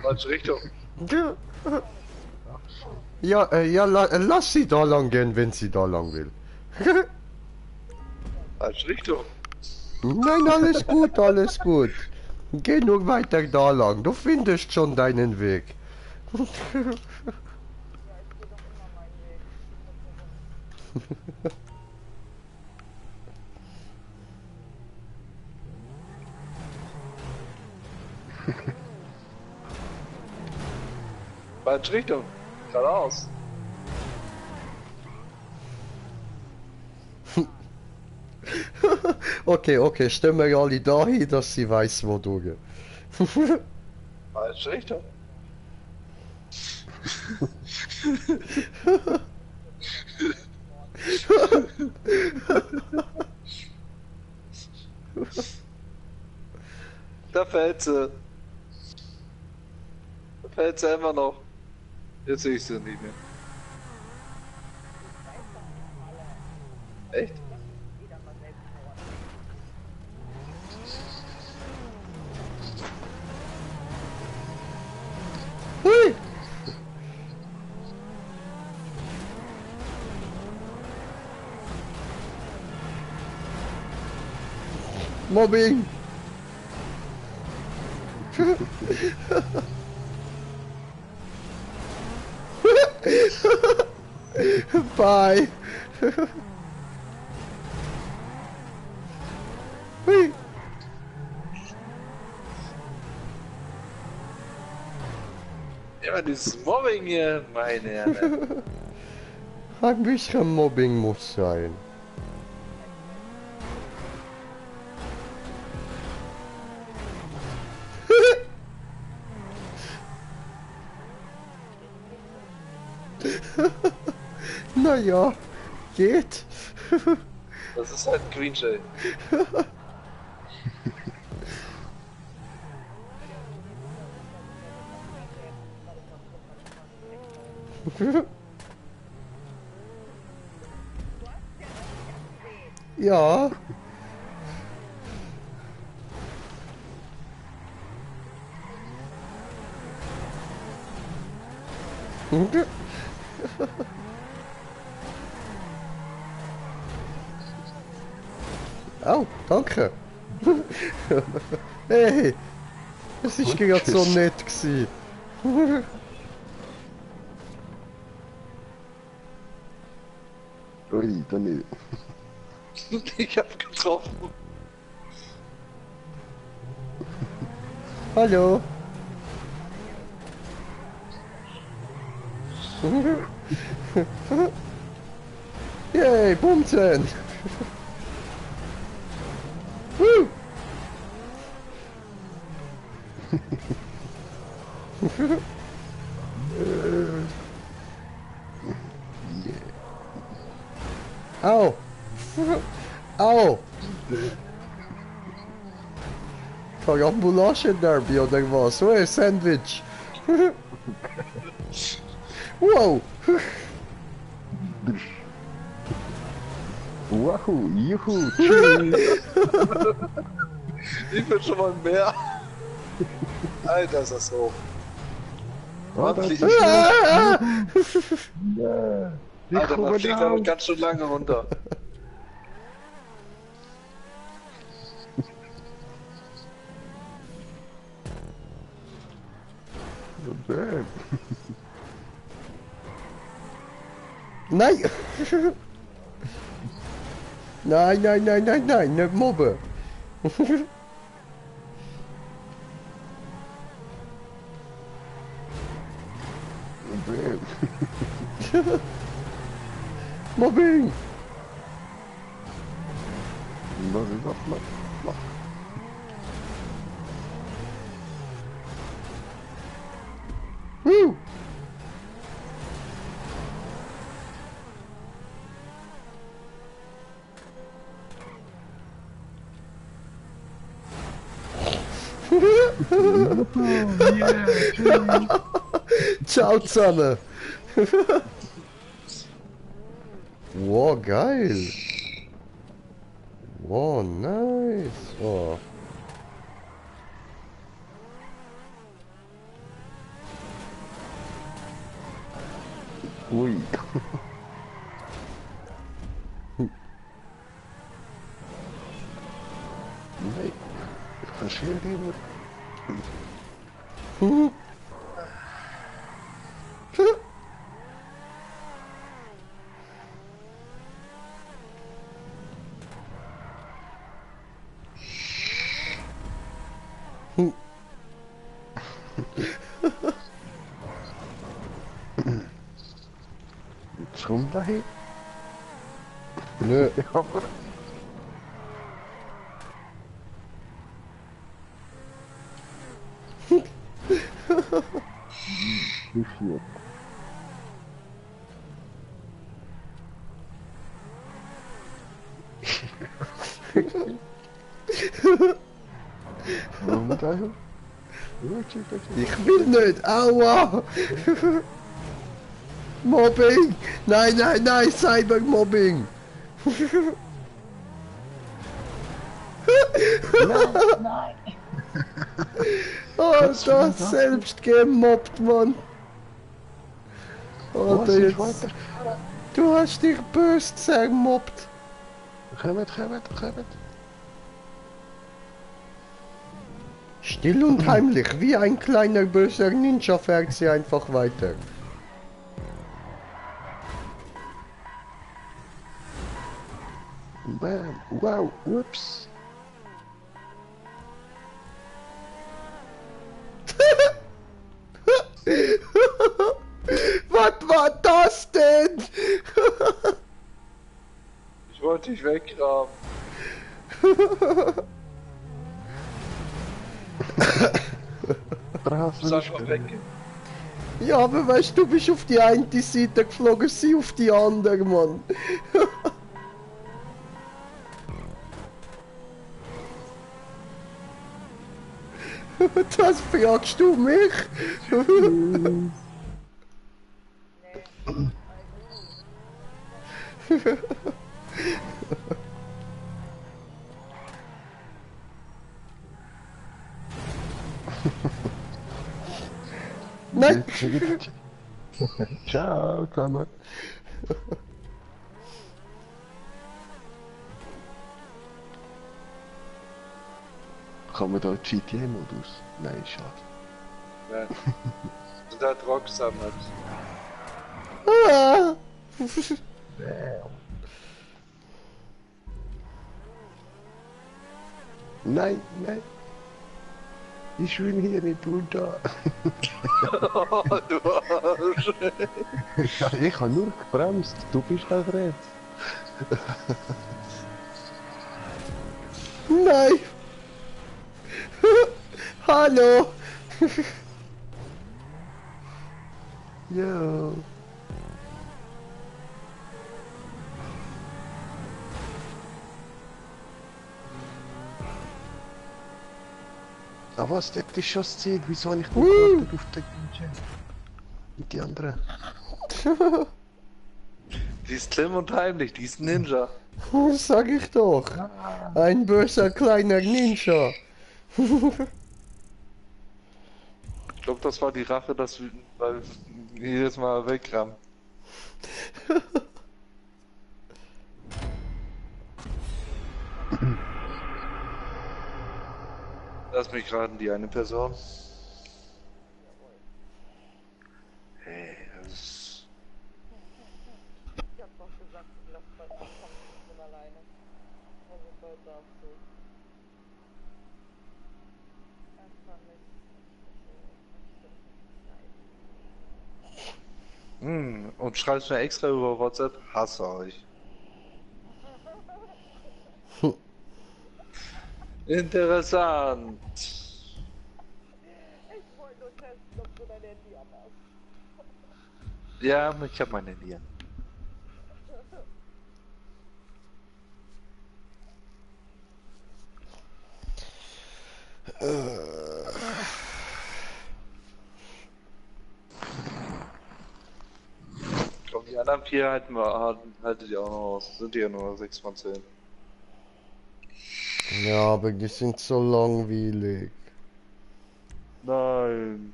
Falsche Richtung. Ja, lass sie da lang gehen, wenn sie da lang will. Falsche Richtung. Nein, alles gut, alles gut. Geh nur weiter da lang, du findest schon deinen Weg. Falsche Richtung. Geradeaus. Okay, okay, stellen wir alle dahin, dass sie weiß, wo du gehst. Falsche Richtung. Da fällt sie. Da fällt sie immer noch. Jetzt sehe ich sie nicht mehr. Echt? Hui! Mobbing! Bye! Hui. Ja, dieses Mobbing hier, meine Herren. Ein bisschen Mobbing muss sein. Naja, geht. Das ist halt ein Green Jay. Ja. Oh, danke. Hey, es ist gerade so nett gewesen. Ui, dann nicht. Ich hab getroffen. Hallo. Yay, Bumsen. Woo. Au. Au. Karambolage Derby oder was? So ein Sandwich. Wow. Wahoo, juhu, tschüss. Ich bin schon mal mehr. Alter, ist das hoch. Oh, Fliegt- das ist Ah. ja. Ich Alter, man komme fliegt da noch raus. ganz schön lange runter. Bäm. Nein. Nein, nein, nein, nein, nein, nicht mobben. Bäm. Mobbing. Mach. Woo. Ciao zusammen. Wow, geil. Wow, nice. Oh. Ui. Nee, verschieren die mit. Zum dahin? Nö. Ja, aber. Wie viel? Warum da hin? Ich will nicht. Aua. Mobbing. Nein, nein, nein, Cybermobbing. Nein! Oh, das selbst gemobbt, Mann. Was Oder ist jetzt. weiter? Du hast dich böse zermobbt. Kommt. Still und heimlich, wie ein kleiner böser Ninja fährt sie einfach weiter. Bam. Wow, ups. Was war das denn? Ich wollte dich weggraben. Du Brav, bist einfach weg. Ja, aber weißt du, bist auf die eine Seite geflogen, sie auf die andere, Mann. Das fragst du mich? Nein! Ciao, zusammen. Kann man da GTA-Modus? Nein, schade. Nein. Du da Drock sammelt. Ah. Nein, nein. Ich will hier nicht runter. Oh, du Arsch. Ja, ich habe nur gebremst. Du bist das Red. Nein! Hallo! Ja. Aber was, der ist schon das Ziel. Wieso habe ich nicht gewartet auf den Ninja? Und die anderen? Die ist Klim und heimlich, die ist Ninja. Sag ich doch! Ein böser kleiner Ninja! Ich glaube, das war die Rache, dass wir weil wir jedes Mal wegrammen. Lass mich raten, die eine Person. Hey, das ist... Ich hab doch gesagt, lass mal komm nicht von alleine. Also bald darfst du. Einfach nicht. Und schreibst mir extra über WhatsApp, hasse euch. Interessant. Ich wollte nur testen, ob du dein Handy anhast. Ja, ich hab mein Handy an. Komm, die anderen 4 haltet ihr auch noch aus. Sind ja nur 6 von 10. Ja, aber die sind so langweilig. Nein,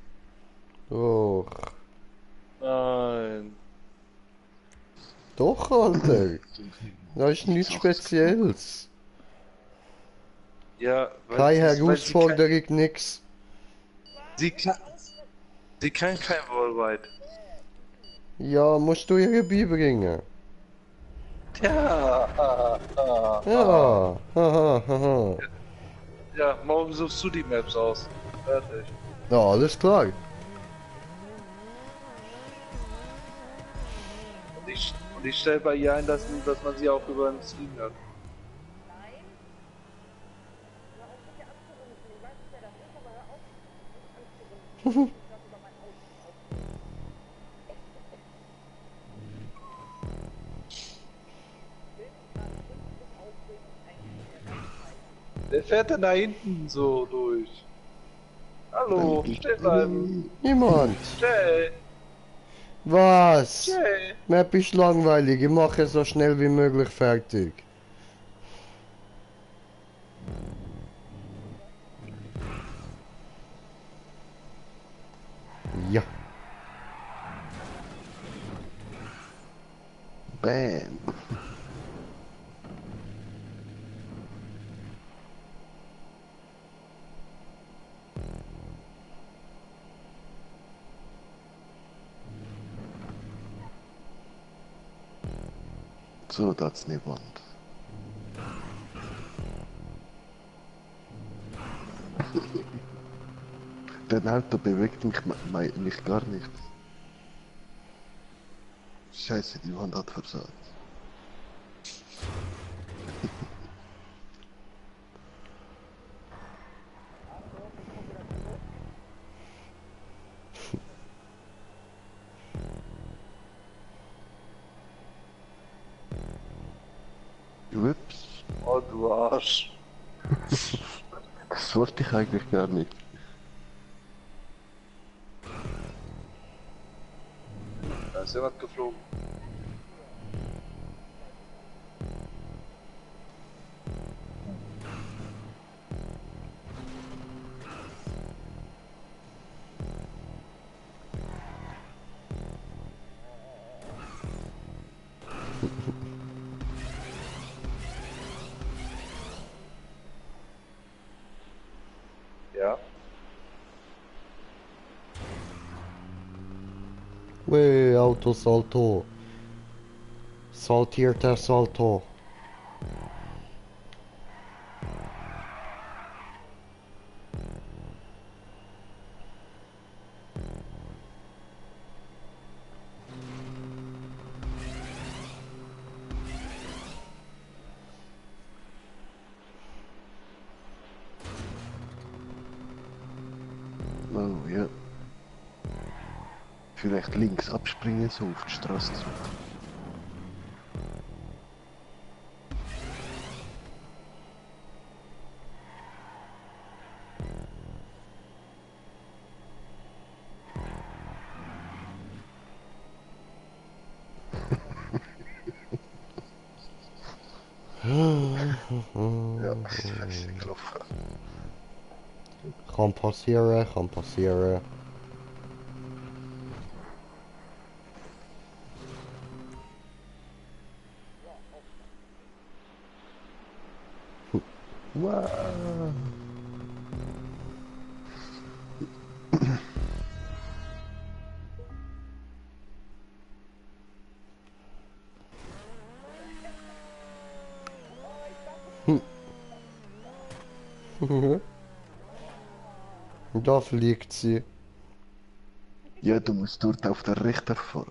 Doch. nein. Doch, Alter. Das ist nichts Spezielles. Ja, Keine weil Herausforderung, nix. sie kann kein Worldwide. Ja, musst du ihr beibringen. Ja, Ja, haha, haha. ja, morgen suchst du die Maps aus. Fertig. Ja, alles klar. Und ich stelle bei ihr ein, dass man sie auch über den Stream hört. Nein. Hör auf, mich anzurufen. Ich weiß nicht, wer das ist, aber hör auf, mich anzurufen. Ich hab über mein Auto aufgeregt. Ich will mich gerade richtig aufregen, eigentlich in der ganzen Zeit. Wer fährt denn da hinten so durch? Hallo, stehen bleiben. Niemand. Stell, Was? stell. Map ist langweilig. Ich mache es so schnell wie möglich fertig. Ja. Bam. So, das ist eine Wand. Dein Auto bewegt mich gar nicht. Scheiße, die Wand hat versagt. Ups, Oh, du Arsch. das wollte ich eigentlich gar nicht. Da ist jemand geflogen. Ja. Ui, Autosalto. Saltierter Salto. Oh ja. Vielleicht links abspringen, so auf die Straße zurück. Ja, scheiße, gelaufen. Kann passieren, kann passieren. Wow. Da fliegt sie. Ja, du musst dort auf der rechts fahren.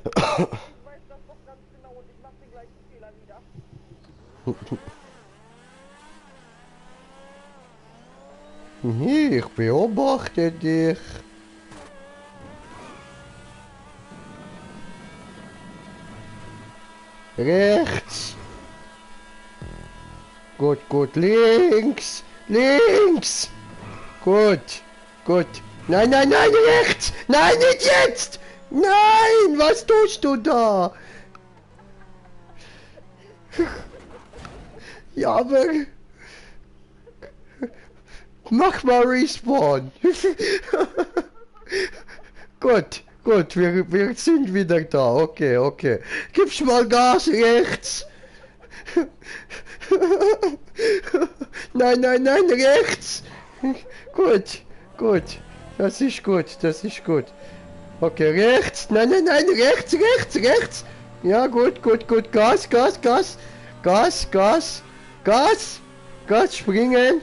Ich weiß das doch ganz genau und ich mach den gleichen Fehler wieder. Ich beobachte dich. Rechts. Gut, gut, links. Links. Gut, gut. Nein, nein, nein, rechts. Nein, nicht jetzt. Nein, was tust du da? Ja, aber... Mach mal Respawn. Gut, gut, wir sind wieder da. Okay, okay. Gib's mal Gas rechts. Nein, nein, nein, rechts. Gut, gut. Das ist gut, das ist gut. Okay, rechts. Nein, nein, nein, rechts, rechts, rechts. Ja, gut, gut, gut. Gas, Gas, Gas. Gas, Gas. Gas. Gas, springen.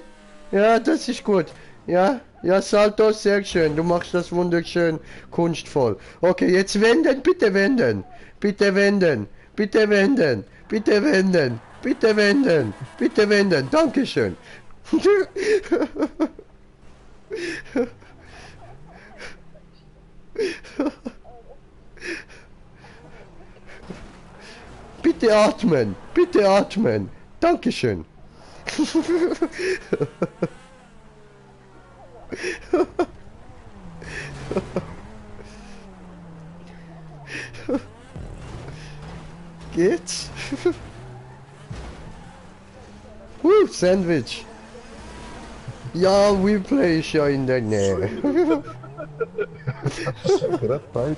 Ja, das ist gut. Ja, ja, Salto, sehr schön. Du machst das wunderschön kunstvoll. Okay, jetzt wenden, bitte wenden. Bitte wenden. Bitte wenden. Bitte wenden. Bitte wenden. Bitte wenden. Dankeschön. Bitte atmen. Bitte atmen. Dankeschön. Geht's? Sandwich. Ja, Replay ist ja in der Nähe. Gerade beide.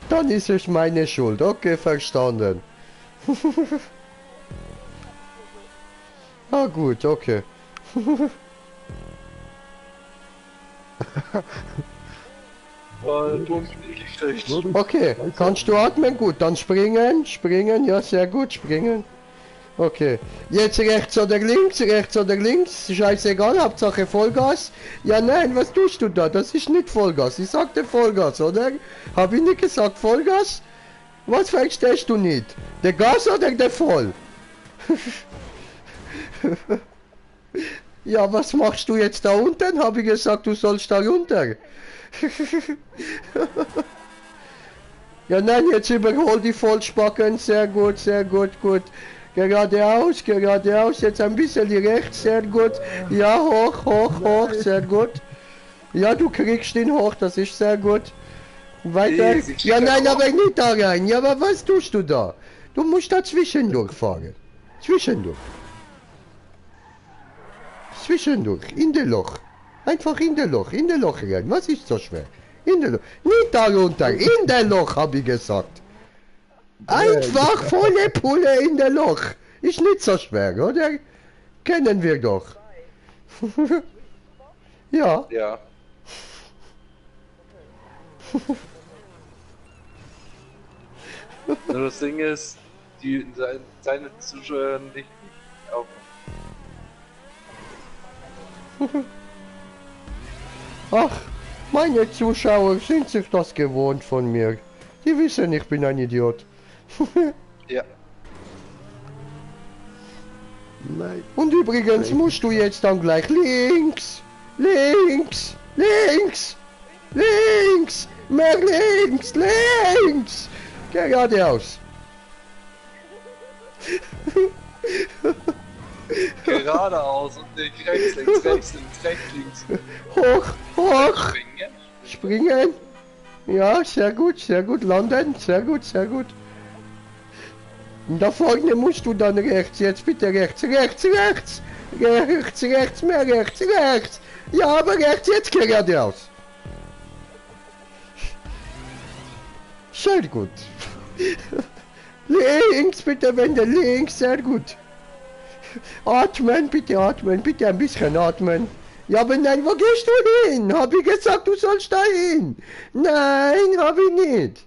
Dann ist es meine Schuld. Okay, verstanden. Ah, gut, okay. Voll Pumpen gekriegt. Okay, kannst du atmen? Gut, dann springen, springen, ja, sehr gut, springen. Okay, jetzt rechts oder links, scheißegal, Hauptsache Vollgas. Ja, nein, was tust du da? Das ist nicht Vollgas, ich sagte Vollgas, oder? Hab ich nicht gesagt Vollgas? Was verstehst du nicht? Der Gas oder der Voll? Ja, was machst du jetzt da unten? Habe ich gesagt, du sollst da runter. Ja, nein, jetzt überhol die Vollspacken. Sehr gut, gut. Geradeaus, jetzt ein bisschen rechts, sehr gut. Ja, hoch, sehr gut. Ja, du kriegst ihn hoch, das ist sehr gut. Weiter. Ja, nein, aber nicht da rein. Ja, aber was tust du da? Du musst da zwischendurch fahren. Zwischendurch, in der Loch. Einfach in der Loch rein. Was ist so schwer? In der Loch. Nicht da runter, in der Loch, habe ich gesagt. Einfach volle Pulle in der Loch. Ist nicht so schwer, oder? Kennen wir doch. Ja. Ja. Nur das Ding ist, seine Zuschauer nicht auf. Ach, meine Zuschauer sind sich das gewohnt von mir. Die wissen, ich bin ein Idiot. Ja. Nein. Und übrigens musst du jetzt dann gleich links, mehr links, geradeaus. Geradeaus und nicht rechts, links. Hoch, Springen. springen. Ja, sehr gut, landen, sehr gut. Und da vorne musst du dann rechts, jetzt bitte rechts. Mehr rechts. Ja, aber rechts, jetzt geradeaus. Sehr gut. Links, bitte wende, links, sehr gut. Atmen, bitte ein bisschen atmen. Ja, aber nein, wo gehst du hin? Hab ich gesagt, du sollst da hin? Nein, hab ich nicht.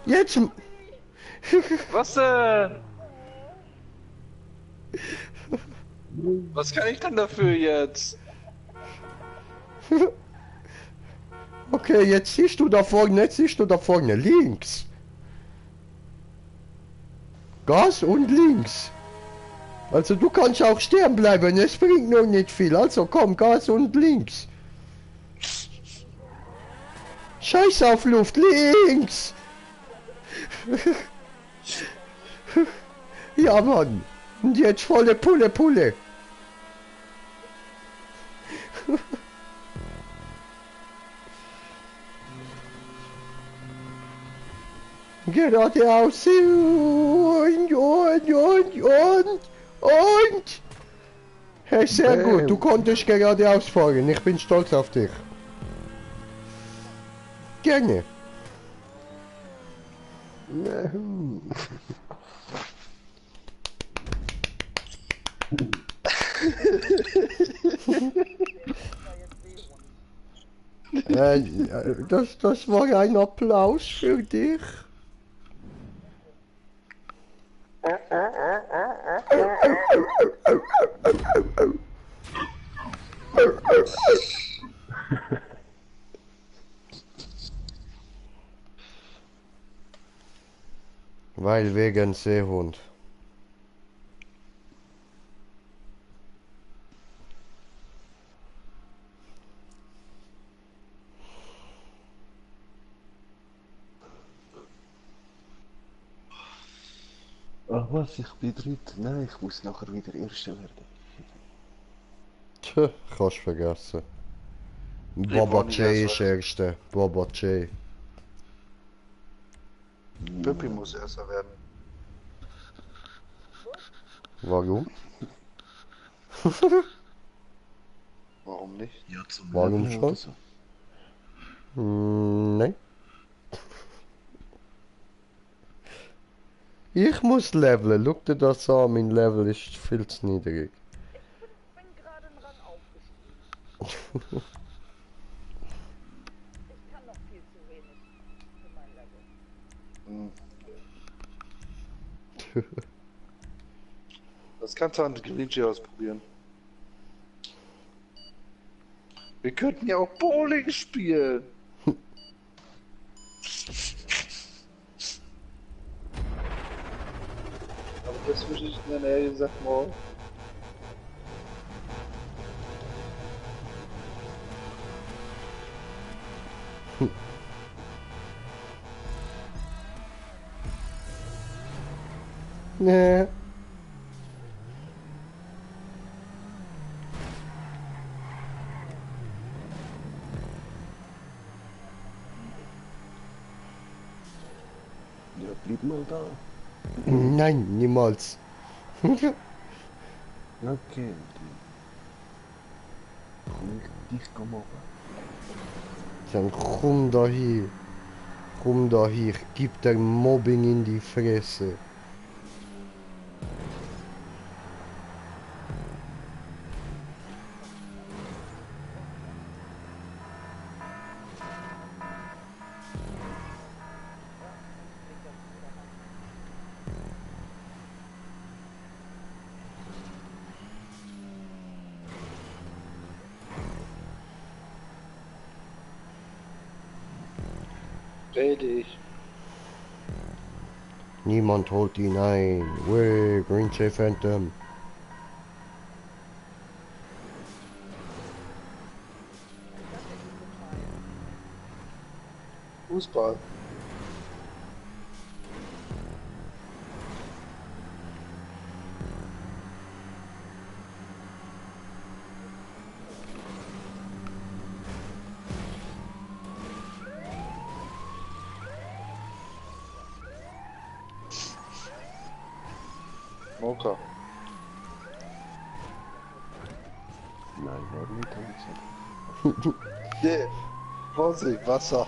Jetzt... Was denn? Was kann ich denn dafür jetzt? Okay, jetzt siehst du da vorne, links. Gas und links. Also du kannst auch stehen bleiben, es bringt noch nicht viel. Also komm, Gas und links. Scheiß auf Luft, links. Ja, Mann. Und jetzt volle Pulle. Geradeaus und. Hey, sehr gut, du konntest geradeaus fahren. Ich bin stolz auf dich. Gerne. Das war ein Applaus für dich. Weil wegen Seehund. Ach was, ich bin dritt. Nein, ich muss nachher wieder Erster werden. Tja, kannst vergessen. Boba J ist Erste. Boba J. Pippi muss erster werden. Warum? Warum nicht? Ja, zum Warum Leveln schon? oder so. Nein. Ich muss leveln. Schau dir das an, mein Level ist viel zu niedrig. Ich bin gerade dran aufgestiegen. Hm. Das kannst du an Greenjay ausprobieren. Wir könnten ja auch Bowling spielen. Aber das würde ich in der Nähe gesagt morgen. Nee. Ja, blieb mal da. Nein, niemals. Okay. Komm ich dich machen. Dann komm da hier. Komm da hier. Gib der Mobbing in die Fresse. Redig. Niemand holt ihn ein. Way, Green Jay Phantom. Fußball. Moka. Nein, war nicht, hab ich gesagt. Yeah. Vorsicht, Wasser.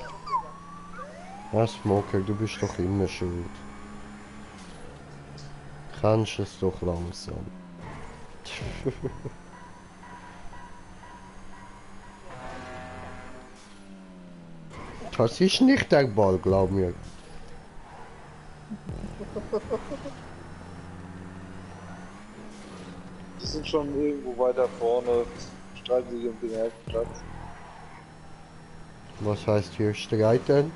Ja, Smoker, du bist doch immer schuld. Kannst es doch langsam. Das ist nicht der Ball, glaub mir. Die sind schon irgendwo weiter vorne. Streiten sich um den ersten Platz. Was heißt hier streiten?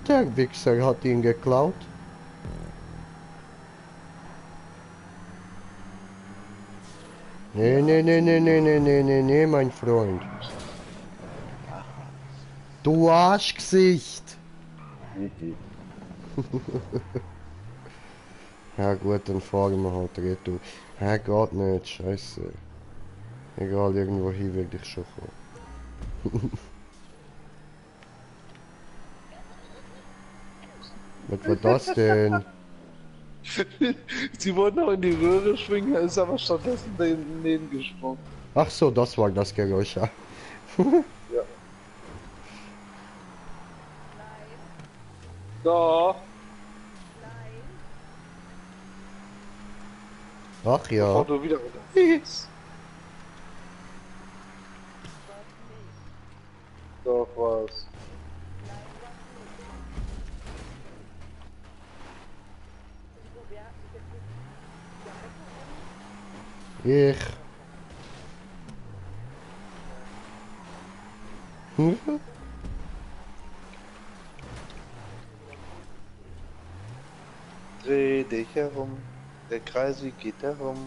Der Wichser hat ihn geklaut. Nee, nee, nee, nee, nee, nee, nee, nee, nee, mein Freund. Du Arschgesicht! Ja gut, dann fahren wir halt retour. Ja, geht nicht, scheiße. Egal, irgendwo hin werde ich schon kommen. Was war das denn? Sie wollten auch in die Röhre schwingen, er ist aber stattdessen daneben gesprungen. Ach so, das war das Geräusch, ja. Ja. Da. Ach ja. Bevor du wieder runterfliegst. Doch, was. Ich. Dreh dich herum. Der Kreisweg geht herum.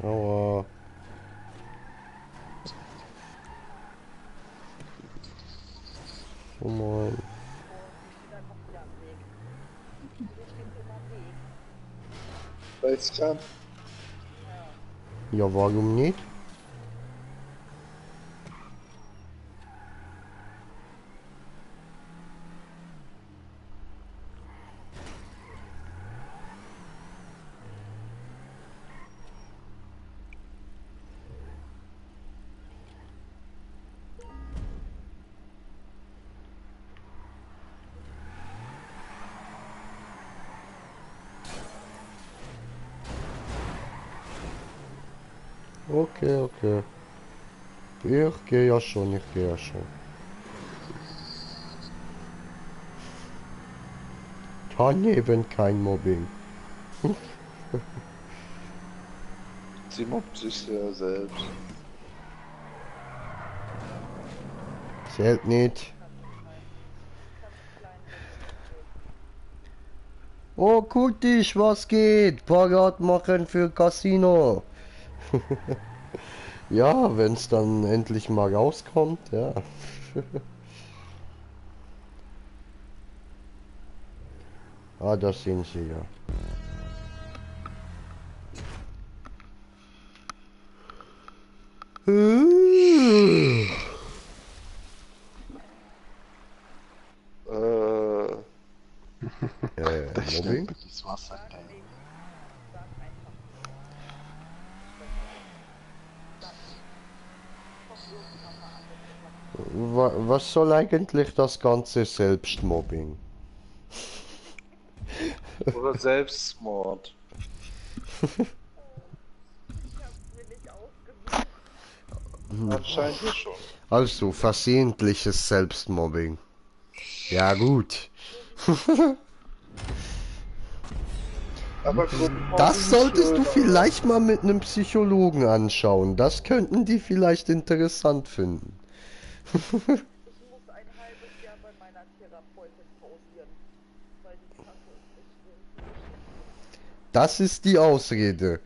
Aua. Oh Mann. Weil ich kann. Ja, warum nicht? Okay, okay. Ich gehe ja schon, ich gehe ja schon. Daneben kein Mobbing. Sie mobbt sich ja selbst. Zählt nicht. Oh, Kutisch, was geht? Parat machen für Casino. Ja, wenn's dann endlich mal rauskommt, ja. Ah, das sind sie ja. Das Mobbing? stempelt das Wasser ein. Was soll eigentlich das ganze Selbstmobbing? Oder Selbstmord. Ich hab's mir nicht ausgesucht. Anscheinend ja schon. Also, versehentliches Selbstmobbing. Ja, gut. Aber Gruppenmobbing Das ist solltest du schön, vielleicht mal mit einem Psychologen anschauen. Das könnten die vielleicht interessant finden. Ich muss ein halbes Jahr bei meiner Therapeutin pausieren, weil die Kacke ist nicht schlimm. Das ist die Ausrede.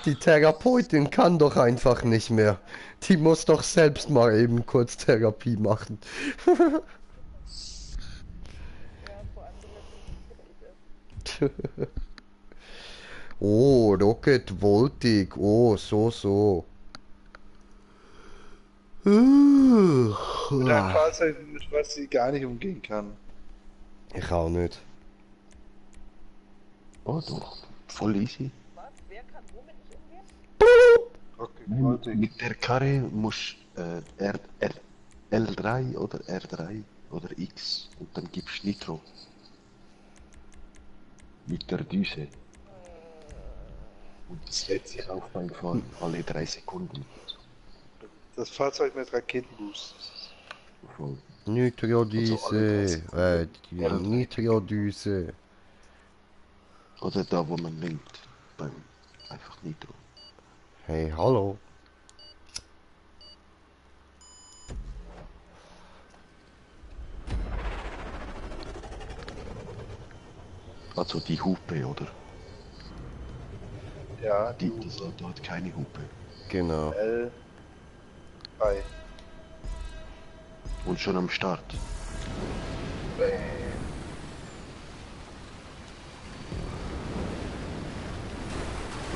Die Therapeutin kann doch einfach nicht mehr. Die muss doch selbst mal eben kurz Therapie machen. Ja, vor allem wenn das nicht ist. Oh, Rocket Voltic. Oh, so. Mit einem Fahrzeug, mit was sie gar nicht umgehen kann. Ich auch nicht. Oh doch, voll easy. Was? Wer kann womit nicht umgehen? Okay, Mit, Voltic. mit der Karre musst L3 oder R3 oder X und dann gibst Nitro. Mit der Düse. Und das lädt sich auf beim Fahren alle 3 Sekunden. Das Fahrzeug mit Raketenboost. Voll. Nitrodüse. Ja. Nitrodüse. Oder da wo man lenkt. Beim einfach Nitro. Hey, hallo. Also die Hupe, oder? Ja, Die Auto hat keine Hupe. Genau. L3. Und schon am Start.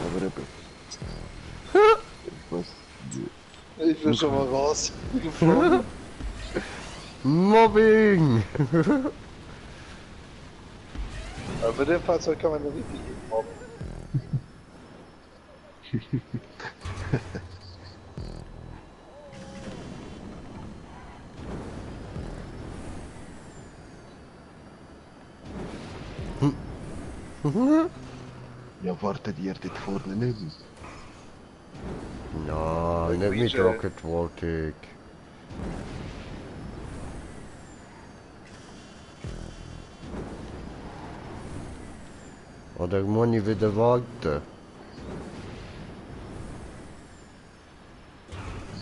Aber eben. Was? Ich bin schon mal raus. Geflogen. Mobbing! Aber mit dem Fahrzeug kann man ja richtig mobben. Ja, wartet ihr dort vorne neben? Nein, nicht mit DJ. Rocket Voltic. Oder muss ich wieder warten?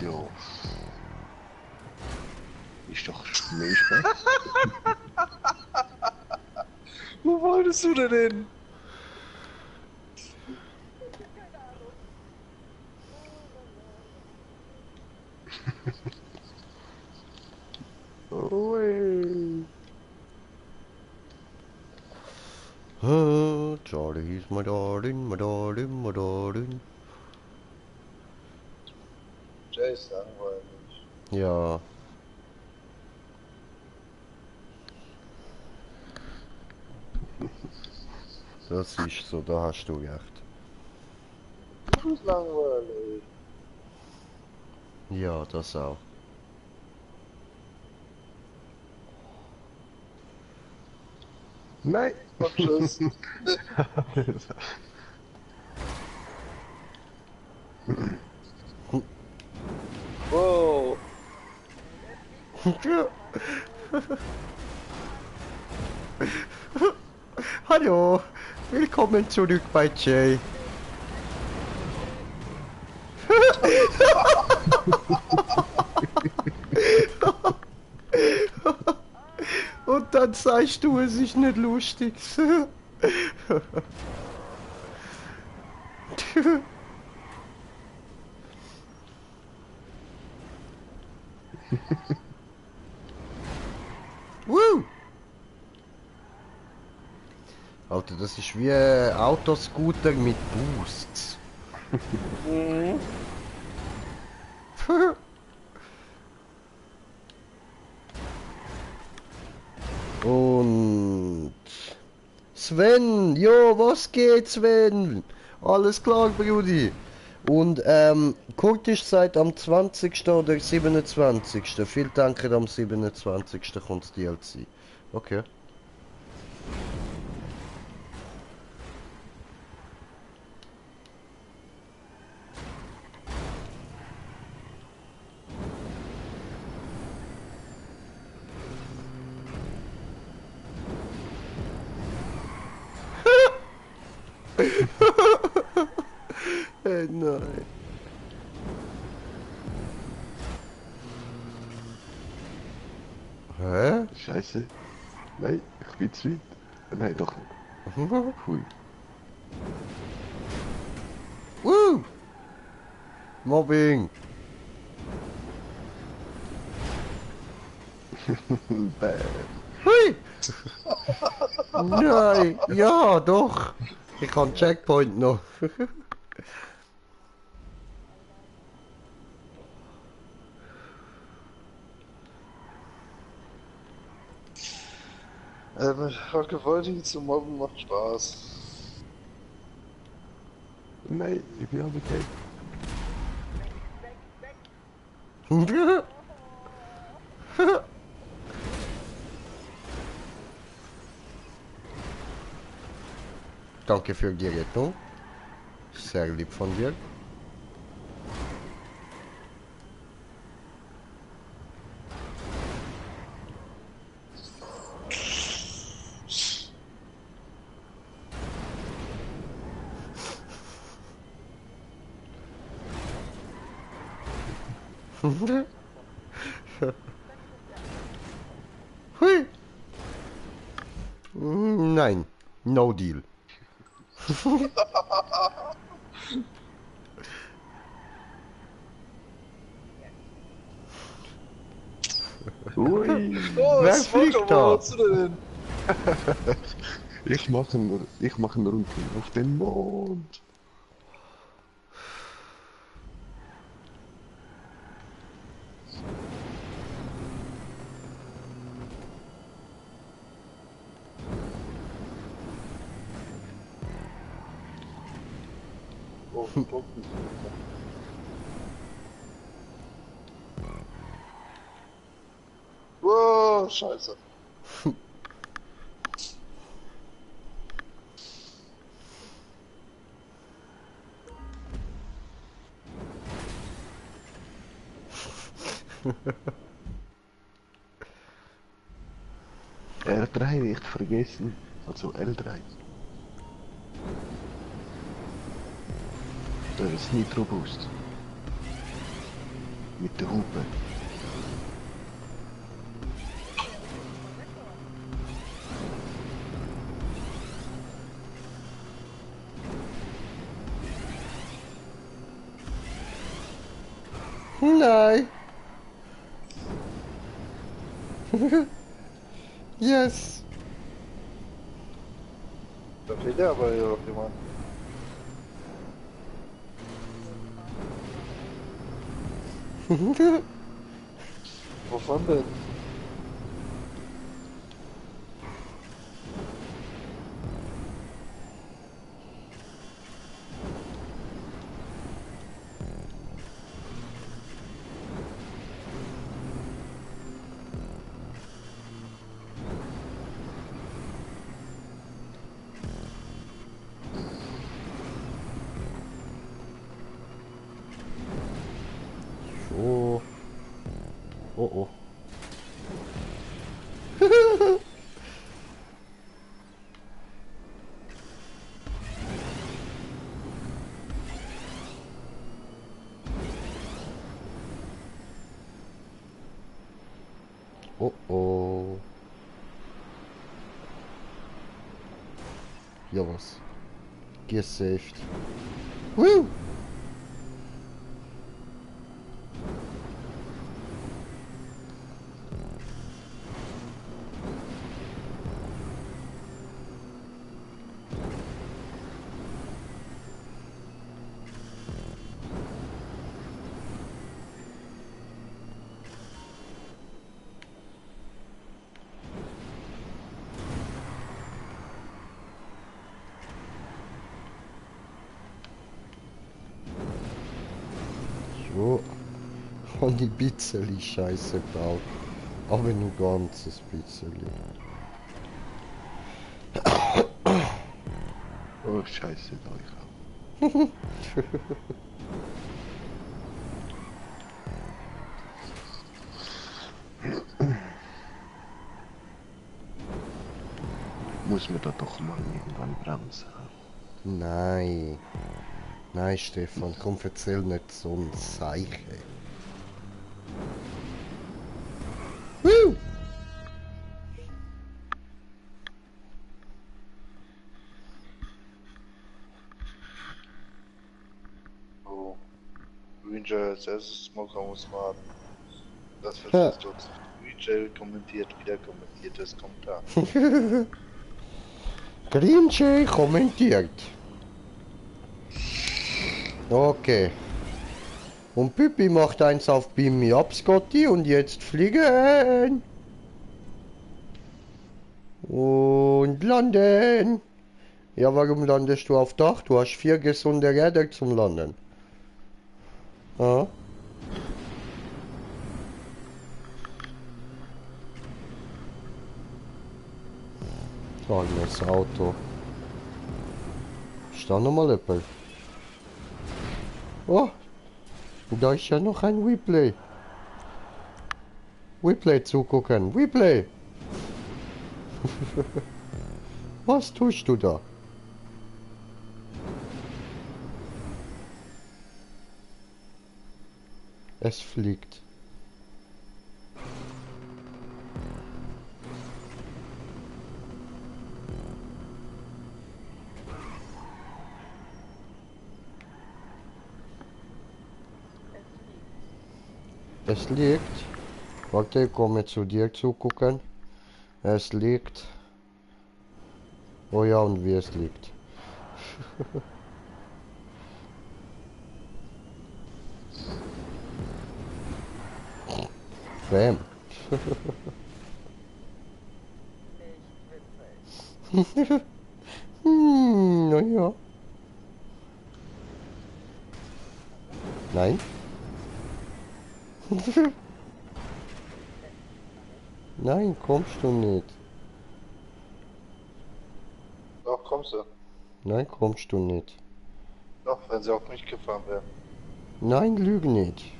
Ja. Ist doch mehr spät. Wo wolltest du denn hin? Charlie's my darling, my darling, my darling. Jay ist langweilig. Ja. Das ist so, da hast du recht. Du bist langweilig. Ja, das auch. Nein! Und tschüss. Wow. Hallo, willkommen zurück bei Jay. Und dann sagst du, es ist nicht lustig. Woo! Alter, das ist wie ein Autoscooter mit Boosts. Und Sven, jo, was geht, Sven? Alles klar, Brudi. Und Kurt ist seit am 20. oder 27. Viel Dank, am 27. kommt das DLC. Okay. Hey, nein. Hä? Scheiße. Nein, ich bin zu weit. Nein, doch nicht. Hui. Woo! Mobbing. Bäm. Hui! Nein, ja, doch. Ich kann Checkpoint noch. Vergewaltigen zu mobben macht Spaß. Nein, ich bin aber kein. Danke für die Rettung. Sehr lieb von dir. Hui. Nein, no deal. Ui. Oh, Wer Smoker, fliegt wo da? wolltest du denn? Ich mache einen Rundgang auf den Mond. Oh, guck nicht. Wow, scheiße. R3 nicht vergessen. Also L3. Das ist nicht robust. Mit der Hupe. Nein. Yes. Da fehlt ja aber hier noch jemand. Wovon denn? So. Oh oh. Oh oh. Ja was? Gesaved. Woo! Jo. Und die Bitzeli scheiße baut. Aber nur ganzes Bitzeli. Oh, scheiße, da ich auch. Muss man da doch mal irgendwann bremsen. Nein. Nein, Stefan, komm, erzähl nicht so ein Zeichen. Woo! Oh. Ranger als erstes Smoker muss warten. Das verstehst du. Ranger kommentiert, wieder kommentiert, das kommt da. Grinche kommentiert. Okay. Und Pippi macht eins auf Beam Me Up, Scotty, und jetzt fliegen. Und landen. Ja, warum landest du auf Dach? Du hast 4 gesunde Räder zum Landen. Ah. Armes Auto. Ist da nochmal jemand? Oh, da ist ja noch ein Replay. Replay zugucken. Replay. Was tust du da? Es fliegt. Es liegt. Warte, ich komme zu dir zugucken. Es liegt. Oh ja, und wie es liegt. Bam. Naja. Nein. Nein, kommst du nicht. Doch, kommst du. Nein, kommst du nicht. Doch, wenn sie auf mich gefahren wären. Nein, lüg nicht.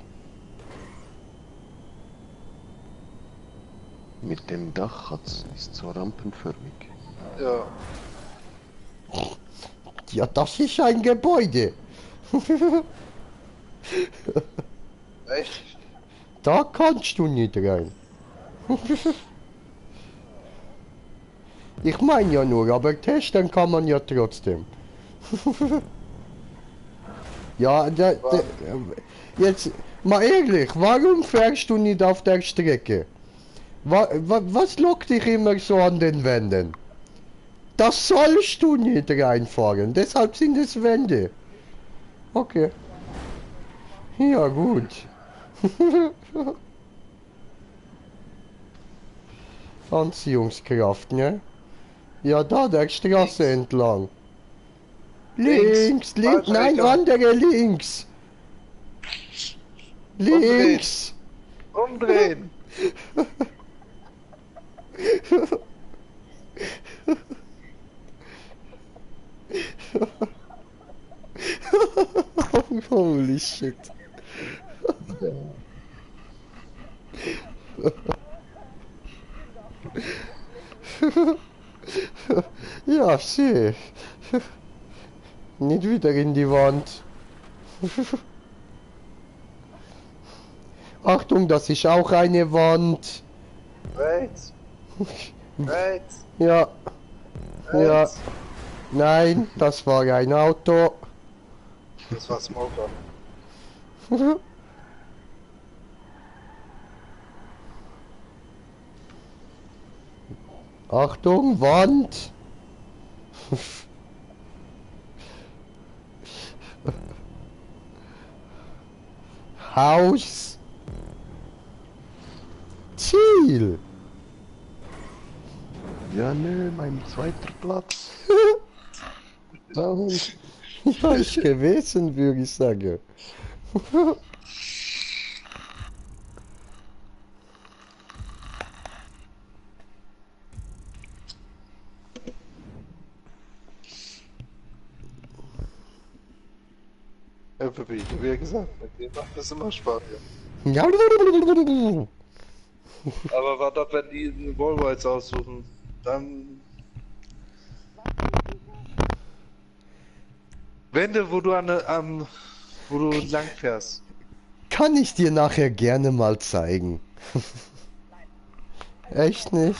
Mit dem Dach hat's, ist so rampenförmig. Ja. Ja, das ist ein Gebäude. Echt? Da kannst du nicht rein. Ich meine ja nur, aber testen kann man ja trotzdem. Ja, jetzt mal ehrlich, warum fährst du nicht auf der Strecke? Was lockt dich immer so an den Wänden? Das sollst du nicht reinfahren, deshalb sind es Wände. Okay. Ja, gut. Anziehungskraft, ne? Ja, da der Straße entlang. Links, links, nein, andere links. Links. Umdrehen! Holy shit. Ja, seh. Nicht wieder in die Wand. Achtung, das ist auch eine Wand. Rechts. Rechts. Ja, ja. Rechts. Nein, das war ein Auto. Das war Smoker. Achtung, Wand. Haus. Ziel. Ja, nö, mein zweiter Platz. Warum? Ja, ist gewesen, würde ich sagen. FFP, wie ja gesagt, mit dem macht das immer Spaß. Ja. Ja. Aber warte ab, wenn die einen Volvo jetzt aussuchen, dann. Wende, wo du wo du lang fährst. Kann ich dir nachher gerne mal zeigen. Echt nicht?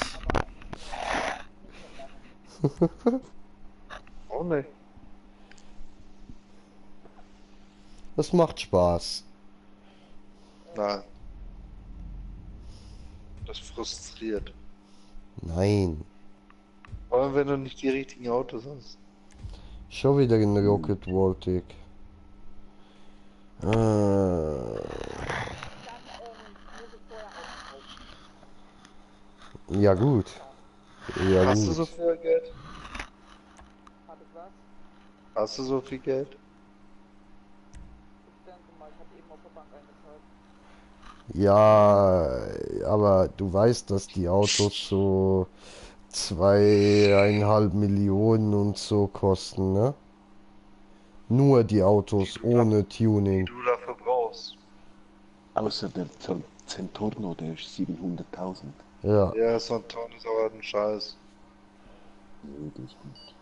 Oh ne. Das macht Spaß. Nein. Das frustriert. Nein. Vor allem, wenn du nicht die richtigen Autos hast. Schon wieder in Rocket Voltic. Dann muss ich vorher aufkaufen. Ja gut. Ja Hast du so gut. viel Geld? Hab ich was? Hast du so viel Geld? Ich denke mal, ich habe eben auf der Bank eingezahlt. Ja, aber du weißt, dass die Autos so 2,5 Millionen und so kosten, ne? Nur die Autos ohne Tuning. Die du dafür brauchst. Außer der Centorno, der ist 700.000. Ja. Ja, so ein Ton ist aber ein Scheiß. Nee, das ist gut.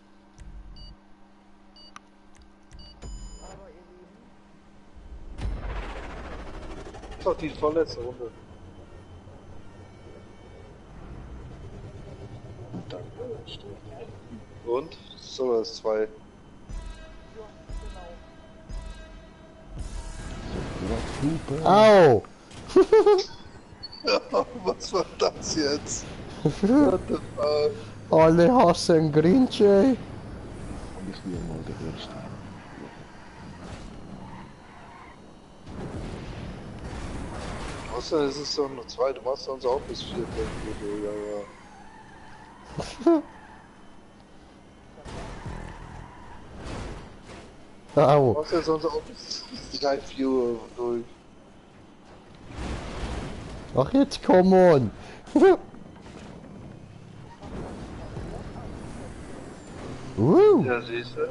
Aber ihr Lieben, Das ist doch die vorletzte Runde. Und dann Und? So, das ist 2. ja, genau. Super. Au! Was war das jetzt? What the fuck? Alle hassen Grinche. Und ich will mal der Erste. Außer es ist doch nur 2, du machst sonst auch bis 4. Ja, ja. Du Au. machst ja sonst auch bis 3, 4 Uhr durch. Ach jetzt, come on. Ja, siehst du?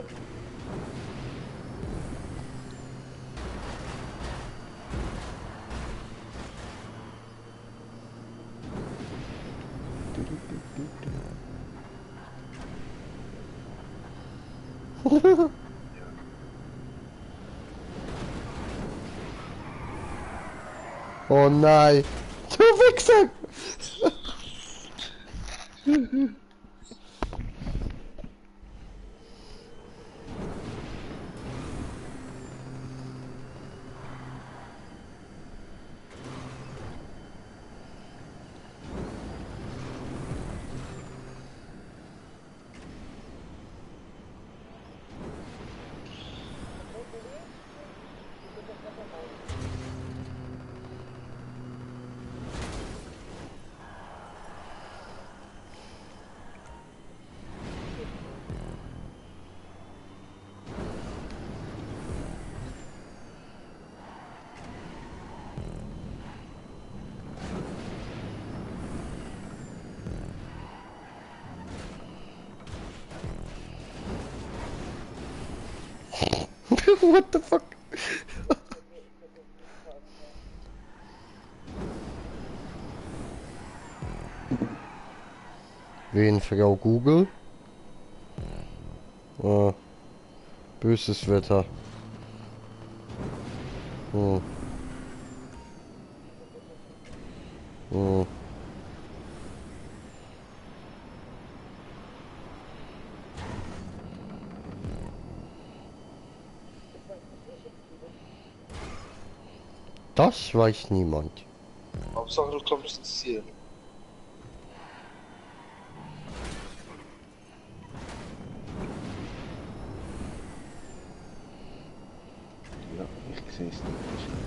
Oh nein. Du Wichser. What the fuck? Wen, Frau Google? Ah, böses Wetter. Hm. Hm. Das weiß niemand. Hauptsache du kommst ins Ziel. Ja, ich sehe es nicht.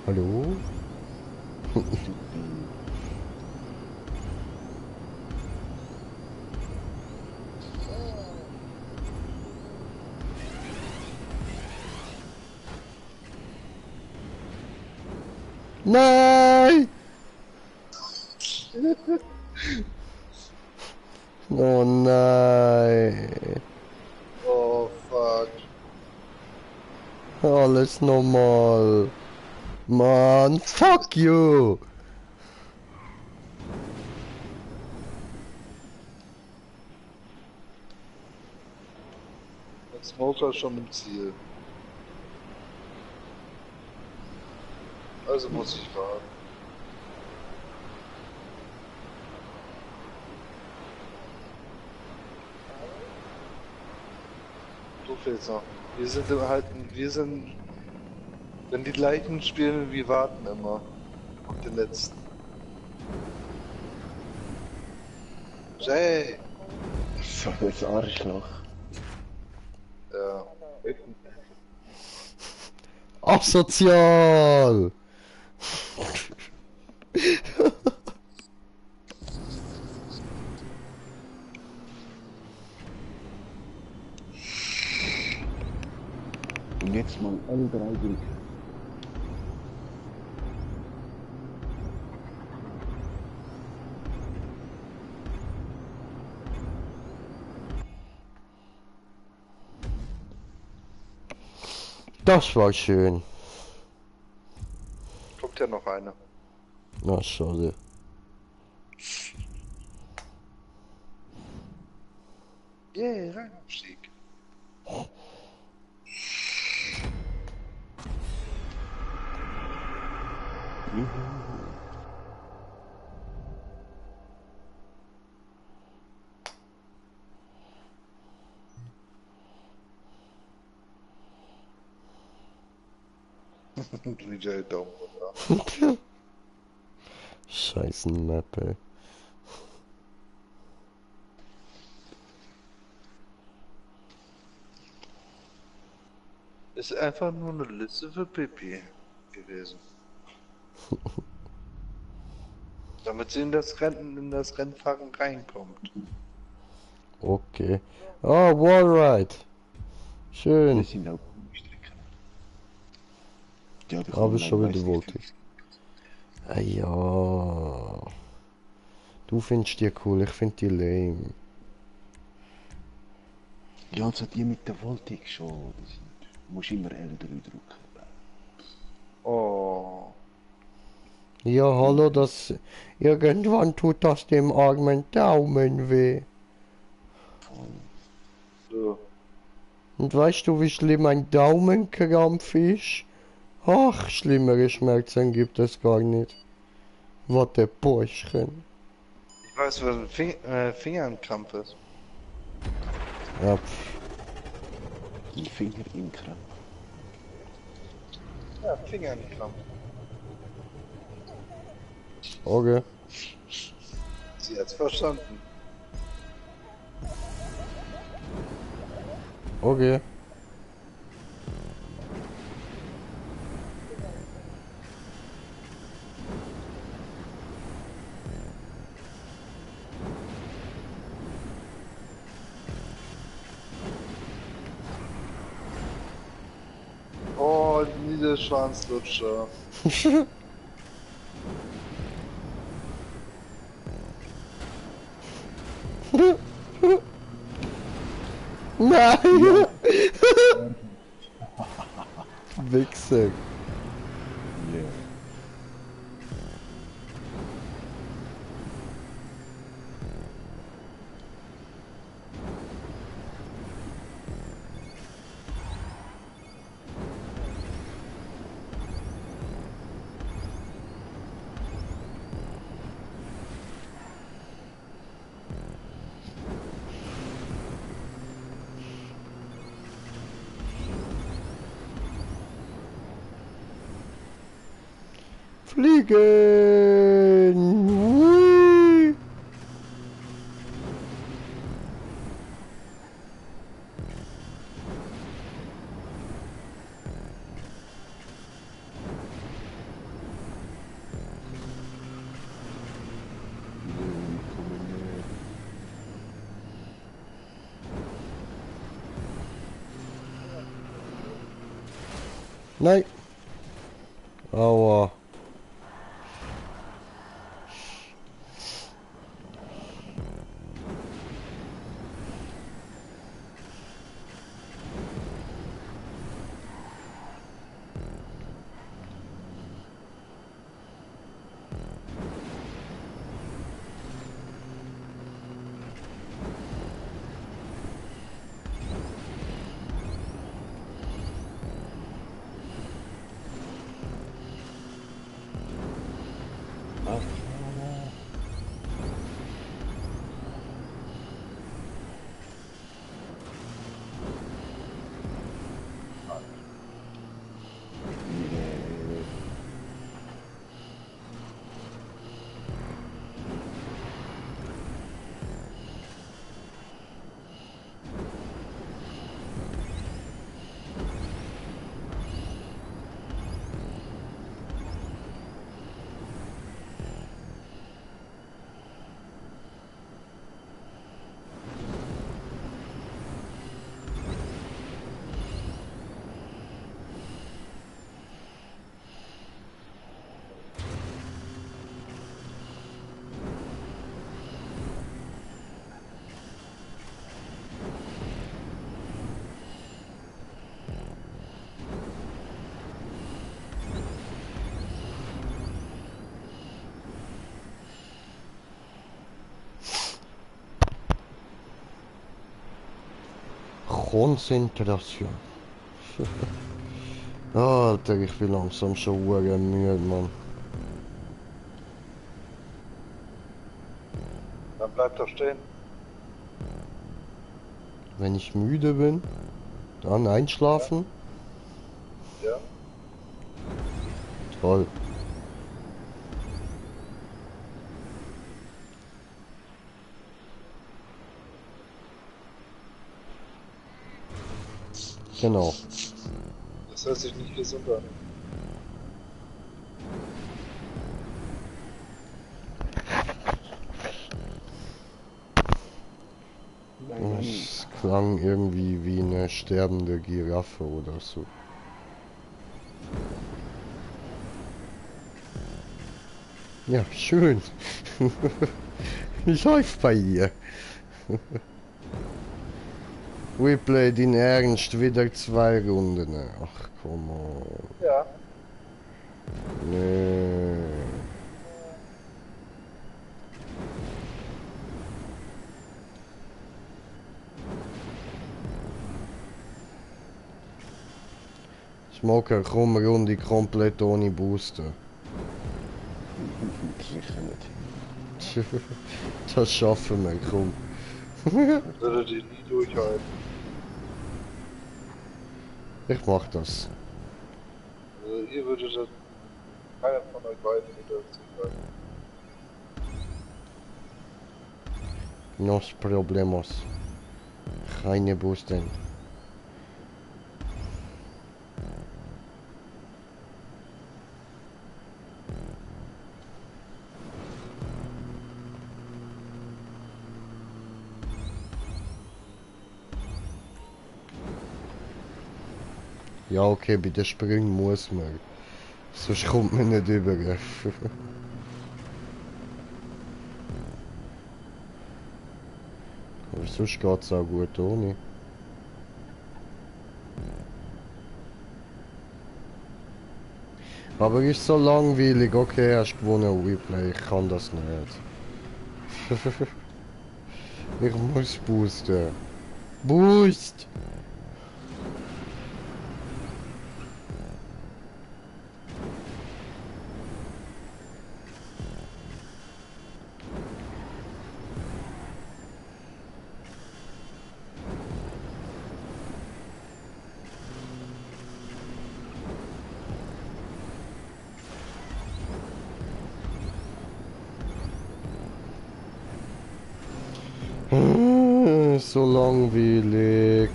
Hallo? Nein! Oh nein. Oh fuck. Alles normal. Mann, fuck you! Der Smoker schon im Ziel. Also muss ich warten. Du fehlst noch. Wir sind halt, wir sind, wenn die gleichen spielen, wir warten immer. Auf den letzten. Jay! So ein Arschloch. Ja. Asozial! Und jetzt mal alle drei drücken. Das war schön. Kommt ja noch einer. Na, schade. Yeah, Reinabstieg. DJ Daumen runter. Scheiß Mappe. Ist einfach nur eine Liste für Pipi gewesen. Damit sie in das Rennfahren reinkommt. Okay. Ah, Wallride. Wir Schön. sind auch Strecke. Ja, wir Aber kommen schon ein, wieder weiss wollte nicht. Ah ja. Du findest die cool, ich find die lame. Ja, also die mit der Voltig schon. Die sind, du musst immer L3 drücken. Oh. Ja, hallo, das... Irgendwann tut das dem armen Daumen weh. Voll. So. Und weißt du, wie schlimm ein Daumenkrampf ist? Ach, schlimmere Schmerzen gibt es gar nicht. Was der Burschen. Ich weiß, was ein Fingernkrampf ist. Ja, Ein Finger im Krampf. Ja, Fingernkrampf. okay. Sie hat's verstanden. Okay. Oh, Niederschwanzlutscher. Nein! Wichser. Yeah. Fliegen! Hui! Nein! Aua! Konzentration. Alter, ich bin langsam schon müde, Mann. Dann bleib doch stehen. Wenn ich müde bin, dann einschlafen. Ja. Toll. Genau. Das hört sich nicht gesund an. Es klang irgendwie wie eine sterbende Giraffe oder so. Ja, schön. Läuft bei ihr. Replay in Ernst, wieder 2 Runden. Ach, komm on. Ja. Nee. Smoker, komm eine Runde komplett ohne Booster. Sicher nicht. Das schaffen wir, komm. Würde die nie durchhalten. Ich mach das. Also ihr würdet das. Keiner von euch beiden würde das durchhalten. Nos problemos. Keine Booster. Ja, okay, bei den Sprüngen muss man. Sonst kommt man nicht über. Aber sonst geht's auch gut ohne. Aber ist so langweilig, okay, hast gewonnen, Replay, ich kann das nicht. Ich muss boosten. Boost! So langweilig.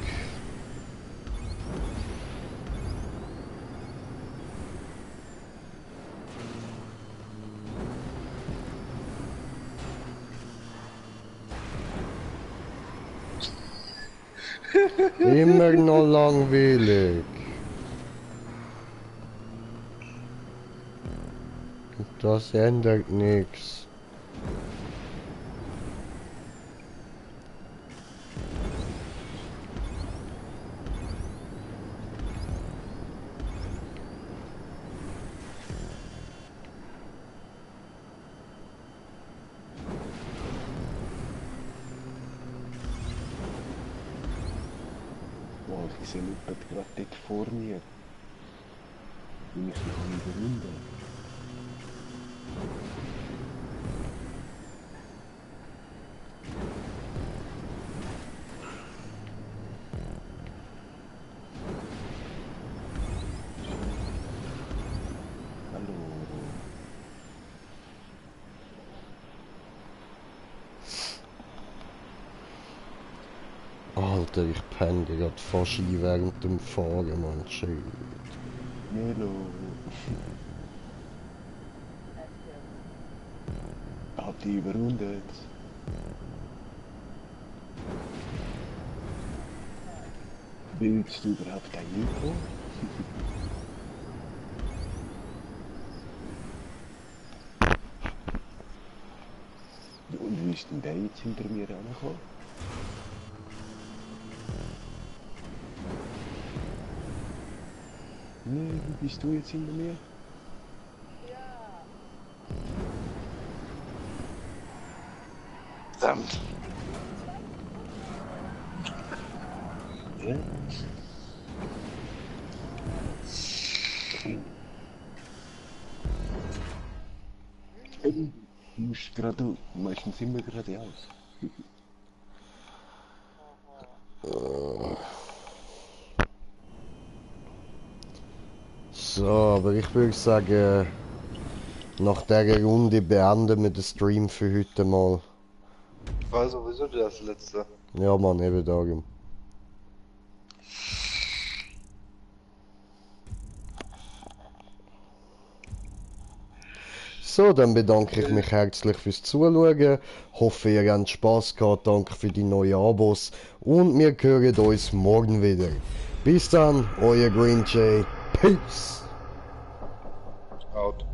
Immer noch langweilig. Das ändert nichts. Wow, die sind etwa gerade dort vor mir. Bin ich noch in der Runde. Hallo. Alter, ich penne gerade fast ein während dem Fahren, Mann. Shit. Hallo. Habt ihr überrundet? Willst du überhaupt ein Mikro? Und wie ist denn der jetzt hinter mir angekommen? Nee, wie bist du jetzt hinter mir? Verdammt. Ja? Du musst gerade, meistens immer geradeaus. So, aber ich würde sagen, nach dieser Runde beenden wir den Stream für heute mal. War sowieso das letzte. Ja, Mann, eben darum. So, dann bedanke ich mich herzlich fürs Zuschauen. Hoffe, ihr habt Spass gehabt. Danke für die neuen Abos. Und wir hören uns morgen wieder. Bis dann, euer Green Jay. Peace! Out.